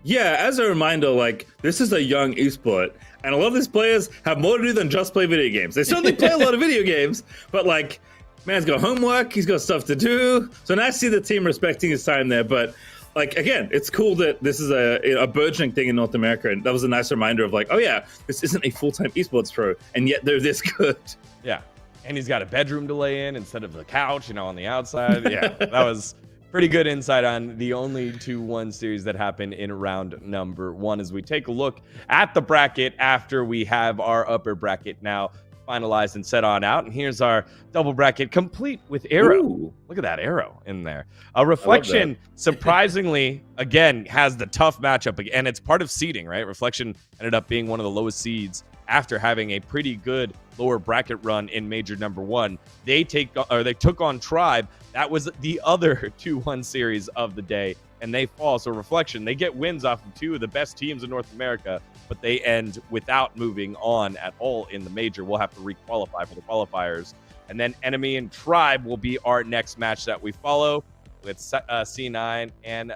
[SPEAKER 2] yeah, as a reminder, like, this is a young esport, and a lot of these players have more to do than just play video games. They certainly play a lot of video games, but, like, man's got homework, he's got stuff to do. So nice to see the team respecting his time there, but, like, again, it's cool that this is a burgeoning thing in North America, and that was a nice reminder of, like, oh yeah, this isn't a full-time esports pro, and yet they're this good.
[SPEAKER 1] Yeah, and he's got a bedroom to lay in instead of the couch, on the outside. Yeah, that was pretty good insight on the only 2-1 series that happened in round number 1 as we take a look at the bracket after we have our upper bracket now finalized and set on out. And here's our double bracket complete with arrow. Ooh. Look at that arrow in there. Reflection, surprisingly, again, has the tough matchup, and it's part of seeding, right? Reflection ended up being one of the lowest seeds after having a pretty good lower bracket run in Major number 1. They took on Tribe. That was the other 2-1 series of the day, and they fall. So Reflection, they get wins off of 2 of the best teams in North America, but they end without moving on at all in the Major. We'll have to re-qualify for the qualifiers. And then Enemy and Tribe will be our next match that we follow with C9 and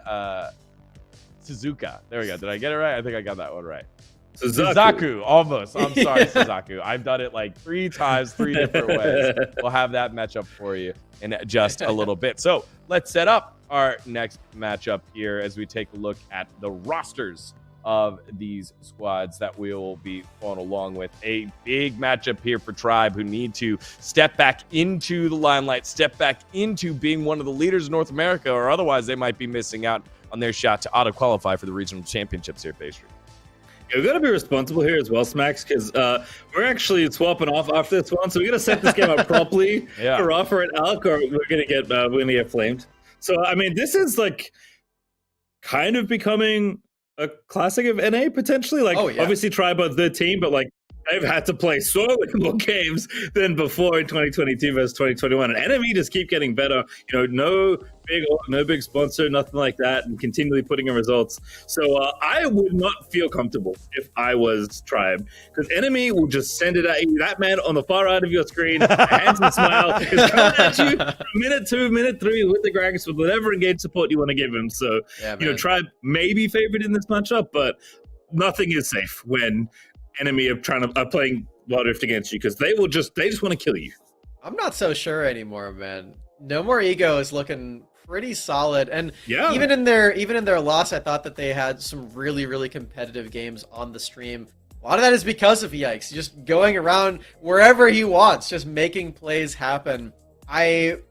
[SPEAKER 1] Suzuka. There we go. Did I get it right? I think I got that one right. Suzaku, almost. I'm sorry, Suzaku. I've done it like 3 times, 3 different ways. We'll have that matchup for you in just a little bit. So let's set up our next matchup here as we take a look at the rosters of these squads that we will be following along with. A big matchup here for Tribe, who need to step back into the limelight, step back into being one of the leaders in North America, or otherwise they might be missing out on their shot to auto-qualify for the regional championships here at Bay Street.
[SPEAKER 2] Yeah, we got to be responsible here as well, Smacks, because we're actually swapping off after this one, so we got to set this game up properly
[SPEAKER 1] Yeah.
[SPEAKER 2] for Rafa and Alec, or we're gonna get flamed. So I mean, this is like kind of becoming a classic of NA potentially. Like, obviously, Tribe are the team, but like they've had to play so many more games than before in 2022 versus 2021, and Enemy just keep getting better. You know, no big sponsor, nothing like that, and continually putting in results. So I would not feel comfortable if I was Tribe, because Enemy will just send it at you. That man on the far right of your screen, a handsome smile, is coming at you for minute 2, minute 3 with the Gragas, with whatever engaged support you want to give him. So, you know, Tribe may be favored in this matchup, but nothing is safe when Enemy are playing Wild Rift against you, because they just want to kill you.
[SPEAKER 3] I'm not so sure anymore, man. No More Ego is looking pretty solid, and even in their loss, I thought that they had some really competitive games on the stream. A lot of that is because of Yikes, just going around wherever he wants, just making plays happen. I'm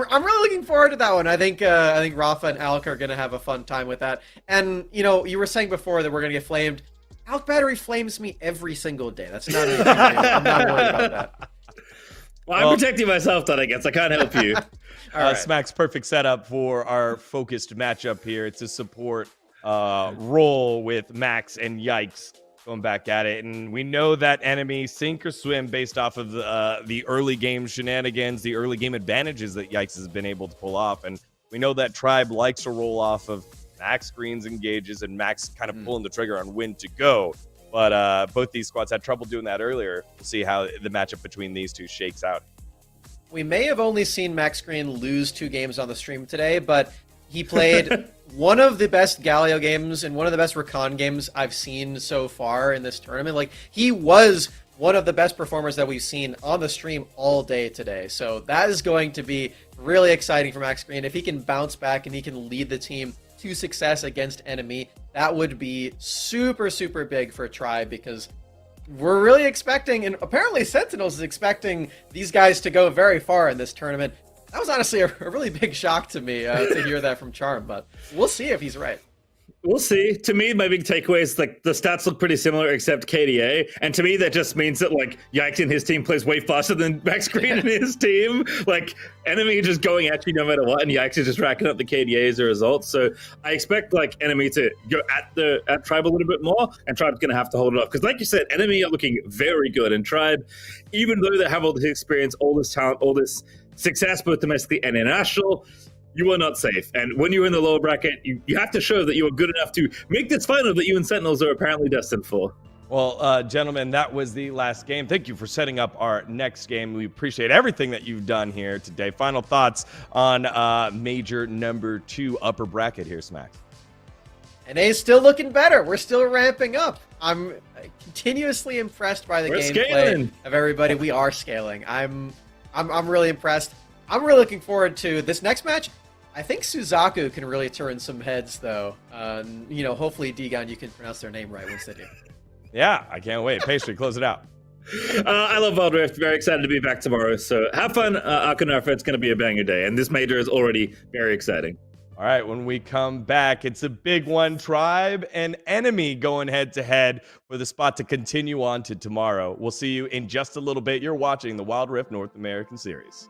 [SPEAKER 3] really looking forward to that one. I think Rafa and Alec are gonna have a fun time with that. And you know, you were saying before that we're gonna get flamed. Alec Battery flames me every single day. That's not anything. I'm not worried about that.
[SPEAKER 2] Well, I'm protecting myself, then I guess I can't help you.
[SPEAKER 1] Smack's perfect setup for our focused matchup here. It's a support role with Max and Yikes going back at it. And we know that Enemy sink or swim based off of the early game shenanigans, the early game advantages that Yikes has been able to pull off. And we know that Tribe likes to roll off of Max screens, engages, and Max kind of pulling the trigger on when to go. But both these squads had trouble doing that earlier. We'll see how the matchup between these two shakes out.
[SPEAKER 3] We may have only seen Max Green lose 2 games on the stream today, but he played one of the best Galio games and one of the best Recon games I've seen so far in this tournament. Like, he was one of the best performers that we've seen on the stream all day today. So that is going to be really exciting for Max Green. If he can bounce back and he can lead the team to success against Enemy, that would be super big for Tribe, because we're really expecting, and apparently Sentinels is expecting these guys to go very far in this tournament. That was honestly a really big shock to me to hear that from Charm, but we'll see if he's right.
[SPEAKER 2] We'll see. To me, my big takeaway is like the stats look pretty similar except KDA, and to me that just means that like Yikes and his team plays way faster than Max Green and his team. Like, Enemy just going at you no matter what, and Yikes is just racking up the KDA as a result. So I expect like Enemy to go at Tribe a little bit more, and Tribe's gonna have to hold it off, because like you said, Enemy are looking very good, and Tribe, even though they have all this experience, all this talent, all this success both domestically and international, you are not safe. And when you're in the lower bracket, you have to show that you are good enough to make this final that you and Sentinels are apparently destined for.
[SPEAKER 1] Well, gentlemen, that was the last game. Thank you for setting up our next game. We appreciate everything that you've done here today. Final thoughts on Major number 2 upper bracket here, Smack.
[SPEAKER 3] NA's still looking better. We're still ramping up. I'm continuously impressed by the gameplay of everybody. We are scaling. I'm really impressed. I'm really looking forward to this next match. I think Suzaku can really turn some heads, though. You know, hopefully, Degon, you can pronounce their name right once they do.
[SPEAKER 1] Yeah, I can't wait. Pastry, close it out.
[SPEAKER 2] I love Wild Rift. Very excited to be back tomorrow. So have fun, Akanafa. It's going to be a banger day. And this major is already very exciting.
[SPEAKER 1] All right, when we come back, it's a big one. Tribe and Enemy going head-to-head for the spot to continue on to tomorrow. We'll see you in just a little bit. You're watching the Wild Rift North American Series.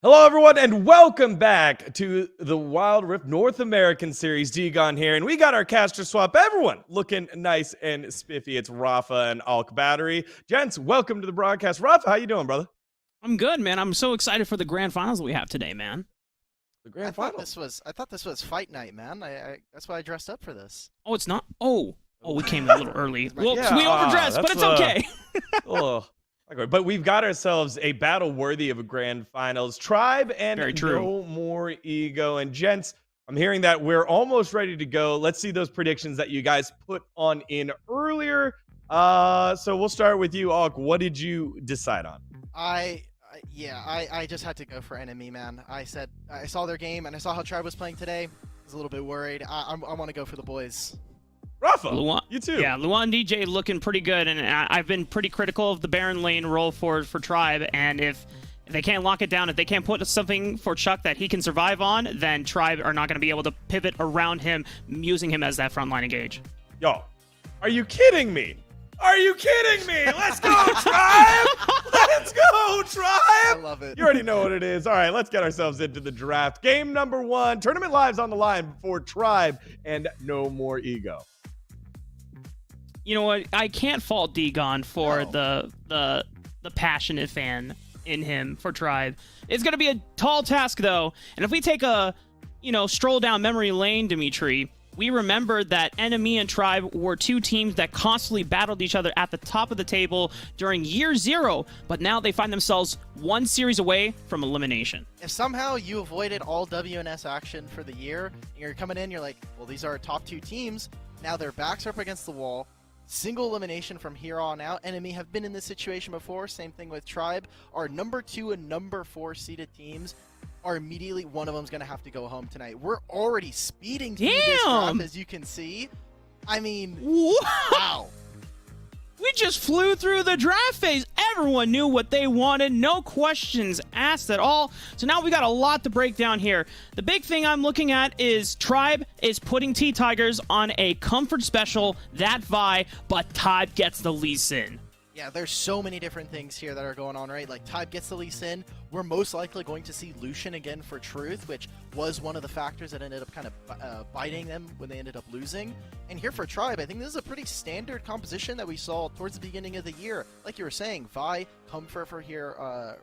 [SPEAKER 1] Hello, everyone, and welcome back to the Wild Rift North American Series. Degon here, and we got our caster swap. Everyone looking nice and spiffy. It's Rafa and Alk Battery. Gents, welcome to the broadcast. Rafa, how you doing, brother?
[SPEAKER 6] I'm good, man. I'm so excited for the grand finals that we have today, man.
[SPEAKER 1] The grand finals.
[SPEAKER 7] I thought this was fight night, man. That's why I dressed up for this.
[SPEAKER 6] Oh, it's not? Oh, we came a little early. Whoops,
[SPEAKER 1] Yeah,
[SPEAKER 6] we overdressed, but it's okay.
[SPEAKER 1] Oh, okay. But we've got ourselves a battle worthy of a grand finals. Tribe and
[SPEAKER 6] Very true.
[SPEAKER 1] No More Ego. And gents, I'm hearing that we're almost ready to go. Let's see those predictions that you guys put on in earlier. So we'll start with you, Alk. What did you decide on?
[SPEAKER 7] I just had to go for enemy, man. I saw their game and I saw how Tribe was playing today. I was a little bit worried. I want to go for the boys.
[SPEAKER 1] Rafa,
[SPEAKER 6] Luan,
[SPEAKER 1] you too.
[SPEAKER 6] Yeah, Luan DJ looking pretty good, and I've been pretty critical of the Baron lane role for Tribe, and if they can't lock it down, if they can't put something for Chuck that he can survive on, then Tribe are not going to be able to pivot around him, using him as that frontline engage.
[SPEAKER 1] Yo, are you kidding me? Are you kidding me? Let's go, Tribe! Let's go, Tribe!
[SPEAKER 7] I love it.
[SPEAKER 1] You already know what it is. All right, let's get ourselves into the draft. Game number 1. Tournament lives on the line for Tribe and No More Ego.
[SPEAKER 6] You know what? I can't fault Degon for
[SPEAKER 7] No.
[SPEAKER 6] the passionate fan in him for Tribe. It's going to be a tall task, though. And if we take a, stroll down memory lane, Dimitri, we remember that Enemy and Tribe were two teams that constantly battled each other at the top of the table during year 0, but now they find themselves one series away from elimination.
[SPEAKER 7] If somehow you avoided all WNS action for the year, and you're coming in, you're like, well, these are our top 2 teams. Now their backs are up against the wall. Single elimination from here on out. Enemy have been in this situation before. Same thing with Tribe. Our number 2 and number 4 seeded teams are immediately, one of them's going to have to go home tonight. We're already speeding through this draft, as you can see. I mean, wow.
[SPEAKER 6] We just flew through the draft phase. Everyone knew what they wanted. No questions asked at all. So now we got a lot to break down here. The big thing I'm looking at is Tribe is putting T-Tigers on a comfort special, that Vi, but Tribe gets the Lee Sin.
[SPEAKER 7] Yeah, there's so many different things here that are going on, right? Like, Type gets the Lee Sin. We're most likely going to see Lucian again for Truth, which was one of the factors that ended up kind of biting them when they ended up losing. And here for Tribe, I think this is a pretty standard composition that we saw towards the beginning of the year. Like you were saying, Vi, Comfort for here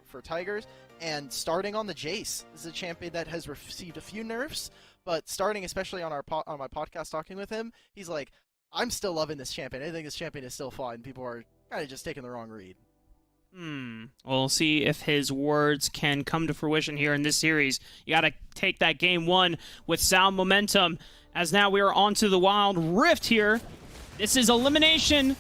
[SPEAKER 7] for Tigers, and starting on the Jace. This is a champion that has received a few nerfs, but starting especially on on my podcast talking with him, he's like, I'm still loving this champion. I think this champion is still fun. People are kind of just taking the wrong read.
[SPEAKER 6] We'll see if his words can come to fruition here in this series. You got to take that game 1 with sound momentum, as now we are on to the Wild Rift here. This is elimination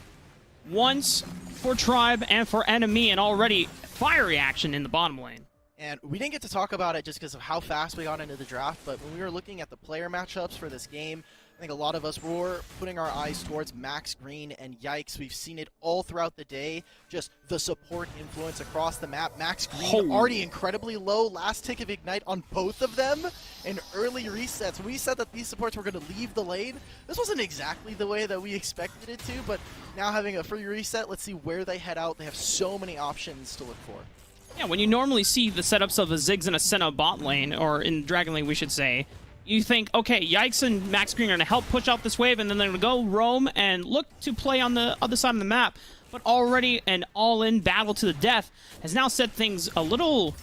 [SPEAKER 6] once for Tribe and for Enemy, and already fiery action in the bottom lane.
[SPEAKER 7] And we didn't get to talk about it just because of how fast we got into the draft, but when we were looking at the player matchups for this game, I think a lot of us were putting our eyes towards Max Green, and yikes, we've seen it all throughout the day, just the support influence across the map. Max Green already incredibly low, last tick of Ignite on both of them, and early resets. We said that these supports were going to leave the lane. This wasn't exactly the way that we expected it to, but now having a free reset, let's see where they head out. They have so many options to look for.
[SPEAKER 6] Yeah, when you normally see the setups of a Ziggs and a Senna bot lane, or in Dragon Lane we should say, you think, okay, Yikes and Max Green are going to help push out this wave, and then they're going to go roam and look to play on the other side of the map. But already an all-in battle to the death has now set things a little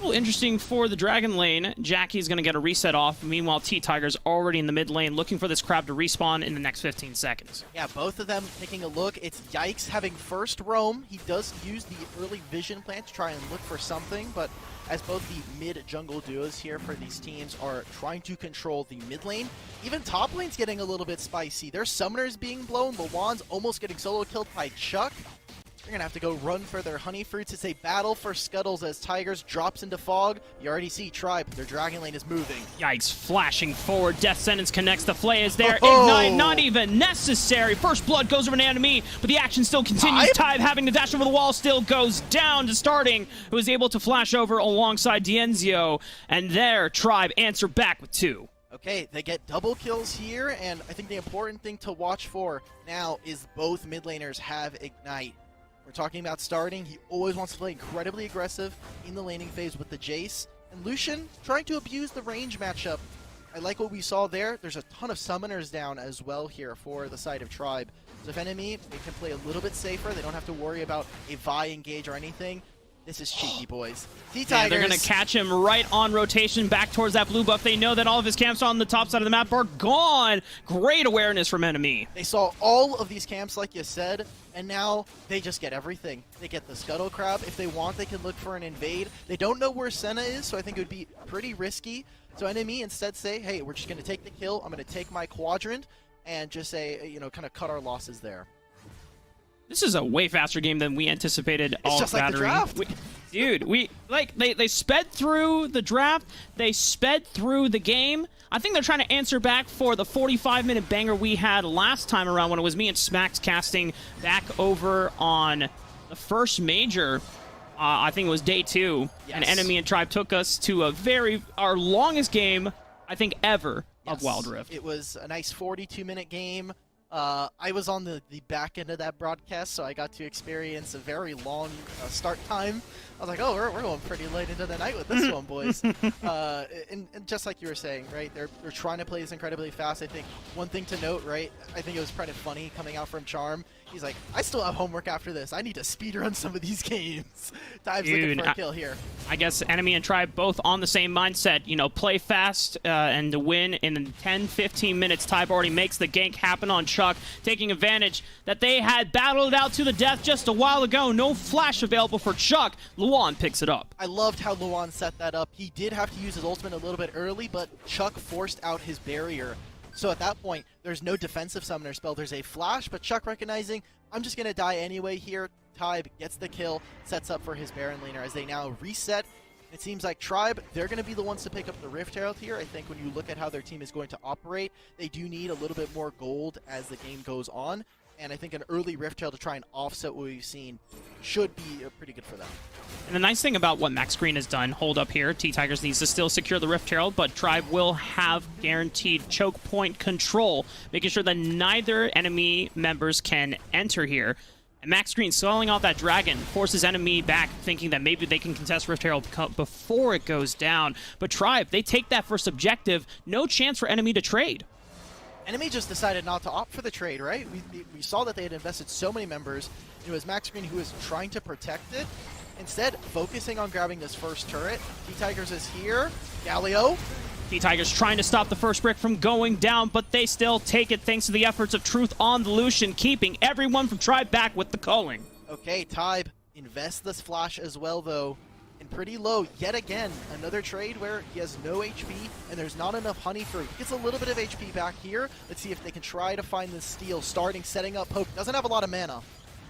[SPEAKER 6] interesting for the Dragon Lane. Jackie's going to get a reset off. Meanwhile, T-Tiger's already in the mid lane looking for this crab to respawn in the next 15 seconds.
[SPEAKER 7] Yeah, both of them taking a look. It's Yikes having first roam. He does use the early vision plant to try and look for something, but as both the mid-jungle duos here for these teams are trying to control the mid lane, even top lane's getting a little bit spicy. Their summoners being blown, Lawan's almost getting solo killed by Chuck. They're going to have to go run for their honey fruits. It's a battle for Scuttles as Tigers drops into fog. You already see Tribe. Their Dragon Lane is moving.
[SPEAKER 6] Yikes, flashing forward. Death Sentence connects. The Flay is there. Ignite, not even necessary. First blood goes over to Enemy, but the action still continues. Tribe having to dash over the wall still goes down to starting, who is able to flash over alongside Dienzio. And there, Tribe answer back with 2.
[SPEAKER 7] Okay, they get double kills here, and I think the important thing to watch for now is both mid laners have Ignite. We're talking about starting. He always wants to play incredibly aggressive in the laning phase with the Jace. And Lucian trying to abuse the range matchup. I like what we saw there. There's a ton of summoners down as well here for the side of Tribe. So if enemy, they can play a little bit safer. They don't have to worry about a Vi engage or anything. This is cheeky, boys. T-Tigers.
[SPEAKER 6] Yeah, they're going to catch him right on rotation back towards that blue buff. They know that all of his camps on the top side of the map are gone. Great awareness from enemy.
[SPEAKER 7] They saw all of these camps, like you said, and now they just get everything. They get the Scuttle Crab. If they want, they can look for an invade. They don't know where Senna is, so I think it would be pretty risky. So enemy instead say, hey, we're just going to take the kill. I'm going to take my quadrant and just say, you know, kind of cut our losses there.
[SPEAKER 6] This is a way faster game than we anticipated.
[SPEAKER 7] It's just like the draft.
[SPEAKER 6] They sped through the draft. They sped through the game. I think they're trying to answer back for the 45-minute banger we had last time around when it was me and Smacks casting back over on the first major. I think it was day 2. Yes. And Enemy and Tribe took us to our longest game, I think, ever of Wild Rift.
[SPEAKER 7] It was a nice 42-minute game. I was on the back end of that broadcast, so I got to experience a very long start time. I was like, oh, we're going pretty late into the night with this one, boys. And just like you were saying, right, they're trying to play this incredibly fast. I think one thing to note, right, I think it was kind of funny coming out from Charm. He's like, I still have homework after this. I need to speedrun some of these games. Time's looking for a kill here.
[SPEAKER 6] I guess Enemy and Tribe both on the same mindset. You know, play fast and to win in 10, 15 minutes. Tribe already makes the gank happen on Chuck, taking advantage that they had battled out to the death just a while ago. No flash available for Chuck. Luan picks it up.
[SPEAKER 7] I loved how Luan set that up. He did have to use his ultimate a little bit early, but Chuck forced out his barrier. So at that point, there's no defensive summoner spell. There's a flash, but Chuck recognizing, I'm just going to die anyway here. Tribe gets the kill, sets up for his Baron laner as they now reset. It seems like Tribe, they're going to be the ones to pick up the Rift Herald here. I think when you look at how their team is going to operate, they do need a little bit more gold as the game goes on. And I think an early Rift Herald to try and offset what we've seen should be pretty good for them.
[SPEAKER 6] And the nice thing about what Max Green has done, hold up here, T-Tigers needs to still secure the Rift Herald, but Tribe will have guaranteed choke point control, making sure that neither enemy members can enter here. And Max Green selling off that dragon forces enemy back, thinking that maybe they can contest Rift Herald before it goes down. But Tribe, they take that first objective, no chance for enemy to trade.
[SPEAKER 7] Enemy just decided not to opt for the trade, right? We saw that they had invested so many members. It was Max Green who was trying to protect it. Instead, focusing on grabbing this first turret. T-Tigers is here. Galio.
[SPEAKER 6] T-Tigers trying to stop the first brick from going down, but they still take it thanks to the efforts of Truth on the Lucian, keeping everyone from Tribe back with the culling.
[SPEAKER 7] Okay, Tribe invests this flash as well, though. And pretty low yet again. Another trade where he has no HP and there's not enough honey fruit. He gets a little bit of HP back here. Let's see if they can try to find this steal. Starting, setting up Hope. Doesn't have a lot of mana.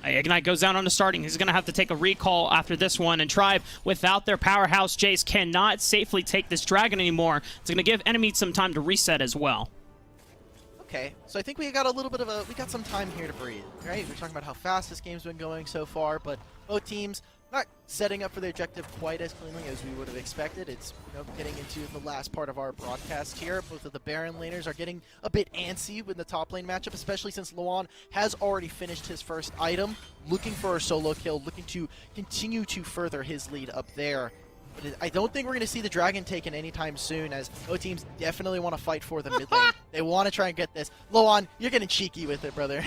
[SPEAKER 6] Ignite goes down on the starting. He's going to have to take a recall after this one. And Tribe, without their powerhouse Jace, cannot safely take this dragon anymore. It's going to give enemy some time to reset as well.
[SPEAKER 7] Okay, so I think we got a little bit of we got some time here to breathe, right? We're talking about how fast this game's been going so far, but both teams not setting up for the objective quite as cleanly as we would have expected. It's, you know, getting into the last part of our broadcast here. Both of the Baron laners are getting a bit antsy with the top lane matchup, especially since Luan has already finished his first item, looking for a solo kill, looking to continue to further his lead up there. But I don't think we're going to see the dragon taken anytime soon, as both teams definitely want to fight for the mid lane. They want to try and get this. Luan, you're getting cheeky with it, brother.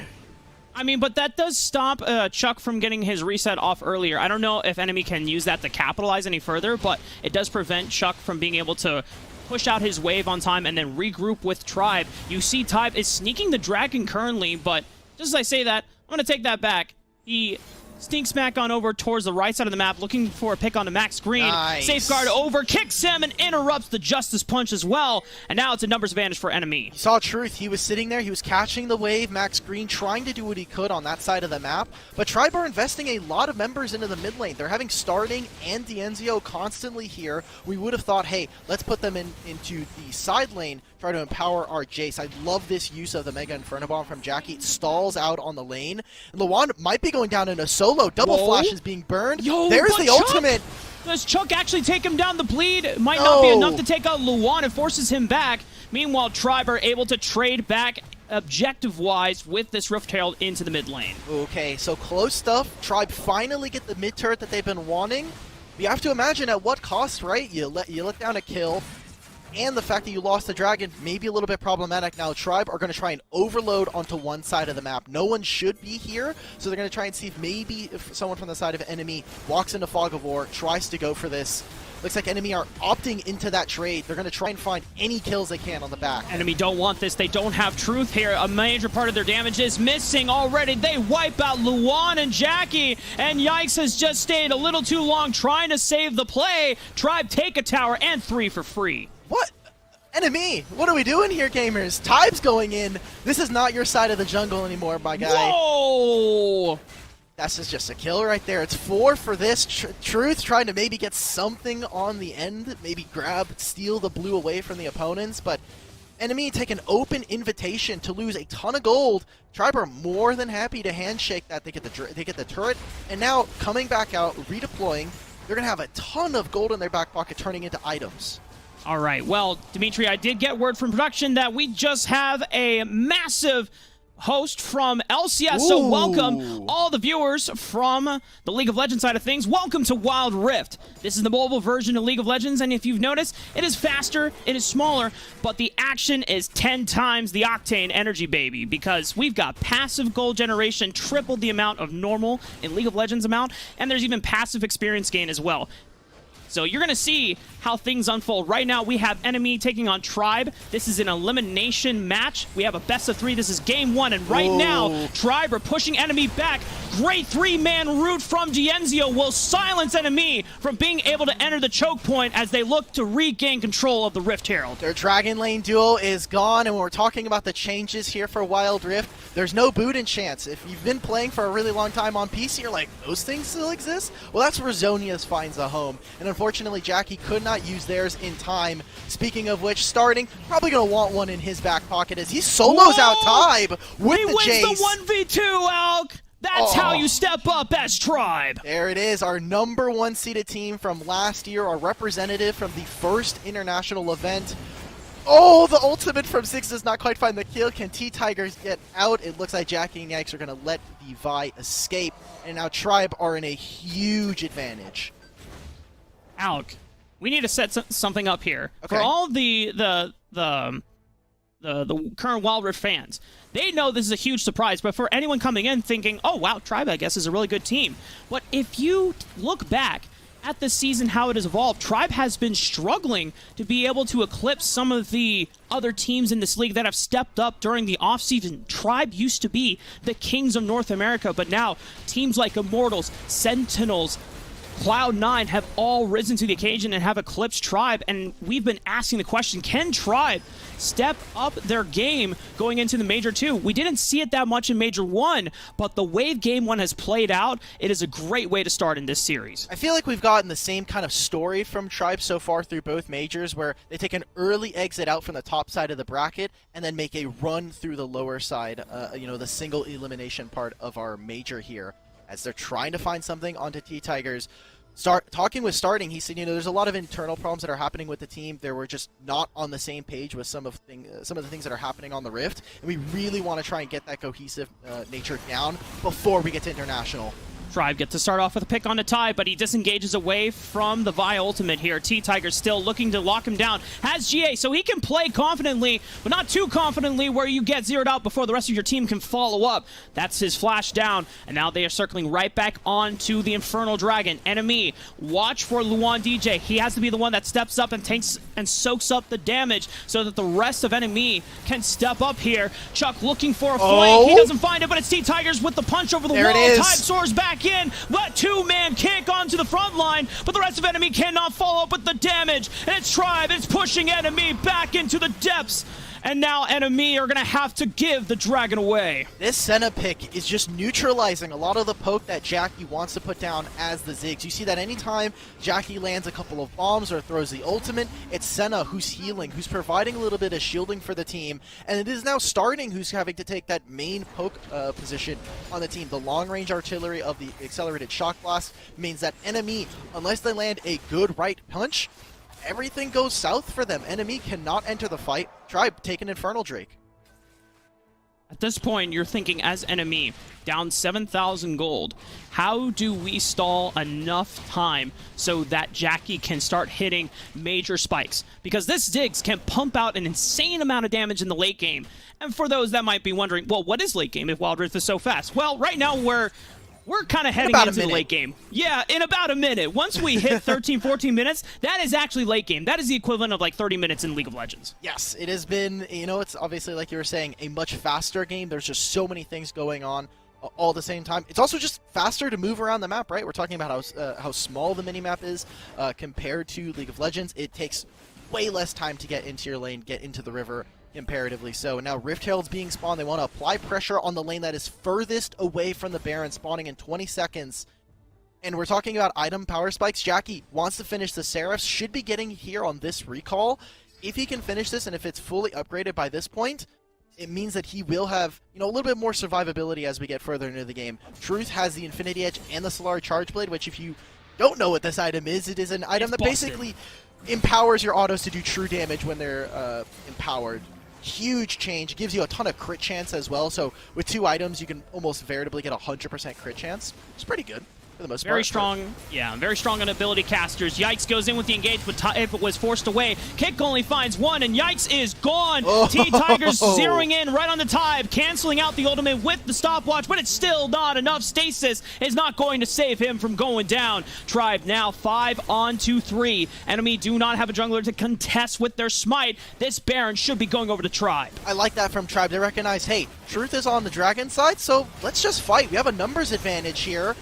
[SPEAKER 6] I mean, but that does stop Chuck from getting his reset off earlier. I don't know if enemy can use that to capitalize any further, but it does prevent Chuck from being able to push out his wave on time and then regroup with Tribe. You see Tribe is sneaking the dragon currently, but just as I say that, I'm going to take that back. He sneaks back on over towards the right side of the map, looking for a pick on the Max Green.
[SPEAKER 7] Nice.
[SPEAKER 6] Safeguard over, kicks him, and interrupts the Justice Punch as well. And now it's a numbers advantage for enemy.
[SPEAKER 7] You saw Truth. He was sitting there. He was catching the wave. Max Green trying to do what he could on that side of the map. But Tribe are investing a lot of members into the mid lane. They're having Starting and D'Enzio constantly here. We would have thought, hey, let's put them into the side lane, try to empower our Jace. I love this use of the Mega Inferno Bomb from Jackie. It stalls out on the lane. And Luan might be going down in a solo. Double flash is being burned. There's the ultimate.
[SPEAKER 6] Does Chuck actually take him down? The bleed might not be enough to take out Luan. It forces him back. Meanwhile, Tribe are able to trade back objective-wise with this Rift Herald into the mid lane.
[SPEAKER 7] Okay, so close stuff. Tribe finally get the mid turret that they've been wanting. You have to imagine at what cost, right? You let down a kill, and the fact that you lost the dragon may be a little bit problematic. Now, Tribe are going to try and overload onto one side of the map. No one should be here, so they're going to try and see if someone from the side of enemy walks into Fog of War, tries to go for this. Looks like enemy are opting into that trade. They're going to try and find any kills they can on the back.
[SPEAKER 6] Enemy don't want this. They don't have truth here. A major part of their damage is missing already. They wipe out Luan and Jackie, and Yikes has just stayed a little too long trying to save the play. Tribe take a tower and 3 for free.
[SPEAKER 7] What? Enemy, what are we doing here, gamers? Tibe's going in. This is not your side of the jungle anymore, my guy.
[SPEAKER 6] Whoa!
[SPEAKER 7] That's just a kill right there. It's 4 for this. Truth trying to maybe get something on the end, maybe steal the blue away from the opponents, but enemy take an open invitation to lose a ton of gold. Tribe are more than happy to handshake that. They get the turret, and now coming back out, redeploying, they're going to have a ton of gold in their back pocket turning into items.
[SPEAKER 6] All right, well, Dimitri, I did get word from production that we just have a massive host from LCS.
[SPEAKER 7] Ooh.
[SPEAKER 6] So welcome all the viewers from the League of Legends side of things. Welcome to Wild Rift. This is the mobile version of League of Legends, and if you've noticed, it is faster, it is smaller, but the action is 10 times the Octane energy, baby, because we've got passive gold generation, tripled the amount of normal in League of Legends amount, and there's even passive experience gain as well. So you're going to see how things unfold. Right now, we have enemy taking on Tribe. This is an elimination match. We have a best of 3. This is game 1. And right now, Tribe are pushing enemy back. Great 3-man route from Gienzio will silence enemy from being able to enter the choke point as they look to regain control of the Rift Herald.
[SPEAKER 7] Their Dragon Lane duo is gone, and when we're talking about the changes here for Wild Rift, there's no boot in chance. If you've been playing for a really long time on PC, you're like, those things still exist? Well, that's where Zonia's finds a home. And unfortunately, Jackie could not use theirs in time. Speaking of which, starting, probably going to want one in his back pocket as he solos out Tybe with
[SPEAKER 6] he
[SPEAKER 7] the
[SPEAKER 6] wins
[SPEAKER 7] Jace.
[SPEAKER 6] the 1v2, Alk! That's how you step up as Tribe.
[SPEAKER 7] There it is, our number 1 seeded team from last year, our representative from the first international event. Oh, the ultimate from Ziggs does not quite find the kill. Can T-Tigers get out? It looks like Jackie and Yikes are going to let the Vi escape. And now Tribe are in a huge advantage.
[SPEAKER 6] Alk, we need to set something up here.
[SPEAKER 7] Okay.
[SPEAKER 6] For all the current Wild Rift fans, they know this is a huge surprise, but for anyone coming in thinking, oh wow, Tribe I guess is a really good team. But if you look back at the season, how it has evolved, Tribe has been struggling to be able to eclipse some of the other teams in this league that have stepped up during the offseason. Tribe used to be the kings of North America, but now teams like Immortals, Sentinels, Cloud9 have all risen to the occasion and have eclipsed Tribe, and we've been asking the question, can Tribe step up their game going into the Major 2? We didn't see it that much in Major 1, but the way Game 1 has played out, it is a great way to start in this series.
[SPEAKER 7] I feel like we've gotten the same kind of story from Tribe so far through both Majors, where they take an early exit out from the top side of the bracket and then make a run through the lower side, the single elimination part of our Major here. As they're trying to find something onto T-Tigers. Talking with Starting, he said, there's a lot of internal problems that are happening with the team. They were just not on the same page with some of the things that are happening on the Rift, and we really want to try and get that cohesive nature down before we get to International.
[SPEAKER 6] Tribe gets to start off with a pick on the tie, but he disengages away from the Vi ultimate here. T-Tiger still looking to lock him down. Has GA, so he can play confidently, but not too confidently where you get zeroed out before the rest of your team can follow up. That's his flash down, and now they are circling right back onto the Infernal Dragon. Enemy, watch for Luan DJ. He has to be the one that steps up and takes and soaks up the damage so that the rest of enemy can step up here. Chuck looking for a flank. He doesn't find it, but it's T-Tigers with the punch over the wall. Type soars back in, but 2-man kick onto the front line, but the rest of enemy cannot follow up with the damage, and it's Tribe, it's pushing enemy back into the depths, and now enemy are gonna have to give the dragon away.
[SPEAKER 7] This Senna pick is just neutralizing a lot of the poke that Jackie wants to put down as the Ziggs. You see that anytime Jackie lands a couple of bombs or throws the ultimate, it's Senna who's healing, who's providing a little bit of shielding for the team, and it is now Starting who's having to take that main poke position on the team. The long-range artillery of the accelerated shock blast means that enemy, unless they land a good right punch, everything goes south for them. Enemy cannot enter the fight. Tribe take an Infernal Drake.
[SPEAKER 6] At this point, you're thinking as enemy, down 7,000 gold. How do we stall enough time so that Jackie can start hitting major spikes? Because this Ziggs can pump out an insane amount of damage in the late game. And for those that might be wondering, well, what is late game if Wild Rift is so fast? Well, right now we're kind of heading into the late game. Yeah, in about a minute. Once we hit 13, 14 minutes, that is actually late game. That is the equivalent of like 30 minutes in League of Legends.
[SPEAKER 7] Yes, it has been, it's obviously, like you were saying, a much faster game. There's just so many things going on all at the same time. It's also just faster to move around the map, right? We're talking about how small the minimap is compared to League of Legends. It takes way less time to get into your lane, get into the river, comparatively so. Now Rift Herald's being spawned. They want to apply pressure on the lane that is furthest away from the Baron, spawning in 20 seconds. And we're talking about item power spikes. Jackie wants to finish the Seraphs, should be getting here on this recall. If he can finish this, and if it's fully upgraded by this point, it means that he will have, a little bit more survivability as we get further into the game. Truth has the Infinity Edge and the Solar Charge Blade, which if you don't know what this item is, it is an item that basically empowers your autos to do true damage when they're empowered. Huge change. Gives you a ton of crit chance as well. So with 2 items, you can almost veritably get 100% crit chance. It's pretty good for the most part.
[SPEAKER 6] Very strong. Yeah, very strong on ability casters. Yikes goes in with the engage, but if it was forced away, Kick only finds 1, and Yikes is gone. T-Tigers zeroing in right on the Tide, canceling out the ultimate with the stopwatch, but it's still not enough. Stasis is not going to save him from going down. Tribe now 5-on-3. Enemy do not have a jungler to contest with their smite. This Baron should be going over to Tribe.
[SPEAKER 7] I like that from Tribe. They recognize, hey, Truth is on the Dragon side, so let's just fight. We have a numbers advantage here.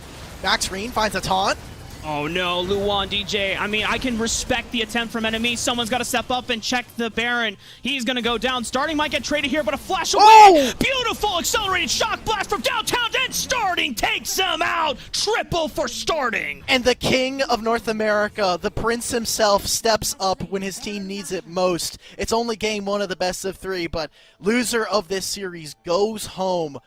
[SPEAKER 7] Max Reen finds a taunt.
[SPEAKER 6] Oh no, Luan DJ. I mean, I can respect the attempt from enemy. Someone's got to step up and check the Baron. He's going to go down. Starting might get traded here, but a flash away.
[SPEAKER 7] Oh!
[SPEAKER 6] Beautiful accelerated shock blast from downtown. Then Starting takes him out. Triple for Starting.
[SPEAKER 7] And the king of North America, the prince himself, steps up when his team needs it most. It's only game 1 of the best of 3, but loser of this series goes home.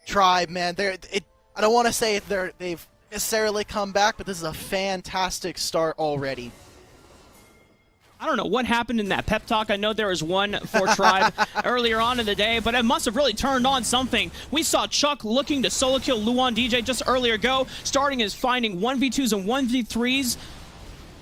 [SPEAKER 7] Tribe, man, I don't want to say they've necessarily come back, but this is a fantastic start already.
[SPEAKER 6] I don't know what happened in that pep talk. I know there was one for Tribe earlier on in the day, but it must have really turned on something. We saw Chuck looking to solo kill Luan DJ just earlier ago. Starting is finding 1v2s and 1v3s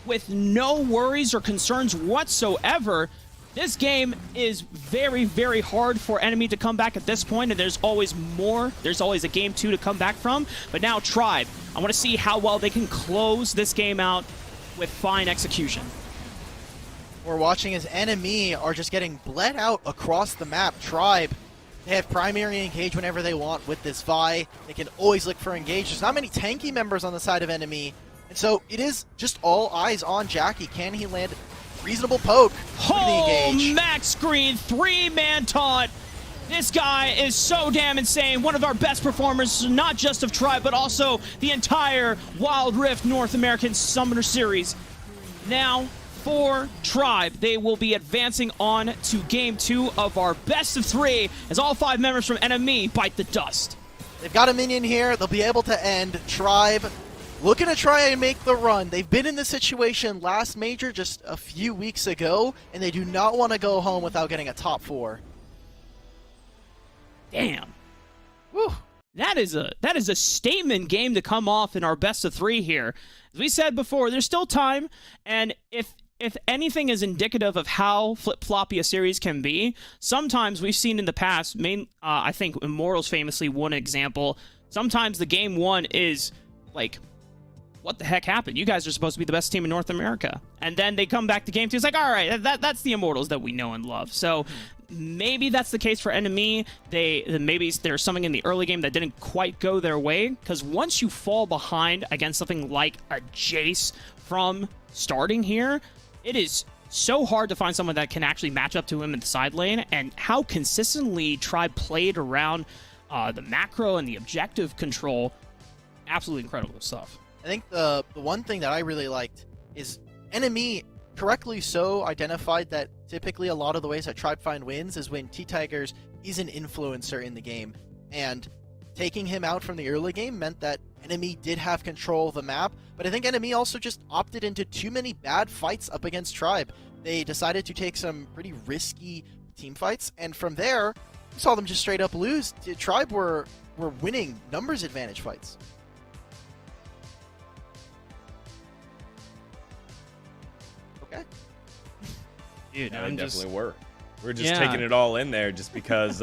[SPEAKER 6] with no worries or concerns whatsoever. This game is very, very hard for enemy to come back at this point, and there's always more. There's always a game 2 to come back from. But now Tribe, I want to see how well they can close this game out with fine execution.
[SPEAKER 7] We're watching as enemy are just getting bled out across the map. Tribe, they have primary engage whenever they want with this Vi. They can always look for engage. There's not many tanky members on the side of enemy, and so it is just all eyes on Jackie. Can he land reasonable poke?
[SPEAKER 6] Oh, Max Green, 3-man taunt. This guy is so damn insane. One of our best performers, not just of Tribe, but also the entire Wild Rift North American Summoner Series. Now, for Tribe, they will be advancing on to game 2 of our best of 3 as all 5 members from NME bite the dust.
[SPEAKER 7] They've got a minion here. They'll be able to end. Tribe looking to try and make the run. They've been in this situation last Major just a few weeks ago, and they do not want to go home without getting a top 4.
[SPEAKER 6] Damn.
[SPEAKER 7] Woo.
[SPEAKER 6] That is a statement game to come off in our best of 3 here. As we said before, there's still time, and if anything is indicative of how flip-floppy a series can be, sometimes we've seen in the past, I think Immortals famously one example, sometimes the game 1 is like, what the heck happened? You guys are supposed to be the best team in North America. And then they come back to game 2. It's like, all right, that's the Immortals that we know and love. So maybe that's the case for enemy. Maybe there's something in the early game that didn't quite go their way. Because once you fall behind against something like a Jace from Starting here, it is so hard to find someone that can actually match up to him in the side lane. And how consistently Tribe played around the macro and the objective control, absolutely incredible stuff.
[SPEAKER 7] I think the one thing that I really liked is enemy correctly so identified that typically a lot of the ways that Tribe find wins is when T-Tigers is an influencer in the game, and taking him out from the early game meant that enemy did have control of the map, but I think enemy also just opted into too many bad fights up against Tribe. They decided to take some pretty risky team fights, and from there, saw them just straight up lose. Tribe were winning numbers advantage fights. Okay.
[SPEAKER 6] Dude,
[SPEAKER 1] Yeah,
[SPEAKER 6] I'm
[SPEAKER 1] they
[SPEAKER 6] just
[SPEAKER 1] definitely were. We're just
[SPEAKER 6] Yeah.
[SPEAKER 1] taking it all in there just because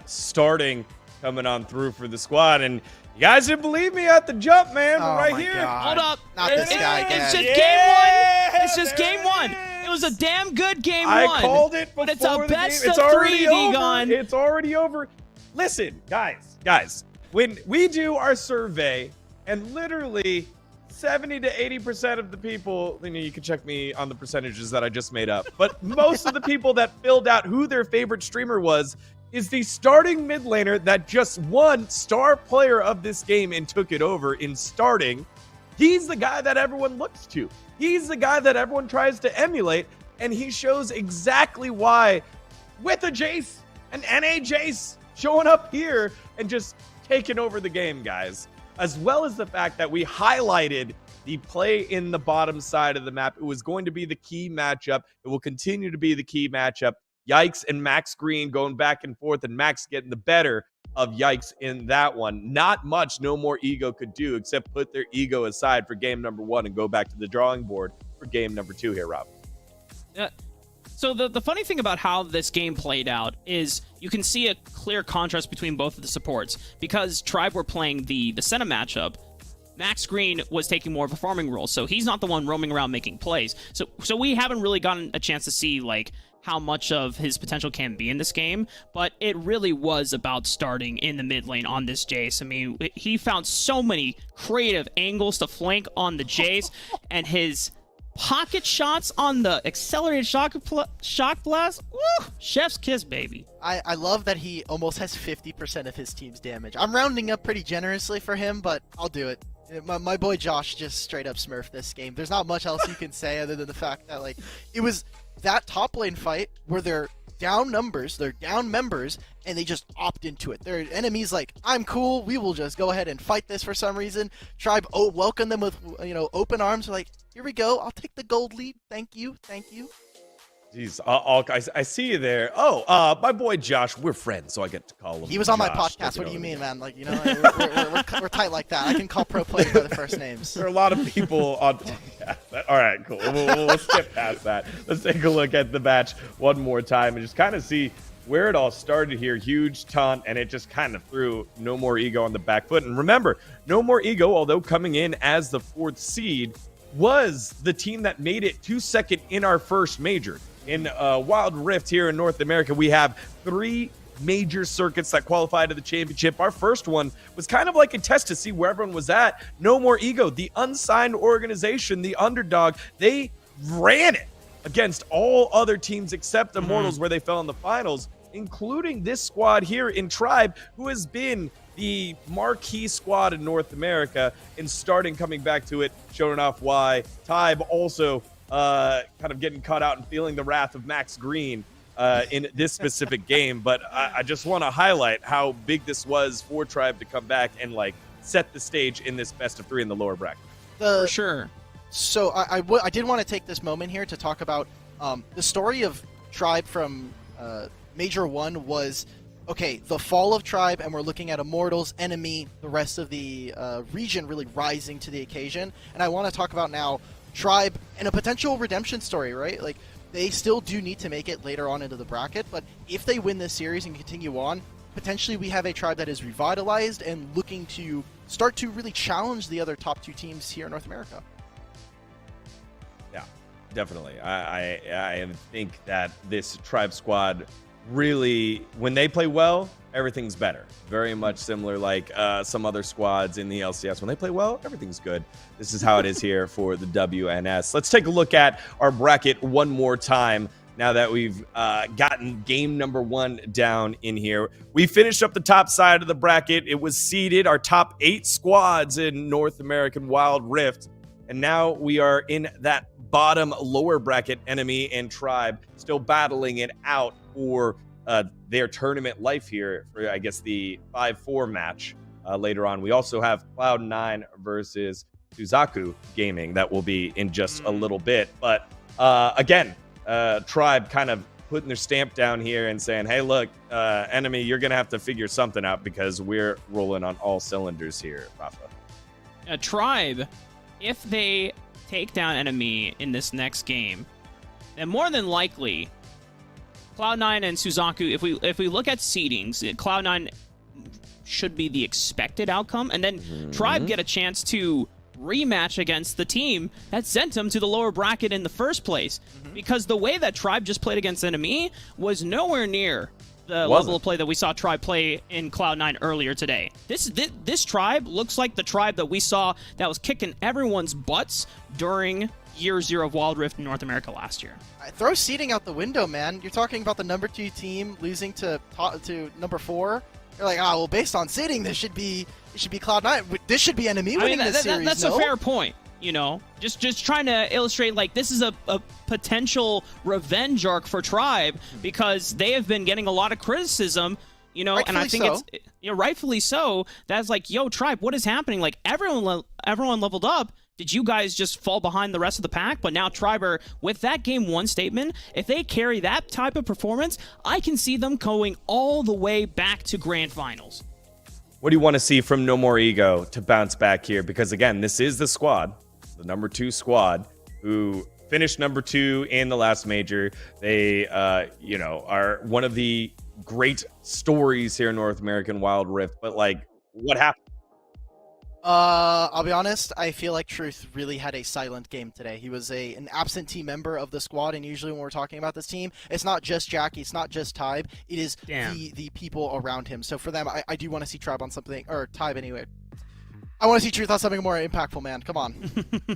[SPEAKER 1] starting coming on through for the squad. And you guys didn't believe me at the jump, man. But
[SPEAKER 7] Oh
[SPEAKER 1] right
[SPEAKER 7] my
[SPEAKER 1] here.
[SPEAKER 7] God.
[SPEAKER 6] hold up.
[SPEAKER 7] Not this guy again.
[SPEAKER 6] It's just
[SPEAKER 1] Yeah,
[SPEAKER 6] game one. It's just
[SPEAKER 1] there
[SPEAKER 6] game
[SPEAKER 1] it
[SPEAKER 6] one.
[SPEAKER 1] is.
[SPEAKER 6] It was a damn good game
[SPEAKER 1] I
[SPEAKER 6] one.
[SPEAKER 1] called it before
[SPEAKER 6] But it's a
[SPEAKER 1] the
[SPEAKER 6] best
[SPEAKER 1] game. It's
[SPEAKER 6] of
[SPEAKER 1] already
[SPEAKER 6] three,
[SPEAKER 1] over.
[SPEAKER 6] Egon.
[SPEAKER 1] It's already over. Listen, guys, when we do our survey and literally 70 to 80% of the people, you can check me on the percentages that I just made up, but most of the people that filled out who their favorite streamer was is the starting mid laner that just won star player of this game and took it over in starting. He's the guy that everyone looks to. He's the guy that everyone tries to emulate, and he shows exactly why with a Jace, an NA Jace, showing up here and just taking over the game, guys. As well as the fact that we highlighted the play in the bottom side of the map. It was going to be the key matchup. It will continue to be the key matchup. Yikes and Max Green going back and forth, and Max getting the better of Yikes in that one. Not much No More Ego could do except put their ego aside for game number one and go back to the drawing board for game number two here, Rob.
[SPEAKER 6] So the funny thing about how this game played out is you can see a clear contrast between both of the supports. Because Tribe were playing the Senna matchup, Max Green was taking more of a farming role, so he's not the one roaming around making plays. So we haven't really gotten a chance to see like how much of his potential can be in this game, but it really was about starting in the mid lane on this Jace. I mean, he found so many creative angles to flank on the Jace, and his pocket shots on the accelerated shock blast. Woo! Chef's kiss, baby.
[SPEAKER 7] I love that he almost has 50% of his team's damage. I'm rounding up pretty generously for him, but I'll do it. My boy Josh just straight up smurfed this game. There's not much else you can say other than the fact that like it was that top lane fight where they're down numbers, they're down members, and they just opt into it. Their enemies like, I'm cool, we will just go ahead and fight this for some reason. Tribe welcome them with open arms, like, here we go, I'll take the gold lead. Thank you.
[SPEAKER 1] Jeez, I see you there. Oh, my boy Josh, we're friends, so I get to call him.
[SPEAKER 7] He was on my
[SPEAKER 1] Josh.
[SPEAKER 7] podcast. What do you mean, man? Like, we're tight like that. I can call pro players by the first names.
[SPEAKER 1] There are a lot of people on podcasts. All right, cool. We'll skip past that. Let's take a look at the match one more time and just kind of see where it all started here. Huge taunt, and it just kind of threw No More Ego on the back foot. And remember, No More Ego, although coming in as the 4th seed, was the team that made it to second in our first major. In Wild Rift here in North America, we have 3 major circuits that qualify to the championship. Our first one was kind of like a test to see where everyone was at. No More Ego, the unsigned organization, the underdog, they ran it against all other teams except Immortals, where they fell in the finals, including this squad here in Tribe, who has been the marquee squad in North America, and starting coming back to it, showing off why. Tribe also kind of getting cut out and feeling the wrath of Max Green in this specific game. But I just want to highlight how big this was for Tribe to come back and like set the stage in this best of 3 in the lower bracket.
[SPEAKER 6] For sure.
[SPEAKER 7] So I did want to take this moment here to talk about the story of Tribe from Major 1 was, okay, the fall of Tribe, and we're looking at Immortals, Enemy, the rest of the region really rising to the occasion. And I want to talk about now Tribe and a potential redemption story, right? Like, they still do need to make it later on into the bracket, but if they win this series and continue on, potentially we have a Tribe that is revitalized and looking to start to really challenge the other top 2 teams here in North America.
[SPEAKER 1] Yeah, definitely. I think that this Tribe squad really, when they play well, everything's better. Very much similar like some other squads in the LCS. When they play well, everything's good. This is how it is here for the WNS. Let's take a look at our bracket one more time now that we've gotten game number 1 down in here. We finished up the top side of the bracket. It was seeded our top 8 squads in North American Wild Rift. And now we are in that bottom lower bracket, Enemy and Tribe, still battling it out for their tournament life here for, I guess, the 5-4 match later on. We also have Cloud9 versus Suzaku Gaming that will be in just a little bit. But again, Tribe kind of putting their stamp down here and saying, hey, look, enemy, you're going to have to figure something out because we're rolling on all cylinders here, Rafa.
[SPEAKER 6] Tribe, if they take down enemy in this next game, then more than likely, Cloud9 and Suzaku, if we look at seedings, Cloud9 should be the expected outcome, and then Tribe get a chance to rematch against the team that sent them to the lower bracket in the first place. Because the way that Tribe just played against enemy was nowhere near the level of play that we saw Tribe play in Cloud9 earlier today. This Tribe looks like the Tribe that we saw that was kicking everyone's butts during Year 0 of Wild Rift in North America last year.
[SPEAKER 7] Throw seeding out the window, man. You're talking about the number 2 team losing to number 4. You're like, well, based on seeding, it should be Cloud9. This should be enemy winning this series.
[SPEAKER 6] That's a fair point. Just trying to illustrate, like, this is a potential revenge arc for Tribe because they have been getting a lot of criticism,
[SPEAKER 7] Rightfully
[SPEAKER 6] and I think it's rightfully so. That's like, yo, Tribe, what is happening? Like, everyone leveled up. Did you guys just fall behind the rest of the pack? But now Tribe, with that Game 1 statement, if they carry that type of performance, I can see them going all the way back to Grand Finals.
[SPEAKER 1] What do you want to see from No More Ego to bounce back here? Because, again, this is the squad, the number 2 squad, who finished number 2 in the last major. They, are one of the great stories here in North American Wild Rift. But, like, what happened?
[SPEAKER 7] I'll be honest, I feel like Truth really had a silent game today. He was an absentee member of the squad, and usually when we're talking about this team, it's not just Jackie, it's not just Tybe, it is the people around him. So for them, I do want to see Tribe on something, or Tybe anyway. I want to see Truth on something more impactful, man. Come on.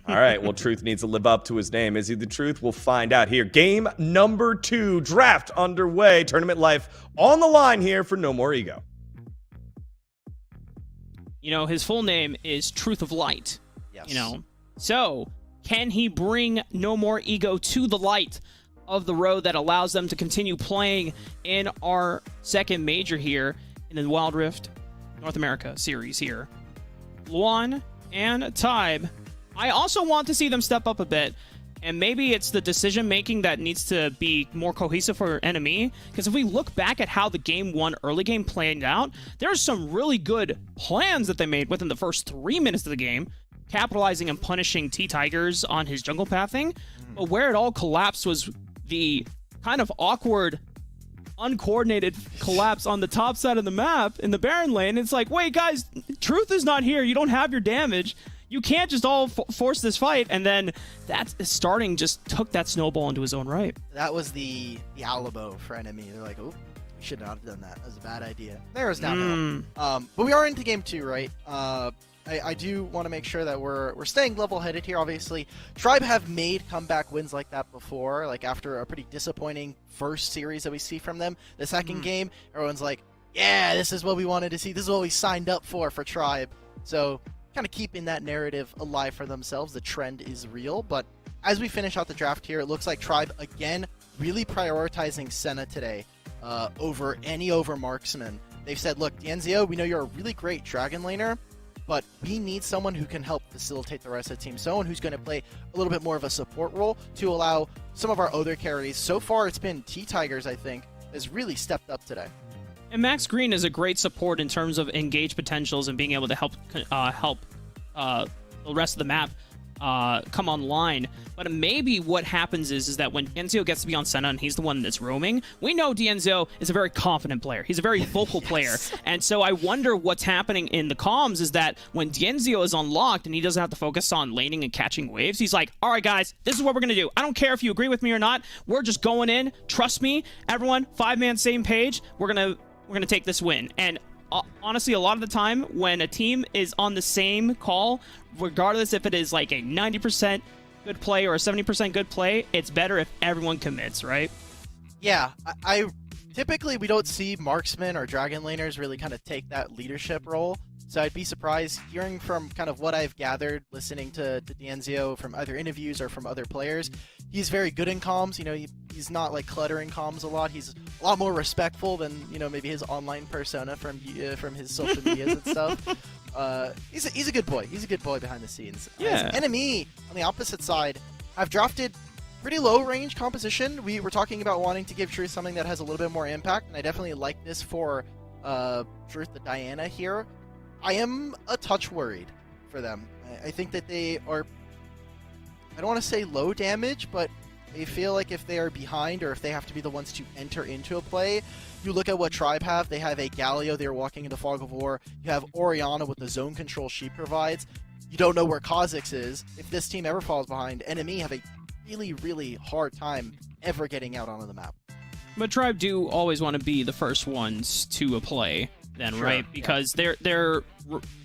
[SPEAKER 1] All right, well, Truth needs to live up to his name. Is he the Truth? We'll find out here. Game number 2, draft underway, tournament life on the line here for No More Ego.
[SPEAKER 6] His full name is Truth of Light.
[SPEAKER 7] Yes.
[SPEAKER 6] So can he bring No More Ego to the light of the road that allows them to continue playing in our second major here in the Wild Rift North America series here? Luan and Tybe, I also want to see them step up a bit. And maybe it's the decision-making that needs to be more cohesive for enemy. Because if we look back at how the Game 1 early game played out, there's some really good plans that they made within the first 3 minutes of the game, capitalizing and punishing T-Tigers on his jungle pathing. But where it all collapsed was the kind of awkward, uncoordinated collapse on the top side of the map in the Baron lane. It's like, wait, guys, Truth is not here. You don't have your damage. You can't just all force this fight, and then that starting just took that snowball into his own right.
[SPEAKER 7] That was the Alamo for enemy. They're like, oh, we should not have done that. That was a bad idea. There's downhill. But we are into game 2, right? I do want to make sure that we're staying level-headed here, obviously. Tribe have made comeback wins like that before, like after a pretty disappointing first series that we see from them. The second game, everyone's like, yeah, this is what we wanted to see. This is what we signed up for Tribe. So kind of keeping that narrative alive for themselves. The trend is real, but as we finish out the draft here, it looks like Tribe, again, really prioritizing Senna today over marksman. They've said, look, Dienzio, we know you're a really great Dragon laner, but we need someone who can help facilitate the rest of the team, someone who's going to play a little bit more of a support role to allow some of our other carries. So far, it's been T-Tigers, I think, has really stepped up today.
[SPEAKER 6] And Max Green is a great support in terms of engage potentials and being able to help the rest of the map come online. But maybe what happens is that when Dienzio gets to be on Senna and he's the one that's roaming, we know Dienzio is a very confident player. He's a very vocal player. And so I wonder what's happening in the comms is that when Dienzio is unlocked and he doesn't have to focus on laning and catching waves, he's like, all right, guys, this is what we're going to do. I don't care if you agree with me or not. We're just going in. Trust me, everyone, 5-man, same page. We're going to take this win. And honestly, a lot of the time when a team is on the same call, regardless if it is like a 90% good play or a 70% good play, it's better if everyone commits, right?
[SPEAKER 7] Yeah, I typically we don't see marksmen or dragon laners really kind of take that leadership role. So I'd be surprised hearing from kind of what I've gathered, listening to Dienzio from other interviews or from other players. He's very good in comms. He's not like cluttering comms a lot. He's a lot more respectful than maybe his online persona from his social medias and stuff. He's a good boy. He's a good boy behind the scenes.
[SPEAKER 6] Yeah.
[SPEAKER 7] As enemy on the opposite side, I've drafted pretty low range composition. We were talking about wanting to give Truth something that has a little bit more impact, and I definitely like this for Truth the Diana here. I am a touch worried for them. I think that they are, I don't want to say low damage, but they feel like if they are behind or if they have to be the ones to enter into a play, you look at what Tribe have. They have a Galio. They're walking into Fog of War. You have Orianna with the zone control she provides. You don't know where Kha'Zix is. If this team ever falls behind, Enemy have a really, really hard time ever getting out onto the map.
[SPEAKER 6] But Tribe do always want to be the first ones to a play, then,
[SPEAKER 7] Sure,
[SPEAKER 6] right? Because their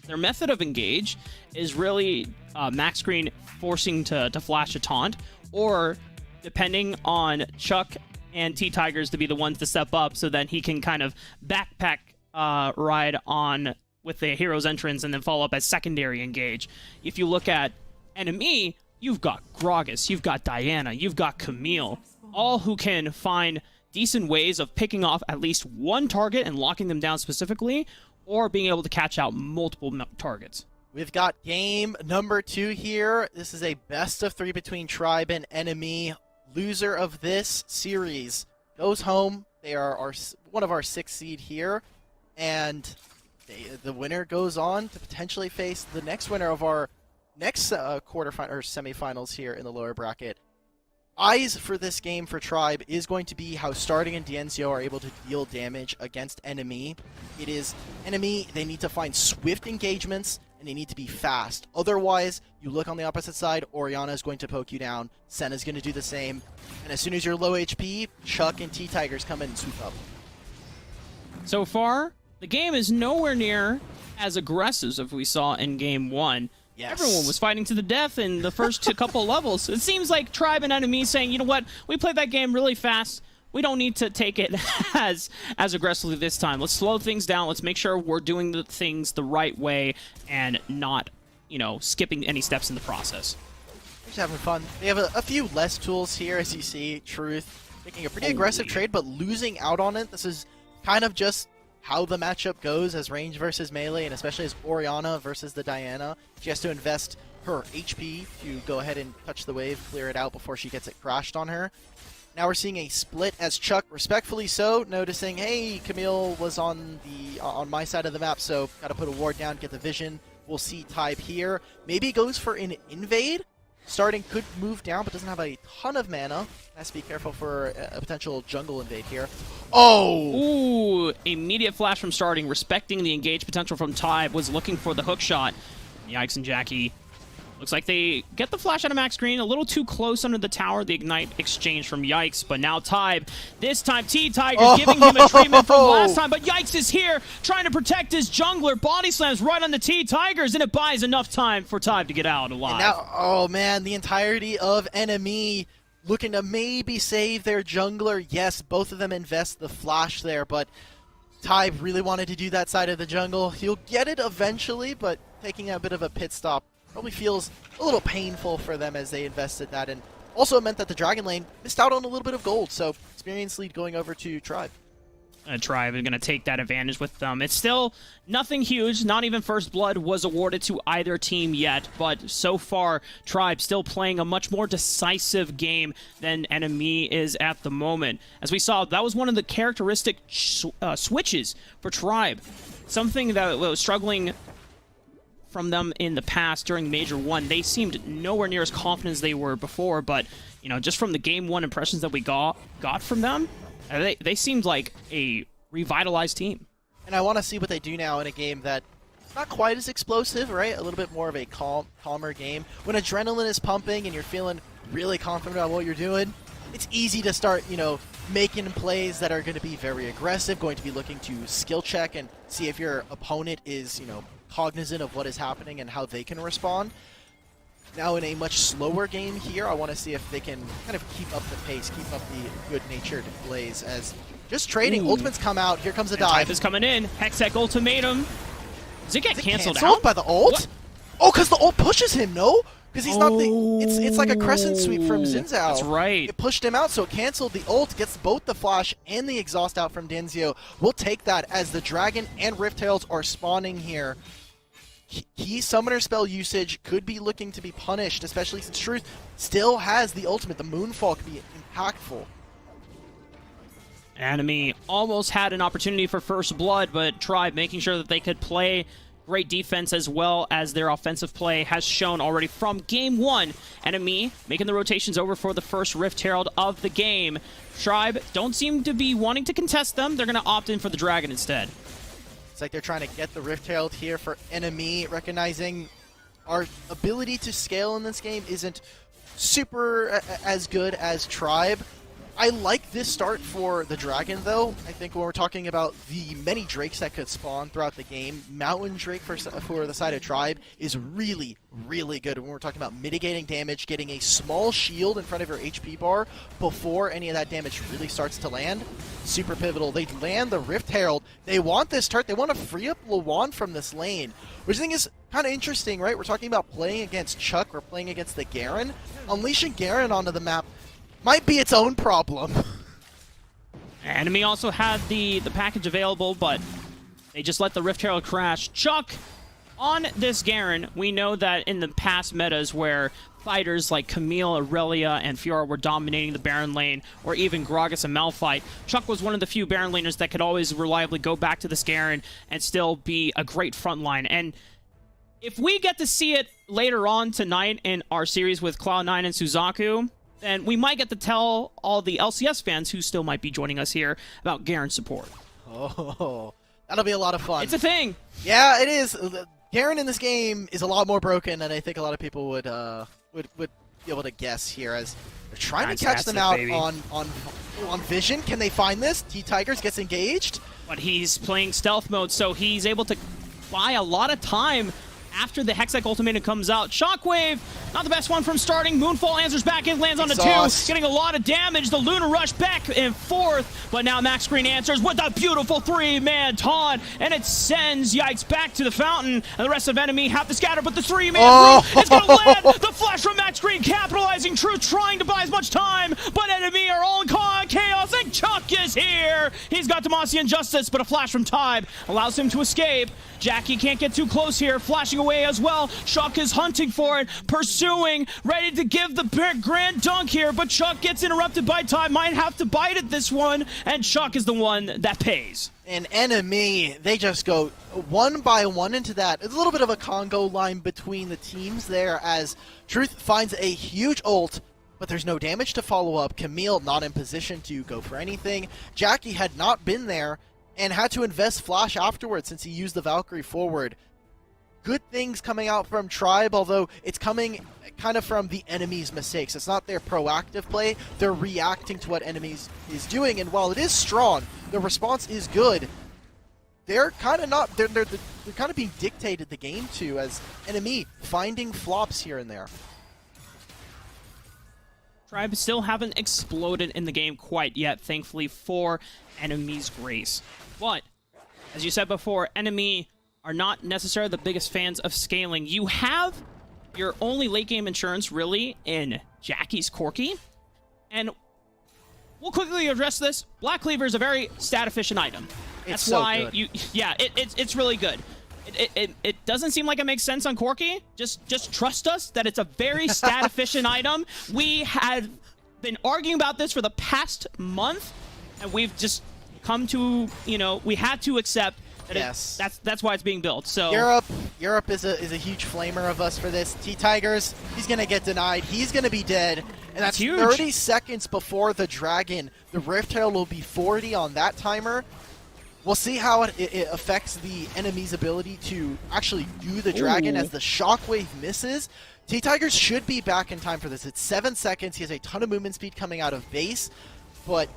[SPEAKER 6] method of engage is really max screen forcing to flash a taunt, or depending on Chuck and T-Tigers to be the ones to step up, so then he can kind of backpack ride on with the hero's entrance and then follow up as secondary engage. If you look at Enemy, you've got Gragas, you've got Diana, you've got Camille, all who can find decent ways of picking off at least one target and locking them down specifically, or being able to catch out multiple targets.
[SPEAKER 7] We've got game number 2 here. This is a best of 3 between Tribe and Enemy. Loser of this series goes home. They are one of our 6th seed here, and the winner goes on to potentially face the next winner of our next quarterfinal or semifinals here in the lower bracket. Eyes for this game for Tribe is going to be how Starting and Dienzio are able to deal damage against Enemy. It is Enemy, they need to find swift engagements, and they need to be fast. Otherwise, you look on the opposite side, Orianna is going to poke you down, Senna's going to do the same, and as soon as you're low HP, Chuck and T-Tigers come in and swoop up.
[SPEAKER 6] So far, the game is nowhere near as aggressive as we saw in Game 1.
[SPEAKER 7] Yes.
[SPEAKER 6] Everyone was fighting to the death in the first couple levels. It seems like Tribe and Enemy saying, you know what, we played that game really fast. We don't need to take it as aggressively this time. Let's slow things down. Let's make sure we're doing the things the right way and not, skipping any steps in the process.
[SPEAKER 7] Just having fun. They have a few less tools here, as you see. Truth making a pretty aggressive trade, but losing out on it. This is kind of just how the matchup goes as range versus melee, and especially as Orianna versus the Diana. She has to invest her HP to go ahead and touch the wave, clear it out before she gets it crashed on her. Now we're seeing a split as Chuck, respectfully so, noticing, hey, Camille was on my side of the map, so gotta put a ward down, get the vision. We'll see Tybe here. Maybe goes for an invade. Starting could move down, but doesn't have a ton of mana. Has to be careful for a potential jungle invade here. Oh!
[SPEAKER 6] Ooh, immediate flash from Starting, respecting the engage potential from Tybe, was looking for the hook shot. Yikes and Jackie. Looks like they get the flash out of max screen, a little too close under the tower, the ignite exchange from Yikes, but now Tybe, this time T-Tigers giving him a treatment from last time, but Yikes is here, trying to protect his jungler, body slams right on the T-Tigers, and it buys enough time for Tybe to get out alive.
[SPEAKER 7] And now, oh man, the entirety of Enemy looking to maybe save their jungler. Yes, both of them invest the flash there, but Tybe really wanted to do that side of the jungle. He'll get it eventually, but taking a bit of a pit stop probably feels a little painful for them as they invested that, and also meant that the Dragon Lane missed out on a little bit of gold, so experience lead going over to Tribe.
[SPEAKER 6] Tribe is going to take that advantage with them. It's still nothing huge, not even First Blood was awarded to either team yet, but so far, Tribe still playing a much more decisive game than Enemy is at the moment. As we saw, that was one of the characteristic switches for Tribe. Something that was struggling from them in the past during Major 1. They seemed nowhere near as confident as they were before, but, just from the Game 1 impressions that we got from them, they seemed like a revitalized team.
[SPEAKER 7] And I want to see what they do now in a game that it's not quite as explosive, right? A little bit more of a calmer game. When adrenaline is pumping and you're feeling really confident about what you're doing, it's easy to start, making plays that are going to be very aggressive, going to be looking to skill check and see if your opponent is, cognizant of what is happening and how they can respond. Now in a much slower game here, I want to see if they can kind of keep up the pace, keep up the good-natured plays as just trading.
[SPEAKER 6] Ooh.
[SPEAKER 7] Ultimates come out. Here comes a
[SPEAKER 6] And
[SPEAKER 7] dive.
[SPEAKER 6] Tybe is coming in. Hextech ultimatum. Does it get
[SPEAKER 7] Is it
[SPEAKER 6] canceled
[SPEAKER 7] canceled
[SPEAKER 6] out?
[SPEAKER 7] by the ult?
[SPEAKER 6] What?
[SPEAKER 7] Oh, because the ult pushes him, no? Because he's not the... It's like a crescent sweep from Xin Zhao.
[SPEAKER 6] That's right.
[SPEAKER 7] It pushed him out, so it canceled the ult, gets both the flash and the exhaust out from Dienzio. We'll take that as the Dragon and Rift Heralds are spawning here. key summoner spell usage could be looking to be punished, especially since Truth still has the ultimate. The Moonfall could be impactful.
[SPEAKER 6] Enemy almost had an opportunity for first blood, but Tribe making sure that they could play great defense as well as their offensive play has shown already from game one. Enemy making the rotations over for the first Rift Herald of the game. Tribe don't seem to be wanting to contest them. They're going to opt in for the Dragon instead.
[SPEAKER 7] It's like they're trying to get the Rift Herald here for Enemy, recognizing our ability to scale in this game isn't super as good as Tribe. I like this start for the Dragon, though. I think when we're talking about the many Drakes that could spawn throughout the game, Mountain Drake for the side of Tribe is really, really good when we're talking about mitigating damage, getting a small shield in front of your HP bar before any of that damage really starts to land. Super pivotal. They land the Rift Herald. They want this turret. They want to free up Lawan from this lane, which I think is kind of interesting, right? We're talking about playing against Chuck. We're playing against the Garen. Unleashing Garen onto the map might be its own problem.
[SPEAKER 6] Enemy also had the package available, but they just let the Rift Herald crash. Chuck, on this Garen, we know that in the past metas where fighters like Camille, Aurelia, and Fiora were dominating the Baron lane, or even Gragas and Malphite, Chuck was one of the few Baron laners that could always reliably go back to this Garen and still be a great frontline. And if we get to see it later on tonight in our series with Cloud9 and Suzaku, then we might get to tell all the LCS fans who still might be joining us here about Garen support.
[SPEAKER 7] Oh, that'll be a lot of fun.
[SPEAKER 6] It's a thing.
[SPEAKER 7] Yeah, it is. Garen in this game is a lot more broken than I think a lot of people would be able to guess here, as they're trying to catch them out on Vision. Can they find this? T-Tigers gets engaged.
[SPEAKER 6] But he's playing stealth mode, so he's able to buy a lot of time after the Hextech Ultimatum comes out. Shockwave, not the best one from starting. Moonfall answers back in, lands on the 2, getting a lot of damage. The Lunar Rush back and forth, but now Max Green answers with a beautiful 3-man taunt, and it sends Yikes back to the fountain, and the rest of Enemy have to scatter, but the 3-man is going to land. The flash from Max Green capitalizing. Truth trying to buy as much time, but Enemy are all in chaos, and Chuck is here. He's got Demacian Justice, but a flash from Tide allows him to escape. Jackie can't get too close here, flashing away as well. Chuck is hunting for it, pursuing, ready to give the grand dunk here, but Chuck gets interrupted by Tide, might have to bite at this one, and Chuck is the one that pays.
[SPEAKER 7] And Enemy, they just go one by one into that. It's a little bit of a Congo line between the teams there, as Truth finds a huge ult, but there's no damage to follow up. Camille not in position to go for anything. Jackie had not been there and had to invest Flash afterwards since he used the Valkyrie forward. Good things coming out from Tribe, although it's coming kind of from the Enemy's mistakes. It's not their proactive play. They're reacting to what Enemies is doing, and while it is strong, the response is good. They're kind of not. They're kind of being dictated the game to, as Enemy finding flops here and there.
[SPEAKER 6] Tribe still haven't exploded in the game quite yet, thankfully for Enemy's grace. But, as you said before, Enemy are not necessarily the biggest fans of scaling. You have your only late game insurance really in Jackie's Corki, and we'll quickly address this. Black Cleaver is a very stat efficient item. That's why it's really good. It doesn't seem like it makes sense on Corki. Just trust us that it's a very stat efficient item. We have been arguing about this for the past month, and we've just come to, we had to accept that that's why it's being built. So
[SPEAKER 7] Europe is a huge flamer of us for this. T-Tigers, he's gonna get denied. He's gonna be dead, and that's huge. 30 seconds before the Dragon. The Rift Herald will be 40 on that timer. We'll see how it affects the Enemy's ability to actually do the Dragon. As the Shockwave misses. T-Tigers should be back in time for this. It's 7 seconds. He has a ton of movement speed coming out of base, but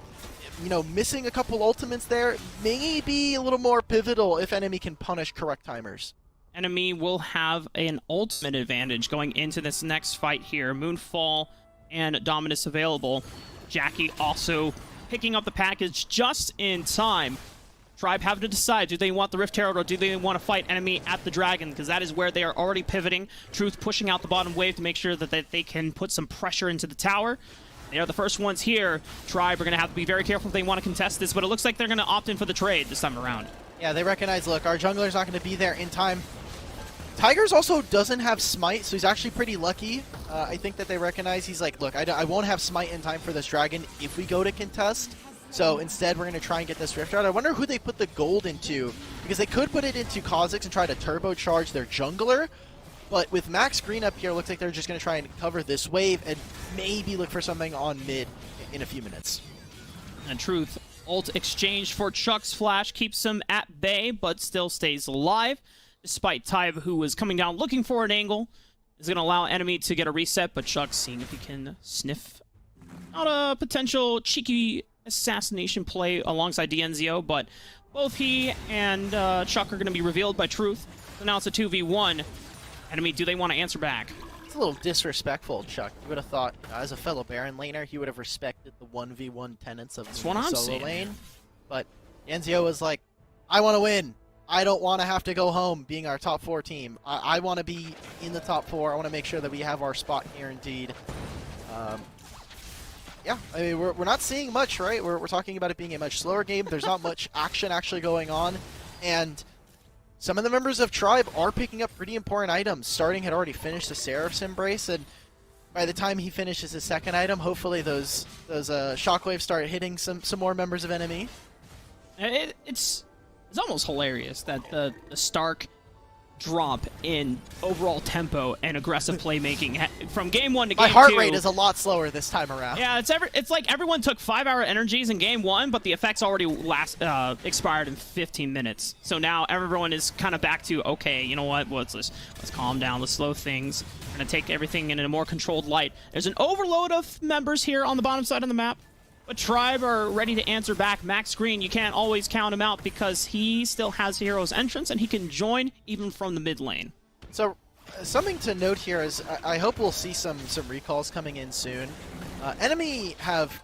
[SPEAKER 7] missing a couple ultimates there may be a little more pivotal if Enemy can punish correct timers.
[SPEAKER 6] Enemy will have an ultimate advantage going into this next fight here. Moonfall and Dominus available. Jackie also picking up the package just in time. Tribe have to decide, do they want the Rift Herald or do they want to fight Enemy at the Dragon? Because that is where they are already pivoting. Truth pushing out the bottom wave to make sure that they can put some pressure into the tower. They are the first ones here. Tribe are going to have to be very careful if they want to contest this, but it looks like they're going to opt in for the trade this time around.
[SPEAKER 7] Yeah, they recognize, look, our jungler's not going to be there in time. Tigers also doesn't have Smite, so he's actually pretty lucky. I think that they recognize he's like, look, I won't have Smite in time for this Dragon if we go to contest. So instead, we're going to try and get this Rift out. I wonder who they put the gold into, because they could put it into Kha'Zix and try to turbocharge their jungler. But with Max Green up here, looks like they're just going to try and cover this wave and maybe look for something on mid in a few minutes.
[SPEAKER 6] And Truth, ult exchange for Chuck's flash keeps him at bay, but still stays alive. Despite Tyve, who was coming down looking for an angle, is going to allow enemy to get a reset, but Chuck's seeing if he can sniff out a potential cheeky assassination play alongside DNZO, but both he and Chuck are going to be revealed by Truth. So now it's a 2v1. Enemy, do they want to answer back?
[SPEAKER 7] It's a little disrespectful, Chuck. You would have thought, as a fellow Baron laner, he would have respected the 1v1 tenets of the solo lane. But DNZO was like, I want to win. I don't want to have to go home being our top 4 team. I want to be in the top 4. I want to make sure that we have our spot guaranteed. Yeah, I mean, we're not seeing much, right? We're talking about it being a much slower game. There's not much action actually going on. And some of the members of Tribe are picking up pretty important items. Starting had already finished the Seraph's Embrace, and by the time he finishes his second item, hopefully those shockwaves start hitting some more members of enemy.
[SPEAKER 6] It's almost hilarious that the Stark drop in overall tempo and aggressive playmaking from game 1 to game 2.
[SPEAKER 7] My heart rate is a lot slower this time around.
[SPEAKER 6] Yeah, it's like everyone took 5-hour energies in game 1, but the effects already expired in 15 minutes. So now everyone is kind of back to, okay, you know what? Let's calm down. Let's slow things. We're gonna take everything in a more controlled light. There's an overload of members here on the bottom side of the map. But Tribe are ready to answer back. Max Green, you can't always count him out because he still has Hero's Entrance and he can join even from the mid lane.
[SPEAKER 7] So something to note here is I hope we'll see some recalls coming in soon. Enemy have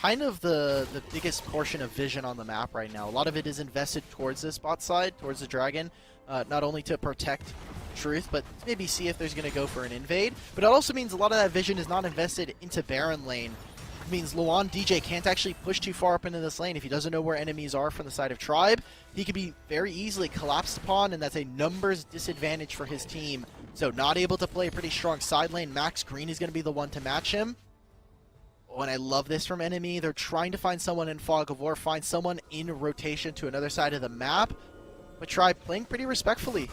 [SPEAKER 7] kind of the biggest portion of vision on the map right now. A lot of it is invested towards this bot side, towards the Dragon, not only to protect Truth, but maybe see if there's going to go for an invade. But it also means a lot of that vision is not invested into Baron lane. Means Luan DJ can't actually push too far up into this lane. If he doesn't know where enemies are from the side of Tribe, he could be very easily collapsed upon, and that's a numbers disadvantage for his team. So not able to play a pretty strong side lane. Max Green is going to be the one to match him. Oh, and I love this from enemy. They're trying to find someone in Fog of War, find someone in rotation to another side of the map, but Tribe playing pretty respectfully.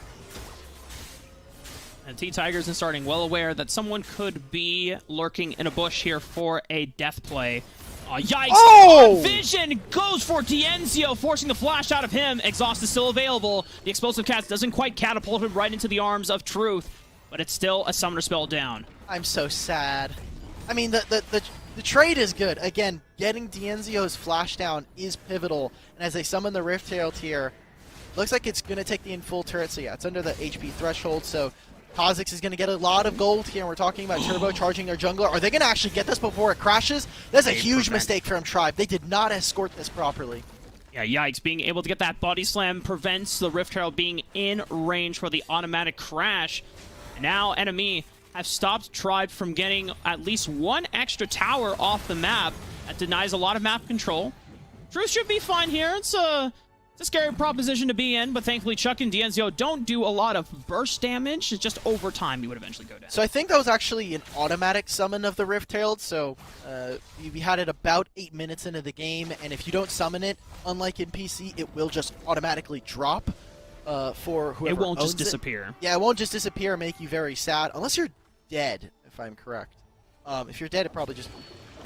[SPEAKER 6] And T-Tigers is starting well aware that someone could be lurking in a bush here for a death play. Yikes!
[SPEAKER 7] Oh!
[SPEAKER 6] Vision goes for Dienzio, forcing the flash out of him. Exhaust is still available. The Explosive Cast doesn't quite catapult him right into the arms of Truth, but it's still a Summoner Spell down.
[SPEAKER 7] I'm so sad. I mean, the trade is good. Again, getting Dienzio's flash down is pivotal. And as they summon the Rift Herald here, looks like it's going to take the full turret. So yeah, it's under the HP threshold, so Kha'Zix is going to get a lot of gold here, and we're talking about turbocharging their jungler. Are they going to actually get this before it crashes? That's a huge mistake from Tribe. They did not escort this properly.
[SPEAKER 6] Yeah, yikes. Being able to get that body slam prevents the Rift Herald being in range for the automatic crash. Now enemy have stopped Tribe from getting at least one extra tower off the map. That denies a lot of map control. Truth should be fine here. It's a scary proposition to be in, but thankfully Chuck and Dienzio don't do a lot of burst damage. It's just over time he would eventually go down.
[SPEAKER 7] So I think that was actually an automatic summon of the Rift Herald, so we had it about 8 minutes into the game, and if you don't summon it, unlike in PC, it will just automatically drop for whoever
[SPEAKER 6] It won't
[SPEAKER 7] owns
[SPEAKER 6] just disappear.
[SPEAKER 7] Yeah, it won't just disappear and make you very sad, unless you're dead, if I'm correct. If you're dead, it probably just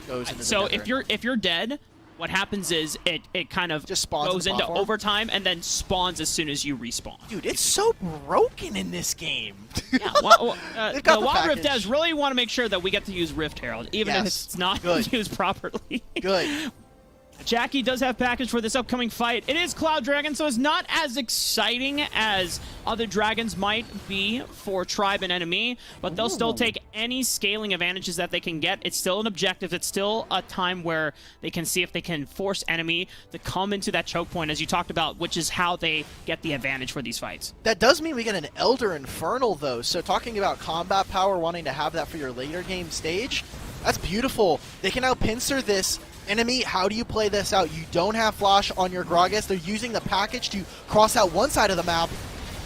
[SPEAKER 7] goes into
[SPEAKER 6] So
[SPEAKER 7] the nether.
[SPEAKER 6] if you're dead, what happens is it kind of
[SPEAKER 7] just spawns
[SPEAKER 6] goes
[SPEAKER 7] in the
[SPEAKER 6] into
[SPEAKER 7] platform?
[SPEAKER 6] overtime and then spawns as soon as you respawn.
[SPEAKER 7] Dude, it's so broken in this game.
[SPEAKER 6] Yeah, well,
[SPEAKER 7] They've got
[SPEAKER 6] the
[SPEAKER 7] the
[SPEAKER 6] Wild Rift
[SPEAKER 7] package.
[SPEAKER 6] devs really want to make sure that we get to use Rift Herald, even if
[SPEAKER 7] Yes.
[SPEAKER 6] it's not
[SPEAKER 7] Good.
[SPEAKER 6] used properly.
[SPEAKER 7] Good.
[SPEAKER 6] Jackie does have package for this upcoming fight. It is Cloud Dragon, so it's not as exciting as other dragons might be for Tribe and Enemy, but they'll still take any scaling advantages that they can get. It's still an objective. It's still a time where they can see if they can force Enemy to come into that choke point, as you talked about, which is how they get the advantage for these fights.
[SPEAKER 7] That does mean we get an Elder Infernal, though. So talking about combat power, wanting to have that for your later game stage, that's beautiful. They can now pincer this. Enemy, how do you play this out? You don't have flash on your Gragas. They're using the package to cross out one side of the map.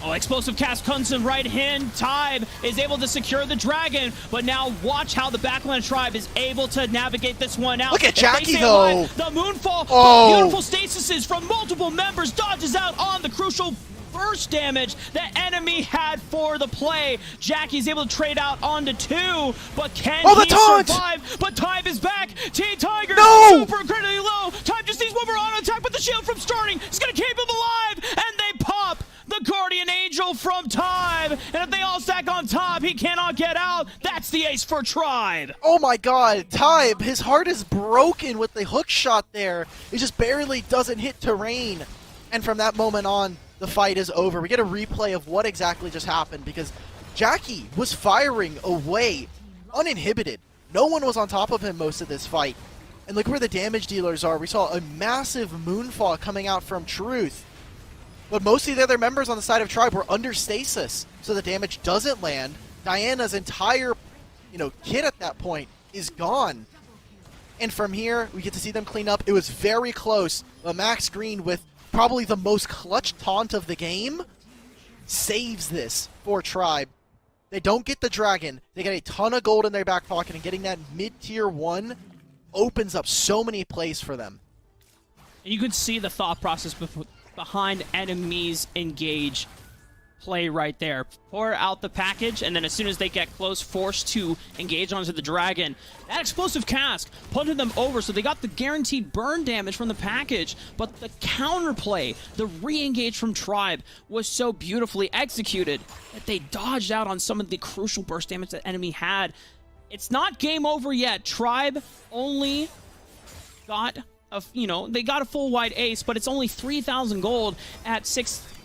[SPEAKER 6] Oh, explosive cast comes in right hand. Tybe is able to secure the dragon, but now watch how the Backland Tribe is able to navigate this one out.
[SPEAKER 7] Look at
[SPEAKER 6] If they
[SPEAKER 7] Jackie,
[SPEAKER 6] stay
[SPEAKER 7] though.
[SPEAKER 6] alive, the moonfall,
[SPEAKER 7] Oh.
[SPEAKER 6] beautiful stasises from multiple members, dodges out on the crucial burst damage that enemy had for the play. Jackie's able to trade out onto 2, but can
[SPEAKER 7] Oh, the
[SPEAKER 6] he
[SPEAKER 7] taunt!
[SPEAKER 6] survive? But Tybe is back. T-Tiger
[SPEAKER 7] No!
[SPEAKER 6] super incredibly low. Tybe just needs one more auto attack, but the shield from starting is going to keep him alive, and they pop the Guardian Angel from Tybe. And if they all stack on top, he cannot get out. That's the ace for Tribe.
[SPEAKER 7] Oh my god, Tybe, his heart is broken with the hook shot there. It just barely doesn't hit terrain. And from that moment on, the fight is over. We get a replay of what exactly just happened because Jackie was firing away uninhibited. No one was on top of him most of this fight. And look where the damage dealers are. We saw a massive moonfall coming out from Truth. But most of the other members on the side of Tribe were under stasis, so the damage doesn't land. Diana's entire, kit at that point is gone. And from here, we get to see them clean up. It was very close, but Max Green, with probably the most clutch taunt of the game, saves this for Tribe. They don't get the dragon. They get a ton of gold in their back pocket, and getting that mid-tier 1 opens up so many plays for them.
[SPEAKER 6] You could see the thought process behind enemies engage play right there. Pour out the package, and then as soon as they get close, forced to engage onto the dragon. That explosive cask punted them over, so they got the guaranteed burn damage from the package, but the counterplay, the re-engage from Tribe, was so beautifully executed that they dodged out on some of the crucial burst damage that enemy had. It's not game over yet. Tribe only got they got a full wide ace, but it's only 3,000 gold at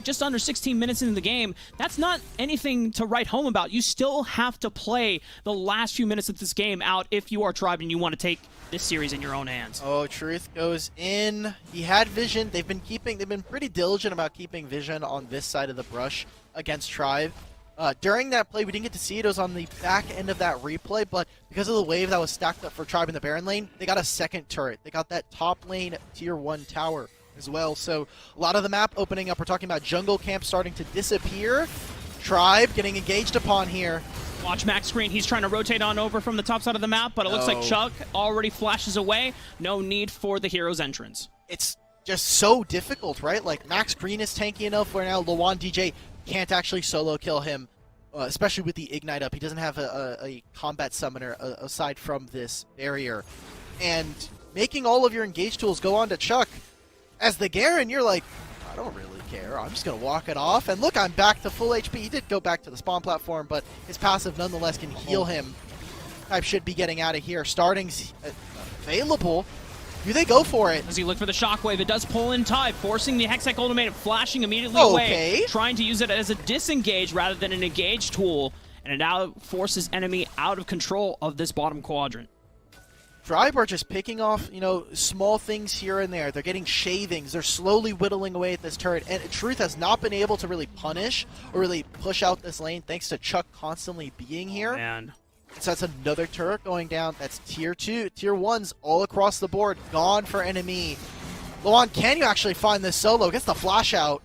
[SPEAKER 6] just under 16 minutes into the game. That's not anything to write home about. You still have to play the last few minutes of this game out if you are Tribe and you want to take this series in your own hands.
[SPEAKER 7] Oh, Truth goes in. He had vision. They've been pretty diligent about keeping vision on this side of the brush against Tribe. During that play, we didn't get to see it. It was on the back end of that replay, but because of the wave that was stacked up for Tribe in the Baron lane, they got a second turret. They got that top lane tier 1 tower as well. So a lot of the map opening up. We're talking about jungle camp starting to disappear. Tribe getting engaged upon here.
[SPEAKER 6] Watch Max Green. He's trying to rotate on over from the top side of the map, but it looks like Chuck already flashes away. No need for the hero's entrance.
[SPEAKER 7] It's just so difficult, right? Like, Max Green is tanky enough where now Lawan DJ can't actually solo kill him, especially with the Ignite up. He doesn't have a combat summoner aside from this barrier. And making all of your engage tools go on to Chuck, as the Garen, you're like, I don't really care. I'm just going to walk it off. And look, I'm back to full HP. He did go back to the spawn platform, but his passive nonetheless can heal him. Type should be getting out of here. Starting's available. Do they go for it?
[SPEAKER 6] As he look for the shockwave, it does pull in Tybe, forcing the Hextech ultimate, flashing immediately away, trying to use it as a disengage rather than an engage tool, and it now forces enemy out of control of this bottom quadrant.
[SPEAKER 7] Tribe are just picking off, small things here and there. They're getting shavings. They're slowly whittling away at this turret, and Truth has not been able to really punish or really push out this lane thanks to Chuck constantly being here.
[SPEAKER 6] Man.
[SPEAKER 7] So that's another turret going down. That's tier 2. Tier 1's all across the board. Gone for enemy. Lawan, can you actually find this solo? Gets the flash out.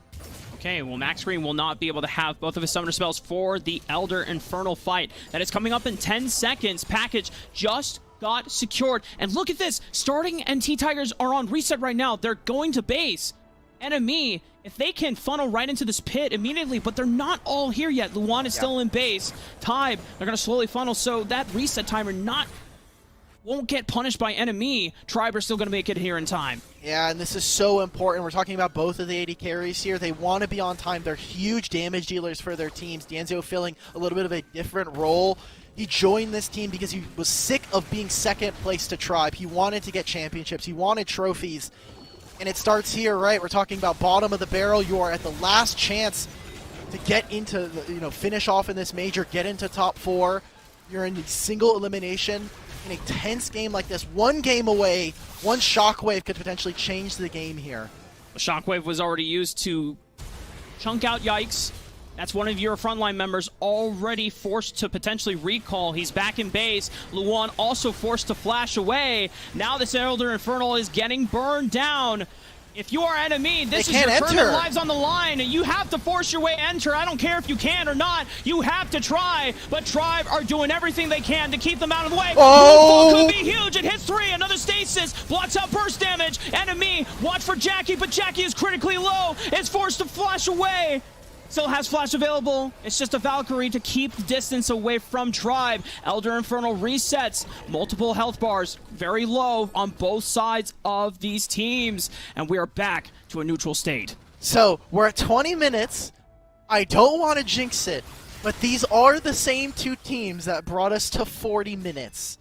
[SPEAKER 6] Okay, well, Max Green will not be able to have both of his summoner spells for the Elder Infernal fight. That is coming up in 10 seconds. Package just got secured. And look at this. Starting and T-Tigers are on reset right now. They're going to base. Enemy, if they can funnel right into this pit immediately, but they're not all here yet. Luan is still in base. Tybe, they're going to slowly funnel, so that reset timer won't get punished by enemy. Tribe are still going to make it here in time.
[SPEAKER 7] Yeah, and this is so important. We're talking about both of the AD carries here. They want to be on time. They're huge damage dealers for their teams. Danzio filling a little bit of a different role. He joined this team because he was sick of being second place to Tribe. He wanted to get championships. He wanted trophies. And it starts here, right? We're talking about bottom of the barrel. You are at the last chance to get into, finish off in this major, get into top 4. You're in a single elimination in a tense game like this. One game away, one shockwave could potentially change the game here.
[SPEAKER 6] The shockwave was already used to chunk out Yikes. That's one of your frontline members already forced to potentially recall. He's back in base. Luan also forced to flash away. Now this Elder Infernal is getting burned down. If you are enemy, this
[SPEAKER 7] They
[SPEAKER 6] is your
[SPEAKER 7] can't
[SPEAKER 6] tournament
[SPEAKER 7] enter.
[SPEAKER 6] lives on the line. You have to force your way enter. I don't care if you can or not. You have to try. But Tribe are doing everything they can to keep them out of the way.
[SPEAKER 7] Oh!
[SPEAKER 6] Moonfall could be huge. It hits 3. Another stasis. Blocks out burst damage. Enemy. Watch for Jackie, but Jackie is critically low. Is forced to flash away. Still has flash available. It's just a Valkyrie to keep distance away from Tribe. Elder Infernal resets. Multiple health bars. Very low on both sides of these teams. And we are back to a neutral state.
[SPEAKER 7] So, we're at 20 minutes. I don't want to jinx it, but these are the same 2 teams that brought us to 40 minutes.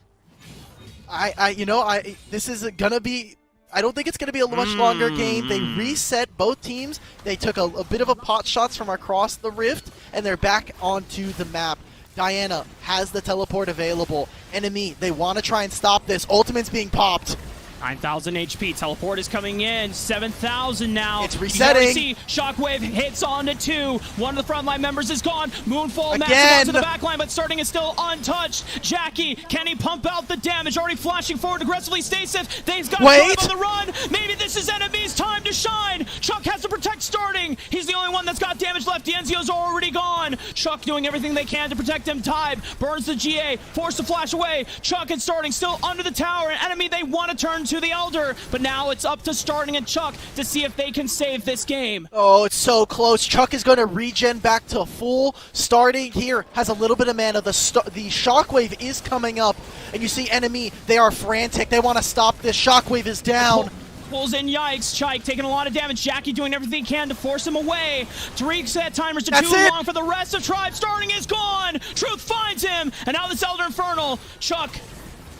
[SPEAKER 7] This is gonna be... I don't think it's going to be a much longer game. They reset both teams. They took a bit of a pot shots from across the rift, and they're back onto the map. Diana has the teleport available. Enemy, they want to try and stop this. Ultimate's being popped.
[SPEAKER 6] 9,000 HP. Teleport is coming in. 7,000 now.
[SPEAKER 7] It's resetting.
[SPEAKER 6] You already see Shockwave hits onto 2. One of the frontline members is gone. Moonfall
[SPEAKER 7] Again.
[SPEAKER 6] matches onto the backline, but starting is still untouched. Jackie, can he pump out the damage? Already flashing forward aggressively. Stasis, they've got Tribe on the run. Maybe this is enemy's time to shine. Chuck has to protect starting. He's the only one that's got damage left. Dienzio's already gone. Chuck doing everything they can to protect him. Tribe burns the GA, forced to flash away. Chuck and starting still under the tower. An enemy they want to turn to the Elder, but now it's up to starting and Chuck to see if they can save this game.
[SPEAKER 7] Oh, it's so close. Chuck is going to regen back to full. Starting here has a little bit of mana. The Shockwave is coming up, and you see enemy. They are frantic. They want to stop this. Shockwave is down.
[SPEAKER 6] Pulls in Yikes. Chike taking a lot of damage. Jackie doing everything he can to force him away. Tariq set timers to 2 long for the rest of Tribe. Starting is gone. Truth finds him, and now this Elder Infernal. Chuck,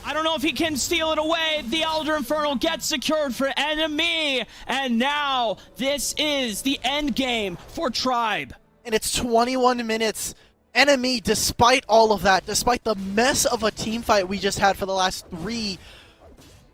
[SPEAKER 6] I don't know if he can steal it away. The Elder Infernal gets secured for enemy. And now this is the end game for Tribe.
[SPEAKER 7] And it's 21 minutes. Enemy, despite all of that, despite the mess of a team fight we just had for the last 3,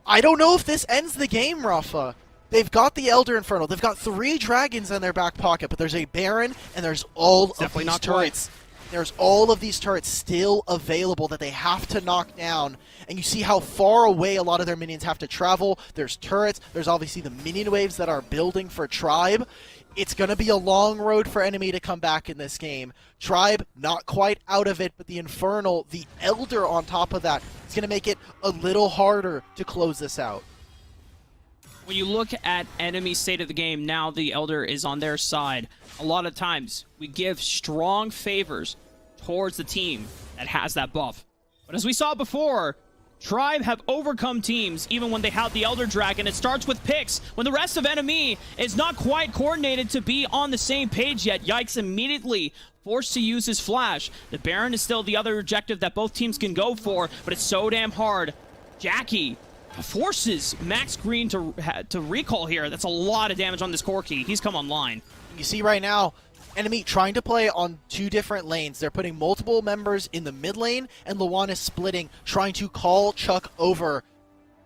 [SPEAKER 7] I don't know if this ends the game, Rafa. They've got the Elder Infernal. They've got 3 dragons in their back pocket, but there's a Baron and there's all of these turrets. There's all of these turrets still available that they have to knock down. And you see how far away a lot of their minions have to travel. There's turrets. There's obviously the minion waves that are building for Tribe. It's going to be a long road for enemy to come back in this game. Tribe, not quite out of it, but the Infernal, the Elder on top of that, is going to make it a little harder to close this out.
[SPEAKER 6] When you look at enemy state of the game, now the Elder is on their side. A lot of times, we give strong favors towards the team that has that buff. But as we saw before, Tribe have overcome teams even when they have the Elder Dragon. It starts with picks. When the rest of enemy is not quite coordinated to be on the same page yet, Yikes immediately forced to use his flash. The Baron is still the other objective that both teams can go for, but it's so damn hard. Jackie forces Max Green to recall here. That's a lot of damage on this Corki. He's come online.
[SPEAKER 7] You see right now, enemy trying to play on 2 different lanes. They're putting multiple members in the mid lane, and Luan is splitting, trying to call Chuck over.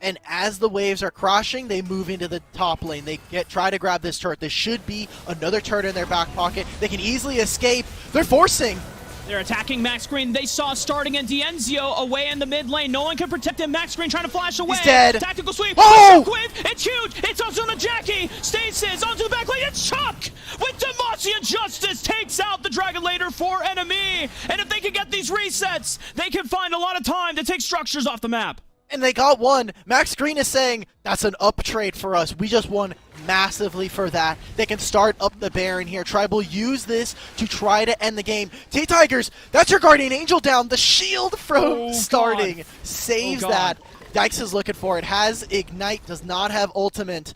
[SPEAKER 7] And as the waves are crashing, they move into the top lane. They try to grab this turret. There should be another turret in their back pocket. They can easily escape. They're forcing.
[SPEAKER 6] They're attacking Max Green. They saw starting and Dienzio away in the mid lane. No one can protect him. Max Green trying to flash away.
[SPEAKER 7] He's dead.
[SPEAKER 6] Tactical sweep.
[SPEAKER 7] Oh!
[SPEAKER 6] It's huge. It's also on the Jackie. Stasis onto the back lane. It's Chuck with Demacia Justice takes out the Dragon Later for enemy. And if they can get these resets, they can find a lot of time to take structures off the map.
[SPEAKER 7] And they got one. Max Green is saying, that's an up trade for us. We just won massively for that. They can start up the Baron here. Tribe will use this to try to end the game. T-Tigers, that's your Guardian Angel down. The shield from starting saves that. Dykes is looking for it. Has Ignite, does not have Ultimate.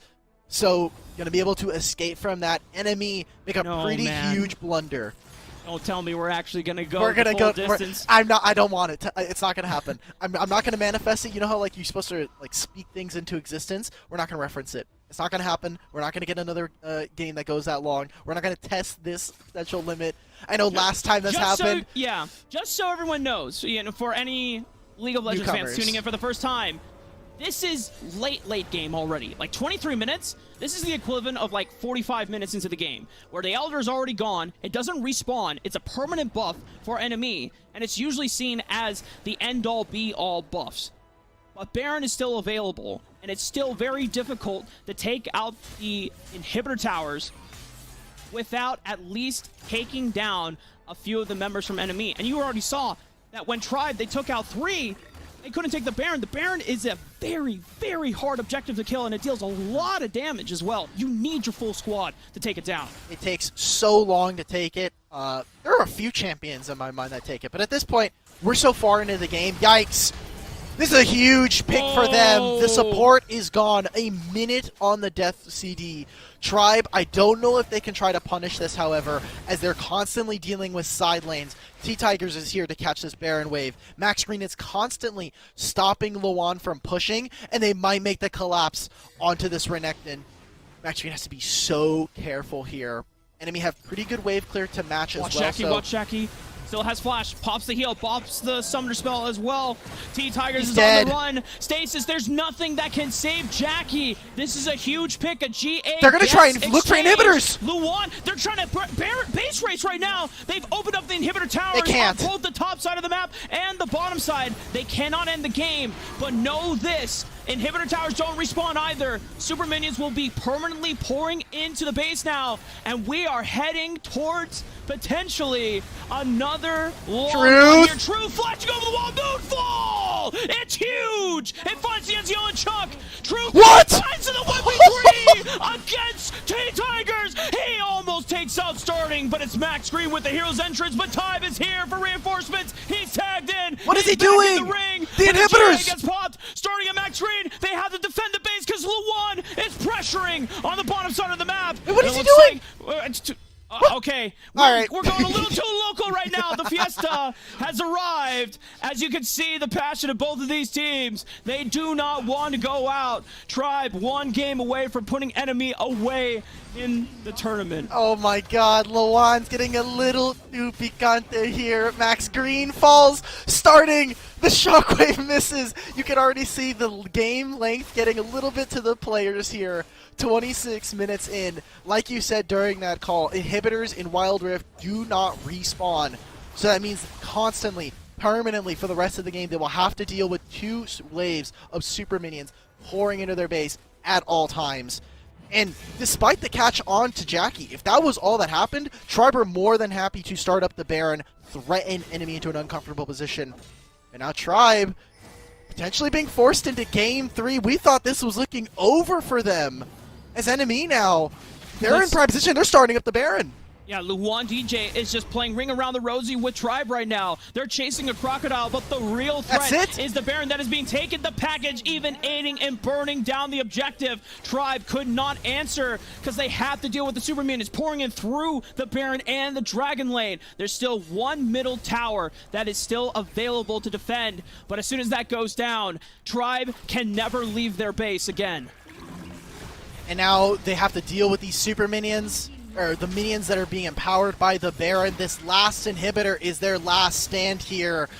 [SPEAKER 7] So, going to be able to escape from that. Enemy make a pretty huge blunder.
[SPEAKER 6] Don't tell me we're actually going to go
[SPEAKER 7] We're gonna
[SPEAKER 6] full
[SPEAKER 7] go
[SPEAKER 6] distance.
[SPEAKER 7] I don't want it. It's not gonna happen. I'm not gonna manifest it. You know how like you're supposed to like speak things into existence? We're not gonna reference it. It's not gonna happen. We're not gonna get another game that goes that long. We're not gonna test this potential limit. I know last time this happened.
[SPEAKER 6] So, just so everyone knows, for any League of Legends fans tuning in for the first time, this is late game already. Like 23 minutes, this is the equivalent of like 45 minutes into the game, where the Elder is already gone, it doesn't respawn, it's a permanent buff for enemy, and it's usually seen as the end-all be-all buffs. But Baron is still available, and it's still very difficult to take out the inhibitor towers without at least taking down a few of the members from enemy. And you already saw that when Tribe, they took out 3, they couldn't take the Baron. The Baron is a very, very hard objective to kill, and it deals a lot of damage as well. You need your full squad to take it down.
[SPEAKER 7] It takes so long to take it. There are a few champions in my mind that take it, but at this point, we're so far into the game. Yikes. This is a huge pick for them. The support is gone. A minute on the death CD. Tribe, I don't know if they can try to punish this, however, as they're constantly dealing with side lanes. T-Tigers is here to catch this Baron wave. Max Green is constantly stopping Luan from pushing, and they might make the collapse onto this Renekton. Max Green has to be so careful here. Enemy have pretty good wave clear to match as well.
[SPEAKER 6] Watch Jackie. Still has flash, pops the heal, pops the summoner spell as well. T-Tigers is
[SPEAKER 7] dead.
[SPEAKER 6] on the run. Stasis, there's nothing that can save Jackie. This is a huge pick, a GA.
[SPEAKER 7] They're gonna try and look for inhibitors.
[SPEAKER 6] Luan, they're trying to base race right now. They've opened up the inhibitor towers
[SPEAKER 7] They can't.
[SPEAKER 6] on both the top side of the map and the bottom side. They cannot end the game, but know this. Inhibitor towers don't respawn either. Super minions will be permanently pouring into the base now, and we are heading towards potentially another long run here. True flashing over the wall, Moonfall! It's huge! It finds the Enzo and Chuck. True finds the 1v3 against T-Tigers. He almost takes out starting, but it's Max Green with the hero's entrance, but Tybe is here for reinforcements. He's tagged in.
[SPEAKER 7] What is he
[SPEAKER 6] He's back
[SPEAKER 7] doing?
[SPEAKER 6] in the ring.
[SPEAKER 7] The
[SPEAKER 6] And
[SPEAKER 7] inhibitors!
[SPEAKER 6] GA gets popped, starting at Max Green. They have to defend the base because Luan is pressuring on the bottom side of the map.
[SPEAKER 7] What is he doing?
[SPEAKER 6] Okay,
[SPEAKER 7] All right.
[SPEAKER 6] we're going a little too local right now. The Fiesta has arrived. As you can see, the passion of both of these teams. They do not want to go out. Tribe, one game away from putting enemy away in the tournament.
[SPEAKER 7] Oh my god, Luan's getting a little too picante here. Max Green falls, starting. The shockwave misses. You can already see the game length getting a little bit to the players here. 26 minutes in. Like you said during that call, inhibitors in Wild Rift do not respawn. So that means constantly, permanently for the rest of the game, they will have to deal with 2 waves of super minions pouring into their base at all times. And despite the catch on to Jackie, if that was all that happened, Tribe are more than happy to start up the Baron, threaten enemy into an uncomfortable position. And now Tribe potentially being forced into game 3. We thought this was looking over for them. As enemy now, they're in prime position. They're starting up the Baron.
[SPEAKER 6] Yeah, Luan DJ is just playing Ring Around the Rosie with Tribe right now. They're chasing a crocodile, but the real threat is the Baron that is being taken. The package even aiding and burning down the objective. Tribe could not answer because they have to deal with the super minions pouring in through the Baron and the Dragon Lane. There's still one middle tower that is still available to defend, but as soon as that goes down, Tribe can never leave their base again.
[SPEAKER 7] And now they have to deal with these super minions, or the minions that are being empowered by the Baron. This last inhibitor is their last stand here.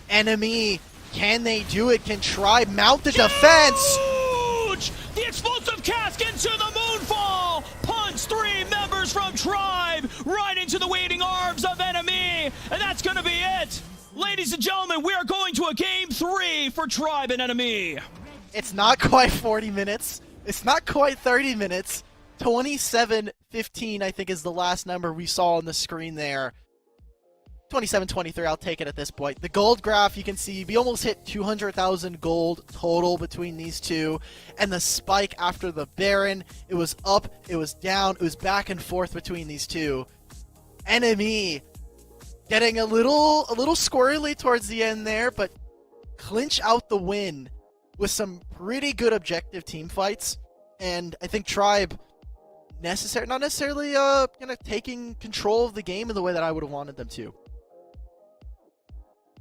[SPEAKER 7] Enemy, can they do it? Can Tribe mount the defense?
[SPEAKER 6] Huge! The explosive cask into the Moonfall! Punch 3 members from Tribe right into the waiting arms of enemy! And that's gonna be it! Ladies and gentlemen, we are going to a game 3 for Tribe and enemy.
[SPEAKER 7] It's not quite 40 minutes. It's not quite 30 minutes. 27-15, I think, is the last number we saw on the screen there. 27-23, I'll take it at this point. The gold graph, you can see, we almost hit 200,000 gold total between these two. And the spike after the Baron, it was up, it was down, it was back and forth between these two. Enemy getting a little squirrely towards the end there, but clinch out the win with some pretty good objective team fights. And I think Tribe not necessarily taking control of the game in the way that I would have wanted them to.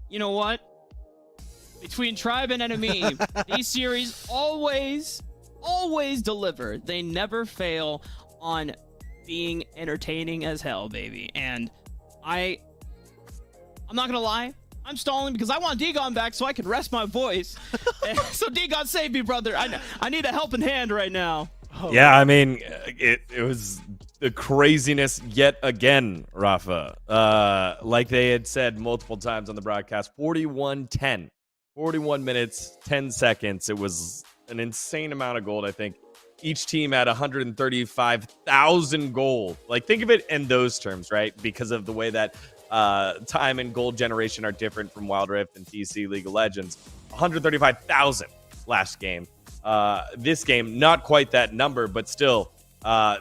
[SPEAKER 6] You know what? Between Tribe and enemy, these series always deliver. They never fail on being entertaining as hell, baby. And I'm not gonna lie, I'm stalling because I want Degon back so I can rest my voice. So Degon, save me, brother. I need a helping hand right now.
[SPEAKER 1] Oh. Yeah, I mean, it was the craziness yet again, Rafa. Like they had said multiple times on the broadcast, 41-10. 41 minutes, 10 seconds. It was an insane amount of gold. I think each team had 135,000 gold. Like, think of it in those terms, right? Because of the way that time and gold generation are different from Wild Rift and TC League of Legends. 135,000 last game. This game, not quite that number, but still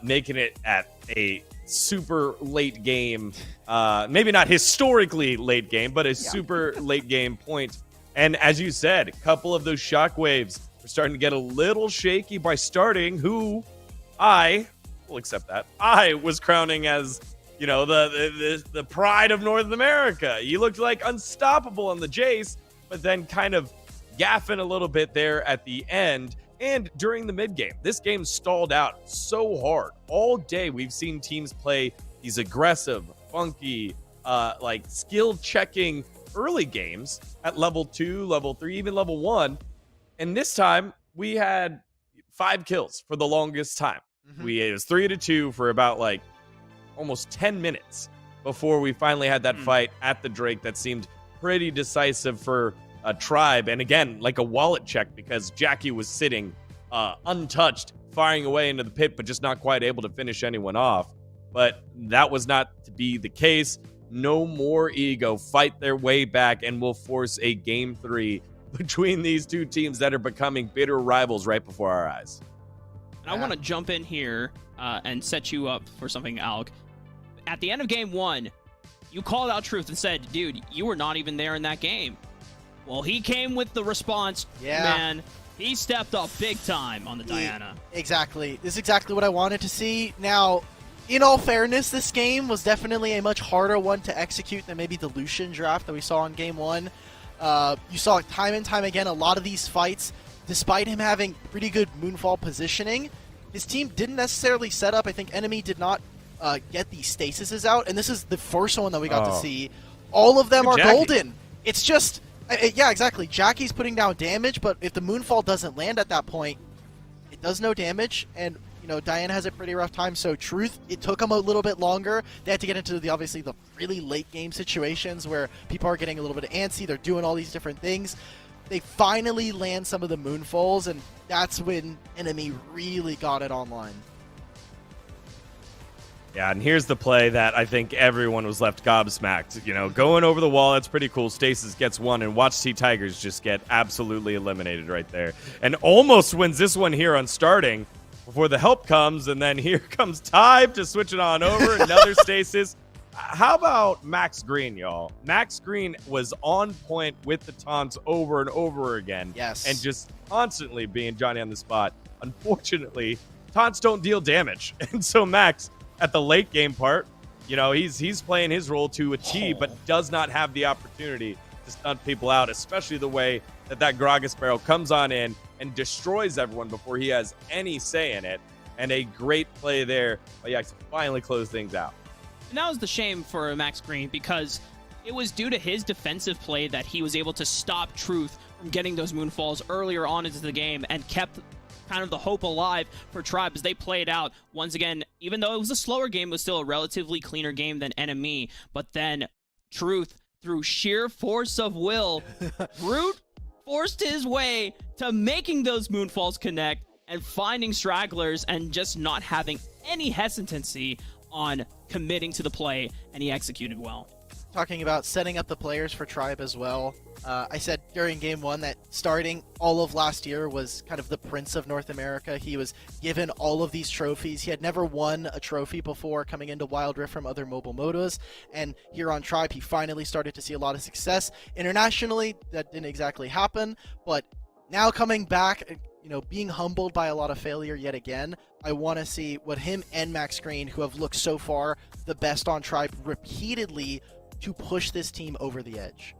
[SPEAKER 1] making it at a super late game. Maybe not historically late game, but a super late game point. And as you said, a couple of those shockwaves are starting to get a little shaky by starting who I will accept that. I was crowning as, you know, the pride of North America. You looked like unstoppable on the Jace, but then kind of gaffing a little bit there at the end and during the mid game. This game stalled out so hard. All day we've seen teams play these aggressive, funky, like skill checking early games at level 2, level 3, even level 1. And this time we had 5 kills for the longest time. It was 3-2 for about like almost 10 minutes before we finally had that fight at the Drake that seemed pretty decisive for a Tribe. And again, like a wallet check, because Jackie was sitting untouched, firing away into the pit, but just not quite able to finish anyone off. But that was not to be the case. No more ego. Fight their way back, and we'll force a game 3 between these two teams that are becoming bitter rivals right before our eyes.
[SPEAKER 6] I want to jump in here and set you up for something, Alec. At the end of game 1, you called out Truth and said, dude, you were not even there in that game. Well, he came with the response, man. He stepped up big time on the Diana.
[SPEAKER 7] Exactly. This is exactly what I wanted to see. Now, in all fairness, this game was definitely a much harder one to execute than maybe the Lucian draft that we saw in game 1. You saw time and time again a lot of these fights, despite him having pretty good Moonfall positioning, his team didn't necessarily set up. I think Enemy did not get the stasises out, and this is the first one that we got to see. All of them are golden. It's just, yeah, exactly. Jackie's putting down damage, but if the Moonfall doesn't land at that point, it does no damage, and you know, Diana has a pretty rough time. So Truth, it took them a little bit longer. They had to get into the obviously the really late game situations where people are getting a little bit antsy. They're doing all these different things. They finally land some of the Moonfalls, and that's when Enemy really got it online.
[SPEAKER 1] Yeah, and here's the play that I think everyone was left gobsmacked. You know, going over the wall, that's pretty cool. Stasis gets one, and watch T Tigers just get absolutely eliminated right there. And almost wins this one here on starting before the help comes, and then here comes Tybe to switch it on over. Another Stasis. How about Max Green, y'all? Max Green was on point with the taunts over and over again.
[SPEAKER 7] Yes.
[SPEAKER 1] And just constantly being Johnny on the spot. Unfortunately, taunts don't deal damage. And so Max, at the late game part, you know, he's playing his role to achieve, but does not have the opportunity to stunt people out, especially the way that Gragas barrel comes on in and destroys everyone before he has any say in it. And a great play there by Yax to finally close things out.
[SPEAKER 6] And that was the shame for Max Green, because it was due to his defensive play that he was able to stop Truth from getting those Moonfalls earlier on into the game and kept kind of the hope alive for Tribe as they played out. Once again, even though it was a slower game, it was still a relatively cleaner game than Enemy. But then Truth, through sheer force of will, brute forced his way to making those Moonfalls connect and finding stragglers and just not having any hesitancy on committing to the play, and he executed well.
[SPEAKER 7] Talking about setting up the players for Tribe as well, I said during game 1 that starting all of last year was kind of the Prince of North America. He was given all of these trophies. He had never won a trophy before coming into Wild Rift from other mobile MODOs, and here on Tribe he finally started to see a lot of success. Internationally, that didn't exactly happen, but now coming back, you know, being humbled by a lot of failure yet again, I want to see what him and Max Green, who have looked so far the best on Tribe repeatedly, to push this team over the edge.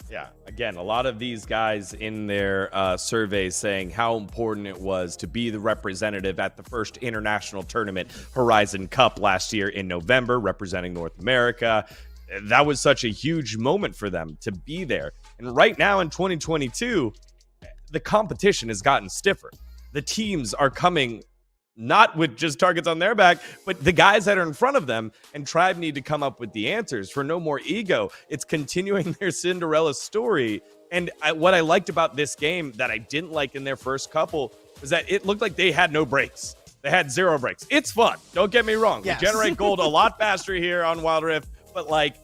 [SPEAKER 1] Yeah, again, a lot of these guys in their surveys saying how important it was to be the representative at the first international tournament, Horizon Cup, last year in November, representing North America. That was such a huge moment for them to be there. And right now in 2022, the competition has gotten stiffer. The teams are coming not with just targets on their back, but the guys that are in front of them, and Tribe need to come up with the answers for no more ego. It's continuing their Cinderella story And what I liked about this game that I didn't like in their first couple is that it looked like they had no breaks. They had 0 breaks. It's fun. Don't get me wrong.
[SPEAKER 7] Yes.
[SPEAKER 1] We generate gold a lot faster here on Wild Rift, but like,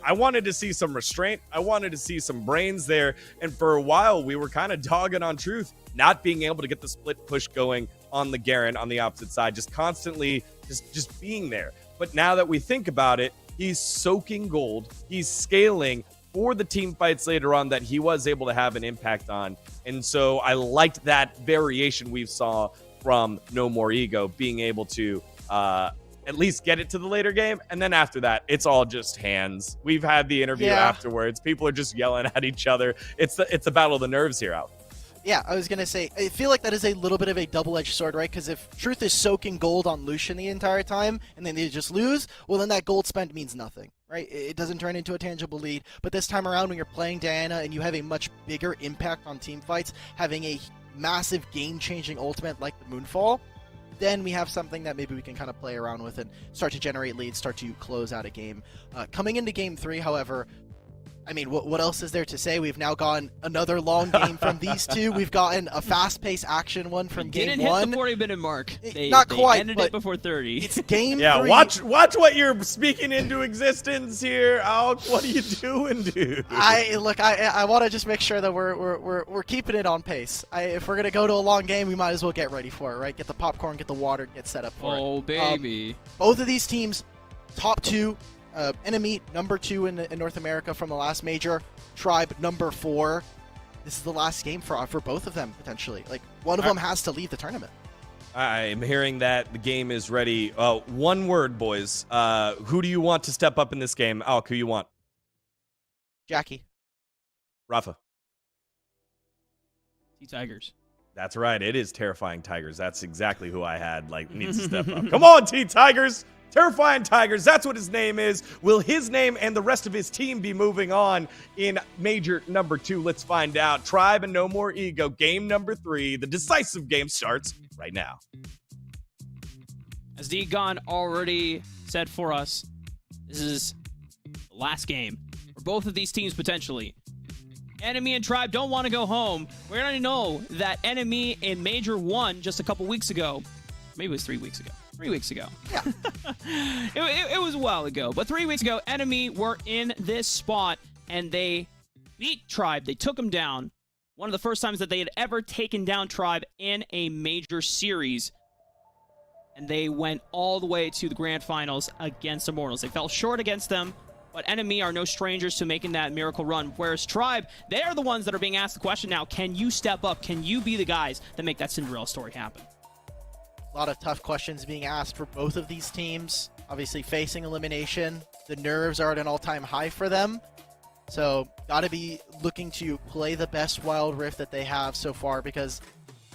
[SPEAKER 1] I wanted to see some restraint. I wanted to see some brains there. And for a while, we were kind of dogging on Truth, not being able to get the split push going on the Garen on the opposite side, just constantly just being there. But now that we think about it, he's soaking gold. He's scaling for the team fights later on that he was able to have an impact on. And so I liked that variation we saw from No More Ego, being able to at least get it to the later game. And then after that, it's all just hands. We've had the interview afterwards. People are just yelling at each other. It's the battle of the nerves here, Al.
[SPEAKER 7] Yeah, I was going to say, I feel like that is a little bit of a double-edged sword, right? Because if Truth is soaking gold on Lucian the entire time, and then they just lose, well, then that gold spent means nothing, right? It doesn't turn into a tangible lead. But this time around, when you're playing Diana and you have a much bigger impact on team fights, having a massive game-changing ultimate like the Moonfall, then we have something that maybe we can kind of play around with and start to generate leads, start to close out a game. Coming into Game 3, however, I mean, what else is there to say? We've now gotten another long game from these two. We've gotten a fast-paced action one from Game 1.
[SPEAKER 6] Didn't hit the 40-minute mark.
[SPEAKER 7] Not quite,
[SPEAKER 6] They ended it before 30.
[SPEAKER 7] It's Game 3.
[SPEAKER 1] Yeah, watch what you're speaking into existence here, Al. What are you doing, dude?
[SPEAKER 7] I want to just make sure that we're keeping it on pace. If we're gonna go to a long game, we might as well get ready for it, right? Get the popcorn, get the water, get set up for it.
[SPEAKER 6] Oh, baby.
[SPEAKER 7] Both of these teams, top 2. Enemy number 2 in North America from the last major. Tribe number 4. This is the last game for both of them potentially. Like one of them has to leave the tournament.
[SPEAKER 1] I'm hearing that the game is ready. One word, boys. Who do you want to step up in this game? Alk, who you want?
[SPEAKER 7] Jackie.
[SPEAKER 1] Rafa.
[SPEAKER 6] T-Tigers.
[SPEAKER 1] That's right. It is Terrifying Tigers. That's exactly who I had. Like, needs to step up. Come on, T-Tigers. Terrifying Tigers, that's what his name is. Will his name and the rest of his team be moving on in Major number 2? Let's find out. Tribe and No More Ego, game number 3. The decisive game starts right now.
[SPEAKER 6] As Degon already said for us, this is the last game for both of these teams potentially. Enemy and Tribe don't want to go home. We already know that Enemy in Major 1 just a couple weeks ago. Maybe it was 3 weeks ago. 3 weeks ago.
[SPEAKER 7] Yeah.
[SPEAKER 6] it was a while ago. But 3 weeks ago, Enemy were in this spot, and they beat Tribe. They took them down. One of the first times that they had ever taken down Tribe in a major series. And they went all the way to the grand finals against Immortals. They fell short against them, but Enemy are no strangers to making that miracle run. Whereas Tribe, they are the ones that are being asked the question now, can you step up? Can you be the guys that make that Cinderella story happen?
[SPEAKER 7] A lot of tough questions being asked for both of these teams. Obviously facing elimination. The nerves are at an all-time high for them. So gotta be looking to play the best Wild Rift that they have so far because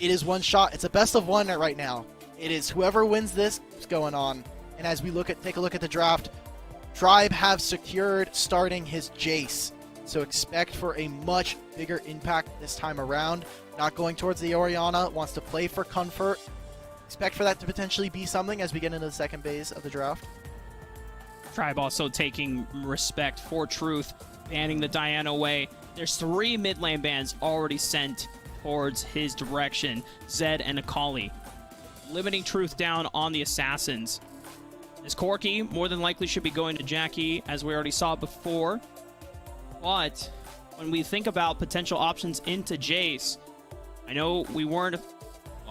[SPEAKER 7] it is one shot. It's a best of one right now. It is whoever wins this is going on. And as we take a look at the draft, Tribe have secured starting his Jace. So expect for a much bigger impact this time around. Not going towards the Orianna, wants to play for comfort. Expect for that to potentially be something as we get into the second phase of the draft.
[SPEAKER 6] Tribe also taking respect for Truth, banning the Diana away. There's 3 mid lane bans already sent towards his direction, Zed and Akali. Limiting Truth down on the Assassins. This Corki more than likely should be going to Jackie, as we already saw before. But when we think about potential options into Jace, I know we weren't...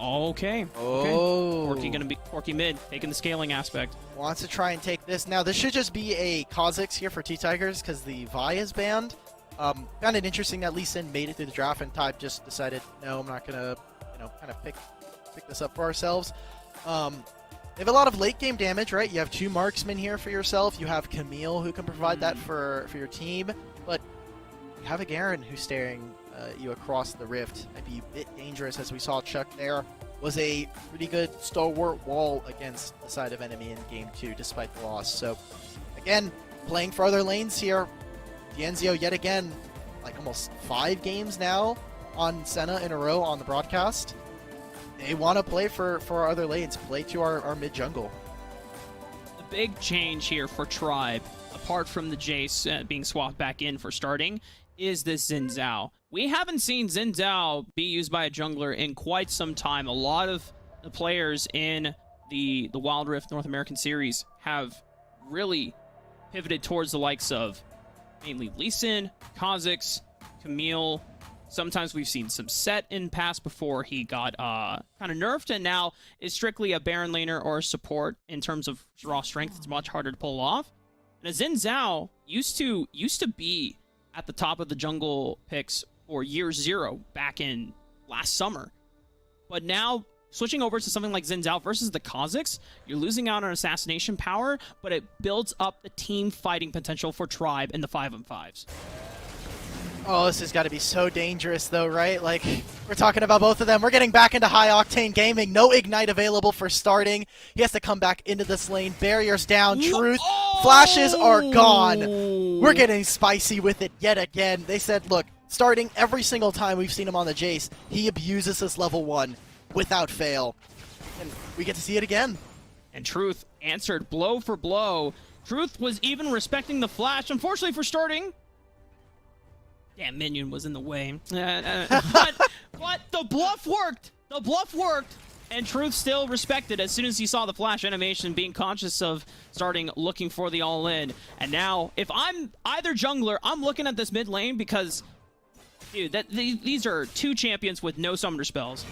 [SPEAKER 6] Okay. Corki gonna be Corki mid, taking the scaling aspect.
[SPEAKER 7] Wants to try and take this. Now, this should just be a Kha'Zix here for T-Tigers because the Vi is banned. Found it interesting that Lee Sin made it through the draft and Type just decided, no, I'm not gonna, kind of pick this up for ourselves. They have a lot of late game damage, right? You have 2 marksmen here for yourself. You have Camille who can provide that for your team, but you have a Garen who's staring you across the rift. Might be a bit dangerous, as we saw Chuck there was a pretty good stalwart wall against the side of Enemy in game 2 despite the loss. So again, playing for other lanes here. Dienzio yet again, like almost 5 games now on Senna in a row on the broadcast. They want to play for our other lanes, play to our mid jungle.
[SPEAKER 6] The big change here for Tribe, apart from the Jace being swapped back in for starting, is this Xin Zhao. We haven't seen Xin Zhao be used by a jungler in quite some time. A lot of the players in the Wild Rift North American Series have really pivoted towards the likes of mainly Lee Sin, Kha'Zix, Camille. Sometimes we've seen some Set in past before he got kind of nerfed, and now is strictly a Baron laner or a support in terms of raw strength. It's much harder to pull off. And Xin Zhao used to be at the top of the jungle picks for year 0 back in last summer. But now, switching over to something like Xin Zhao versus the Kha'Zix, you're losing out on assassination power, but it builds up the team fighting potential for Tribe in the 5-on-5s.
[SPEAKER 7] Oh, this has got to be so dangerous, though, right? Like, we're talking about both of them. We're getting back into high-octane gaming. No Ignite available for starting. He has to come back into this lane. Barriers down. Truth. Flashes are gone. We're getting spicy with it yet again. They said, look, starting every single time we've seen him on the Jace, he abuses this level 1 without fail. And we get to see it again.
[SPEAKER 6] And Truth answered blow for blow. Truth was even respecting the flash. Unfortunately for starting, damn, minion was in the way. But the bluff worked. The bluff worked. And Truth still respected as soon as he saw the flash animation, being conscious of starting looking for the all-in. And now, if I'm either jungler, I'm looking at this mid lane because, dude, these are 2 champions with no summoner spells.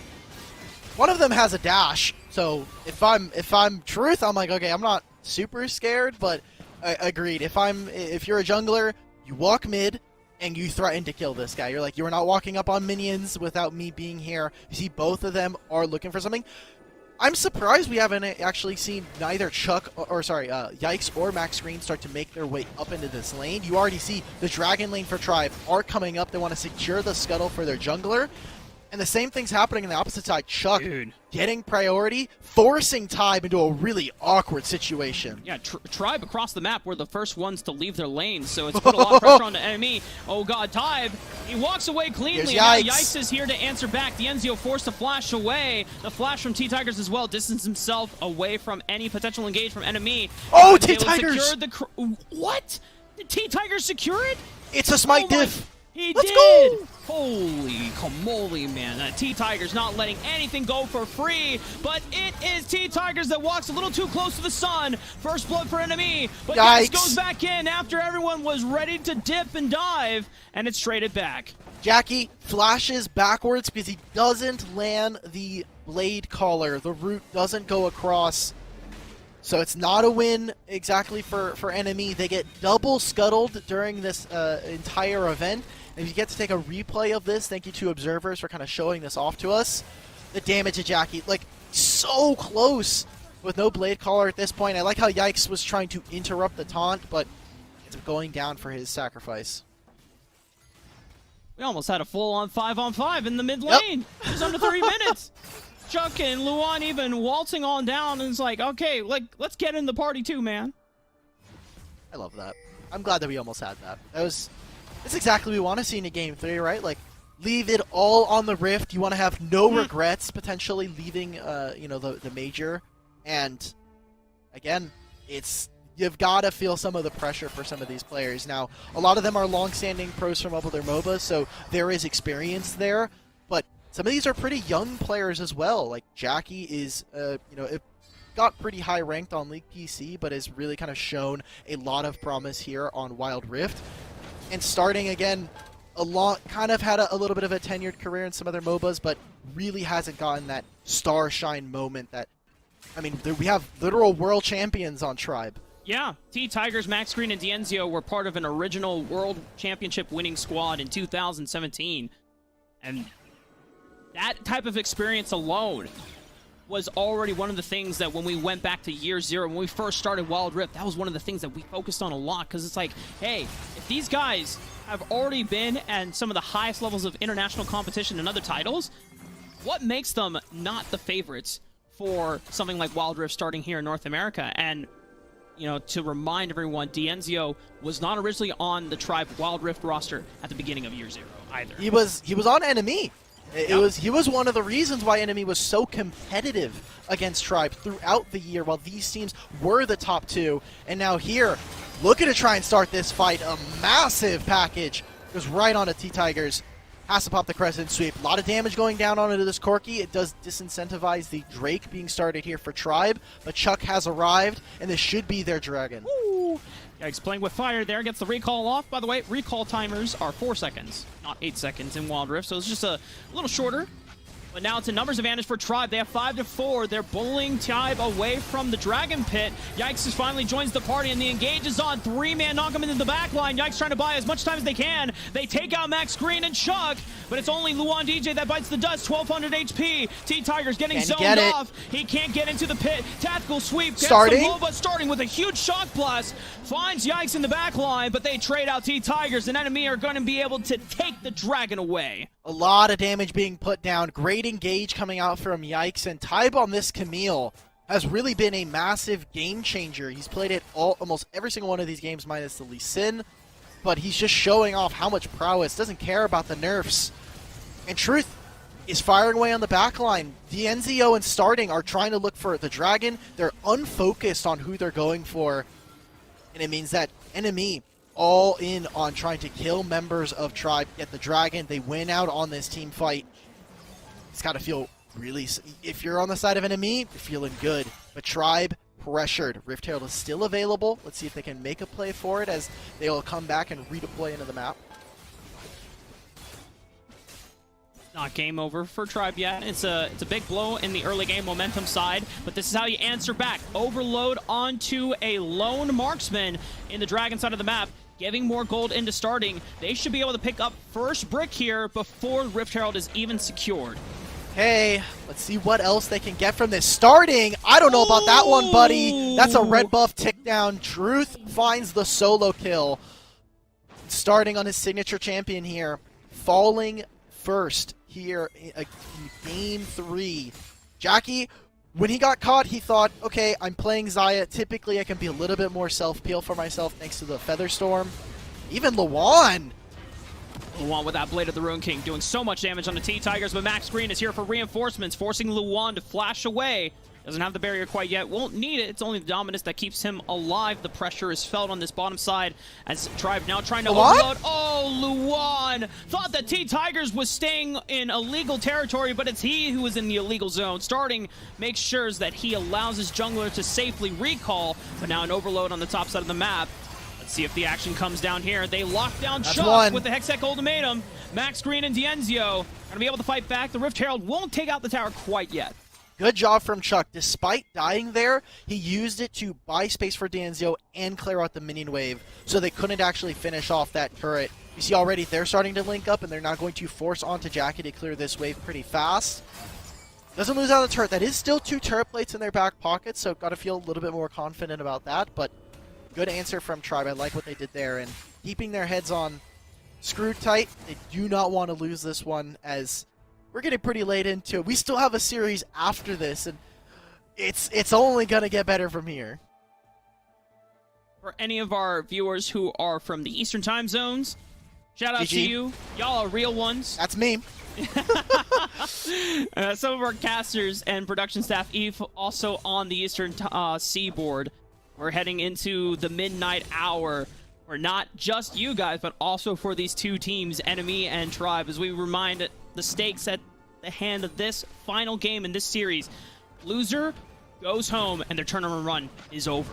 [SPEAKER 7] One of them has a dash, so if I'm Truth, I'm like, okay, I'm not super scared, but agreed. If you're a jungler, you walk mid, and you threaten to kill this guy. You're like, you're not walking up on minions without me being here. You see both of them are looking for something. I'm surprised we haven't actually seen neither Yikes or Max Green start to make their way up into this lane. You already see the Dragon lane for Tribe are coming up. They want to secure the scuttle for their jungler. And the same thing's happening on the opposite side. Chuck getting priority, forcing Tribe into a really awkward situation.
[SPEAKER 6] Yeah, Tribe across the map were the first ones to leave their lane, so it's put a lot of pressure on the enemy. Oh god, Tribe, he walks away cleanly.
[SPEAKER 7] Yikes.
[SPEAKER 6] And Yikes is here to answer back. Dienzio forced to flash away. The flash from T-Tigers as well distanced himself away from any potential engage from enemy.
[SPEAKER 7] Oh, T-Tigers!
[SPEAKER 6] What? Did T-Tigers secure it?
[SPEAKER 7] It's a smite diff.
[SPEAKER 6] Let's go! Holy camole, man. T-Tigers not letting anything go for free, but it is T-Tigers that walks a little too close to the sun. First blood for enemy, but Yikes goes back in after everyone was ready to dip and dive, and it's traded back.
[SPEAKER 7] Jackie flashes backwards because he doesn't land the blade collar. The root doesn't go across. So it's not a win exactly for enemy. They get double scuttled during this entire event. And if you get to take a replay of this, thank you to observers for kind of showing this off to us. The damage to Jackie, like, so close with no blade collar at this point. I like how Yikes was trying to interrupt the taunt, but it's going down for his sacrifice.
[SPEAKER 6] We almost had a full-on 5-on-5 in the mid lane. It was under 30 minutes. Chuck and Luan even waltzing on down, and it's like, okay, let's get in the party too, man.
[SPEAKER 7] I love that. I'm glad that we almost had that. That's exactly what we want to see in a Game 3, right? Like, leave it all on the Rift. You want to have no regrets potentially leaving, the Major. And, again, you've got to feel some of the pressure for some of these players. Now, a lot of them are long-standing pros from other MOBAs, so there is experience there. But some of these are pretty young players as well. Like, Jackie is, it got pretty high ranked on League PC, but has really kind of shown a lot of promise here on Wild Rift. And starting again, kind of had a little bit of a tenured career in some other MOBAs, but really hasn't gotten that star shine moment that, I mean, we have literal world champions on Tribe.
[SPEAKER 6] Yeah, T-Tigers, Max Green, and Dienzio were part of an original World Championship winning squad in 2017. And that type of experience alone was already one of the things that when we went back to year 0, when we first started Wild Rift, that was one of the things that we focused on a lot, because it's like, hey, if these guys have already been at some of the highest levels of international competition and other titles, what makes them not the favorites for something like Wild Rift starting here in North America? And, to remind everyone, Dienzio was not originally on the Tribe Wild Rift roster at the beginning of year 0 either.
[SPEAKER 7] He was on Enemy. He was one of the reasons why Enemy was so competitive against Tribe throughout the year, while these teams were the top 2. And now here, looking to try and start this fight, a massive package Goes right onto T-Tigers. Has to pop the Crescent Sweep. A lot of damage going down onto this Corki. It does disincentivize the Drake being started here for Tribe, but Chuck has arrived, and this should be their Dragon.
[SPEAKER 6] Woo! Yikes, playing with fire there, gets the recall off. By the way, recall timers are 4 seconds, not 8 seconds in Wild Rift, so it's just a little shorter. But now it's a numbers advantage for Tribe. They have 5-4. They're bullying Tribe away from the Dragon Pit. Yikes finally joins the party, and the engage is on. 3-man knock him into the back line. Yikes trying to buy as much time as they can. They take out Max Green and Chuck, but it's only Luan DJ that bites the dust. 1,200 HP. T-Tigers getting zoned off. He can't get into the pit. Tactical sweep. Starting with a huge shock blast. Finds Yikes in the back line, but they trade out T-Tigers, and Enemy are going to be able to take the Dragon away.
[SPEAKER 7] A lot of damage being put down. Great engage coming out from Yikes, and Tybe on this Camille has really been a massive game changer. He's played it almost every single one of these games minus the Lee Sin, but he's just showing off how much prowess. Doesn't care about the nerfs. And Truth is firing away on the back line. The NZO and Starting are trying to look for the Dragon. They're unfocused on who they're going for, and it means that Enemy all in on trying to kill members of Tribe, get the Dragon. They win out on this team fight. It's got to feel really... If you're on the side of Enemy, you're feeling good. But Tribe pressured. Rift Herald is still available. Let's see if they can make a play for it as they will come back and redeploy into the map.
[SPEAKER 6] Not game over for Tribe yet. It's a big blow in the early game momentum side, but this is how you answer back. Overload onto a lone marksman in the Dragon side of the map, giving more gold into Starting. They should be able to pick up first brick here before Rift Herald is even secured.
[SPEAKER 7] Okay, let's see what else they can get from this. Starting, I don't know about that one, buddy. That's a red buff tick down. Truth finds the solo kill. Starting on his signature champion here, falling first here in game 3. Jackie, when he got caught, he thought, okay, I'm playing Xayah. Typically, I can be a little bit more self-peel for myself thanks to the Feather Storm. Even Luan.
[SPEAKER 6] Luan with that Blade of the Ruin King doing so much damage on the T-Tigers, but Max Green is here for reinforcements, forcing Luan to flash away. Doesn't have the barrier quite yet, won't need it. It's only the Dominus that keeps him alive. The pressure is felt on this bottom side as Tribe now trying to overload. Oh, Luan thought that T-Tigers was staying in illegal territory, but it's he who is in the illegal zone. Starting makes sure that he allows his jungler to safely recall, but now an overload on the top side of the map. Let's see if the action comes down here. They lock down Chuck with the Hextech ultimatum. Max Green and Dienzio are going to be able to fight back. The Rift Herald won't take out the tower quite yet.
[SPEAKER 7] Good job from Chuck. Despite dying there, he used it to buy space for Dienzio and clear out the minion wave, so they couldn't actually finish off that turret. You see already they're starting to link up, and they're not going to force onto Jackie to clear this wave pretty fast. Doesn't lose out the turret. That is still 2 turret plates in their back pocket, so got to feel a little bit more confident about that, but good answer from Tribe. I like what they did there, and keeping their heads on screwed tight. They do not want to lose this one, as we're getting pretty late into it. We still have a series after this, and it's only going to get better from here.
[SPEAKER 6] For any of our viewers who are from the Eastern time zones, shout out to you. Y'all are real ones.
[SPEAKER 7] That's me.
[SPEAKER 6] Some of our casters and production staff, Eve, also on the Eastern seaboard. We're heading into the midnight hour for not just you guys, but also for these two teams, Enemy and Tribe, as we remind the stakes at the hand of this final game in this series. Loser goes home, and their tournament run is over.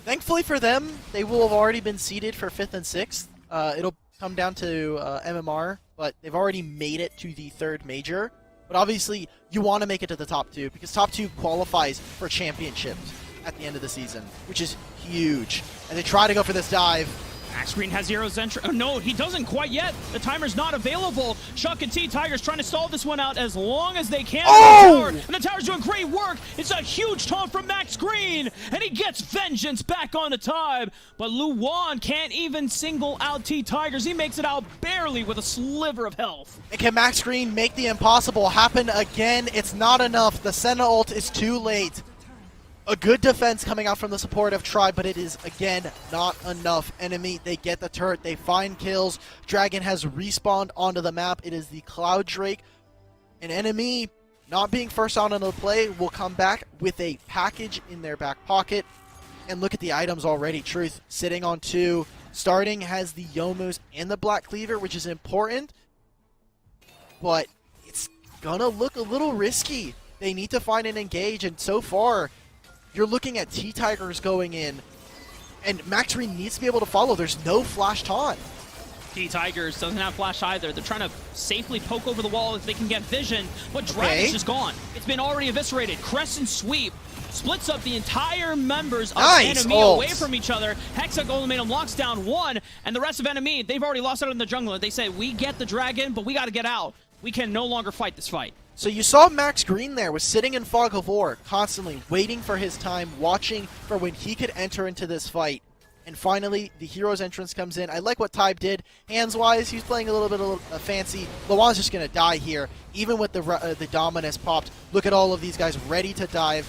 [SPEAKER 7] Thankfully for them, they will have already been seeded for 5th and 6th. It'll come down to MMR, but they've already made it to the 3rd major. But obviously, you want to make it to the top 2, because top 2 qualifies for championships at the end of the season, which is huge. And they try to go for this dive.
[SPEAKER 6] Max Green has Zero's entry. Oh, no, he doesn't quite yet. The timer's not available. Chuck and T-Tigers trying to stall this one out as long as they can.
[SPEAKER 7] Oh!
[SPEAKER 6] And the tower's doing great work. It's a huge taunt from Max Green, and he gets vengeance back on the Tribe. But Luan can't even single out T-Tigers. He makes it out barely with a sliver of health.
[SPEAKER 7] And can Max Green make the impossible happen again? It's not enough. The Senna ult is too late. A good defense coming out from the support of Tribe, but it is, again, not enough. Enemy, they get the turret, they find kills. Dragon has respawned onto the map. It is the Cloud Drake. An Enemy, not being first on the play, will come back with a package in their back pocket. And look at the items already. Truth sitting on 2. Starting has the Yomus and the Black Cleaver, which is important, but it's gonna look a little risky. They need to find and engage, and so far, you're looking at T-Tigers going in, and Max Green needs to be able to follow. There's no flash taunt.
[SPEAKER 6] T-Tigers doesn't have flash either. They're trying to safely poke over the wall if they can get vision, but Dragon's just gone. It's been already eviscerated. Crescent Sweep splits up the entire members of enemy away from each other. Hexa Golden locks down one, and the rest of enemy, they've already lost out in the jungle. They say, we get the dragon, but we got to get out. We can no longer fight this fight.
[SPEAKER 7] So you saw Max Green there was sitting in Fog of War, constantly waiting for his time, watching for when he could enter into this fight. And finally, the hero's entrance comes in. I like what Tybe did. Hands-wise, he's playing a little bit fancy. Lawan's just going to die here, even with the Dominus popped. Look at all of these guys ready to dive.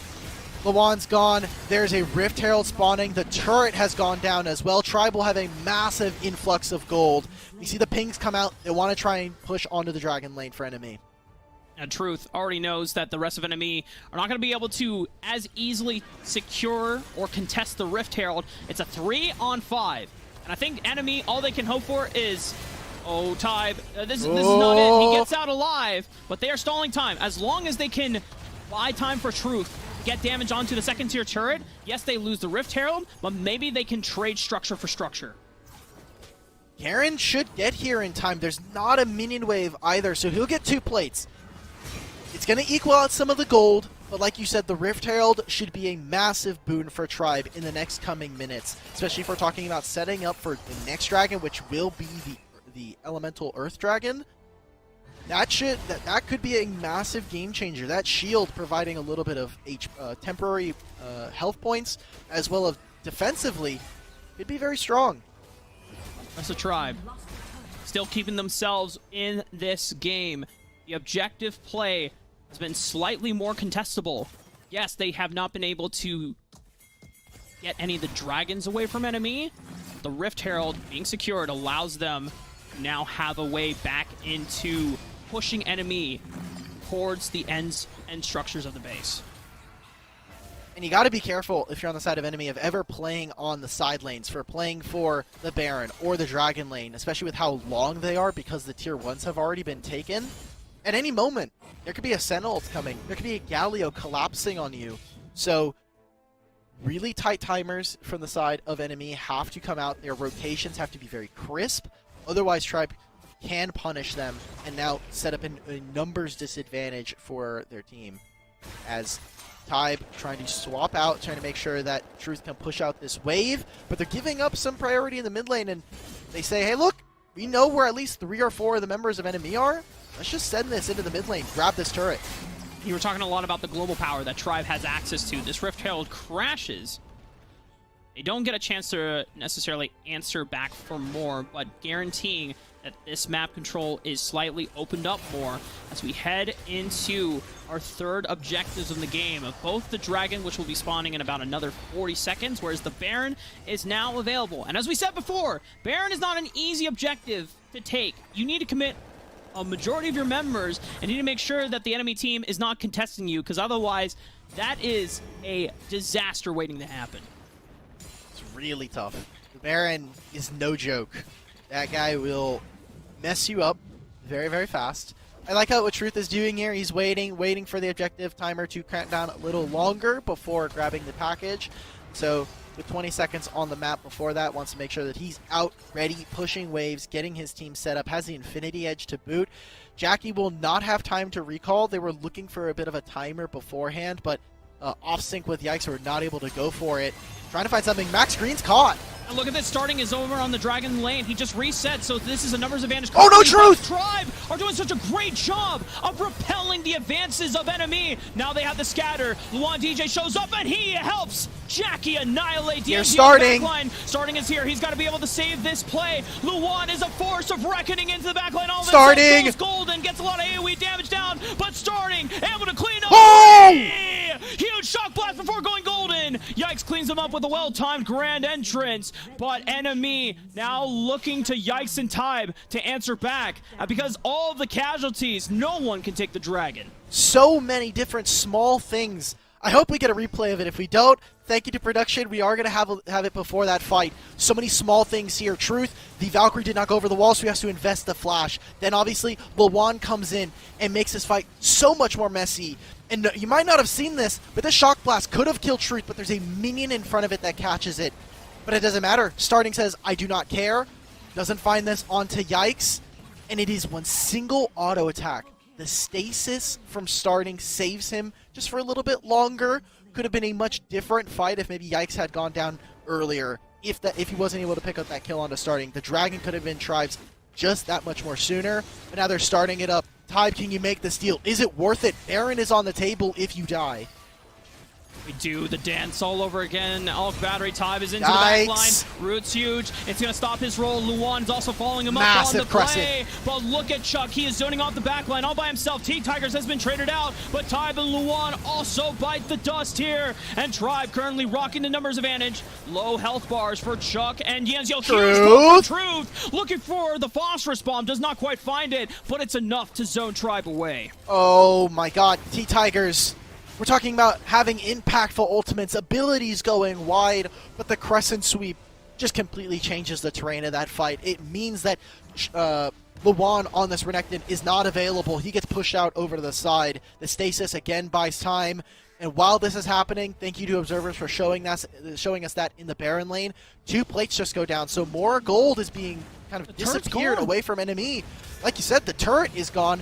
[SPEAKER 7] Lawan's gone. There's a Rift Herald spawning. The turret has gone down as well. Tribe will have a massive influx of gold. You see the pings come out. They want to try and push onto the Dragon lane for enemy.
[SPEAKER 6] And Truth already knows that the rest of enemy are not going to be able to as easily secure or contest the Rift Herald. It's a 3-on-5. And I think enemy, all they can hope for is, oh, Tybe, this is not it. He gets out alive, but they are stalling time. As long as they can buy time for Truth, get damage onto the second tier turret, yes, they lose the Rift Herald, but maybe they can trade structure for structure.
[SPEAKER 7] Garen should get here in time. There's not a minion wave either, so he'll get 2 plates. It's going to equal out some of the gold, but like you said, the Rift Herald should be a massive boon for Tribe in the next coming minutes, especially if we're talking about setting up for the next dragon, which will be the Elemental Earth Dragon. That could be a massive game changer. That shield providing a little bit of temporary health points, as well as defensively, could be very strong.
[SPEAKER 6] That's a Tribe. Still keeping themselves in this game. The objective play has been slightly more contestable. Yes, they have not been able to get any of the dragons away from enemy. The Rift Herald being secured allows them to now have a way back into pushing enemy towards the ends and structures of the base.
[SPEAKER 7] And you got to be careful if you're on the side of enemy of ever playing on the side lanes, for playing for the Baron or the Dragon lane, especially with how long they are because the tier 1s have already been taken. At any moment, there could be a Sentinels coming. There could be a Galio collapsing on you. So, really tight timers from the side of enemy have to come out. Their rotations have to be very crisp. Otherwise, Tribe can punish them and now set up a numbers disadvantage for their team. As Tybe trying to swap out, trying to make sure that Truth can push out this wave, but they're giving up some priority in the mid lane, and they say, hey, look, we know where at least 3 or 4 of the members of enemy are. Let's just send this into the mid lane, grab this turret.
[SPEAKER 6] You were talking a lot about the global power that Tribe has access to. This Rift Herald crashes. They don't get a chance to necessarily answer back for more, but guaranteeing that this map control is slightly opened up more as we head into our third objectives of the game of both the Dragon, which will be spawning in about another 40 seconds, whereas the Baron is now available. And as we said before, Baron is not an easy objective to take. You need to commit a majority of your members and need to make sure that the enemy team is not contesting you, because otherwise that is a disaster waiting to happen.
[SPEAKER 7] It's really tough. The Baron is no joke. That guy will mess you up very, very fast. I like how what Truth is doing here. He's waiting for the objective timer to count down a little longer before grabbing the package. So with 20 seconds on the map before that, wants to make sure that he's out, ready, pushing waves, getting his team set up, has the Infinity Edge to boot. Jackie will not have time to recall. They were looking for a bit of a timer beforehand, but off sync with Yikes were not able to go for it. Trying to find something. Max Green's caught.
[SPEAKER 6] And look at this, starting is over on the Dragon lane. He just reset, so this is a numbers advantage.
[SPEAKER 7] Oh no, Truth!
[SPEAKER 6] Tribe are doing such a great job of repelling the advances of enemy. Now they have the scatter. Luan DJ shows up and he helps Jackie annihilate the
[SPEAKER 7] You're
[SPEAKER 6] MG
[SPEAKER 7] starting.
[SPEAKER 6] backline. Starting is here. He's got to be able to save this play. Luan is a force of reckoning into the backline. All
[SPEAKER 7] Starting.
[SPEAKER 6] Golden gets a lot of AoE damage down, but Starting able to clean up.
[SPEAKER 7] Boom!
[SPEAKER 6] Huge shock blast before going golden. Yikes cleans him up with a well-timed grand entrance, but enemy now looking to Yikes and Tybe to answer back, because all of the casualties, no one can take the Dragon.
[SPEAKER 7] So many different small things I hope we get a replay of it. If we don't, thank you to production. We are going to have it before that fight. So many small things here. Truth, the Valkyrie did not go over the wall, so he has to invest the flash. Then obviously, Lawan comes in and makes this fight so much more messy. And you might not have seen this, but this Shock Blast could have killed Truth, but there's a minion in front of it that catches it. But it doesn't matter. Starting says, I do not care. Doesn't find this onto Yikes. And it is one single auto attack. The stasis from Starting saves him just for a little bit longer. Could have been a much different fight if maybe Yikes had gone down earlier. If he wasn't able to pick up that kill onto Starting. The Dragon could have been Tribe's just that much more sooner. But now they're starting it up. Tybe, can you make this deal? Is it worth it? Baron is on the table if you die.
[SPEAKER 6] We do the dance all over again. Elk Battery Tybe is into the back line. Root's huge. It's going to stop his roll. Luwan's also following him up on the play. But look at Chuck. He is zoning off the back line all by himself. T-Tigers has been traded out, but Tybe and Luwan also bite the dust here. And Tribe currently rocking the numbers advantage. Low health bars for Chuck and Yanziel. Truth looking for the phosphorus bomb. Does not quite find it, but it's enough to zone Tribe away.
[SPEAKER 7] Oh my god. T-Tigers. We're talking about having impactful ultimates, abilities going wide, but the Crescent Sweep just completely changes the terrain of that fight. It means that Lawan on this Renekton is not available. He gets pushed out over to the side. The Stasis again buys time. And while this is happening, thank you to observers for showing us that in the Baron lane. 2 plates just go down, so more gold is being kind of disappeared away from enemy. Like you said, the turret is gone.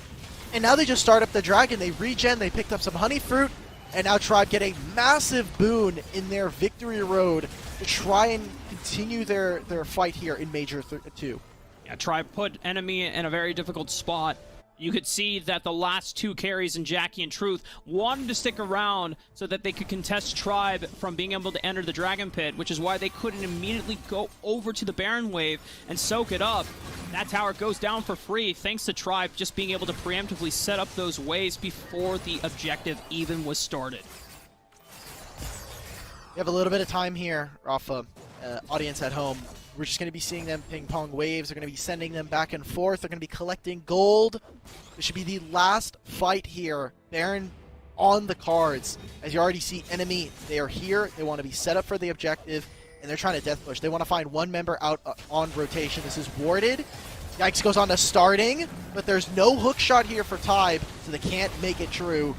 [SPEAKER 7] And now they just start up the Dragon. They regen, they picked up some honey fruit, and now Tribe get a massive boon in their victory road to try and continue their fight here in Major 2.
[SPEAKER 6] Yeah, Tribe put enemy in a very difficult spot. You could see that the last 2 carries in Jackie and Truth wanted to stick around so that they could contest Tribe from being able to enter the Dragon Pit, which is why they couldn't immediately go over to the Baron Wave and soak it up. That tower goes down for free thanks to Tribe just being able to preemptively set up those waves before the objective even was started.
[SPEAKER 7] We have a little bit of time here, Rafa, audience at home. We're just going to be seeing them ping-pong waves. They're going to be sending them back and forth. They're going to be collecting gold. This should be the last fight here. Baron on the cards. As you already see, enemy, they are here. They want to be set up for the objective, and they're trying to death push. They want to find one member out on rotation. This is warded. Yikes goes on to Starting, but there's no hook shot here for Tybe, so they can't make it true.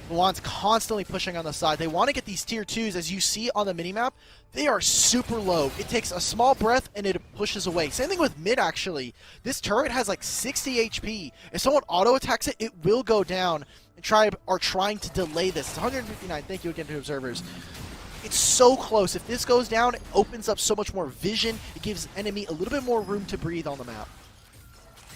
[SPEAKER 7] Luwan's constantly pushing on the side. They want to get these tier 2s, as you see on the minimap. They are super low. It takes a small breath and it pushes away. Same thing with mid, actually. This turret has like 60 HP. If someone auto-attacks it, it will go down. And Tribe are trying to delay this. It's 159. Thank you again to observers. It's so close. If this goes down, it opens up so much more vision. It gives enemy a little bit more room to breathe on the map.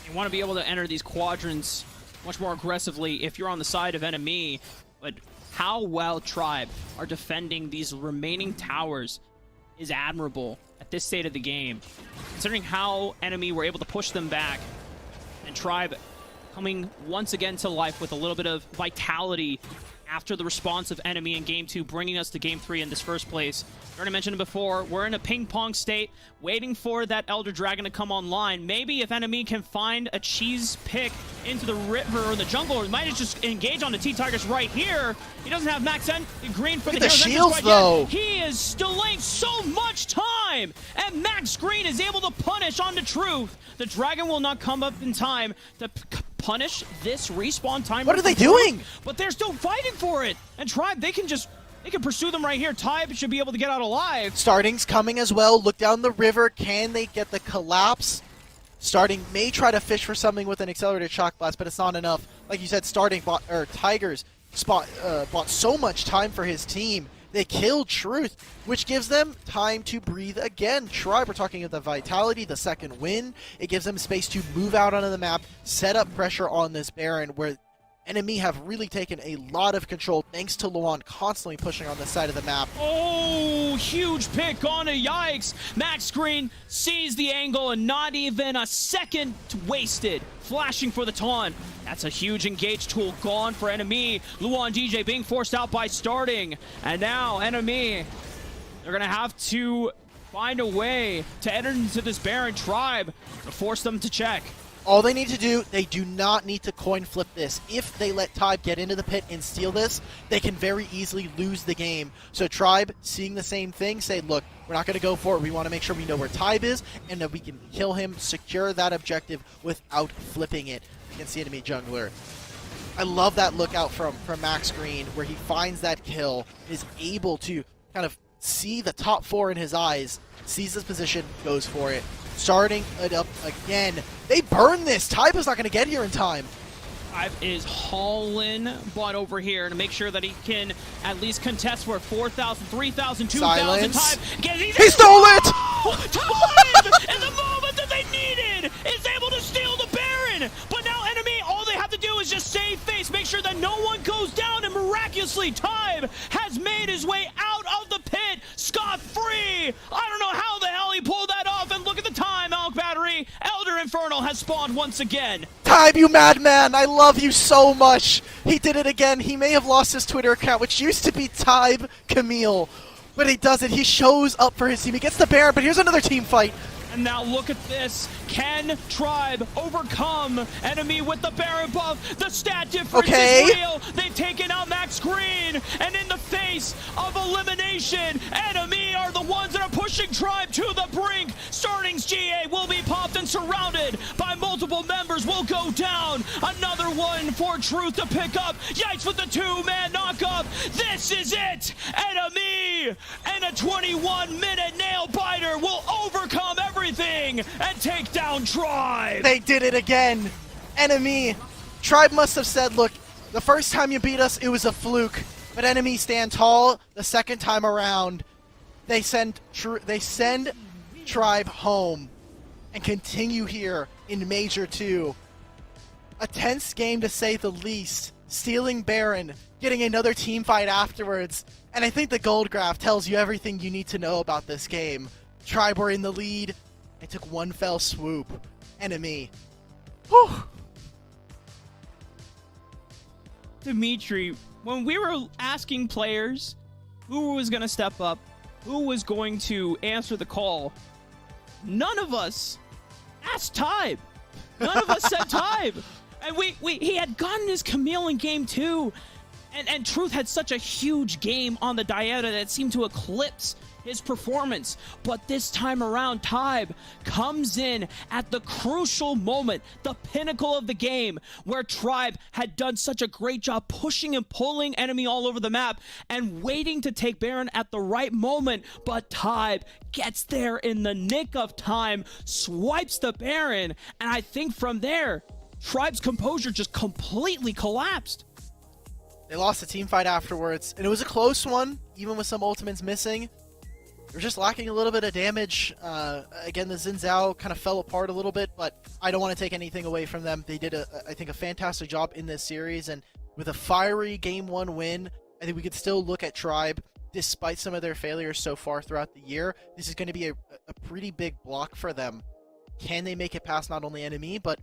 [SPEAKER 6] You want to be able to enter these quadrants much more aggressively if you're on the side of enemy, but how well Tribe are defending these remaining towers is admirable at this state of the game. Considering how enemy were able to push them back, and Tribe coming once again to life with a little bit of vitality after the response of enemy in Game 2, bringing us to Game 3 in this first place. I already mentioned it before, we're in a ping-pong state, waiting for that Elder Dragon to come online. Maybe if enemy can find a cheese pick into the river or the jungle, or might just engage on the T-Tigers right here. He doesn't have max green for the
[SPEAKER 7] shields, though.
[SPEAKER 6] He is delaying so much time, and Max Green is able to punish on the Truth. The Dragon will not come up in time to punish this respawn time.
[SPEAKER 7] What are they doing?
[SPEAKER 6] But they're still fighting for it. And Tribe, they can pursue them right here. Tybe should be able to get out alive.
[SPEAKER 7] Starting's coming as well. Look down the river. Can they get the collapse? Starting may try to fish for something with an accelerated shock blast, but it's not enough. Like you said, Tigers bought so much time for his team. They killed Truth, which gives them time to breathe again. Tribe, we're talking about the vitality, the second win. It gives them space to move out onto the map, set up pressure on this Baron, where enemy have really taken a lot of control thanks to Luwan constantly pushing on the side of the map.
[SPEAKER 6] Oh, huge pick on a Yikes. Max Green sees the angle and not even a second wasted. Flashing for the taunt. That's a huge engage tool gone for enemy. Luwan DJ being forced out by Starting. And now enemy, they're going to have to find a way to enter into this Baron. Tribe to force them to check.
[SPEAKER 7] All they need to do, they do not need to coin flip this. If they let Tribe get into the pit and steal this, they can very easily lose the game. So Tribe, seeing the same thing, say, look, we're not going to go for it. We want to make sure we know where Tribe is and that we can kill him, secure that objective without flipping it against the enemy jungler. I love that lookout from Max Green, where he finds that kill, is able to kind of see the top 4 in his eyes, sees his position, goes for it. Starting it up again. They burn this. Taiba's not going to get here in time.
[SPEAKER 6] Tribe is hauling Bud over here to make sure that he can at least contest for 4,000, 3,000, 2,000. Time.
[SPEAKER 7] He stole it!
[SPEAKER 6] Tribe, in the moment that they needed, is able to steal the Baron. But now enemy, all they have to do is just save face, make sure that no one goes down, and miraculously, Tribe has made his way out of the pit scot-free. I don't know how the hell he pulled that off, and look at the time, Alk Battery. Elder Infernal has spawned once again.
[SPEAKER 7] Tribe, you madman! I love you so much! He did it again. He may have lost his Twitter account, which used to be Tribe Camille. But he does it. He shows up for his team. He gets the Baron, but here's another team fight.
[SPEAKER 6] And now look at this. Can Tribe overcome enemy with the Baron buff? The stat difference is real. They've taken out Max Green. And in the face of elimination, enemy are the ones that are pushing Tribe to the brink. Starting's GA will be popped and surrounded by multiple members. Will go down. Another one for Truth to pick up. Yikes with the 2-man knockup. This is it. Enemy and a 21-minute nail biter will overcome everything and take down Tribe.
[SPEAKER 7] They did it again. Enemy. Tribe must have said, look, the first time you beat us, it was a fluke. But enemy stand tall. The second time around, they send Tribe home and continue here in Major 2. A tense game to say the least. Stealing Baron, getting another team fight afterwards. And I think the gold graph tells you everything you need to know about this game. Tribe were in the lead. They took one fell swoop. Enemy. Whew.
[SPEAKER 6] Dimitri, when we were asking players who was going to step up, who was going to answer the call, none of us asked Tribe. None of us said Tribe. And he had gotten his Camille in game 2. And Truth had such a huge game on the Diana that seemed to eclipse his performance. But this time around, Tribe comes in at the crucial moment, the pinnacle of the game, where Tribe had done such a great job pushing and pulling enemy all over the map and waiting to take Baron at the right moment. But Tribe gets there in the nick of time, swipes the Baron, and I think from there, Tribe's composure just completely collapsed.
[SPEAKER 7] They lost the team fight afterwards, and it was a close one, even with some ultimates missing. They were just lacking a little bit of damage. Again, the Xin Zhao kind of fell apart a little bit, but I don't want to take anything away from them. They did, I think, a fantastic job in this series, and with a fiery Game 1 win, I think we could still look at Tribe, despite some of their failures so far throughout the year. This is going to be a pretty big block for them. Can they make it past not only enemy, but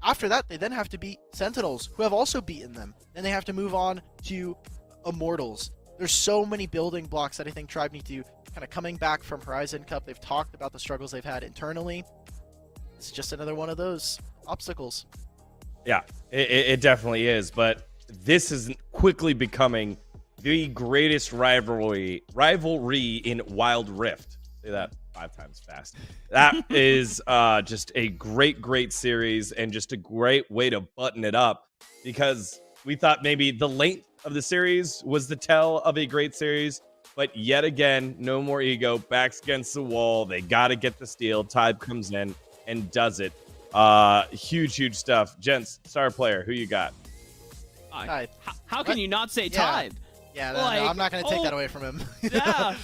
[SPEAKER 7] after that, they then have to beat Sentinels, who have also beaten them. Then they have to move on to Immortals. There's so many building blocks that I think Tribe need to kind of coming back from Horizon Cup. They've talked about the struggles they've had internally. It's just another one of those obstacles.
[SPEAKER 1] Yeah, it definitely is. But this is quickly becoming the greatest rivalry in Wild Rift. Say that 5 times fast. That is just a great series and just a great way to button it up, because we thought maybe the length of the series was the tell of a great series, but yet again, no more ego, backs against the wall. They got to get the steal. Tribe comes in and does it. Huge stuff. Gents, star player, who you got?
[SPEAKER 6] How can you not say Tribe?
[SPEAKER 7] Yeah, no, I'm not going to take that away from him.
[SPEAKER 6] Yeah.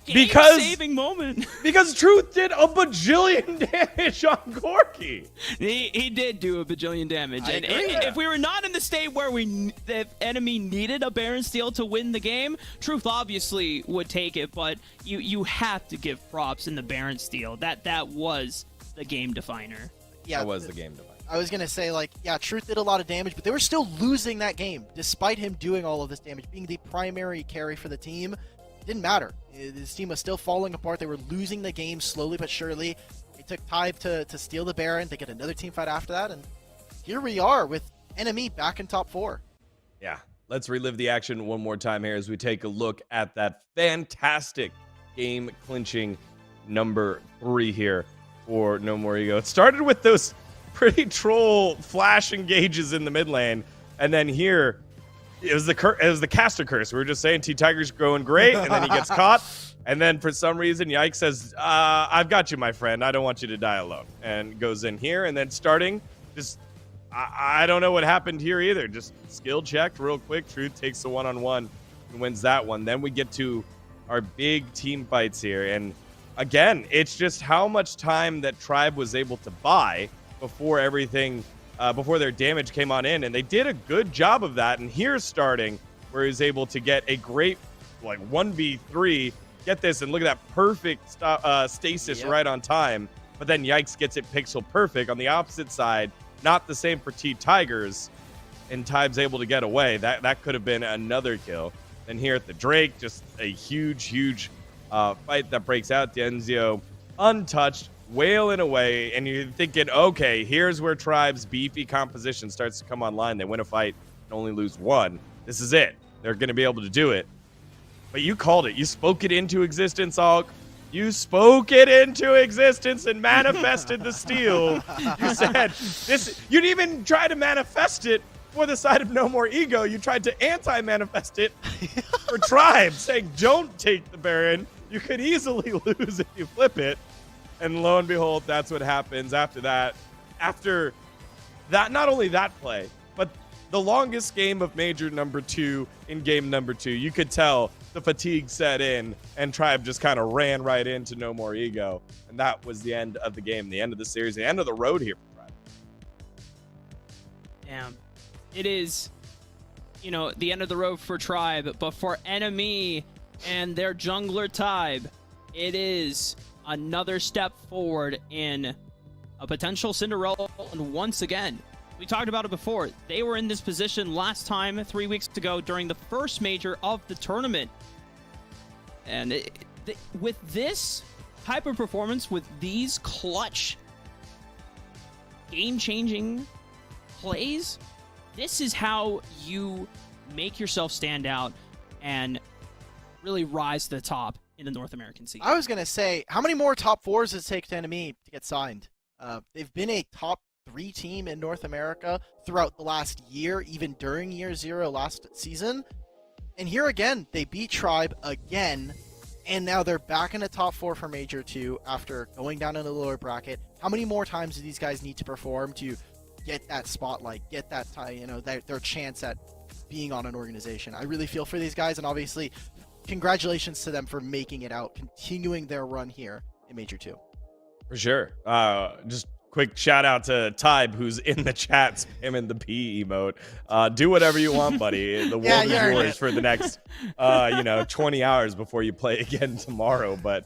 [SPEAKER 1] Game-saving
[SPEAKER 6] moment.
[SPEAKER 1] Because Truth did a bajillion damage on Gorky.
[SPEAKER 6] He did do a bajillion damage. And if we were not in the state where the enemy needed a Baron steal to win the game, Truth obviously would take it. But you have to give props in the Baron steal. That was the game definer.
[SPEAKER 7] Yeah,
[SPEAKER 1] that was the game definer.
[SPEAKER 7] I was going to say, Truth did a lot of damage, but they were still losing that game, despite him doing all of this damage, being the primary carry for the team. It didn't matter. His team was still falling apart. They were losing the game slowly but surely. It took Tybe to steal the Baron, to get another team fight after that, and here we are with Enemy back in top 4.
[SPEAKER 1] Yeah, let's relive the action one more time here as we take a look at that fantastic game-clinching number 3 here for No More Ego. It started with those pretty troll flash engages in the mid lane, and then here it was the caster curse. We were just saying T-Tiger's going great, and then he gets caught, and then for some reason Yikes says, I've got you, my friend. I don't want you to die alone, and goes in here, and then starting just I don't know what happened here either. Just skill checked real quick. Truth takes the one-on-one and wins that one. Then we get to our big team fights here. And again, it's just how much time that Tribe was able to buy before everything, before their damage came on in. And they did a good job of that. And here's starting where he's able to get a great, 1v3. Get this, and look at that perfect stasis right on time. But then Yikes gets it pixel perfect on the opposite side. Not the same for T-Tigers, and Tybe's able to get away. That could have been another kill. And here at the Drake, just a huge fight that breaks out. Denzio untouched, wailing away, and you're thinking, okay, here's where Tribe's beefy composition starts to come online. They win a fight and only lose one. This is it. They're going to be able to do it. But you called it. You spoke it into existence, Hulk. You spoke it into existence and manifested the steal. You said this. You didn't even try to manifest it for the side of No More Ego. You tried to anti-manifest it for Tribe, saying don't take the Baron. You could easily lose if you flip it. And lo and behold, that's what happens after that. After that, not only that play, but the longest game of Major number 2 in game number 2. You could tell the fatigue set in, and Tribe just kind of ran right into No More Ego. And that was the end of the game, the end of the series, the end of the road here for Tribe.
[SPEAKER 6] Damn. It is, the end of the road for Tribe, but for Enemy and their jungler Tybe, it is another step forward in a potential Cinderella. And once again, we talked about it before. They were in this position last time, 3 weeks ago, during the first major of the tournament. And with this type of performance, with these clutch, game-changing plays, this is how you make yourself stand out and really rise to the top in the North American scene.
[SPEAKER 7] I was going to say, how many more top 4s does it take to Enemy to get signed? They've been a top 3 team in North America throughout the last year, even during Year 0 last season. And here again, they beat Tribe again, and now they're back in the top 4 for Major 2 after going down in the lower bracket. How many more times do these guys need to perform to get that spotlight, get that their chance at being on an organization? I really feel for these guys, and obviously, congratulations to them for making it out, continuing their run here in Major 2.
[SPEAKER 1] For sure. Just quick shout out to Tybe, who's in the chat spamming the P emote. Do whatever you want, buddy. The world is yours for the next 20 hours before you play again tomorrow. But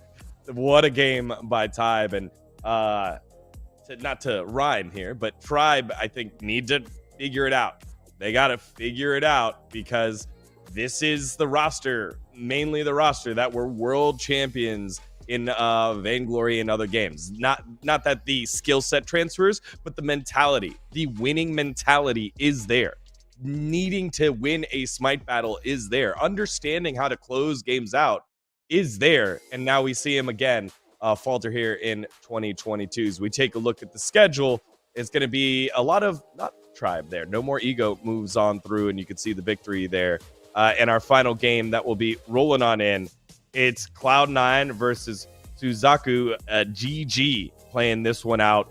[SPEAKER 1] what a game by Tybe. And not to rhyme here, but Tribe, I think, need to figure it out. They got to figure it out, because this is the roster, mainly the roster that were world champions in Vainglory and other games. Not that the skill set transfers, but the mentality, the winning mentality is there. Needing to win a smite battle is there. Understanding how to close games out is there. And now we see him again falter here in 2022. As we take a look at the schedule, it's going to be a lot of, not Tribe there. No More Ego moves on through, and you can see the victory there. And our final game that will be rolling on in, it's Cloud9 versus Suzaku GG playing this one out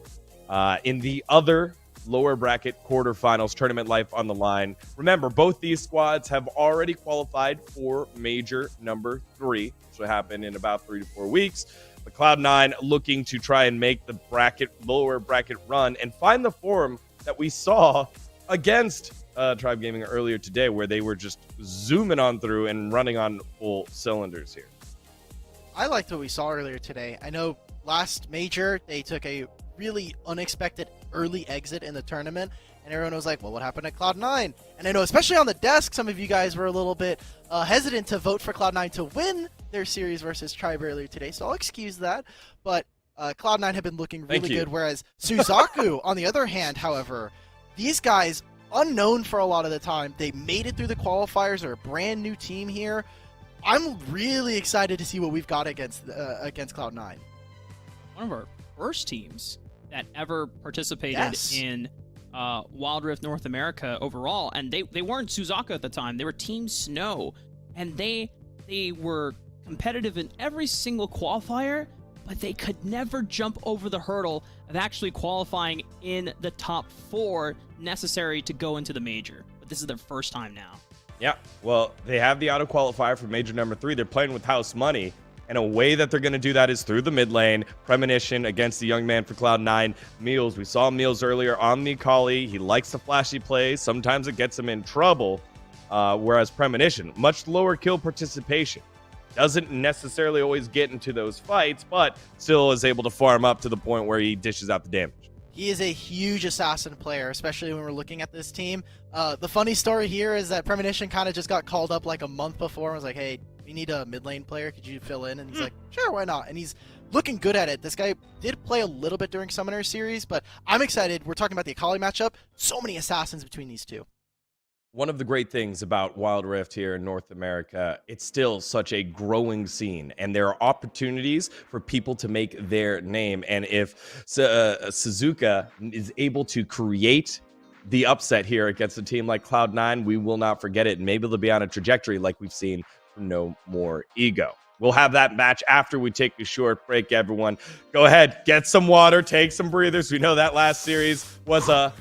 [SPEAKER 1] in the other lower bracket quarterfinals, tournament life on the line. Remember, both these squads have already qualified for Major number 3, which will happen in about 3 to 4 weeks. But Cloud9 looking to try and make the lower bracket run and find the form that we saw against Tribe Gaming earlier today, where they were just zooming on through and running on full cylinders here.
[SPEAKER 7] I liked what we saw earlier today. I know last Major, they took a really unexpected early exit in the tournament, and everyone was like, well, what happened at Cloud9? And I know, especially on the desk, some of you guys were a little bit hesitant to vote for Cloud9 to win their series versus Tribe earlier today, so I'll excuse that. But Cloud9 have been looking really
[SPEAKER 1] Thank you.
[SPEAKER 7] good, whereas Suzaku, on the other hand, however, these guys, unknown for a lot of the time, they made it through the qualifiers, are a brand new team here. I'm really excited to see what we've got against Cloud9.
[SPEAKER 6] One of our first teams that ever participated
[SPEAKER 7] Yes.
[SPEAKER 6] in Wild Rift North America overall, and they weren't Suzaku at the time. They were Team Snow, and they were competitive in every single qualifier, but they could never jump over the hurdle of actually qualifying in the top 4 necessary to go into the major. But this is their first time now.
[SPEAKER 1] Yeah, well, they have the auto qualifier for Major number 3. They're playing with house money, and a way that they're going to do that is through the mid lane. Premonition against the young man for Cloud9. Meals, we saw Meals earlier on the Akali. He likes the flashy plays. Sometimes it gets him in trouble, whereas Premonition, much lower kill participation. Doesn't necessarily always get into those fights, but still is able to farm up to the point where he dishes out the damage.
[SPEAKER 7] He is a huge assassin player, especially when we're looking at this team. The funny story here is that Premonition kind of just got called up like a month before and was like, hey, we need a mid lane player. Could you fill in? And he's like, sure, why not? And he's looking good at it. This guy did play a little bit during Summoner Series, but I'm excited. We're talking about the Akali matchup. So many assassins between these two.
[SPEAKER 1] One of the great things about Wild Rift here in North America, it's still such a growing scene, and there are opportunities for people to make their name. And if Suzuka is able to create the upset here against a team like Cloud9, we will not forget it. And maybe they'll be on a trajectory like we've seen from No More Ego. We'll have that match after we take a short break, everyone. Go ahead, get some water, take some breathers. We know that last series was a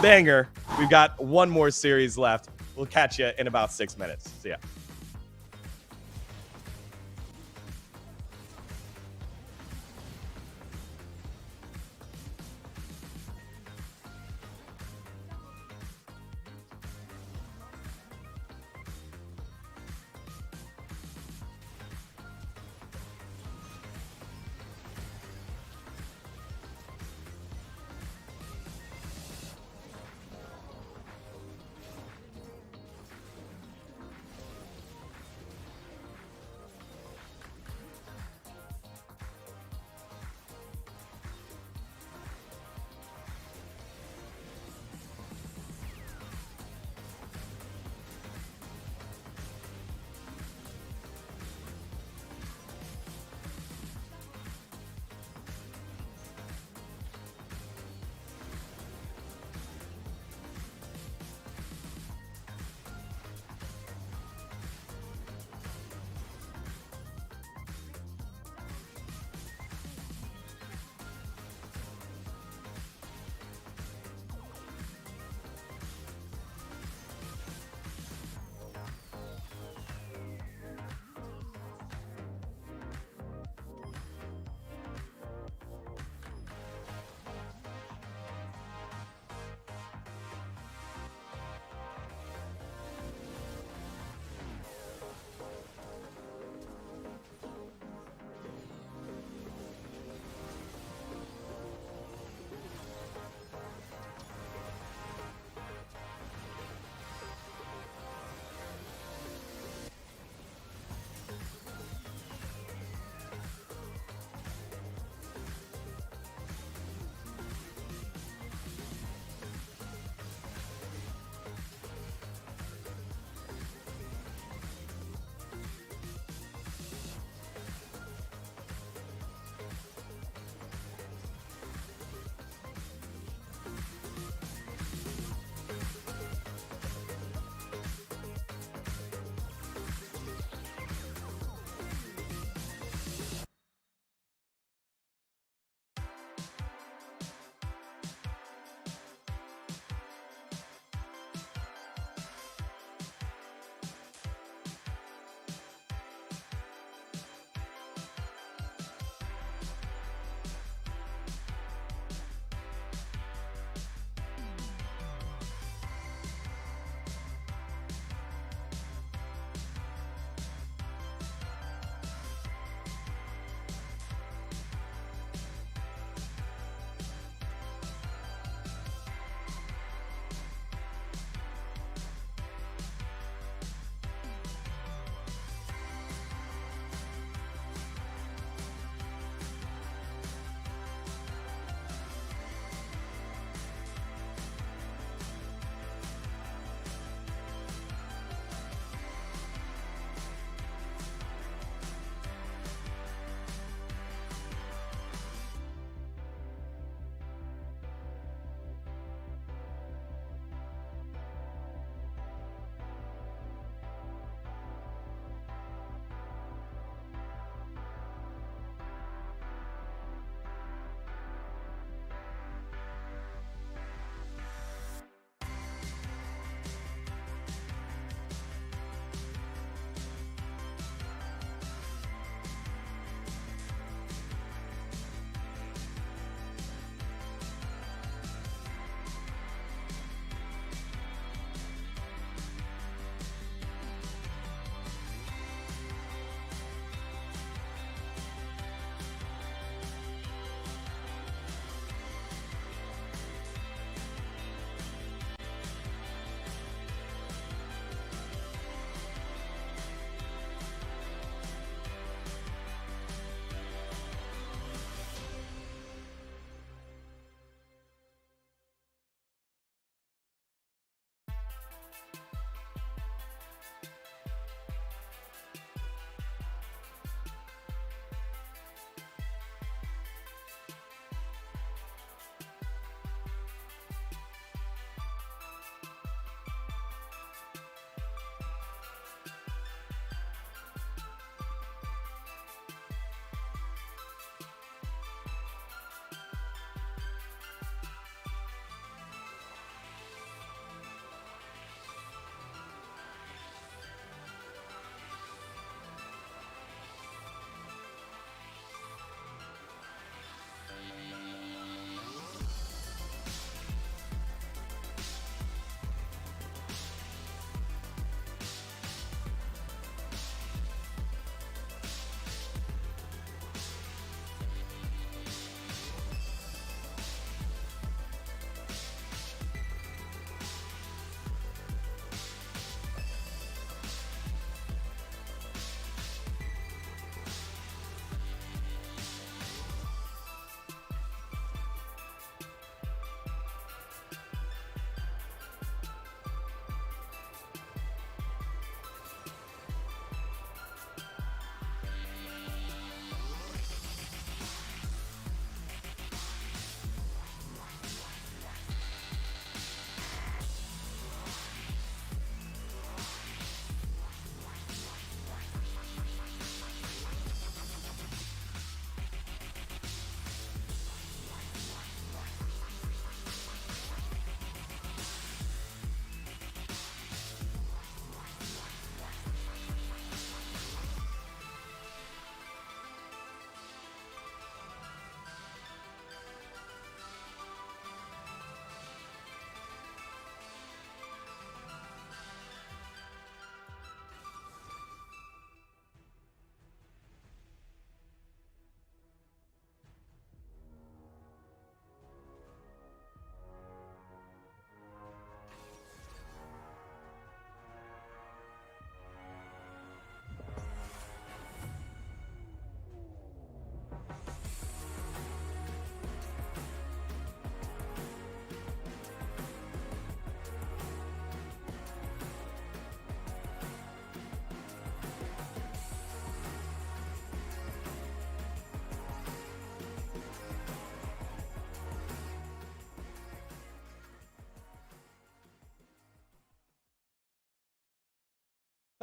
[SPEAKER 1] banger. We've got one more series left. We'll catch you in about 6 minutes. See ya.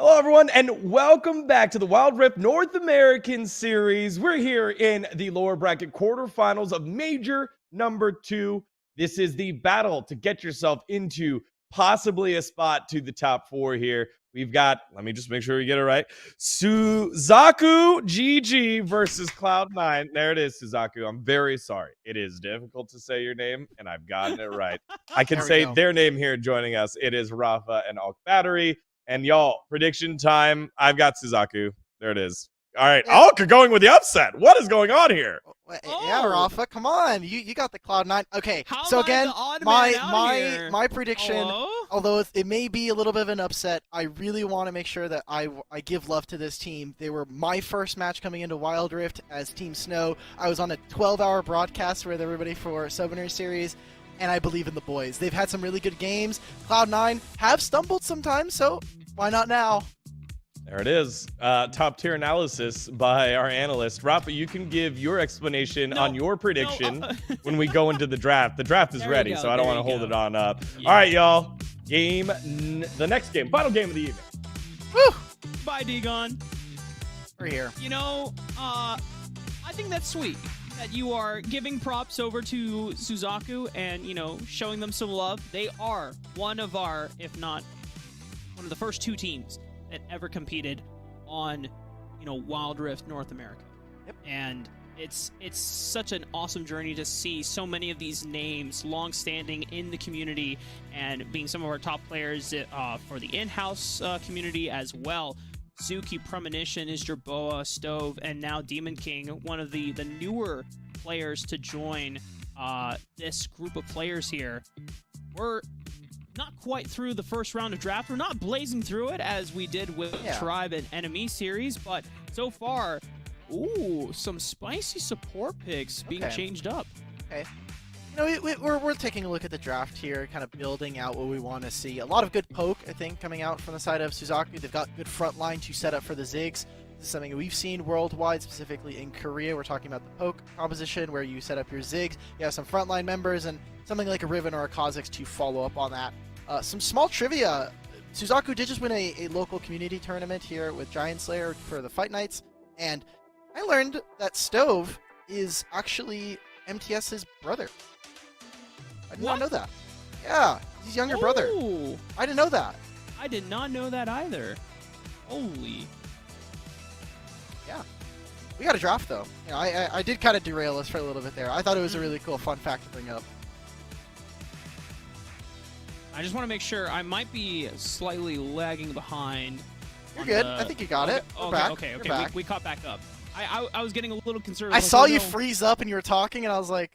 [SPEAKER 1] Hello, everyone, and welcome back to the Wild Rift North American Series. We're here in the lower bracket quarterfinals of Major number 2. This is the battle to get yourself into possibly a spot to the top 4 here. We've got, let me just make sure we get it right, Suzaku GG versus Cloud9. There it is, Suzaku. I'm very sorry. It is difficult to say your name, and I've gotten it right. I can say their name here joining us. It is Rafa and Alk Battery. And y'all, prediction time. I've got Suzaku. There it is. All right.
[SPEAKER 7] Yeah.
[SPEAKER 1] Alk going with the upset. What is going on here?
[SPEAKER 7] Yeah, Rafa, come on. You got the Cloud9. Okay,
[SPEAKER 6] How
[SPEAKER 7] so
[SPEAKER 6] am I
[SPEAKER 7] again,
[SPEAKER 6] the odd man out here?
[SPEAKER 7] my prediction,
[SPEAKER 6] Hello?
[SPEAKER 7] although it may be a little bit of an upset, I really want to make sure that I give love to this team. They were my first match coming into Wild Rift as Team Snow. I was on a 12-hour broadcast with everybody for Summoner Series, and I believe in the boys. They've had some really good games. Cloud9 have stumbled sometimes, so why not now?
[SPEAKER 1] There it is. Top tier analysis by our analyst. Rafa, you can give your explanation on your prediction when we go into the draft. The draft is
[SPEAKER 6] There
[SPEAKER 1] ready,
[SPEAKER 6] you go,
[SPEAKER 1] so I don't
[SPEAKER 6] there
[SPEAKER 1] want to
[SPEAKER 6] you
[SPEAKER 1] hold
[SPEAKER 6] go.
[SPEAKER 1] it on up.
[SPEAKER 6] Yeah.
[SPEAKER 1] All right, y'all. The next game, final game of the evening.
[SPEAKER 7] Woo!
[SPEAKER 6] Bye, Dagon.
[SPEAKER 7] We're here.
[SPEAKER 6] You know, I think that's sweet that you are giving props over to Suzaku and, you know, showing them some love. They are one of our, if not one of the first 2 teams that ever competed on, you know, Wild Rift North America.
[SPEAKER 7] Yep.
[SPEAKER 6] And it's such an awesome journey to see so many of these names long-standing in the community and being some of our top players for the in-house community as well. Zuki, Premonition, Isjerboa, Stove, and now Demon King, one of the newer players to join this group of players here. We're not quite through the first round of draft. We're not blazing through it as we did with Tribe and Enemy series, but so far, ooh, some spicy support picks being changed up.
[SPEAKER 7] Okay. You know, we're taking a look at the draft here, kind of building out what we want to see. A lot of good poke, I think, coming out from the side of Suzaku. They've got good front line to set up for the Ziggs. This is something we've seen worldwide, specifically in Korea. We're talking about the poke composition, where you set up your Ziggs. You have some frontline members and something like a Riven or a Kha'Zix to follow up on that. Some small trivia. Suzaku did just win a local community tournament here with Giant Slayer for the Fight Nights, and I learned that Stove is actually MTS's brother. I did not know that. Yeah, he's his younger brother.
[SPEAKER 6] Ooh,
[SPEAKER 7] I didn't know that.
[SPEAKER 6] I did not know that either. Holy.
[SPEAKER 7] Yeah. We got a draft, though. You know, I did kind of derail us for a little bit there. I thought it was a really cool, fun fact to bring up.
[SPEAKER 6] I just want to make sure. I might be slightly lagging behind.
[SPEAKER 7] You're good. I think you got it. We're back.
[SPEAKER 6] Okay.
[SPEAKER 7] You're back.
[SPEAKER 6] We caught back up. I was getting a little concerned.
[SPEAKER 7] I
[SPEAKER 6] was
[SPEAKER 7] saw
[SPEAKER 6] like,
[SPEAKER 7] you
[SPEAKER 6] no.
[SPEAKER 7] freeze up and you were talking, and I was like,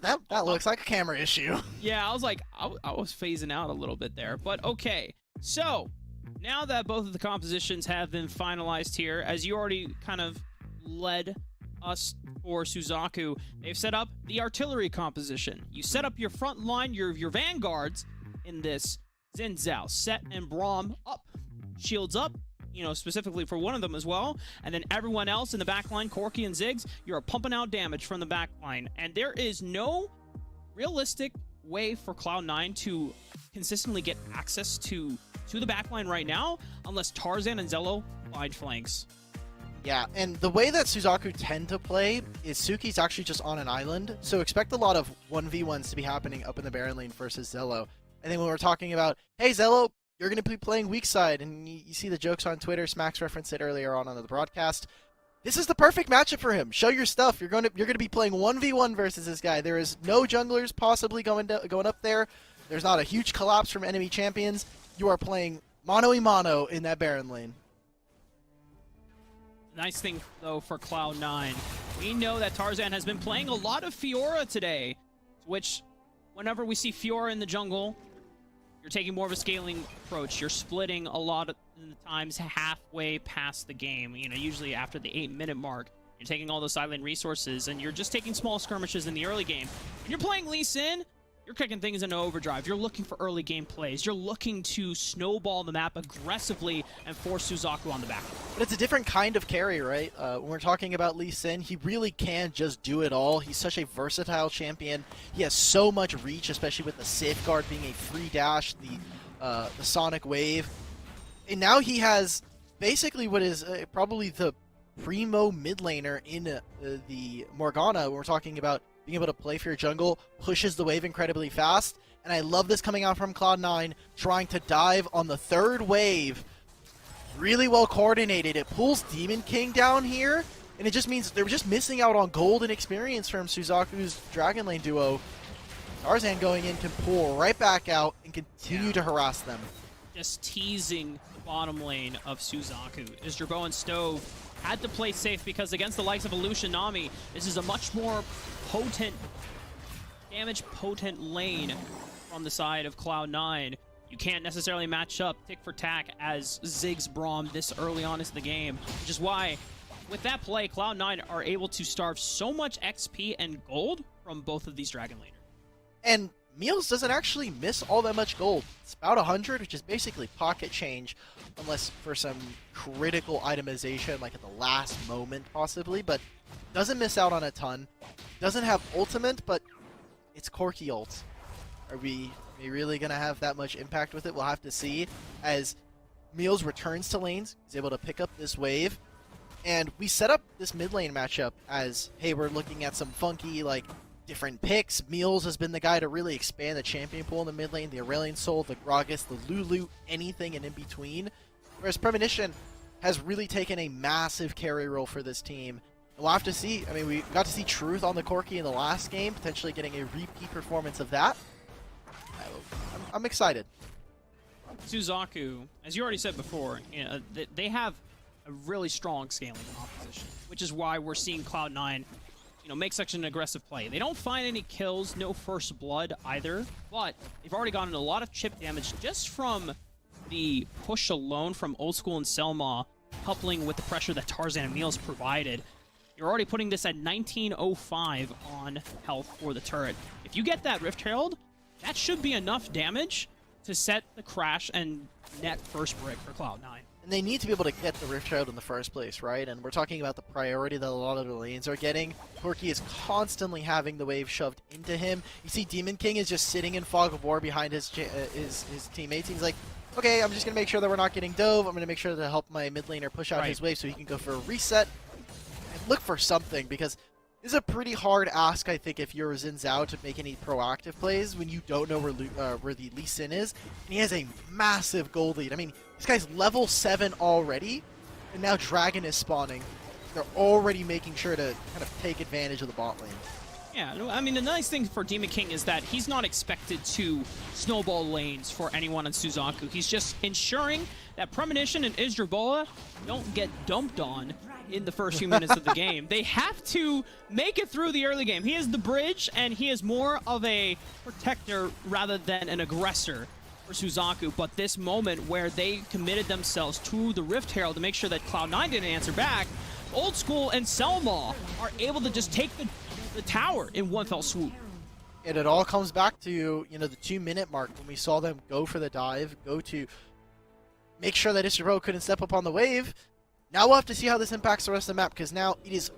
[SPEAKER 7] that looks like a camera issue.
[SPEAKER 6] Yeah, I was like, I was phasing out a little bit there, but okay. So now that both of the compositions have been finalized here, as you already kind of led us for Suzaku, they've set up the artillery composition. You set up your front line, your vanguards in this Xin Zhao, Set, and Braum up, shields up, you know, specifically for one of them as well, and then everyone else in the back line, Corki and Ziggs, you're pumping out damage from the back line, and there is no realistic way for Cloud9 to consistently get access to the back line right now, unless Tarzan and Zello find flanks.
[SPEAKER 7] Yeah, and the way that Suzaku tend to play is Suki's actually just on an island, so expect a lot of 1v1s to be happening up in the Baron lane versus Zello. And then when we're talking about, hey, Zello, you're going to be playing weak side, and you see the jokes on Twitter, Smacks referenced it earlier on the broadcast. This is the perfect matchup for him. Show your stuff. You're going to be playing 1v1 versus this guy. There is no junglers possibly going up there. There's not a huge collapse from enemy champions. You are playing mano-a-mano in that Baron lane.
[SPEAKER 6] Nice thing, though, for Cloud9. We know that Tarzan has been playing a lot of Fiora today, which, whenever we see Fiora in the jungle, you're taking more of a scaling approach. You're splitting a lot of the times halfway past the game, you know, usually after the 8-minute mark. You're taking all those silent resources, and you're just taking small skirmishes in the early game. When you're playing Lee Sin, you're kicking things into overdrive. You're looking for early game plays. You're looking to snowball the map aggressively and force Suzaku on the back.
[SPEAKER 7] But it's a different kind of carry, right? When we're talking about Lee Sin, he really can just do it all. He's such a versatile champion. He has so much reach, especially with the Safeguard being a free dash, the Sonic Wave. And now he has basically what is probably the primo mid laner in the Morgana, when we're talking about being able to play for your jungle, pushes the wave incredibly fast. And I love this coming out from Cloud9, trying to dive on the third wave. Really well coordinated. It pulls Demon King down here, and it just means they're just missing out on gold and experience from Suzaku's Dragon Lane duo. Tarzan going in can pull right back out and continue to harass them.
[SPEAKER 6] Just teasing the bottom lane of Suzaku. Izdribo and Stove had to play safe because against the likes of Illusion Nami, this is a much more potent, damage-potent lane from the side of Cloud9. You can't necessarily match up tick for tack as Ziggs Braum this early on into the game, which is why, with that play, Cloud9 are able to starve so much XP and gold from both of these Dragon Laners.
[SPEAKER 7] And Meals doesn't actually miss all that much gold. It's about 100, which is basically pocket change, unless for some critical itemization, like at the last moment possibly, but doesn't miss out on a ton. Doesn't have ultimate, but it's Corki ult. Are we really going to have that much impact with it? We'll have to see. As Meals returns to lanes, he's able to pick up this wave. And we set up this mid lane matchup as, hey, we're looking at some funky, like, different picks. Meals has been the guy to really expand the champion pool in the mid lane. The Aurelion Sol, the Gragas, the Lulu, anything and in between. Whereas Premonition has really taken a massive carry role for this team. And we'll have to see. I mean, we got to see Truth on the Corki in the last game, potentially getting a repeat performance of that. I'm excited.
[SPEAKER 6] Suzaku, as you already said before, you know, they have a really strong scaling opposition, which is why we're seeing Cloud9, you know, make such an aggressive play. They don't find any kills, no first blood either, but they've already gotten a lot of chip damage just from the push alone from Old School and Selma, coupling with the pressure that Tarzan and Meals provided. You're already putting this at 1905 on health for the turret. If you get that Rift Herald, that should be enough damage to set the crash and net first brick for Cloud9.
[SPEAKER 7] And they need to be able to get the Rift Herald in the first place, right? And we're talking about the priority that a lot of the lanes are getting. Corki is constantly having the wave shoved into him. You see Demon King is just sitting in Fog of War behind his teammates. He's like, okay, I'm just going to make sure that we're not getting dove. I'm going to make sure to help my mid laner push out his wave so he can go for a reset. And look for something, because this is a pretty hard ask, I think, if you're Xin Zhao to make any proactive plays when you don't know where the Lee Sin is. And he has a massive gold lead. I mean, this guy's level 7 already, and now Dragon is spawning. They're already making sure to kind of take advantage of the bot lane.
[SPEAKER 6] Yeah, I mean, the nice thing for Demon King is that he's not expected to snowball lanes for anyone on Suzaku. He's just ensuring that Premonition and Izdriboa don't get dumped on in the first few minutes of the game. They have to make it through the early game. He is the bridge, and he is more of a protector rather than an aggressor for Suzaku. But this moment where they committed themselves to the Rift Herald to make sure that Cloud9 didn't answer back, Old School and Selma are able to just take the tower in one fell swoop.
[SPEAKER 7] And it all comes back to, you know, the 2-minute mark when we saw them go for the dive, go to make sure that Isidro couldn't step up on the wave. Now we'll have to see how this impacts the rest of the map, because now it is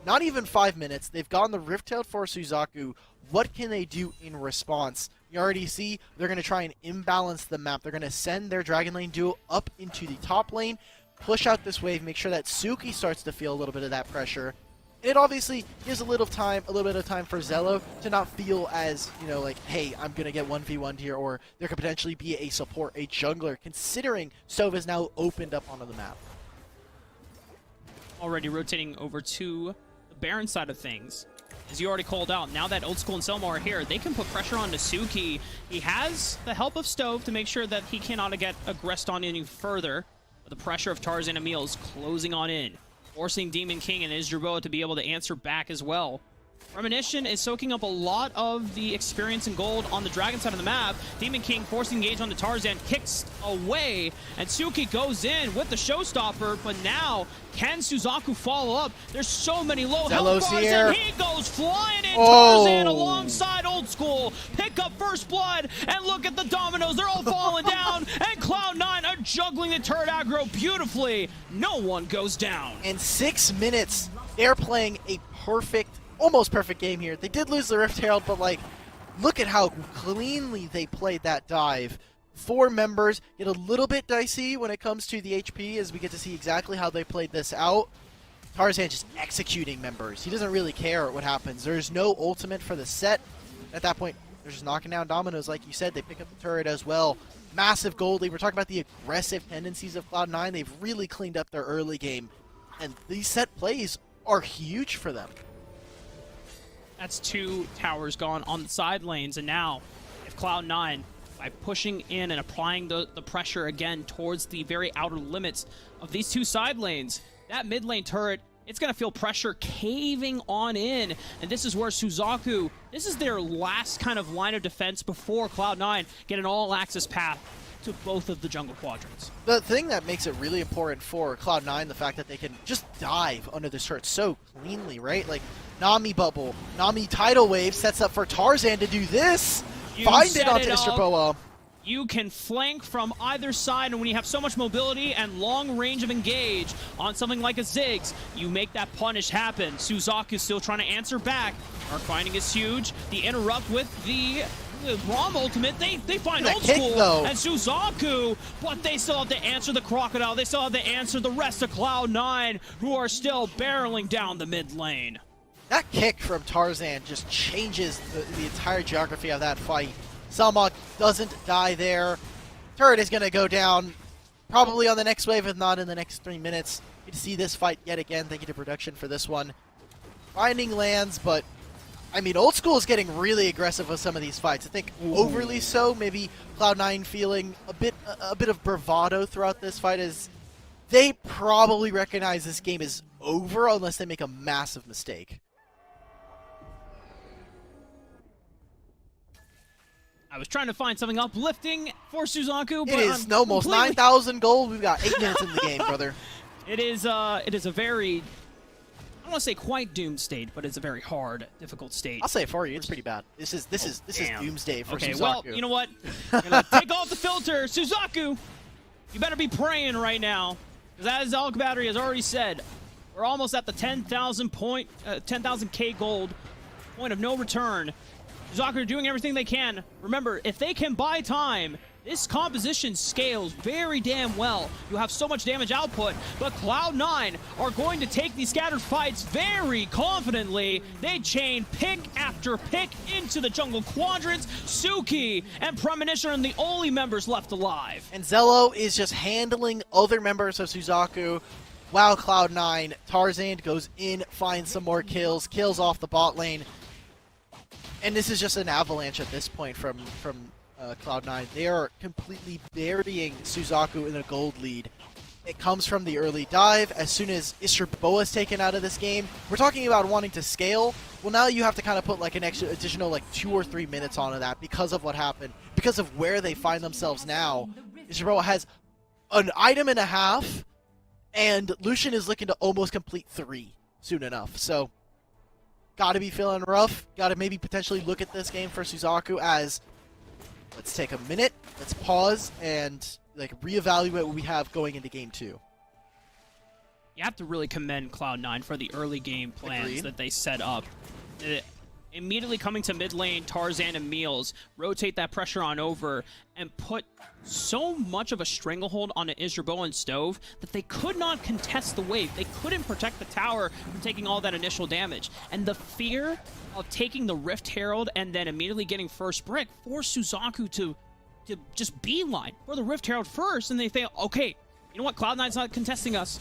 [SPEAKER 7] not even 5 minutes. They've gotten the Rift Herald for Suzaku. What can they do in response? You already see they're going to try and imbalance the map. They're going to send their Dragon Lane duo up into the top lane, push out this wave, make sure that Suki starts to feel a little bit of that pressure. And it obviously gives a little bit of time for Zello to not feel as, you know, like, hey, I'm going to get 1v1'd here, or there could potentially be a support, a jungler, considering Stove is now opened up onto the map.
[SPEAKER 6] Already rotating over to the Baron side of things. As you already called out, now that Old School and Selma are here, they can put pressure on Suki. He has the help of Stove to make sure that he cannot get aggressed on any further. But the pressure of Tarzan and Emil is closing on in, forcing Demon King and Izdriboa to be able to answer back as well. Premonition is soaking up a lot of the experience and gold on the Dragon side of the map. Demon King forcing engage on the Tarzan, kicks away, and Suki goes in with the showstopper, but now can Suzaku follow up? There's so many low health bars, and he goes flying in. Tarzan alongside Old School, pick up first blood, and look at the dominoes, they're all falling down, and Cloud9 are juggling the turret aggro beautifully. No one goes down.
[SPEAKER 7] In 6 minutes, they're playing a almost perfect game here. They did lose the Rift Herald, but like, look at how cleanly they played that dive. 4 members get a little bit dicey when it comes to the HP, as we get to see exactly how they played this out. Tarzan just executing members. He doesn't really care what happens. There's no ultimate for the set. At that point, they're just knocking down dominoes, like you said. They pick up the turret as well. Massive gold lead. We're talking about the aggressive tendencies of Cloud9. They've really cleaned up their early game, and these set plays are huge for them.
[SPEAKER 6] That's 2 towers gone on the side lanes, and now if Cloud9, by pushing in and applying the pressure again towards the very outer limits of these 2 side lanes, that mid lane turret, it's going to feel pressure caving on in. And this is where Suzaku, this is their last kind of line of defense before Cloud9 get an all-access path to both of the jungle quadrants.
[SPEAKER 7] The thing that makes it really important for Cloud9, the fact that they can just dive under this turret so cleanly, right? Like, Nami bubble, Nami tidal wave sets up for Tarzan to do this. Find it onto Isherboa.
[SPEAKER 6] You can flank from either side, and when you have so much mobility and long range of engage on something like a Ziggs, you make that punish happen. Suzaku still trying to answer back. Arc finding is huge. The interrupt with the Rom ultimate, they find old school, and Suzaku, but they still have to answer the Crocodile. They still have to answer the rest of Cloud9, who are still barreling down the mid lane.
[SPEAKER 7] That kick from Tarzan just changes the entire geography of that fight. Selmok doesn't die there. Turret is going to go down probably on the next wave, if not in the next 3 minutes. You see this fight yet again. Thank you to production for this one. Finding lands, but I mean, Old School is getting really aggressive with some of these fights. I think overly so. Maybe Cloud9 feeling a bit of bravado throughout this fight, as they probably recognize this game is over unless they make a massive mistake.
[SPEAKER 6] I was trying to find something uplifting for Suzaku, but
[SPEAKER 7] it is almost 9,000 gold. We've got 8 minutes in the game, brother.
[SPEAKER 6] It is a very, I don't want to say quite doomed state, but it's a very hard, difficult state.
[SPEAKER 7] I'll say it for you. It's pretty bad. This is doomsday for Suzaku.
[SPEAKER 6] Okay, well, you know what? Take off the filter, Suzaku. You better be praying right now, because as Alec Battery has already said, we're almost at the 10,000K gold point of no return. Suzaku are doing everything they can. Remember, if they can buy time, this composition scales very damn well. You have so much damage output, but Cloud9 are going to take these scattered fights very confidently. They chain pick after pick into the jungle quadrants. Suki and Premonition are the only members left alive.
[SPEAKER 7] And Zello is just handling other members of Suzaku. Wow, Cloud9. Tarzan goes in, finds some more kills, kills off the bot lane. And this is just an avalanche at this point from Cloud9. They are completely burying Suzaku in a gold lead. It comes from the early dive. As soon as Isherboa is taken out of this game, we're talking about wanting to scale. Well, now you have to kind of put like an additional like 2 or 3 minutes onto that because of what happened, because of where they find themselves now. Isherboa has an item and a half, and Lucian is looking to almost complete 3 soon enough. So, gotta be feeling rough. Gotta maybe potentially look at this game for Suzaku as, let's take a minute, let's pause, and like reevaluate what we have going into game 2.
[SPEAKER 6] You have to really commend Cloud9 for the early game plans that they set up. Immediately coming to mid lane, Tarzan and Meals rotate that pressure on over and put so much of a stranglehold on Isherboa and Stove that they could not contest the wave. They couldn't protect the tower from taking all that initial damage. And the fear of taking the Rift Herald and then immediately getting first brick forced Suzaku to just beeline for the Rift Herald first, and they think, okay, you know what, Cloud9's not contesting us.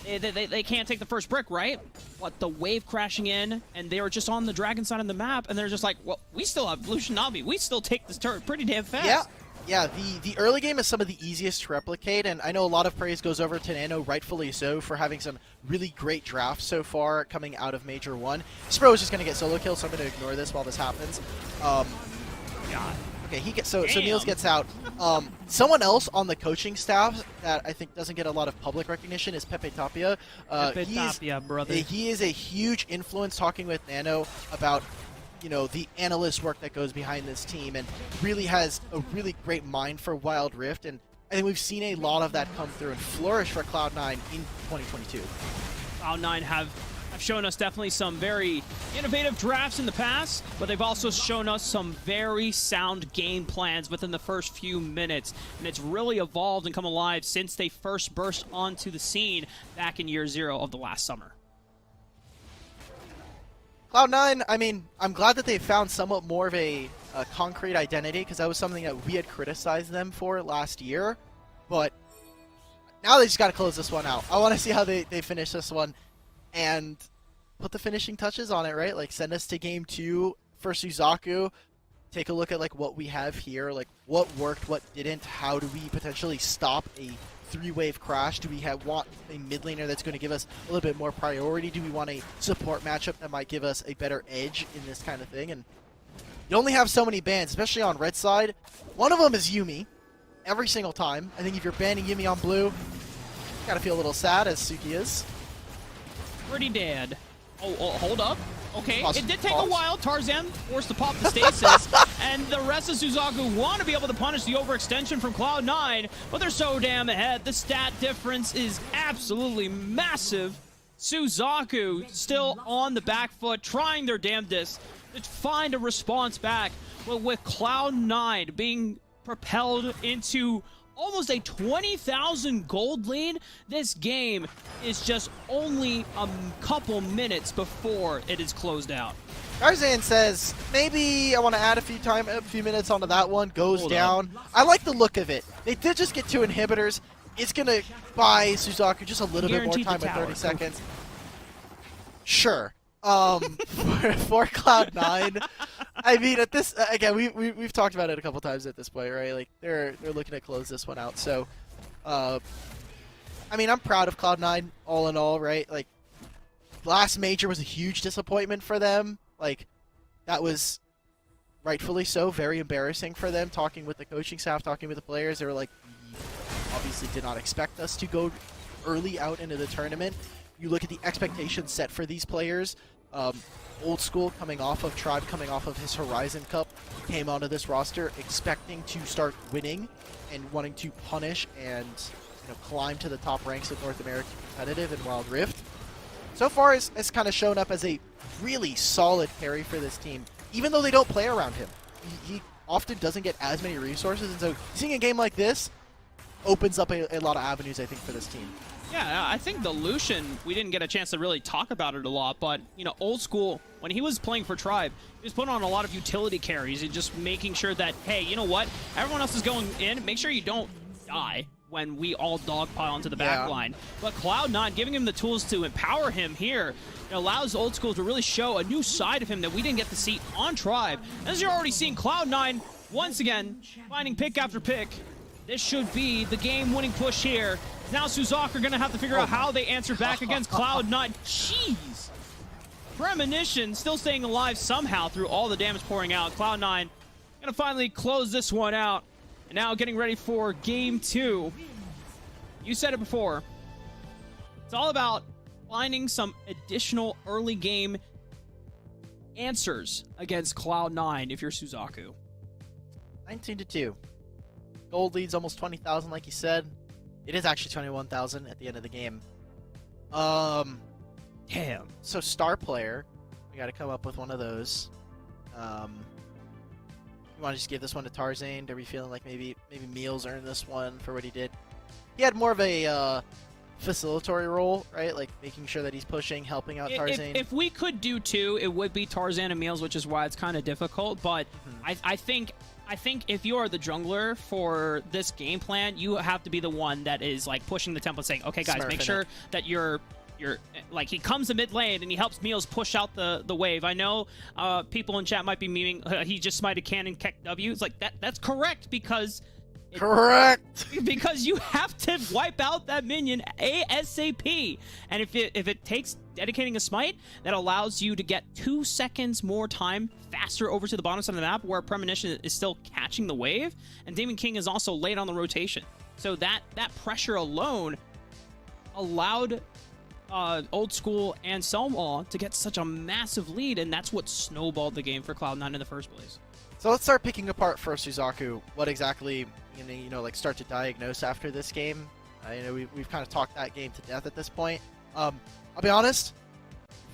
[SPEAKER 6] They can't take the first brick, right? But the wave crashing in, and they were just on the dragon side of the map, and they're just like, well, we still have Lucian Navi. We still take this turret pretty damn fast.
[SPEAKER 7] Yeah, the early game is some of the easiest to replicate, and I know a lot of praise goes over to Nano, rightfully so, for having some really great drafts so far coming out of Major 1. Spro is just going to get solo kills, so I'm going to ignore this while this happens. God. Okay, he gets so Niels gets out. Someone else on the coaching staff that I think doesn't get a lot of public recognition is Pepe Tapia.
[SPEAKER 6] Tapia, brother.
[SPEAKER 7] He is a huge influence talking with Nano about, you know, the analyst work that goes behind this team, and really has a really great mind for Wild Rift, and I think we've seen a lot of that come through and flourish for Cloud9 in 2022.
[SPEAKER 6] Cloud9 have have shown us definitely some very innovative drafts in the past, but they've also shown us some very sound game plans within the first few minutes, and it's really evolved and come alive since they first burst onto the scene back in year 0 of the last summer.
[SPEAKER 7] Cloud9, I mean, I'm glad that they found somewhat more of a concrete identity, because that was something that we had criticized them for last year, but now they just got to close this one out. I want to see how they finish this one and put the finishing touches on it, right? Like, send us to game 2 for Suzaku. Take a look at, like, what we have here. Like, what worked, what didn't. How do we potentially stop a 3-wave crash? Do we want a mid laner that's going to give us a little bit more priority? Do we want a support matchup that might give us a better edge in this kind of thing? And you only have so many bans, especially on red side. One of them is Yuumi. Every single time. I think if you're banning Yuumi on blue, you gotta feel a little sad, as Suki is.
[SPEAKER 6] Pretty dead. Oh, hold up. Okay,
[SPEAKER 7] Pause.
[SPEAKER 6] it did take
[SPEAKER 7] Pause.
[SPEAKER 6] a while. Tarzan forced to pop the stasis, and the rest of Suzaku want to be able to punish the overextension from Cloud9, but they're so damn ahead. The stat difference is absolutely massive. Suzaku still on the back foot, trying their damnedest to find a response back, but with Cloud9 being propelled into almost a 20,000 gold lead, this game is just only a couple minutes before it is closed out.
[SPEAKER 7] Tarzan says, maybe I want to add a few minutes onto that one. Goes
[SPEAKER 6] Hold
[SPEAKER 7] down. I like the look of it. They did just get 2 inhibitors. It's going to buy Suzaku just a little bit more
[SPEAKER 6] Guaranteed
[SPEAKER 7] time
[SPEAKER 6] the
[SPEAKER 7] at 30
[SPEAKER 6] tower.
[SPEAKER 7] seconds. Sure. For Cloud9, I mean, at this again, we've talked about it a couple times at this point, right? Like, they're looking to close this one out. So, I mean, I'm proud of Cloud9 all in all, right? Like, last major was a huge disappointment for them. Like, that was rightfully so, very embarrassing for them. Talking with the coaching staff, talking with the players, they were like, "We obviously did not expect us to go early out into the tournament." You look at the expectations set for these players. Old School coming off of Tribe, coming off of his Horizon Cup, came onto this roster expecting to start winning and wanting to punish and climb to the top ranks of North American competitive and Wild Rift. So far, has kind of shown up as a really solid carry for this team, even though they don't play around him. He often doesn't get as many resources, and so seeing a game like this opens up a lot of avenues, I think, for this team.
[SPEAKER 6] Yeah, I think the Lucian, we didn't get a chance to really talk about it a lot, but, Old School, when he was playing for Tribe, he was putting on a lot of utility carries and just making sure that, hey, you know what? Everyone else is going in. Make sure you don't die when we all dogpile onto the back line. But Cloud9, giving him the tools to empower him here, it allows Old School to really show a new side of him that we didn't get to see on Tribe. As you're already seeing, Cloud9, once again, finding pick after pick. This should be the game-winning push here. Now Suzaku are going to have to figure out how they answer back against Cloud9. Jeez! Premonition still staying alive somehow through all the damage pouring out. Cloud9 going to finally close this one out. And now getting ready for game 2. You said it before. It's all about finding some additional early game answers against Cloud9 if you're Suzaku.
[SPEAKER 7] 19-2. Gold leads almost 20,000, like you said. It is actually 21,000 at the end of the game. Damn. So star player, we got to come up with one of those. You want to just give this one to Tarzan? Are we feeling like maybe Meals earned this one for what he did? He had more of a facilitatory role, right? Like making sure that he's pushing, helping out Tarzan.
[SPEAKER 6] If we could do 2, it would be Tarzan and Meals, which is why it's kind of difficult. But I think if you are the jungler for this game plan, you have to be the one that is like pushing the template, saying, "Okay, guys, make sure that you're like he comes to mid lane and he helps Meals push out the wave." I know people in chat might be memeing he just smited cannon keck W. It's like that's correct because because you have to wipe out that minion ASAP. And if it takes dedicating a smite, that allows you to get 2 seconds more time faster over to the bottom side of the map where Premonition is still catching the wave, and Demon King is also late on the rotation. So that pressure alone allowed Old School and Selma to get such a massive lead, and that's what snowballed the game for Cloud9 in the first place.
[SPEAKER 7] So let's start picking apart for Suzaku what exactly like start to diagnose after this game. We've kind of talked that game to death at this point. I'll be honest,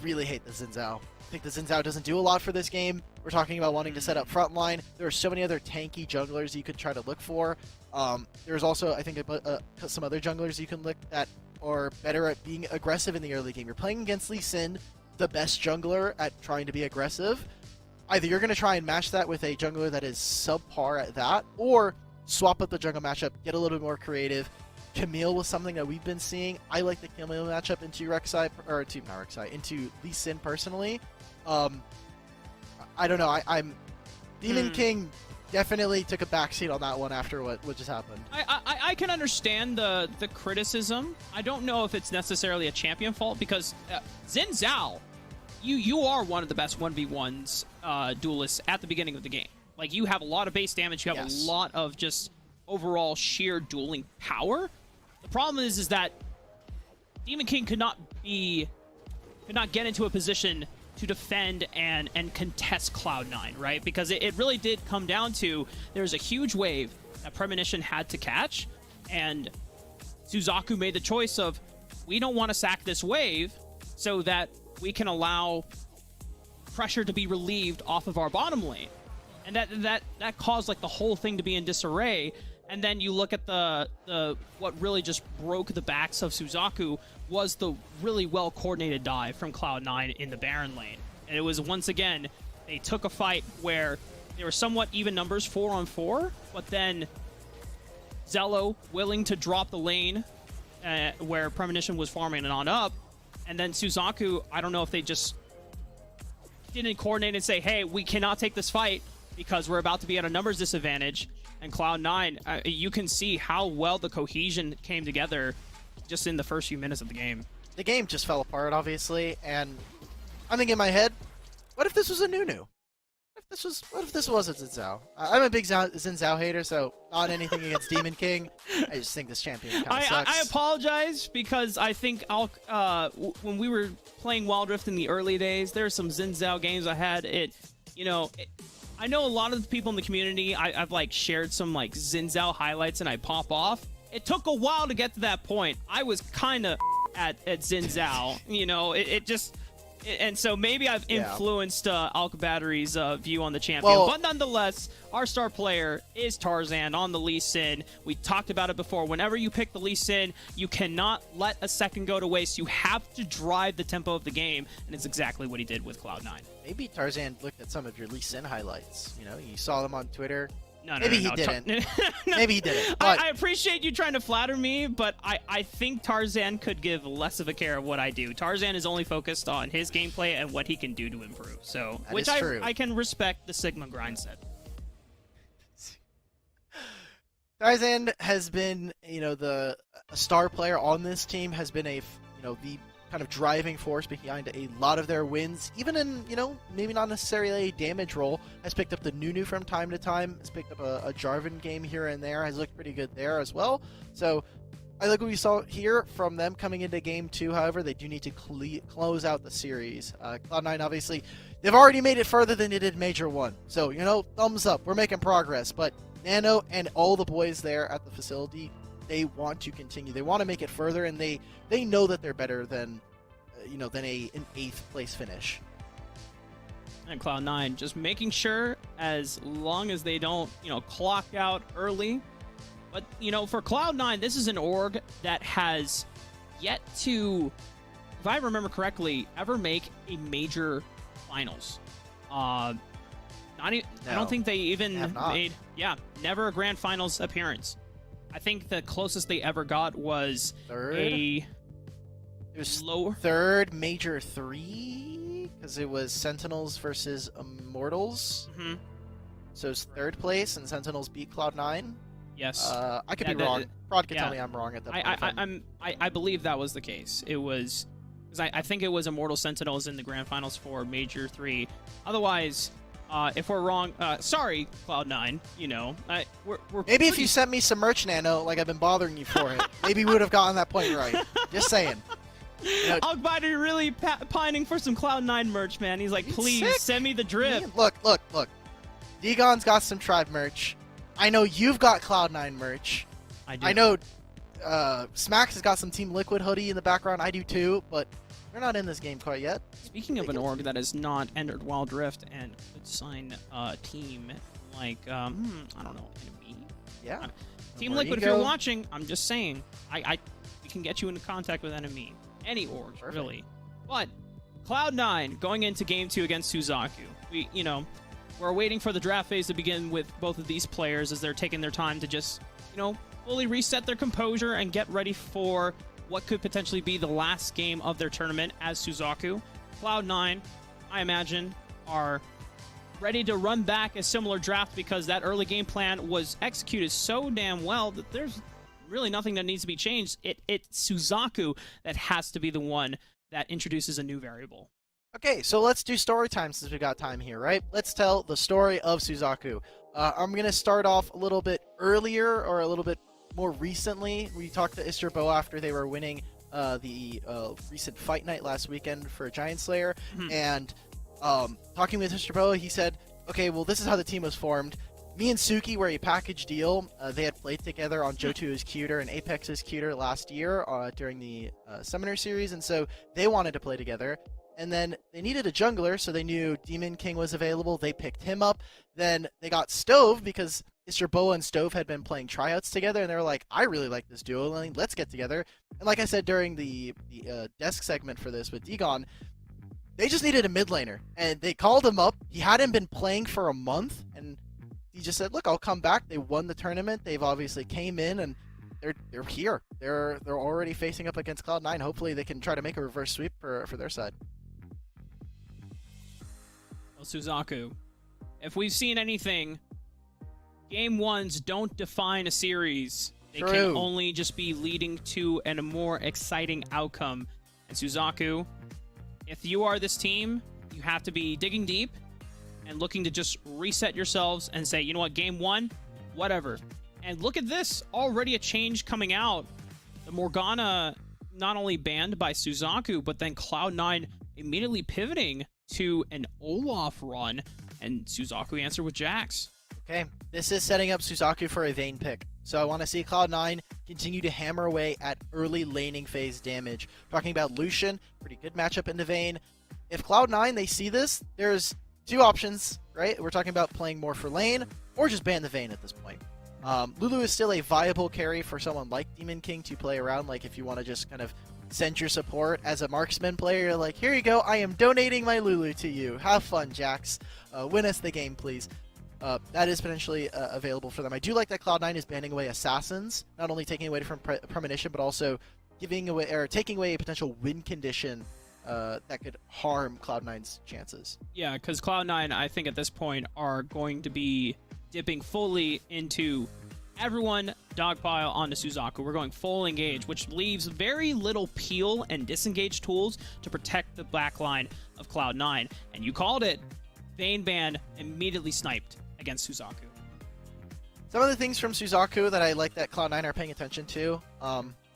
[SPEAKER 7] really hate the Xin Zhao. I think the Xin Zhao doesn't do a lot for this game. We're talking about wanting to set up front line. There are so many other tanky junglers you could try to look for. There's also, I think, some other junglers you can look at are better at being aggressive in the early game. You're playing against Lee Sin, the best jungler at trying to be aggressive. Either you're going to try and match that with a jungler that is subpar at that, or swap up the jungle matchup, get a little bit more creative. Camille was something that we've been seeing. I like the Camille matchup into into Lee Sin personally. I don't know. I'm Demon King definitely took a backseat on that one after what just happened.
[SPEAKER 6] I can understand the criticism. I don't know if it's necessarily a champion fault because Xin Zhao, you are one of the best 1v1s duelists at the beginning of the game. Like, you have a lot of base damage. You have a lot of just overall sheer dueling power. The problem is that Demon King could not get into a position to defend and contest Cloud9, right? Because it really did come down to there's a huge wave that Premonition had to catch, and Suzaku made the choice of, we don't want to sack this wave so that we can allow pressure to be relieved off of our bottom lane. And that caused like the whole thing to be in disarray. And then you look at the what really just broke the backs of Suzaku was the really well coordinated dive from Cloud9 in the Baron lane. And it was, once again, they took a fight where they were somewhat even numbers, 4-on-4, but then Zello willing to drop the lane where Premonition was farming it on up, and then Suzaku, I don't know if they just didn't coordinate and say, hey, we cannot take this fight because we're about to be at a numbers disadvantage. And Cloud9, you can see how well the cohesion came together just in the first few minutes of the game.
[SPEAKER 7] The game just fell apart, obviously, and I'm thinking in my head, what if this was a Nunu? What if this was a Xin Zhao? I'm a big Xin Zhao hater, so not anything against Demon King. I just think this champion kind of sucks.
[SPEAKER 6] I apologize because I think when we were playing Wild Rift in the early days, there were some Xin Zhao games I had. I know a lot of the people in the community, I've like shared some like Xin Zhao highlights and I pop off. It took a while to get to that point. I was kind of at Xin Zhao, and so maybe I've influenced Alka Battery's view on the champion. But nonetheless, our star player is Tarzan on the Lee Sin. We talked about it before. Whenever you pick the Lee Sin, you cannot let a second go to waste. You have to drive the tempo of the game, and it's exactly what he did with Cloud9.
[SPEAKER 7] Maybe Tarzan looked at some of your Lee Sin highlights. You saw them on Twitter.
[SPEAKER 6] No,
[SPEAKER 7] Maybe he didn't. Maybe he didn't. But
[SPEAKER 6] I appreciate you trying to flatter me, but I think Tarzan could give less of a care of what I do. Tarzan is only focused on his gameplay and what he can do to improve. So, which I can respect the Sigma grind set.
[SPEAKER 7] Tarzan has been, the star player on this team, has been the kind of driving force behind a lot of their wins, even in, maybe not necessarily a damage role. Has picked up the Nunu from time to time, has picked up a Jarvan game here and there, has looked pretty good there as well. So I like what we saw here from them coming into game 2. However, they do need to close out the series. Cloud9, obviously, they've already made it further than they did Major 1. So, thumbs up, we're making progress. But Nano and all the boys there at the facility, they want to continue. They want to make it further, and they know that they're better than, an 8th place finish.
[SPEAKER 6] And Cloud9 just making sure, as long as they don't, clock out early. But, for Cloud9, this is an org that has yet to, if I remember correctly, ever make a major finals. I don't think they even made, never a grand finals appearance. I think the closest they ever got was
[SPEAKER 7] It was
[SPEAKER 6] lower.
[SPEAKER 7] Third Major 3, because it was Sentinels versus Immortals.
[SPEAKER 6] Mm-hmm.
[SPEAKER 7] So it's third place, and Sentinels beat Cloud9.
[SPEAKER 6] Yes.
[SPEAKER 7] I could be wrong. Prod could tell me I'm wrong at that point.
[SPEAKER 6] I believe that was the case. It was, because I think it was Immortal Sentinels in the grand finals for Major 3. Otherwise, if we're wrong, sorry, Cloud9. We're
[SPEAKER 7] maybe if you sent me some merch, Nano, like I've been bothering you for it, maybe we would have gotten that point right. Just saying.
[SPEAKER 6] Alkbider really pining for some Cloud9 merch, man. He's like, please send me the drip.
[SPEAKER 7] Look. Degon's got some Tribe merch. I know you've got Cloud9 merch.
[SPEAKER 6] I do.
[SPEAKER 7] I know Smacks has got some Team Liquid hoodie in the background. I do too, but they're not in this game quite yet.
[SPEAKER 6] Speaking of an org that has not entered Wild Rift and could sign a team like, I don't know, enemy.
[SPEAKER 7] Yeah.
[SPEAKER 6] Team Liquid, if you're watching, I'm just saying, we can get you into contact with enemy. Any org, really. But Cloud9 going into Game 2 against Suzaku. We're waiting for the draft phase to begin with both of these players as they're taking their time to just, fully reset their composure and get ready for what could potentially be the last game of their tournament as Suzaku. Cloud9, I imagine, are ready to run back a similar draft because that early game plan was executed so damn well that there's really nothing that needs to be changed. It's Suzaku that has to be the one that introduces a new variable.
[SPEAKER 7] Okay, so let's do story time since we got time here, right? Let's tell the story of Suzaku. I'm going to start off a little bit earlier or a little bit more recently. We talked to Isterbo after they were winning the recent fight night last weekend for Giant Slayer, and talking with Isterbo, he said, okay, well, this is how the team was formed. Me and Suki were a package deal. They had played together on Johto is Cuter and Apex is Cuter last year during the Summoner Series, and so they wanted to play together. And then they needed a jungler, so they knew Demon King was available. They picked him up. Then they got Stove because Mr. Boa and Stove had been playing tryouts together, and they were like, I really like this duo, let's get together. And like I said during the desk segment for this with Degon, they just needed a mid laner, and they called him up. He hadn't been playing for a month, and he just said, look, I'll come back. They won the tournament. They've obviously came in, and they're here. They're already facing up against Cloud9. Hopefully they can try to make a reverse sweep for their side.
[SPEAKER 6] Well, Suzaku, if we've seen anything, Game 1s don't define a series. They can only just be leading to a more exciting outcome. And Suzaku, if you are this team, you have to be digging deep and looking to just reset yourselves and say, you know what, Game 1, whatever. And look at this, already a change coming out. The Morgana not only banned by Suzaku, but then Cloud9 immediately pivoting to an Olaf run, and Suzaku answered with Jax.
[SPEAKER 7] Okay, this is setting up Suzaku for a Vayne pick. So I want to see Cloud9 continue to hammer away at early laning phase damage. Talking about Lucian, pretty good matchup into Vayne. If Cloud9, they see this, there's two options, right? We're talking about playing more for lane, or just ban the Vayne at this point. Lulu is still a viable carry for someone like Demon King to play around, like if you want to just kind of send your support as a marksman player, you're like, here you go, I am donating my Lulu to you. Have fun, Jax. Win us the game, please. That is potentially available for them. I do like that Cloud9 is banning away assassins, not only taking away from premonition, but also giving away or taking away a potential win condition that could harm Cloud9's chances.
[SPEAKER 6] Yeah, because Cloud9, I think at this point, are going to be dipping fully into everyone dogpile onto Suzaku. We're going full engage, which leaves very little peel and disengage tools to protect the backline of Cloud9. And you called it. Vayne ban immediately sniped against Suzaku.
[SPEAKER 7] Some of the things from Suzaku that I like that Cloud9 are paying attention to.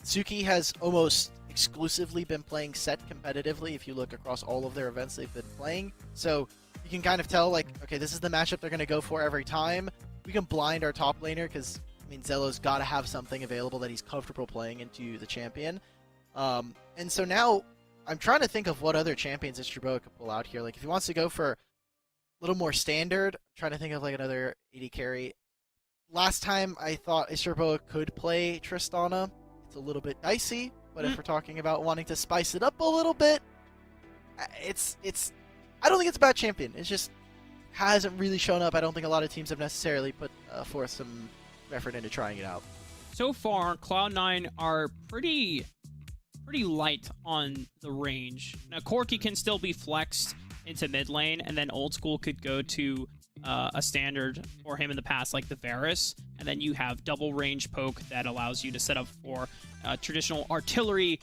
[SPEAKER 7] Suki has almost exclusively been playing set competitively if you look across all of their events they've been playing. So you can kind of tell, like, okay, this is the matchup they're going to go for every time. We can blind our top laner because, I mean, Zelo's got to have something available that he's comfortable playing into the champion. And so now I'm trying to think of what other champions Istroboa could pull out here. Like, if he wants to go for a little more standard, I'm trying to think of like another AD carry. Last time I thought Istroboa could play Tristana. It's a little bit dicey, but if we're talking about wanting to spice it up a little bit, it's I don't think it's a bad champion. It just hasn't really shown up. I don't think a lot of teams have necessarily put forth some effort into trying it out.
[SPEAKER 6] So far, Cloud9 are pretty light on the range. Now, Corki can still be flexed into mid lane, and then Old School could go to a standard for him in the past, like the Varus, and then you have double range poke that allows you to set up for traditional artillery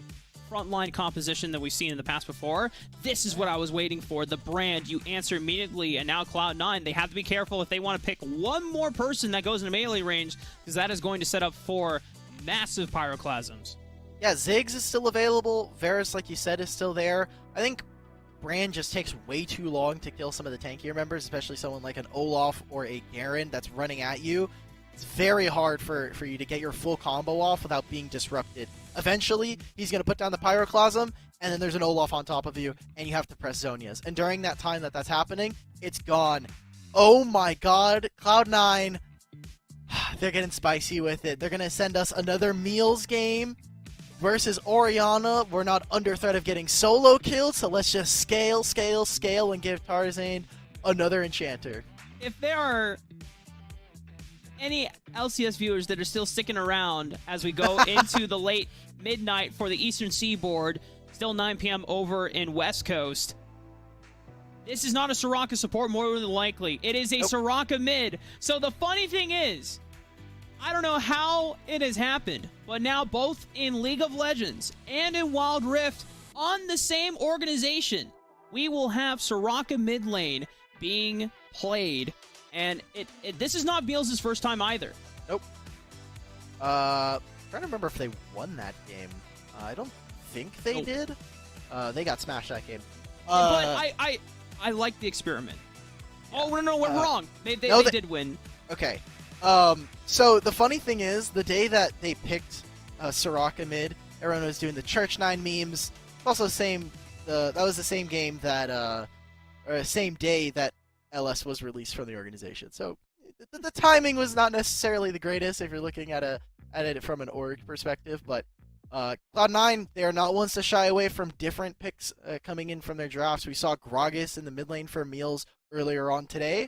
[SPEAKER 6] frontline composition that we've seen in the past before. This is what I was waiting for. The brand, you answer immediately, and now Cloud9, they have to be careful if they want to pick one more person that goes into melee range, because that is going to set up for massive pyroclasms.
[SPEAKER 7] Yeah, Ziggs is still available. Varus, like you said, is still there. I think Brand just takes way too long to kill some of the tankier members, especially someone like an Olaf or a Garen that's running at you. it's very hard for you to get your full combo off without being disrupted. Eventually, he's going to put down the Pyroclasm, and then there's an Olaf on top of you, and you have to press Zonias. And during that time that's happening, it's gone. Oh my god, Cloud9, they're getting spicy with it. They're going to send us another Meals game versus Orianna. We're not under threat of getting solo killed, so let's just scale, and give Tarzan another Enchanter.
[SPEAKER 6] If there are any LCS viewers that are still sticking around as we go into the late midnight for the Eastern Seaboard, still 9 p.m. over in West Coast, this is not a Soraka support, more than likely. It is a Soraka mid. So the funny thing is, I don't know how it has happened, but now both in League of Legends and in Wild Rift on the same organization, we will have Soraka mid lane being played. And this is not Beals' first time either.
[SPEAKER 7] Nope. Trying to remember if they won that game. I don't think they did. They got smashed that game.
[SPEAKER 6] But I like the experiment. Yeah. Oh, no, we're wrong. They did win.
[SPEAKER 7] Okay. So the funny thing is, the day that they picked Soraka mid, everyone was doing the Church 9 memes. Also, that was the same game that, or same day that LS was released from the organization. So the timing was not necessarily the greatest if you're looking at it from an org perspective. But Cloud9, they are not ones to shy away from different picks coming in from their drafts. We saw Gragas in the mid lane for Meals earlier on today.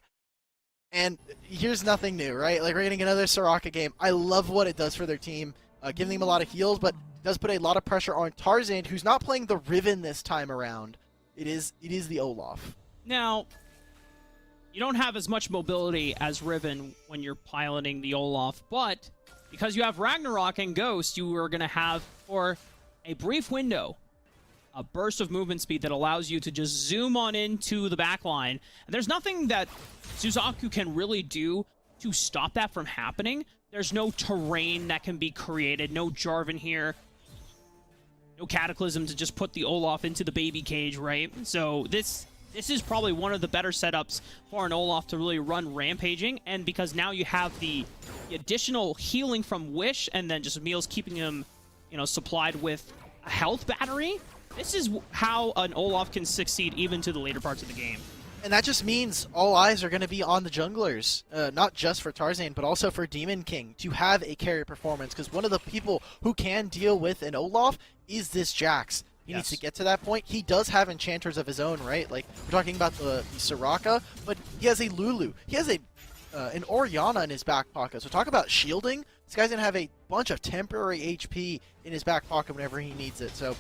[SPEAKER 7] And here's nothing new, right? Like, we're getting another Soraka game. I love what it does for their team, giving them a lot of heals, but it does put a lot of pressure on Tarzan, who's not playing the Riven this time around. It is the Olaf.
[SPEAKER 6] Now, you don't have as much mobility as Riven when you're piloting the Olaf, but because you have Ragnarok and Ghost, you are going to have, for a brief window, a burst of movement speed that allows you to just zoom on into the backline. And there's nothing that Suzaku can really do to stop that from happening. There's no terrain that can be created, no Jarvan here, no Cataclysm to just put the Olaf into the baby cage, right? So this is probably one of the better setups for an Olaf to really run rampaging, and because now you have the additional healing from Wish, and then just Meals keeping him, supplied with a health battery. This is how an Olaf can succeed even to the later parts of the game.
[SPEAKER 7] And that just means all eyes are going to be on the junglers, not just for Tarzan, but also for Demon King, to have a carry performance, because one of the people who can deal with an Olaf is this Jax. He needs to get to that point. He does have enchanters of his own, right? Like, we're talking about the Soraka, but he has a Lulu. He has an Orianna in his back pocket. So talk about shielding. This guy's going to have a bunch of temporary HP in his back pocket whenever he needs it. So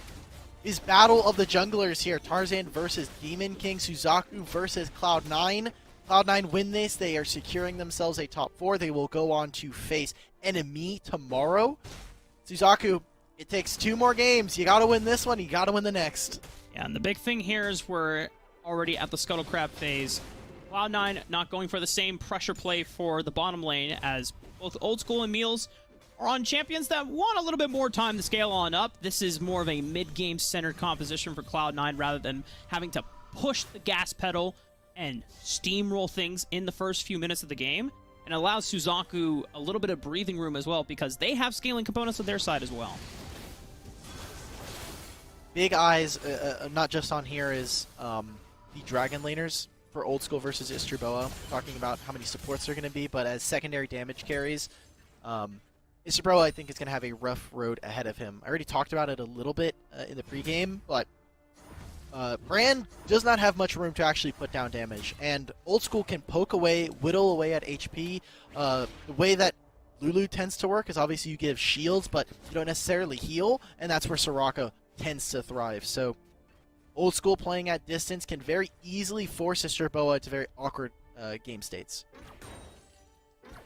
[SPEAKER 7] his battle of the junglers here, Tarzan versus Demon King, Suzaku versus Cloud9. Cloud9 win this. They are securing themselves a top 4. They will go on to face Enemy tomorrow. Suzaku, it takes 2 more games. You got to win this one. You got to win the next.
[SPEAKER 6] Yeah, and the big thing here is we're already at the Scuttle Crab phase. Cloud9 not going for the same pressure play for the bottom lane, as both Old School and Meals are on champions that want a little bit more time to scale on up. This is more of a mid-game centered composition for Cloud9 rather than having to push the gas pedal and steamroll things in the first few minutes of the game. And allows Suzaku a little bit of breathing room as well, because they have scaling components on their side as well.
[SPEAKER 7] Big eyes, not just on here, is the Dragon Laners for Old School versus Isturboa. Talking about how many supports they're going to be, but as secondary damage carries, Isturboa, I think, is going to have a rough road ahead of him. I already talked about it a little bit in the pregame, but Brand does not have much room to actually put down damage, and Old School can poke away, whittle away at HP. The way that Lulu tends to work is obviously you give shields, but you don't necessarily heal, and that's where Soraka tends to thrive. So Old School playing at distance can very easily force Isturboa to very awkward game states.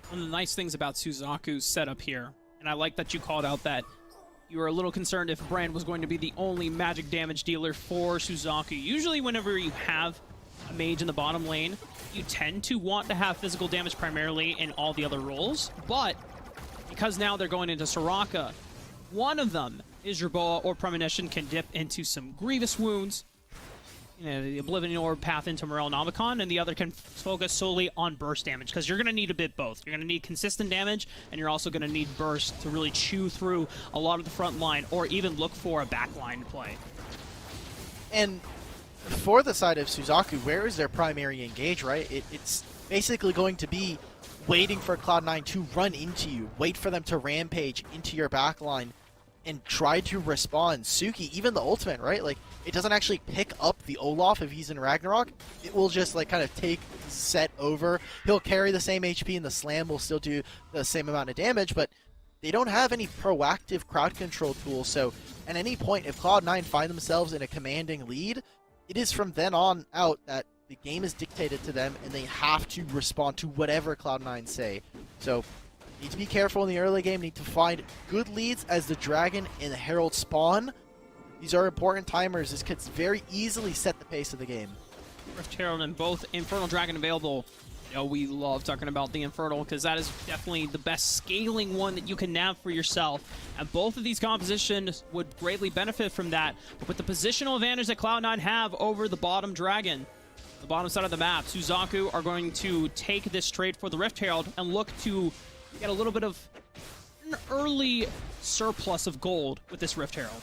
[SPEAKER 6] One of the nice things about Suzaku's setup here, and I like that you called out that you were a little concerned if Brand was going to be the only magic damage dealer for Suzaku. Usually whenever you have a mage in the bottom lane, you tend to want to have physical damage primarily in all the other roles, but because now they're going into Soraka, one of them, Isturboa or Premonition, can dip into some grievous wounds, the Oblivion Orb path into Morel Nomicon, and the other can focus solely on burst damage, because you're going to need a bit both. You're going to need consistent damage, and you're also going to need burst to really chew through a lot of the front line, or even look for a back line play.
[SPEAKER 7] And for the side of Suzaku, where is their primary engage, right? It's basically going to be waiting for Cloud9 to run into you, wait for them to rampage into your backline, and try to respond. Suki, even the ultimate, right? Like, it doesn't actually pick up the Olaf if he's in Ragnarok. It will just, like, kind of take set over. He'll carry the same HP, and the slam will still do the same amount of damage, but they don't have any proactive crowd control tools, so at any point, if Cloud9 find themselves in a commanding lead, it is from then on out that the game is dictated to them, and they have to respond to whatever Cloud9 say. So, need to be careful in the early game, need to find good leads as the Dragon and the Herald spawn. These are important timers. This could very easily set the pace of the game.
[SPEAKER 6] Rift Herald and both Infernal Dragon available. You know, we love talking about the Infernal because that is definitely the best scaling one that you can nab for yourself. And both of these compositions would greatly benefit from that. But with the positional advantage that Cloud9 have over the bottom Dragon, the bottom side of the map, Suzaku are going to take this trade for the Rift Herald and look to get a little bit of an early surplus of gold with this Rift Herald.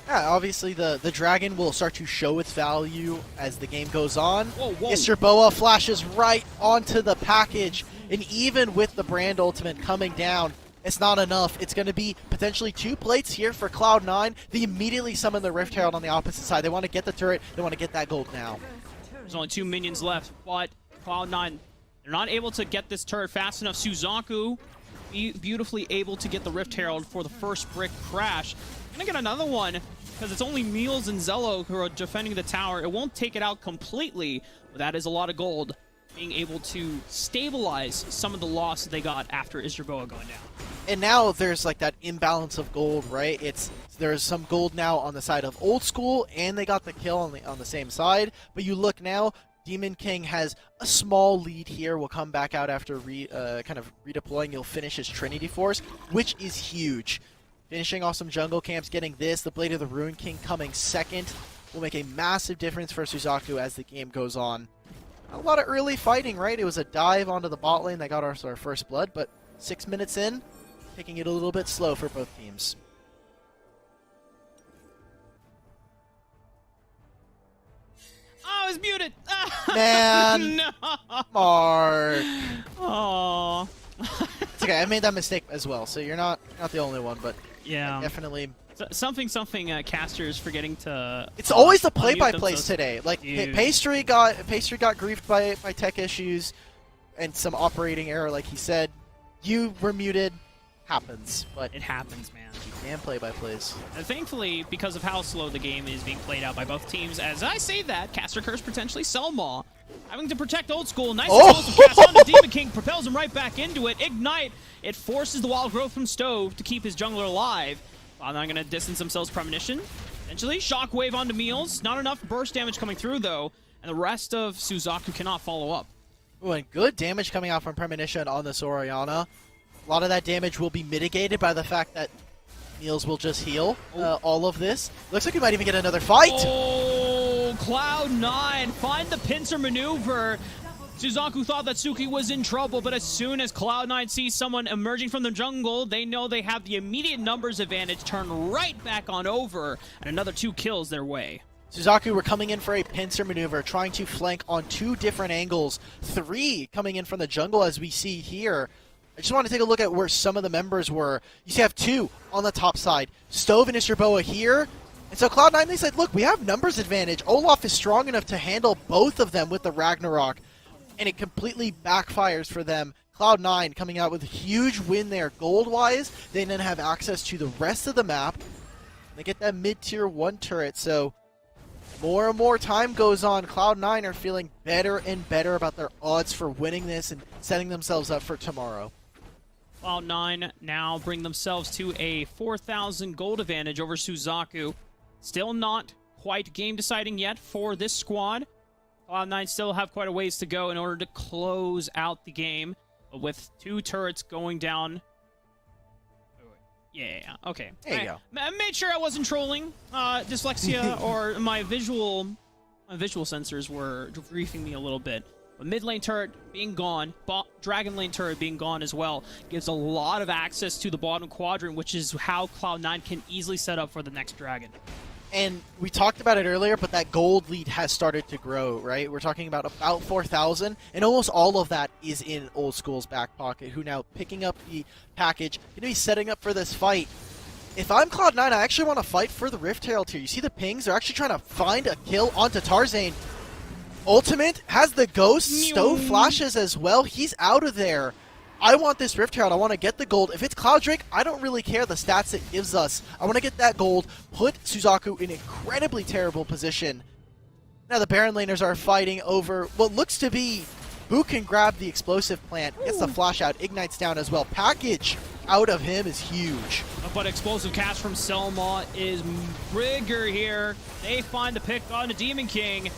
[SPEAKER 7] Yeah, obviously the Dragon will start to show its value as the game goes on.
[SPEAKER 6] Whoa, whoa.
[SPEAKER 7] Mr. Boa flashes right onto the package, and even with the Brand Ultimate coming down, it's not enough. It's going to be potentially 2 plates here for Cloud9. They immediately summon the Rift Herald on the opposite side. They want to get the turret. They want to get that gold now.
[SPEAKER 6] There's only 2 minions left, but Cloud9, they're not able to get this turret fast enough. Suzaku beautifully able to get the Rift Herald for the first brick crash. Gonna get another one, because it's only Meals and Zello who are defending the tower. It won't take it out completely, but that is a lot of gold, being able to stabilize some of the loss they got after Isherboa going down.
[SPEAKER 7] And now there's like that imbalance of gold, right? There's some gold now on the side of Old School, and they got the kill on the same side. But you look now, Demon King has a small lead here. Will come back out after kind of redeploying. He'll finish his Trinity Force, which is huge. Finishing off some jungle camps, getting this, the Blade of the Ruin King coming second, will make a massive difference for Suzaku as the game goes on. A lot of early fighting, right? It was a dive onto the bot lane that got us our first blood, but 6 minutes in, taking it a little bit slow for both teams.
[SPEAKER 6] Oh, it's muted!
[SPEAKER 7] Man!
[SPEAKER 6] No!
[SPEAKER 7] Mark!
[SPEAKER 6] Oh.
[SPEAKER 7] It's okay, I made that mistake as well, so you're not the only one, but
[SPEAKER 6] Yeah.
[SPEAKER 7] definitely.
[SPEAKER 6] Something casters forgetting to...
[SPEAKER 7] It's always the
[SPEAKER 6] unmute
[SPEAKER 7] play-by-plays
[SPEAKER 6] themselves.
[SPEAKER 7] today. Like,
[SPEAKER 6] Dude.
[SPEAKER 7] Pastry got griefed by tech issues and some operating error, like he said. You were muted. Happens, but
[SPEAKER 6] It happens, man.
[SPEAKER 7] and play-by-plays.
[SPEAKER 6] And thankfully, because of how slow the game is being played out by both teams, as I say that, Caster Curse potentially Selma having to protect Old School. Nice explosive cast onto Demon King, propels him right back into it. Ignite, it forces the wild growth from Stove to keep his jungler alive. Well, now going to distance themselves Premonition. Eventually, Shockwave onto Meals. Not enough burst damage coming through, though, and the rest of Suzaku cannot follow up.
[SPEAKER 7] Ooh, and good damage coming out from Premonition on this Orianna. A lot of that damage will be mitigated by the fact that Meals will just heal all of this. Looks like we might even get another fight!
[SPEAKER 6] Oh, Cloud9, find the pincer maneuver. Suzaku thought that Suki was in trouble, but as soon as Cloud9 sees someone emerging from the jungle, they know they have the immediate numbers advantage, turn right back on over, and another 2 kills their way.
[SPEAKER 7] Suzaku were coming in for a pincer maneuver, trying to flank on 2 different angles. 3 coming in from the jungle, as we see here. I just want to take a look at where some of the members were. You see, you have 2 on the top side. Stove and Isherboa here. And so Cloud9, they said, look, we have numbers advantage. Olaf is strong enough to handle both of them with the Ragnarok. And it completely backfires for them. Cloud9 coming out with a huge win there gold-wise. They then have access to the rest of the map. They get that mid-tier 1 turret, so more and more time goes on. Cloud9 are feeling better and better about their odds for winning this and setting themselves up for tomorrow.
[SPEAKER 6] Cloud9 now bring themselves to a 4,000 gold advantage over Suzaku. Still not quite game deciding yet for this squad. Cloud9 still have quite a ways to go in order to close out the game. But with 2 turrets going down... Yeah, okay.
[SPEAKER 7] There you go.
[SPEAKER 6] I made sure I wasn't trolling dyslexia or my visual My visual sensors were briefing me a little bit. But mid lane turret being gone, dragon lane turret being gone as well, gives a lot of access to the bottom quadrant, which is how Cloud9 can easily set up for the next dragon.
[SPEAKER 7] And we talked about it earlier, but that gold lead has started to grow, right? We're talking about 4,000, and almost all of that is in Old School's back pocket, who now picking up the package, going to be setting up for this fight. If I'm Cloud9, I actually want to fight for the Rift Herald here. You see the pings? They're actually trying to find a kill onto Tarzan. Ultimate has the ghost. Stove flashes as well. He's out of there. I want this Rift Herald. I want to get the gold. If it's Cloud Drake, I don't really care the stats it gives us. I want to get that gold, put Suzaku in incredibly terrible position. Now the Baron laners are fighting over what looks to be who can grab the explosive plant. Gets the flash out, ignites down as well. Package out of him is huge.
[SPEAKER 6] But explosive cast from Selma is bigger here. They find the pick on the Demon King.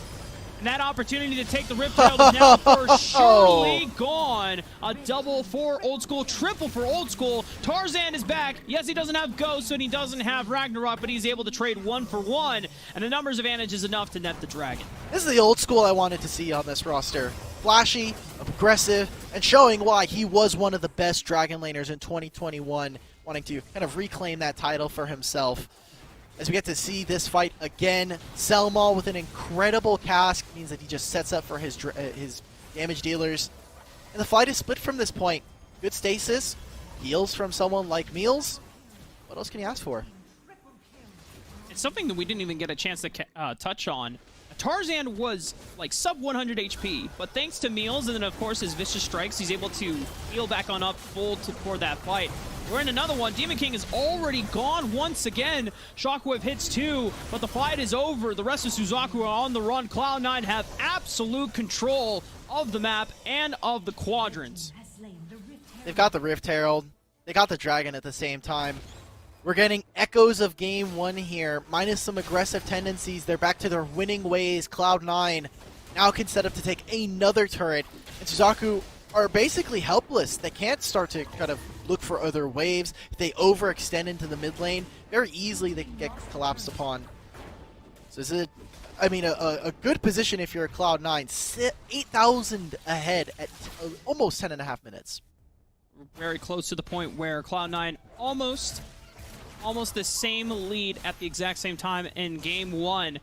[SPEAKER 6] And that opportunity to take the Rift Herald is now for surely gone. A double for Old School, triple for Old School. Tarzan is back. Yes, he doesn't have Ghost and he doesn't have Ragnarok, but he's able to trade 1-for-1. And the numbers advantage is enough to net the Dragon.
[SPEAKER 7] This is the Old School I wanted to see on this roster. Flashy, aggressive, and showing why he was one of the best Dragon laners in 2021, wanting to kind of reclaim that title for himself. As we get to see this fight again, Selma with an incredible cask means that he just sets up for his damage dealers. And the fight is split from this point. Good stasis, heals from someone like Meals. What else can you ask for?
[SPEAKER 6] It's something that we didn't even get a chance to touch on. Tarzan was like sub 100 HP, but thanks to Meals and then of course his vicious strikes, he's able to heal back on up full for that fight. We're in another one. Demon King is already gone once again. Shockwave hits 2, but the fight is over. The rest of Suzaku are on the run. Cloud9 have absolute control of the map and of the quadrants.
[SPEAKER 7] They've got the Rift Herald. They got the Dragon at the same time. We're getting echoes of Game 1 here, minus some aggressive tendencies. They're back to their winning ways. Cloud9 now can set up to take another turret. And Suzaku are basically helpless. They can't start to kind of look for other waves. If they overextend into the mid lane, very easily they can get collapsed upon. So this is, a good position if you're a Cloud9. 8,000 ahead at almost 10.5 minutes.
[SPEAKER 6] Very close to the point where Cloud9 almost the same lead at the exact same time in Game 1.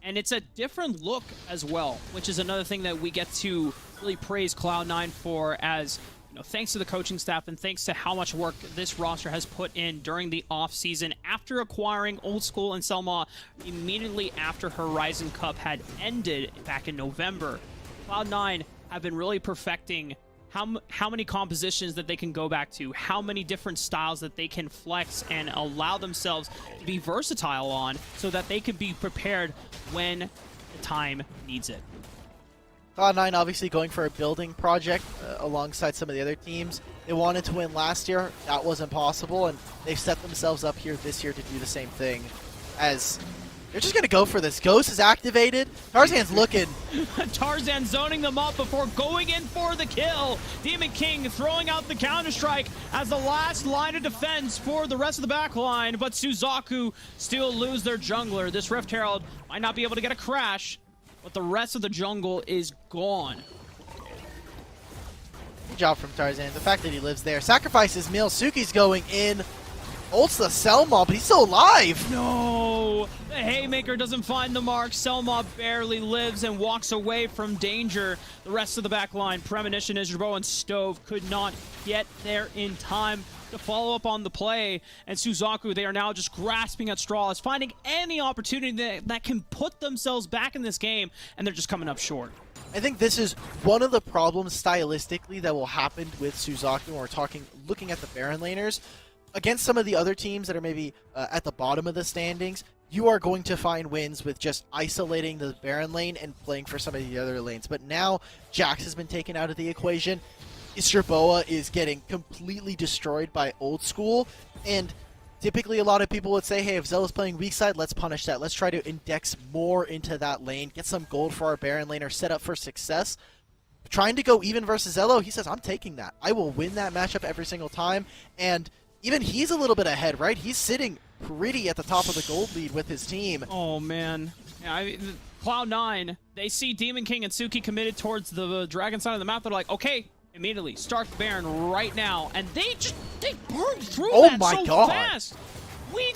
[SPEAKER 6] And it's a different look as well, which is another thing that we get to really praise Cloud9 for, as thanks to the coaching staff and thanks to how much work this roster has put in during the off-season after acquiring Old School and Selma immediately after Horizon Cup had ended back in November. Cloud9 have been really perfecting how many compositions that they can go back to, how many different styles that they can flex and allow themselves to be versatile on so that they can be prepared when the time needs it.
[SPEAKER 7] Cloud9 obviously going for a building project alongside some of the other teams. They wanted to win last year. That wasn't possible, and they've set themselves up here this year to do the same thing. As they're just going to go for this. Ghost is activated. Tarzan's looking.
[SPEAKER 6] Tarzan zoning them up before going in for the kill. Demon King throwing out the Counter-Strike as the last line of defense for the rest of the back line, but Suzaku still lose their jungler. This Rift Herald might not be able to get a crash, but the rest of the jungle is gone.
[SPEAKER 7] Good job from Tarzan. The fact that he lives there. Sacrifices Meal. Suki's going in. Ults the Selma, but he's still alive.
[SPEAKER 6] No! The Haymaker doesn't find the mark. Selma barely lives and walks away from danger. The rest of the back line, Premonition, Isherbo, and Stove could not get there in time to follow up on the play. And Suzaku, they are now just grasping at straws, finding any opportunity that can put themselves back in this game, and they're just coming up short.
[SPEAKER 7] I think this is one of the problems stylistically that will happen with Suzaku when we're looking at the Baron laners. Against some of the other teams that are maybe at the bottom of the standings, you are going to find wins with just isolating the Baron lane and playing for some of the other lanes. But now Jax has been taken out of the equation. Isherboa is getting completely destroyed by Old School, and typically a lot of people would say, hey, if Zella's playing weak side, let's punish that. Let's try to index more into that lane, get some gold for our Baron laner, set up for success. Trying to go even versus Zello, he says, I'm taking that. I will win that matchup every single time, and even he's a little bit ahead, right? He's sitting pretty at the top of the gold lead with his team.
[SPEAKER 6] Oh, man. Yeah, Cloud9, they see Demon King and Suki committed towards the dragon side of the map. They're like, okay, immediately start the Baron right now. And they burned through that so fast. We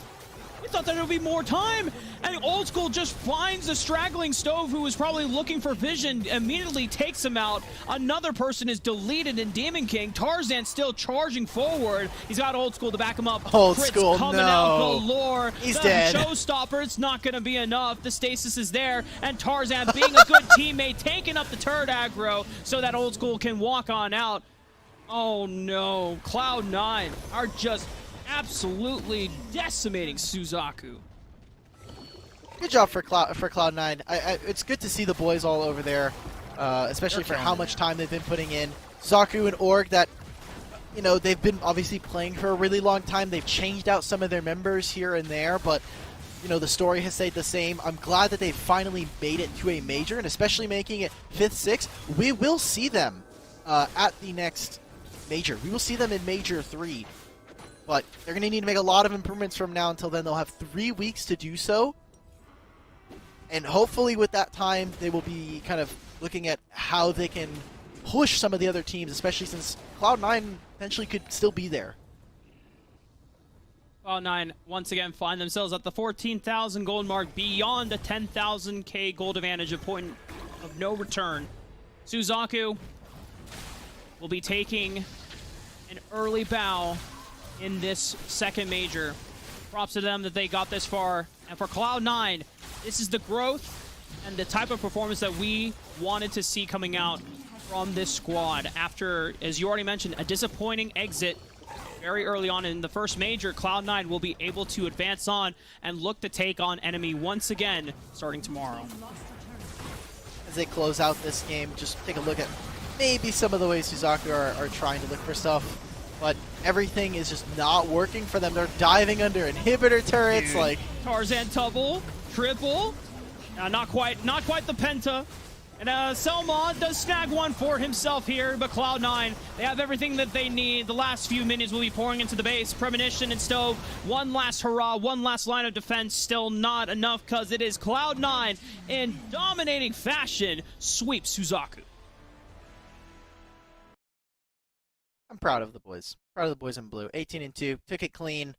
[SPEAKER 6] thought that there would be more time. And Old School just finds a straggling Stove who was probably looking for vision, immediately takes him out. Another person is deleted in Demon King. Tarzan still charging forward. He's got Old School to back him up.
[SPEAKER 7] Old
[SPEAKER 6] Crits
[SPEAKER 7] School,
[SPEAKER 6] coming
[SPEAKER 7] no.
[SPEAKER 6] out galore.
[SPEAKER 7] He's
[SPEAKER 6] the
[SPEAKER 7] dead.
[SPEAKER 6] Showstopper, it's not going to be enough. The stasis is there. And Tarzan, being a good teammate, taking up the turret aggro so that Old School can walk on out. Oh no, Cloud9 are just absolutely decimating Suzaku.
[SPEAKER 7] Good job for Cloud9. It's good to see the boys all over there, especially for how much time they've been putting in. Zaku and Org, that, you know, they've been obviously playing for a really long time. They've changed out some of their members here and there, but, you know, the story has stayed the same. I'm glad that they finally made it to a major, and especially making it 5th, 6th. We will see them at the next major. We will see them in Major 3. But they're going to need to make a lot of improvements from now until then. They'll have 3 weeks to do so. And hopefully with that time, they will be kind of looking at how they can push some of the other teams, especially since Cloud9 potentially could still be there.
[SPEAKER 6] Cloud9 once again find themselves at the 14,000 gold mark, beyond the 10,000k gold advantage, a point of no return. Suzaku will be taking an early bow in this second major. Props to them that they got this far. And for Cloud9, this is the growth and the type of performance that we wanted to see coming out from this squad. After, as you already mentioned, a disappointing exit very early on in the first major, Cloud9 will be able to advance on and look to take on enemy once again starting tomorrow.
[SPEAKER 7] As they close out this game, just take a look at maybe some of the ways Suzaku are trying to look for stuff. But everything is just not working for them. They're diving under inhibitor turrets. Like
[SPEAKER 6] Tarzan double, triple, not quite the penta. And Selma does snag one for himself here, but Cloud9, they have everything that they need. The last few minutes will be pouring into the base. Premonition and Stove, one last hurrah, one last line of defense. Still not enough, because it is Cloud9 in dominating fashion sweeps Suzaku.
[SPEAKER 7] I'm proud of the boys. Proud of the boys in blue. 18-2, took it clean.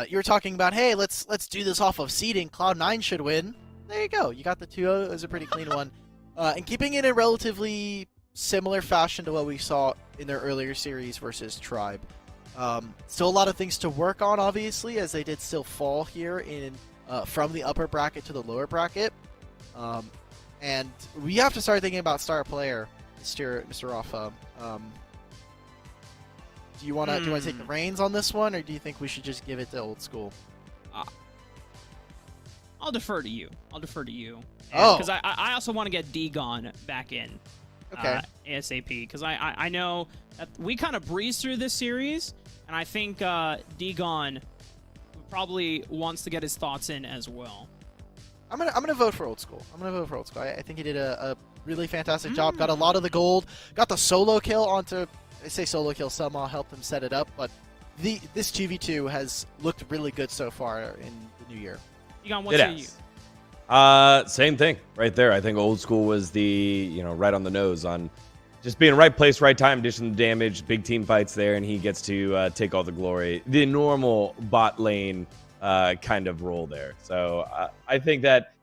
[SPEAKER 7] You were talking about, hey, let's do this off of seeding. Cloud9 should win. There you go. You got the 2-0. It was a pretty clean one. And keeping it in relatively similar fashion to what we saw in their earlier series versus Tribe. Still a lot of things to work on, obviously, as they did still fall here in from the upper bracket to the lower bracket. And we have to start thinking about star player, Mr. Rafa. Do you want to take the reins on this one, or do you think we should just give it to Old School?
[SPEAKER 6] I'll defer to you.
[SPEAKER 7] Oh.
[SPEAKER 6] Because I also want to get D-Gon back in.
[SPEAKER 7] Okay.
[SPEAKER 6] ASAP. Because I know that we kind of breezed through this series, and I think D-Gon probably wants to get his thoughts in as well.
[SPEAKER 7] I'm gonna vote for Old School. I think he did a really fantastic job. Got a lot of the gold. Got the solo kill onto. I say solo kill. Selma helped him set it up, but this 2v2 has looked really good so far in the new year.
[SPEAKER 6] D-Gon, what say you?
[SPEAKER 1] Same thing right there. I think Old School was the, right on the nose on just being right place, right time, dishing the damage, big team fights there, and he gets to take all the glory. The normal bot lane kind of role there. So I think that,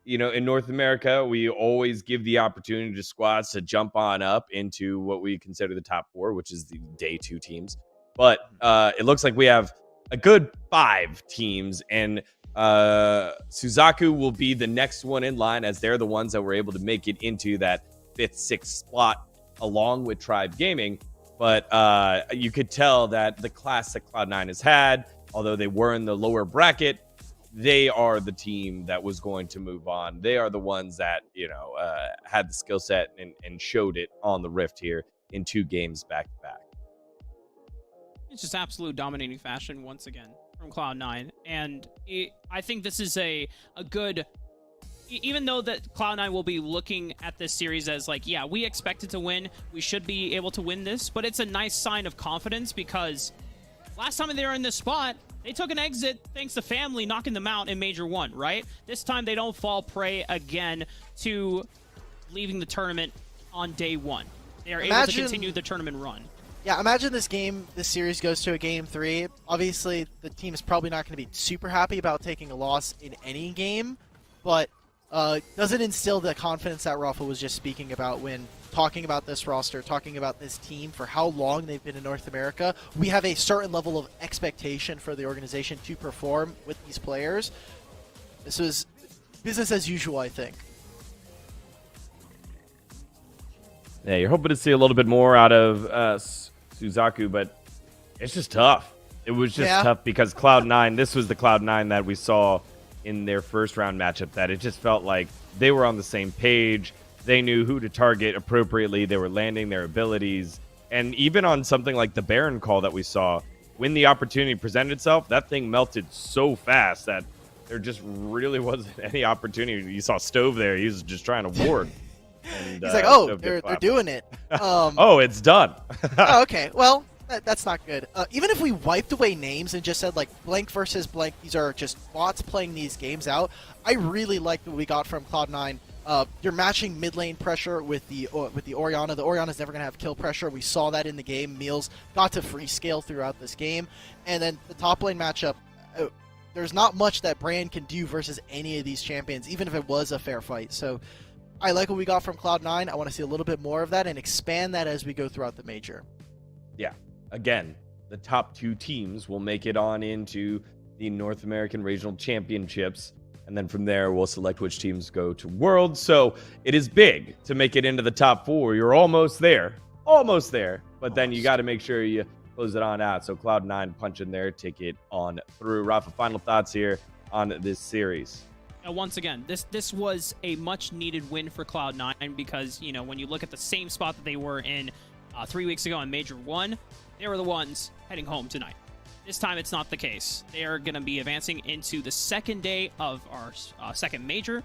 [SPEAKER 1] in North America, we always give the opportunity to squads to jump on up into what we consider the top 4, which is the day 2 teams. But it looks like we have a good 5 teams, and Suzaku will be the next one in line, as they're the ones that were able to make it into that 5th, 6th spot along with Tribe Gaming. But you could tell that the class that Cloud9 has had, although they were in the lower bracket, they are the team that was going to move on. They are the ones that, had the skill set and showed it on the Rift here in 2 games back to back.
[SPEAKER 6] It's just absolute dominating fashion once again from Cloud9. And I think this is a good... Even though that Cloud9 will be looking at this series as like, yeah, we expected to win, we should be able to win this, but it's a nice sign of confidence, because last time they were in this spot, They took an exit thanks to family knocking them out in Major 1, right? This time they don't fall prey again to leaving the tournament on day 1. They are able to continue the tournament run.
[SPEAKER 7] Yeah, imagine this series goes to a game 3. Obviously, the team is probably not going to be super happy about taking a loss in any game, but does it instill the confidence that Rafa was just speaking about when talking about this roster, talking about this team, for how long they've been in North America? We have a certain level of expectation for the organization to perform with these players. This was business as usual, I think.
[SPEAKER 1] Yeah, you're hoping to see a little bit more out of Suzaku, but it's just tough. It was just tough because Cloud9, this was the Cloud9 that we saw in their first round matchup, that it just felt like they were on the same page. They knew who to target appropriately. They were landing their abilities. And even on something like the Baron call that we saw, when the opportunity presented itself, that thing melted so fast that there just really wasn't any opportunity. You saw Stove there. He was just trying to ward. And,
[SPEAKER 7] he's like, oh, they're doing it.
[SPEAKER 1] Oh, it's done.
[SPEAKER 7] Oh, okay. Well, that's not good. Even if we wiped away names and just said, like, blank versus blank, these are just bots playing these games out, I really liked what we got from Cloud9. You're matching mid lane pressure with the Orianna. The Orianna's never going to have kill pressure. We saw that in the game. Meals got to free scale throughout this game. And then the top lane matchup, there's not much that Brand can do versus any of these champions, even if it was a fair fight. So I like what we got from Cloud9. I want to see a little bit more of that and expand that as we go throughout the major.
[SPEAKER 1] Yeah. Again, the top 2 teams will make it on into the North American Regional Championships. And then from there, we'll select which teams go to Worlds. So it is big to make it into the top 4. You're almost there. Almost there. But then you got to make sure you close it on out. So Cloud9 punching their ticket on through. Rafa, final thoughts here on this series.
[SPEAKER 6] Once again, this was a much-needed win for Cloud9 because, you know, when you look at the same spot that they were in 3 weeks ago in Major 1, they were the ones heading home tonight. This time, it's not the case. They are going to be advancing into the second day of our second major.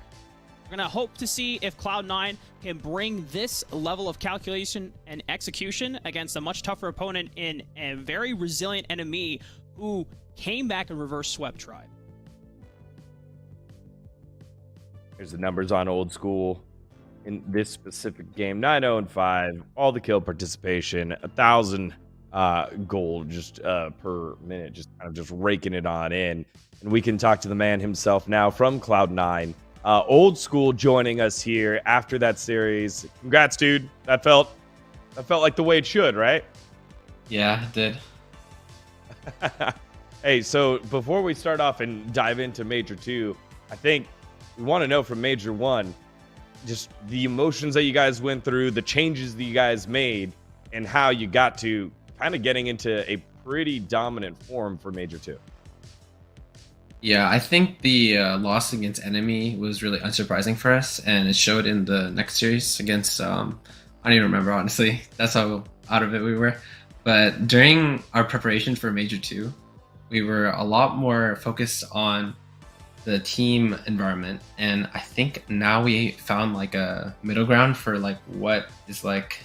[SPEAKER 6] We're going to hope to see if Cloud9 can bring this level of calculation and execution against a much tougher opponent in a very resilient enemy who came back and reverse swept Tribe.
[SPEAKER 1] Here's the numbers on Old School in this specific game. 9-0-5, all the kill participation, 1,000 gold just per minute, just kind of just raking it on in. And we can talk to the man himself now from Cloud9. Old School joining us here after that series. Congrats, dude. That felt like the way it should, right?
[SPEAKER 8] Yeah, it did.
[SPEAKER 1] Hey, so before we start off and dive into Major 2, I think we want to know from Major 1, just the emotions that you guys went through, the changes that you guys made, and how you got to kind of getting into a pretty dominant form for Major 2.
[SPEAKER 8] Yeah, I think the loss against Enemy was really unsurprising for us, and it showed in the next series against, I don't even remember, honestly. That's how out of it we were. But during our preparation for Major 2, we were a lot more focused on the team environment, and I think now we found like a middle ground for like what is like,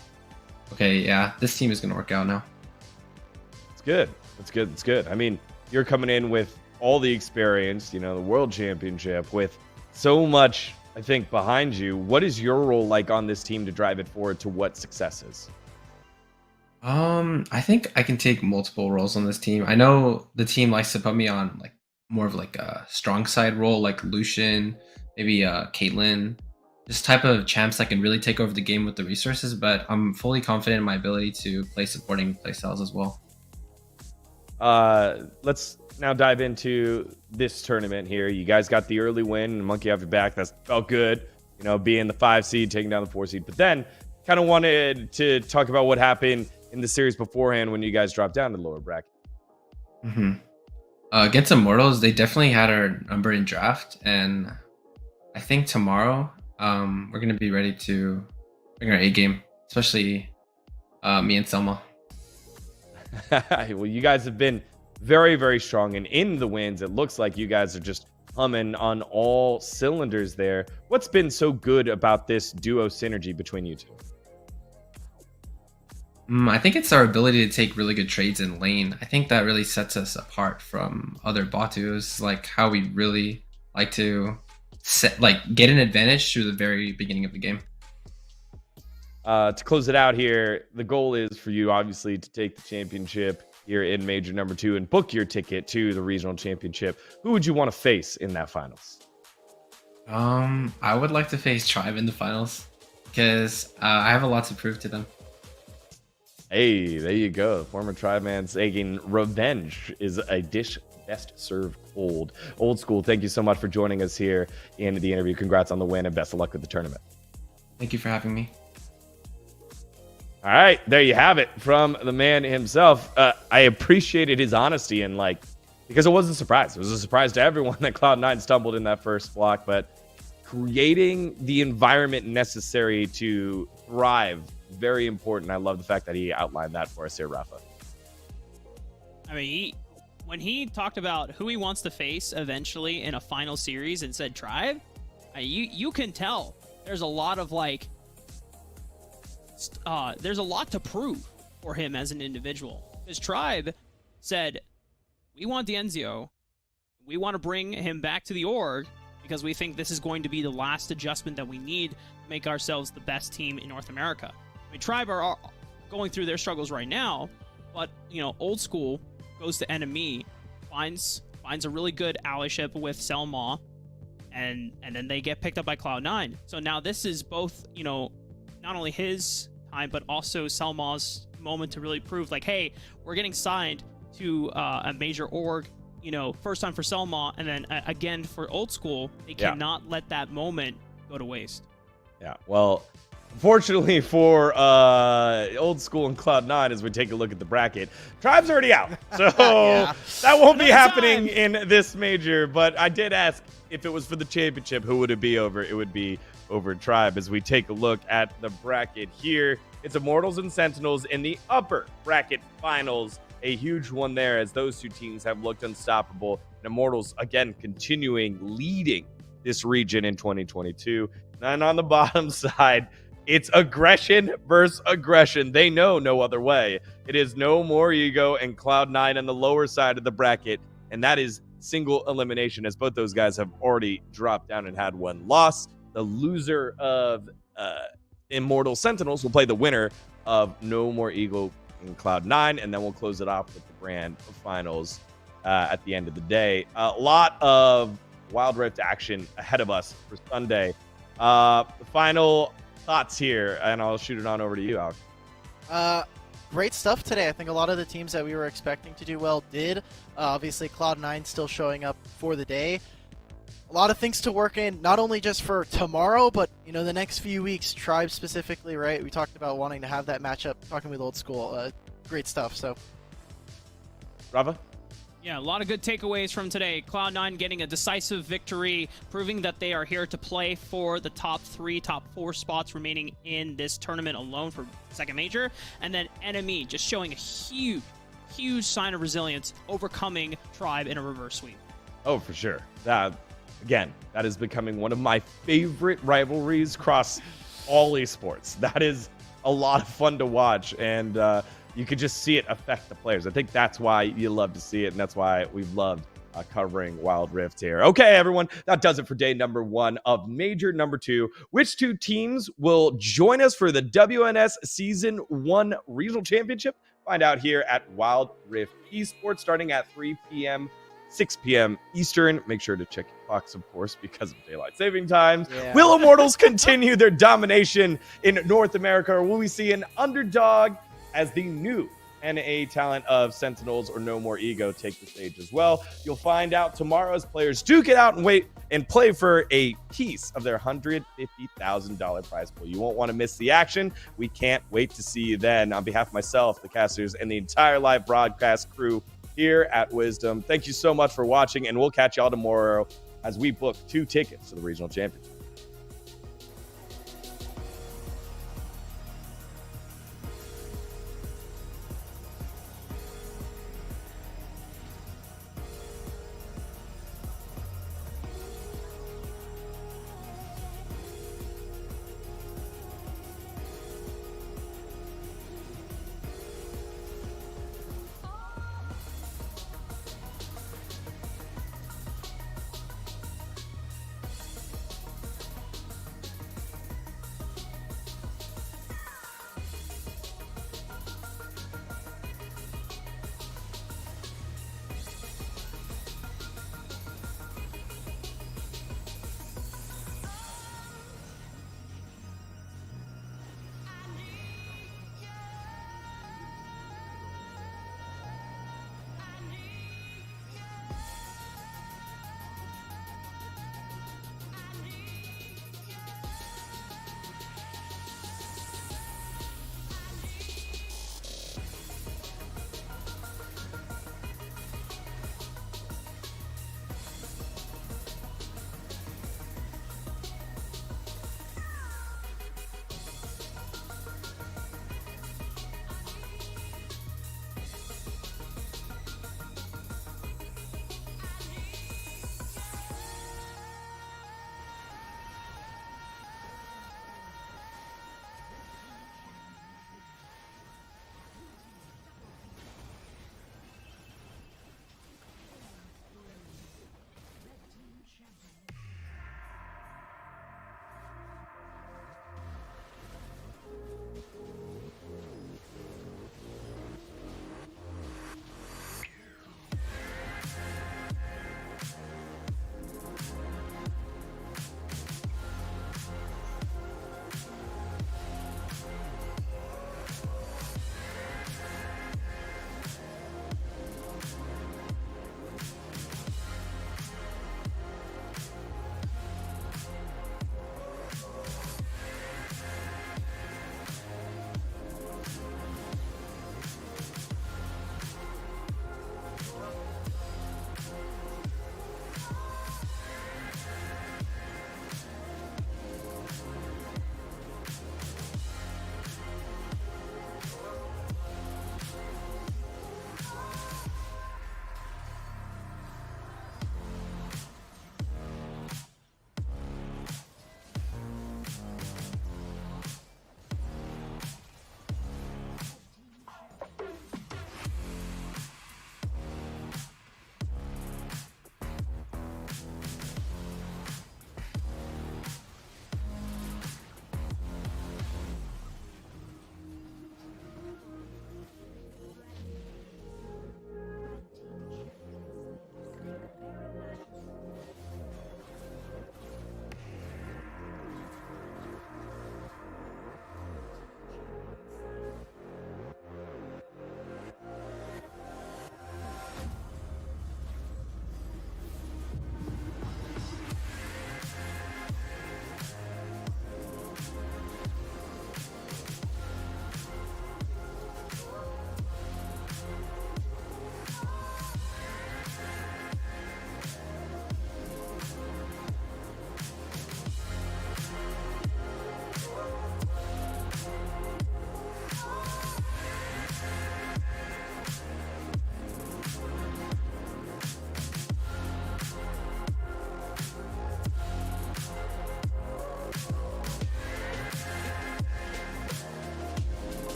[SPEAKER 8] okay, yeah, this team is going to work out now.
[SPEAKER 1] It's good. It's good. It's good. I mean, you're coming in with all the experience, you know, the World Championship, with so much, I think, behind you. What is your role like on this team to drive it forward to what success is?
[SPEAKER 8] I think I can take multiple roles on this team. I know the team likes to put me on like more of like a strong side role, like Lucian, maybe Caitlyn, this type of champs that can really take over the game with the resources, but I'm fully confident in my ability to play supporting playstyles as well.
[SPEAKER 1] Let's now dive into this tournament here. You guys got the early win, and monkey off your back. That felt good, you know, being the 5 seed, taking down the 4 seed. But then kind of wanted to talk about what happened in the series beforehand when you guys dropped down to the lower bracket.
[SPEAKER 8] Mm-hmm. Against Immortals, they definitely had our number in draft, and I think tomorrow we're going to be ready to bring our A game, especially me and Selma.
[SPEAKER 1] Well, you guys have been very, very strong, and in the wins, it looks like you guys are just humming on all cylinders there. What's been so good about this duo synergy between you two?
[SPEAKER 8] I think it's our ability to take really good trades in lane. I think that really sets us apart from other bot duos, like how we really like to get an advantage through the very beginning of the game.
[SPEAKER 1] To close it out here, the goal is for you, obviously, to take the championship here in Major number 2 and book your ticket to the regional championship. Who would you want to face in that finals?
[SPEAKER 8] I would like to face Tribe in the finals because I have a lot to prove to them.
[SPEAKER 1] Hey, there you go. Former Tribe man saying revenge is a dish best served cold. Old School, thank you so much for joining us here in the interview. Congrats on the win and best of luck with the tournament.
[SPEAKER 8] Thank you for having me.
[SPEAKER 1] All right, there you have it from the man himself. I appreciated his honesty and because it wasn't a surprise. It was a surprise to everyone that Cloud9 stumbled in that first block, but creating the environment necessary to thrive, very important. I love the fact that he outlined that for us here, Rafa.
[SPEAKER 6] I mean, when he talked about who he wants to face eventually in a final series and said Tribe, you can tell there's a lot of there's a lot to prove for him as an individual. Because Tribe said, we want D'Enzio. We want to bring him back to the org because we think this is going to be the last adjustment that we need to make ourselves the best team in North America. I mean, Tribe are going through their struggles right now, but, Old School goes to Enemy, finds a really good allyship with Selma, and then they get picked up by Cloud9. So now this is both, not only his time, but also Selma's moment to really prove, hey, we're getting signed to a major org, first time for Selma, and then again for Old School. They cannot let that moment go to waste.
[SPEAKER 1] Yeah, well, unfortunately for Old School and Cloud9, as we take a look at the bracket, Tribe's already out. So that won't be happening in this major, but I did ask if it was for the championship, who would it be over? It would be over Tribe. As we take a look at the bracket here, it's Immortals and Sentinels in the upper bracket finals. A huge one there, as those two teams have looked unstoppable. And Immortals, again, continuing leading this region in 2022. And on the bottom side, it's aggression versus aggression. They know no other way. It is No More Ego and Cloud9 on the lower side of the bracket. And that is single elimination, as both those guys have already dropped down and had one loss. The loser of Immortal Sentinels will play the winner of No More Ego and Cloud9, and then we'll close it off with the grand finals at the end of the day. A lot of Wild Rift action ahead of us for Sunday. Final thoughts here, and I'll shoot it on over to you, Alex.
[SPEAKER 7] Great stuff today. I think a lot of the teams that we were expecting to do well did. Obviously, Cloud9 still showing up for the day. A lot of things to work in, not only just for tomorrow, but the next few weeks. Tribe specifically, right? We talked about wanting to have that matchup. Talking with Old School, great stuff. So,
[SPEAKER 1] Rafa?
[SPEAKER 6] Yeah, a lot of good takeaways from today. Cloud9 getting a decisive victory, proving that they are here to play for the top 3, top 4 spots remaining in this tournament alone for second major. And then Enemy just showing a huge sign of resilience, overcoming Tribe in a reverse sweep.
[SPEAKER 1] Oh, for sure. Again, that is becoming one of my favorite rivalries across all esports. That is a lot of fun to watch, and you could just see it affect the players. I think that's why you love to see it, and that's why we've loved covering Wild Rift here. Okay, everyone, that does it for day number 1 of Major number 2. Which two teams will join us for the WNS Season 1 Regional Championship? Find out here at Wild Rift Esports, starting at 3 p.m., 6 p.m. Eastern. Make sure to check your clocks, of course, because of daylight saving times. Yeah. Will Immortals continue their domination in North America, or will we see an underdog as the new NA talent of Sentinels or No More Ego take the stage as well? You'll find out tomorrow as players do get out and wait and play for a piece of their $150,000 prize pool. You won't want to miss the action. We can't wait to see you then. On behalf of myself, the casters, and the entire live broadcast crew here at Wisdom, thank you so much for watching, and we'll catch y'all tomorrow as we book 2 tickets to the Regional Championship.